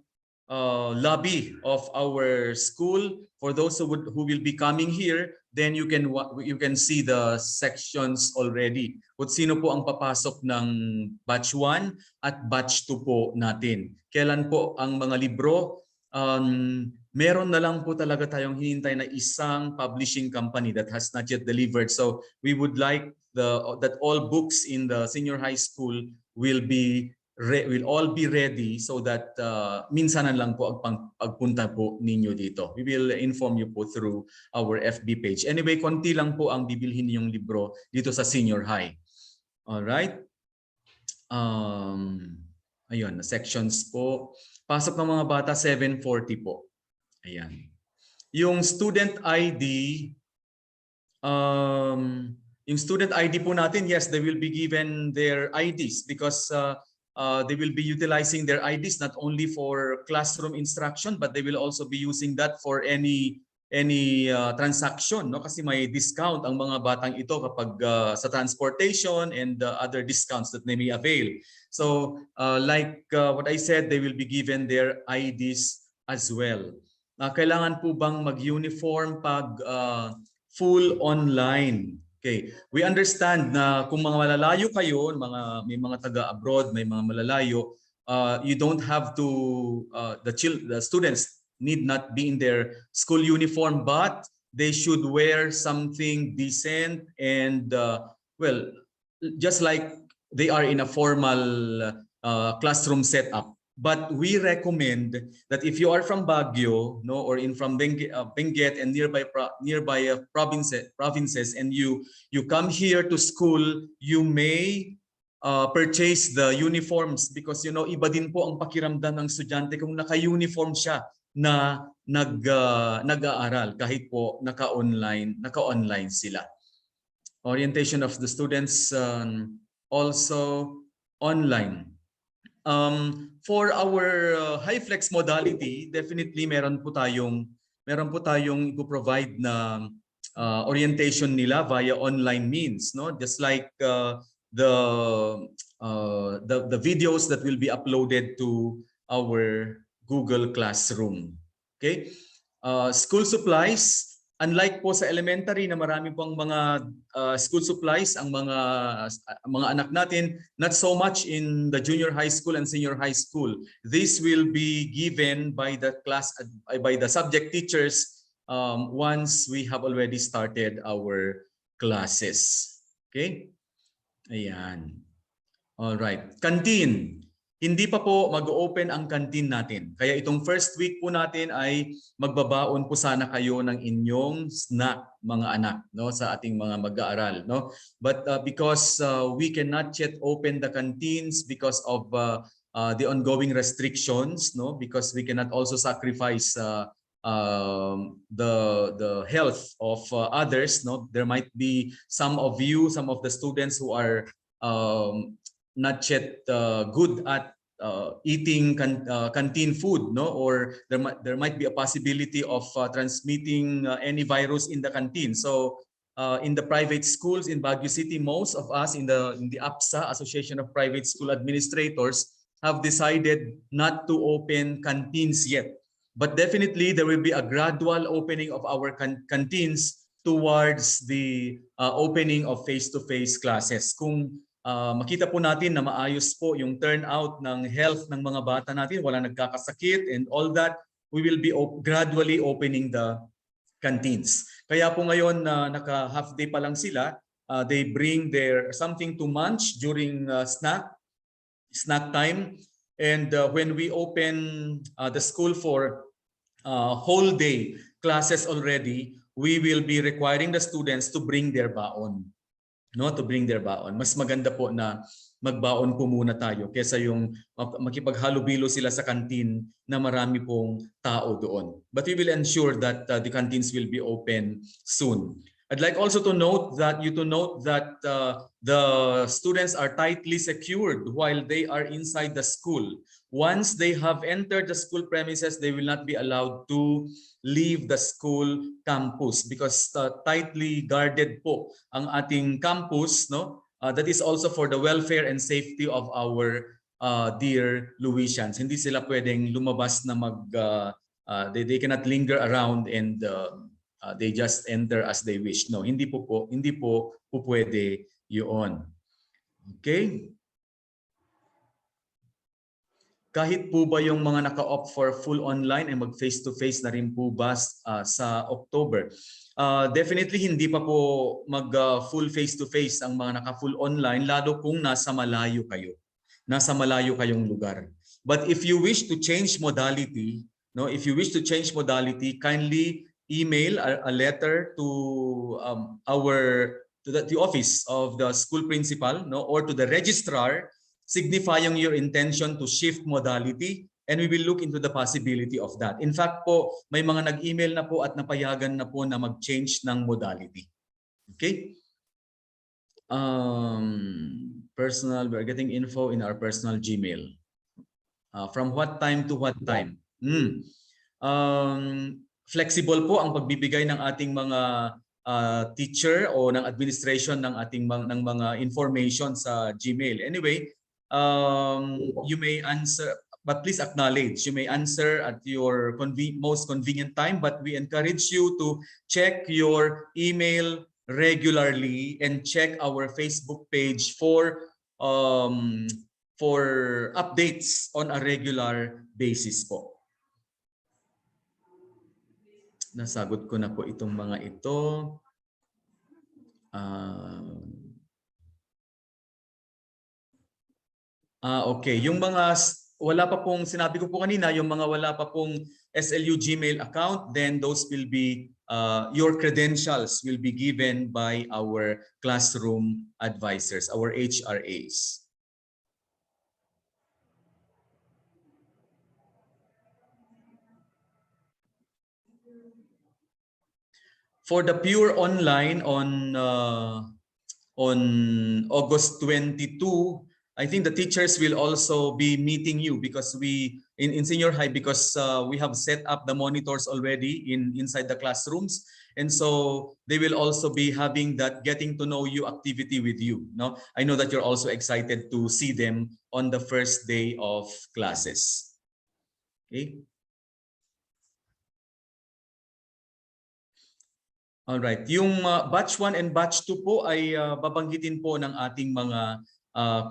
[SPEAKER 1] lobby of our school. For those who will be coming here, then you can see the sections already. Kung sino po ang papasok ng batch 1 at batch 2 po natin. Kailan po ang mga libro meron na lang po talaga tayong hinintay na isang publishing company that has not yet delivered. So we would like that all books in the senior high school will all be ready so that minsanan lang po pagpunta po ninyo dito. We will inform you po through our FB page. Anyway, konti lang po ang bibilhin ninyong libro dito sa senior high. All right. Ayun, sections po. Pasok ng mga bata 7:40 po. Ayan. Yung student ID po natin, yes, they will be given their IDs because they will be utilizing their IDs not only for classroom instruction but they will also be using that for any transaction, no? Kasi may discount ang mga batang ito kapag sa transportation and other discounts that they may avail. So like what I said, they will be given their IDs as well. Kailangan po bang mag-uniform pag full online? Okay, we understand na kung mga malalayo kayo, may mga taga-abroad, may mga malalayo, you don't have to the students need not be in their school uniform, but they should wear something decent and well, just like they are in a formal classroom setup. But we recommend that if you are from Baguio, no, or from Benguet and nearby provinces, and you come here to school, you may purchase the uniforms because iba din po ang pakiramdam ng estudyante kung naka-uniform siya na nag-aaral kahit po naka-online sila. Orientation of the students also online. For our high flex modality, definitely meron po tayong i-provide na orientation nila via online means, no? Just like the videos that will be uploaded to our Google Classroom. Okay? School supplies, unlike po sa elementary na marami pong mga school supplies ang mga anak natin, not so much in the junior high school and senior high school. This will be given by the subject teachers once we have already started our classes. Okay? Ayan. All right. Canteen. Hindi pa po mag-open ang canteen natin. Kaya itong first week po natin ay magbabaon po sana kayo ng inyong snack, mga anak, no, sa ating mga mag-aaral, no. But because we cannot yet open the canteens because of the ongoing restrictions, no, because we cannot also sacrifice the health of others, no. There might be some of the students who are not yet good at eating canteen food, no, or there might be a possibility of transmitting any virus in the canteen. So in the private schools in Baguio City, most of us in the APSA, Association of Private School Administrators, have decided not to open canteens yet. But definitely there will be a gradual opening of our canteens towards the opening of face-to-face classes. Kung makita po natin na maayos po yung turnout ng health ng mga bata natin, wala nagkakasakit and all that, we will be gradually opening the canteens. Kaya po ngayon naka half day pa lang sila, they bring their something to munch during snack time, and when we open the school for whole day classes already, we will be requiring the students to bring their baon. No, to bring their baon. Mas maganda po na magbaon po muna tayo kaysa yung makipaghalubilo sila sa canteen na marami pong tao doon. But we will ensure that the canteens will be open soon. I'd like also to note that the students are tightly secured while they are inside the school. Once they have entered the school premises, they will not be allowed to leave the school campus because tightly guarded po ang ating campus, no? That is also for the welfare and safety of our dear Louisians. Hindi sila pwedeng lumabas na they cannot linger around and they just enter as they wish. No, hindi po pwede 'yon. Okay? kahit po ba yung mga naka-opt for full online ay mag face-to-face na rin po ba sa October? Definitely hindi pa po mag full face-to-face ang mga naka-full online, lalo kung nasa malayo kayo. Nasa malayo kayong lugar. But if you wish to change modality, no, if you wish to change modality, kindly email a letter to the office of the school principal, no, or to the registrar, signifying your intention to shift modality, and we will look into the possibility of that. In fact po, may mga nag-email na po at napayagan na po na mag-change ng modality. Okay? Personal, we're getting info in our personal Gmail. From what time to what time? Flexible po ang pagbibigay ng ating mga teacher o ng administration ng ating mga information sa Gmail. Anyway, you may answer, but please acknowledge, you may answer at your most convenient time, but we encourage you to check your email regularly and check our Facebook page for updates on a regular basis po. Nasagot ko na po itong mga ito. Okay, yung mga wala pa pong, sinabi ko po kanina, yung mga wala pa pong SLU Gmail account, then those will be, your credentials will be given by our classroom advisors, our HRAs. For the pure online on August 22, I think the teachers will also be meeting you because we in senior high, because we have set up the monitors already inside the classrooms, and so they will also be having that getting to know you activity with you. No, I know that you're also excited to see them on the first day of classes. Okay. All right. Yung batch 1 and batch 2 po ay babanggitin po ng ating mga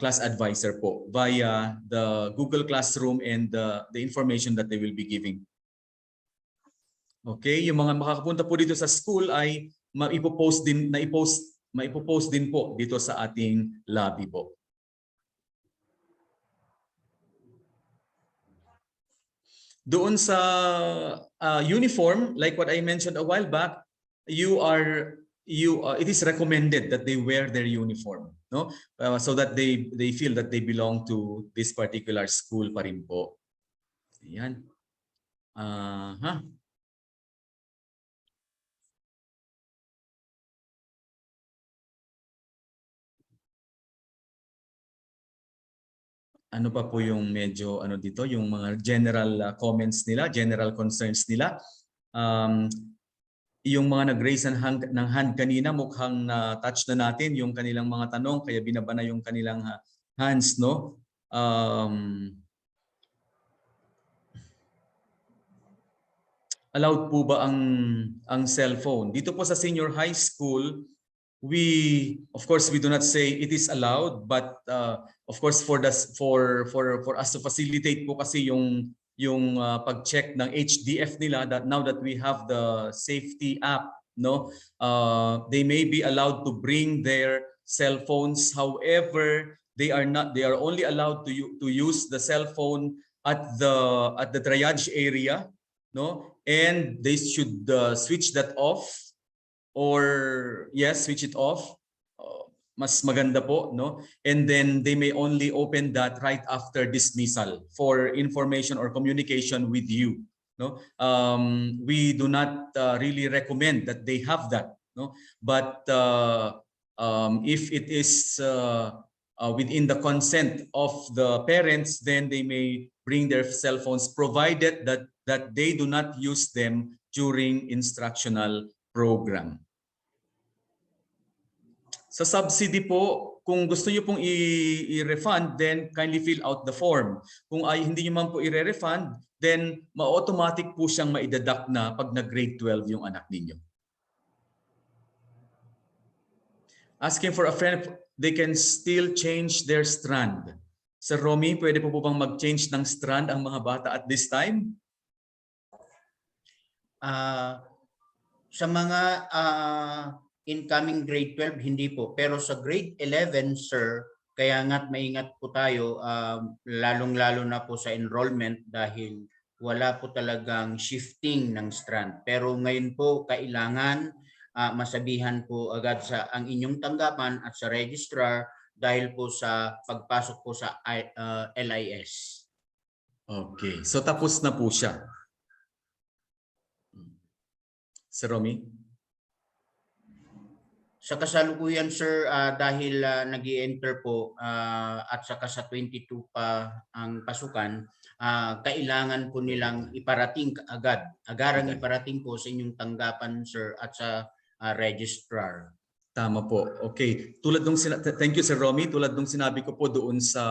[SPEAKER 1] class advisor po via the Google Classroom and the information that they will be giving. Okay, yung mga makakapunta po dito sa school ay maipopost din po dito sa ating lobby po. Doon sa uniform, like what I mentioned a while back, it is recommended that they wear their uniform, no, so that they feel that they belong to this particular school pa rin po. Ayan. Ano pa po yung medyo dito, yung mga general comments nila, general concerns nila. Yung mga nag-raise ng hand kanina, mukhang na-touch na natin yung kanilang mga tanong, kaya binaba na yung kanilang hands, no? Allowed po ba ang cellphone? Dito po sa senior high school, of course we do not say it is allowed, but of course for us to facilitate po kasi yung pag-check ng HDF nila, that now that we have the safety app, no, they may be allowed to bring their cell phones. However, they are only allowed to use the cell phone at the triage area, no, and they should switch that off, or yes, switch it off. Mas maganda po, no? And then they may only open that right after dismissal for information or communication with you, no? We do not really recommend that they have that, no? But if it is within the consent of the parents, then they may bring their cell phones, provided that they do not use them during instructional program. Sa subsidy po, kung gusto niyo pong i-refund, then kindly fill out the form. Kung hindi niyo man po i-refund, then ma-automatic po siyang ma-deduct na pag nag-grade 12 yung anak ninyo. Asking for a friend, they can still change their strand. Sir Romy, pwede po bang mag-change ng strand ang mga bata at this time?
[SPEAKER 7] Sa mga incoming grade 12, hindi po. Pero sa grade 11, sir, kaya nga't maingat po tayo, lalong-lalo na po sa enrollment dahil wala po talagang shifting ng strand. Pero ngayon po, kailangan masabihan po agad sa ang inyong tanggapan at sa registrar dahil po sa pagpasok po sa LIS.
[SPEAKER 1] Okay, so tapos na po siya. Sir Romy?
[SPEAKER 7] Sa kasalukuyan, sir, dahil nag-i-enter po at saka sa 22 pa ang pasukan, kailangan po nilang iparating agad. Agarang iparating po sa inyong tanggapan, sir, at sa registrar.
[SPEAKER 1] Tama po. Okay. Thank you, Sir Romy. Tulad nung sinabi ko po doon sa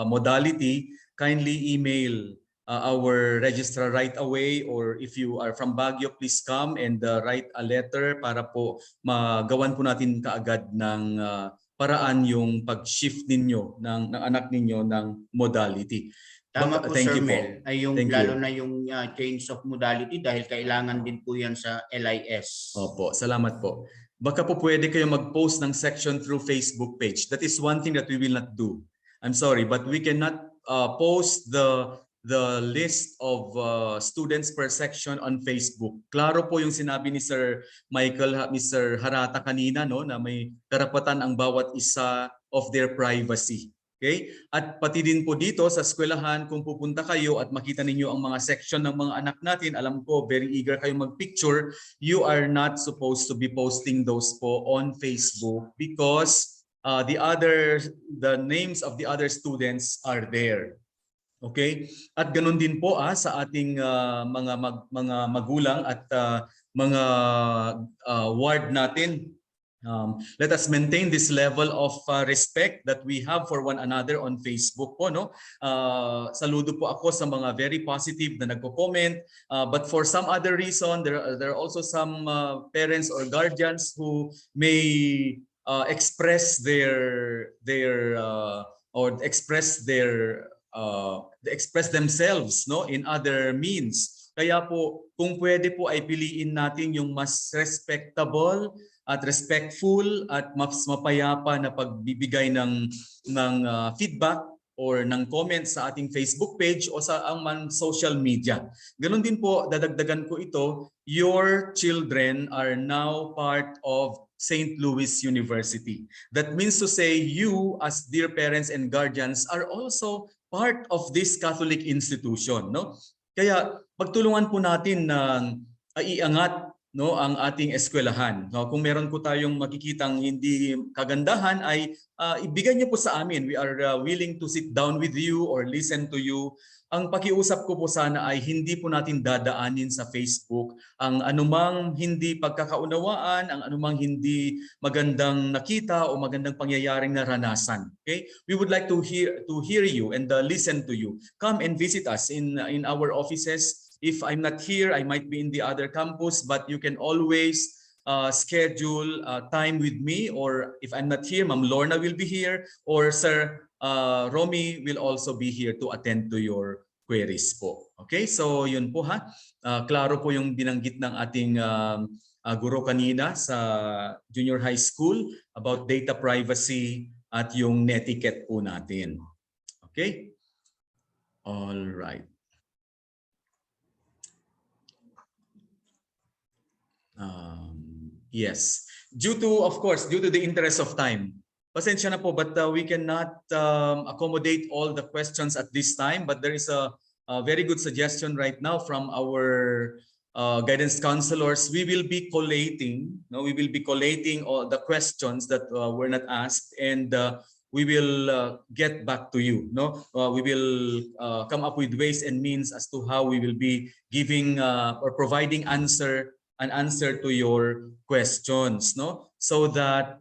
[SPEAKER 1] modality, kindly email our registrar right away, or if you are from Baguio, please come and write a letter para po magawan po natin kaagad ng paraan yung pag-shift ninyo ng anak ninyo ng modality.
[SPEAKER 7] Tama po,
[SPEAKER 1] Thank
[SPEAKER 7] Sir
[SPEAKER 1] you po.
[SPEAKER 7] Mel. Ay yung lalo na yung change of modality dahil kailangan din po yan sa LIS.
[SPEAKER 1] Opo, salamat po. Baka po pwede kayo mag-post ng section through Facebook page. That is one thing that we will not do. I'm sorry, but we cannot post the list of students per section on Facebook. Klaro po yung sinabi ni Sir Michael, Mr. Harata kanina, no, na may karapatan ang bawat isa of their privacy. Okay? At pati din po dito sa eskwelahan, kung pupunta kayo at makita ninyo ang mga section ng mga anak natin, alam ko very eager kayo mag-picture, you are not supposed to be posting those po on Facebook because the names of the other students are there. Okay? At ganun din po sa ating mga magulang at mga ward natin. Let us maintain this level of respect that we have for one another on Facebook po, no? Saludo po ako sa mga very positive na nagko-comment, but for some other reason there are also some parents or guardians who may express themselves, no, in other means. Kaya po kung pwede po ay piliin natin yung mas respectable at respectful at mas mapayapa na pagbibigay ng feedback or ng comments sa ating Facebook page o sa ang social media. Ganon din po, dadagdagan ko ito, your children are now part of St. Louis University. That means to say you as dear parents and guardians are also part of this Catholic institution, no? Kaya pagtulungan po natin na iangat, no, ang ating eskwelahan. No, kung meron po tayong makikitang hindi kagandahan ay ibigay niyo po sa amin. We are willing to sit down with you or listen to you. Ang pakiusap ko po sana ay hindi po natin dadaanin sa Facebook ang anumang hindi pagkakaunawaan, ang anumang hindi magandang nakita o magandang pangyayaring naranasan. Okay? We would like to hear you and listen to you. Come and visit us in our offices. If I'm not here, I might be in the other campus, but you can always schedule time with me, or if I'm not here, Ma'am Lorna will be here, or Sir Romy will also be here to attend to your queries po. Okay, so yun po ha. Klaro po yung binanggit ng ating guro kanina sa junior high school about data privacy at yung netiquette po natin. Okay? All right. Yes, due to the interest of time, pasensya na po, but we cannot accommodate all the questions at this time, but there is a very good suggestion right now from our guidance counselors. We will be collating all the questions that were not asked, and we will get back to you. No, we will come up with ways and means as to how we will be giving or providing an answer to your questions, no? So that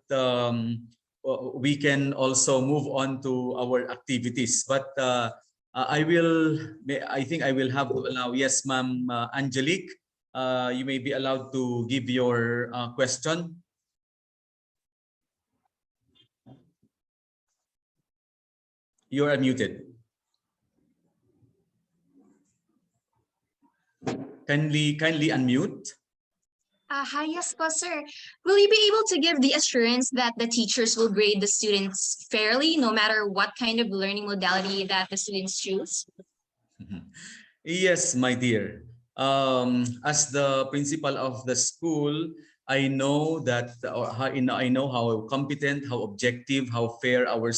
[SPEAKER 1] we can also move on to our activities. But I think I will have to allow, yes, Ma'am Angelique, you may be allowed to give your question. You're unmuted. Kindly unmute.
[SPEAKER 17] Hi, yes po, sir. Will you be able to give the assurance that the teachers will grade the students fairly, no matter what kind of learning modality that the students choose?
[SPEAKER 1] Yes, my dear. As the principal of the school, I know that I know how competent, how objective, how fair our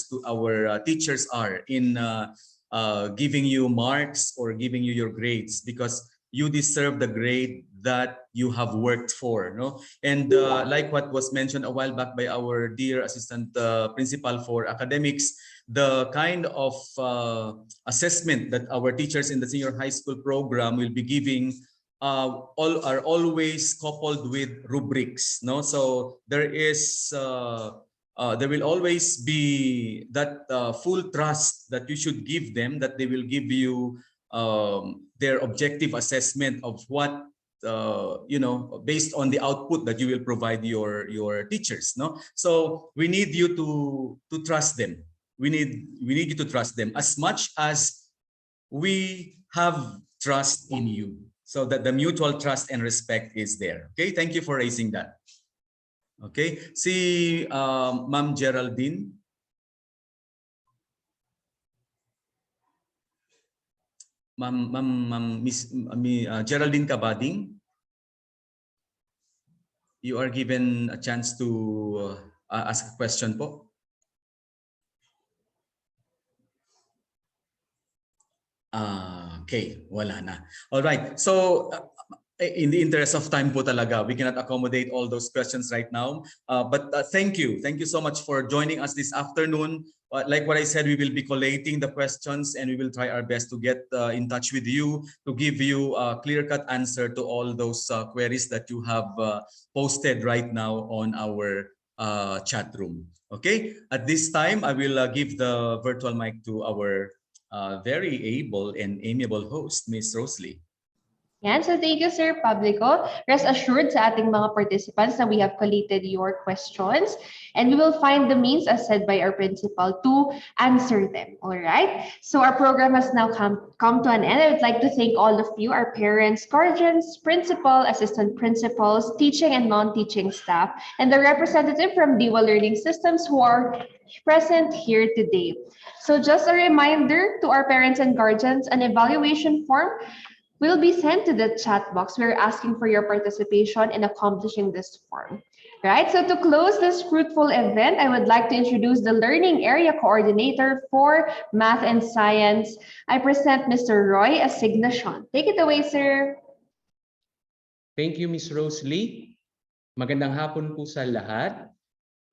[SPEAKER 1] teachers are in giving you marks or giving you your grades, because you deserve the grade that you have worked for, no? And like what was mentioned a while back by our dear assistant principal for academics, the kind of assessment that our teachers in the senior high school program will be giving are always coupled with rubrics, no? So there will always be that full trust that you should give them, that they will give you their objective assessment of what based on the output that you will provide your teachers, no? So we need you to trust them. We need you to trust them as much as we have trust in you, so that the mutual trust and respect is there. Okay, thank you for raising that. Okay, si Ma'am Geraldine. Miss Geraldine Cabading, you are given a chance to ask a question po. Okay, wala na. All right. So in the interest of time po talaga, we cannot accommodate all those questions right now. But thank you. Thank you so much for joining us this afternoon. Like what I said, we will be collating the questions and we will try our best to get in touch with you to give you a clear-cut answer to all those queries that you have posted right now on our chat room. Okay, at this time, I will give the virtual mic to our very able and amiable host, Ms. Rosalie.
[SPEAKER 2] Yan. So thank you, Sir Publico. Rest assured sa ating mga participants na we have collated your questions and we will find the means, as said by our principal, to answer them. All right. So our program has now come to an end. I would like to thank all of you, our parents, guardians, principal, assistant principals, teaching and non-teaching staff, and the representative from DIWA Learning Systems who are present here today. So just a reminder to our parents and guardians, an evaluation form will be sent to the chat box. We're asking for your participation in accomplishing this form. Right, so to close this fruitful event, I would like to introduce the Learning Area Coordinator for Math and Science. I present Mr. Roy Asignacion. Take it away, sir.
[SPEAKER 18] Thank you, Ms. Rosalie. Magandang hapon po sa lahat.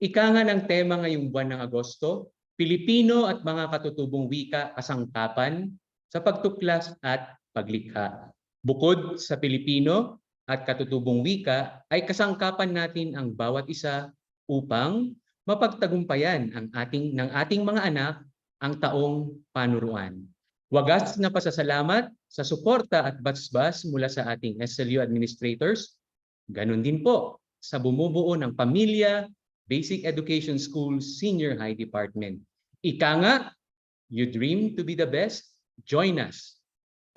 [SPEAKER 18] Ika nga ng tema ngayong buwan ng Agosto, Pilipino at mga katutubong wika kasangkapan sa pagtuklas at paglikha. Bukod sa Pilipino at katutubong wika, ay kasangkapan natin ang bawat isa upang mapagtagumpayan ng ating mga anak ang taong panuruan. Wagas na pasasalamat sa suporta at basbas mula sa ating SLU administrators. Ganon din po sa bumubuo ng Pamilya Basic Education School Senior High Department. Ika nga, you dream to be the best? Join us.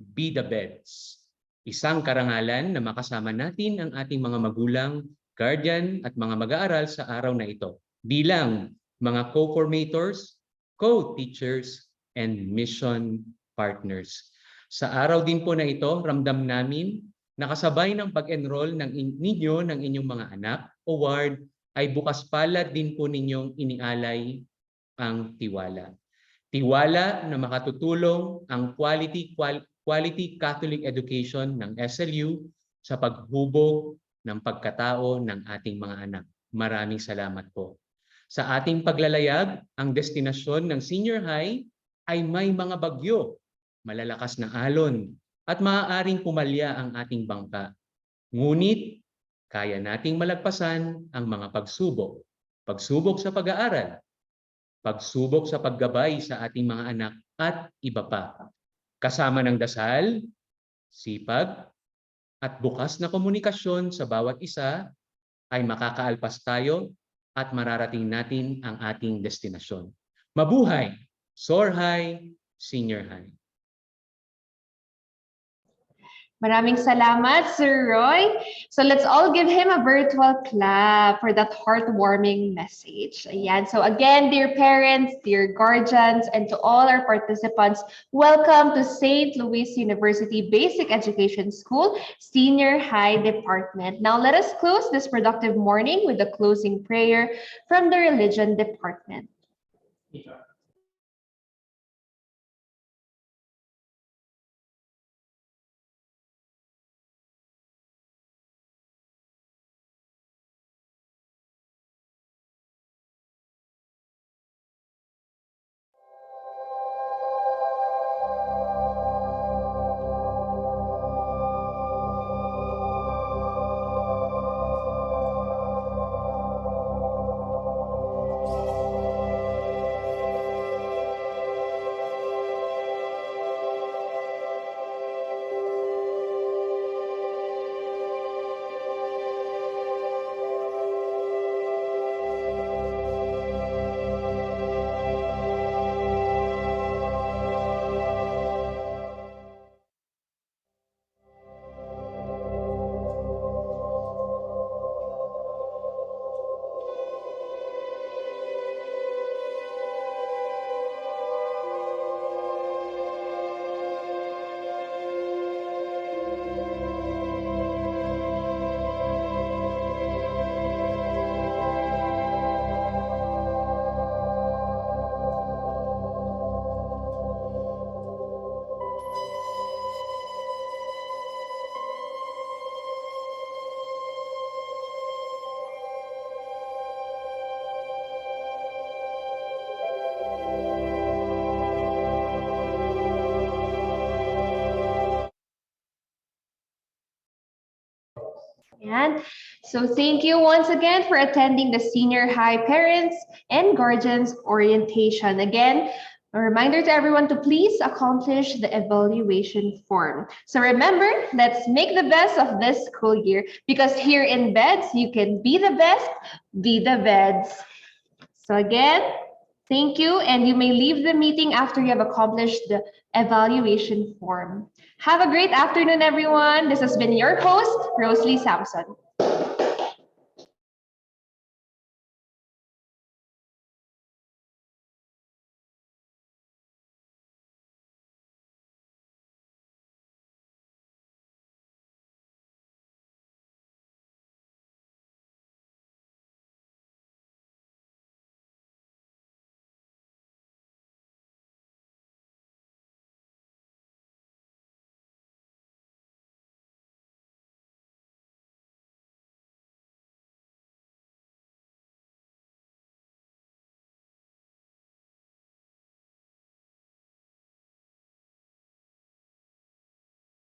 [SPEAKER 18] Be the best. Isang karangalan na makasama natin ang ating mga magulang, guardian at mga mag-aaral sa araw na ito bilang mga co-formators, co-teachers, and mission partners. Sa araw din po na ito, ramdam namin na kasabay ng pag-enroll ng inyong mga anak o ward ay bukas palad din po ninyong inialay ang tiwala. Tiwala na makatutulong ang quality Catholic education ng SLU sa paghubog ng pagkatao ng ating mga anak. Maraming salamat po. Sa ating paglalayag, ang destinasyon ng senior high ay may mga bagyo, malalakas na alon, at maaaring pumalya ang ating bangka. Ngunit, kaya nating malagpasan ang mga pagsubok. Pagsubok sa pag-aaral, pagsubok sa paggabay sa ating mga anak, at iba pa. Kasama ng dasal, sipag, at bukas na komunikasyon sa bawat isa ay makakaalpas tayo at mararating natin ang ating destinasyon. Mabuhay Soar High, Senior High.
[SPEAKER 2] Maraming salamat, Sir Roy. So let's all give him a virtual clap for that heartwarming message. Ayan. So again, dear parents, dear guardians, and to all our participants, welcome to St. Louis University Basic Education School Senior High Department. Now let us close this productive morning with a closing prayer from the Religion Department. And so thank you once again for attending the Senior High Parents and Guardians Orientation. Again, a reminder to everyone to please accomplish the evaluation form. So remember, let's make the best of this school year, because here in BEDS, you can be the best, be the BEDS. So again, thank you, and you may leave the meeting after you have accomplished the evaluation form. Have a great afternoon, everyone. This has been your host, Rosalie Sampson.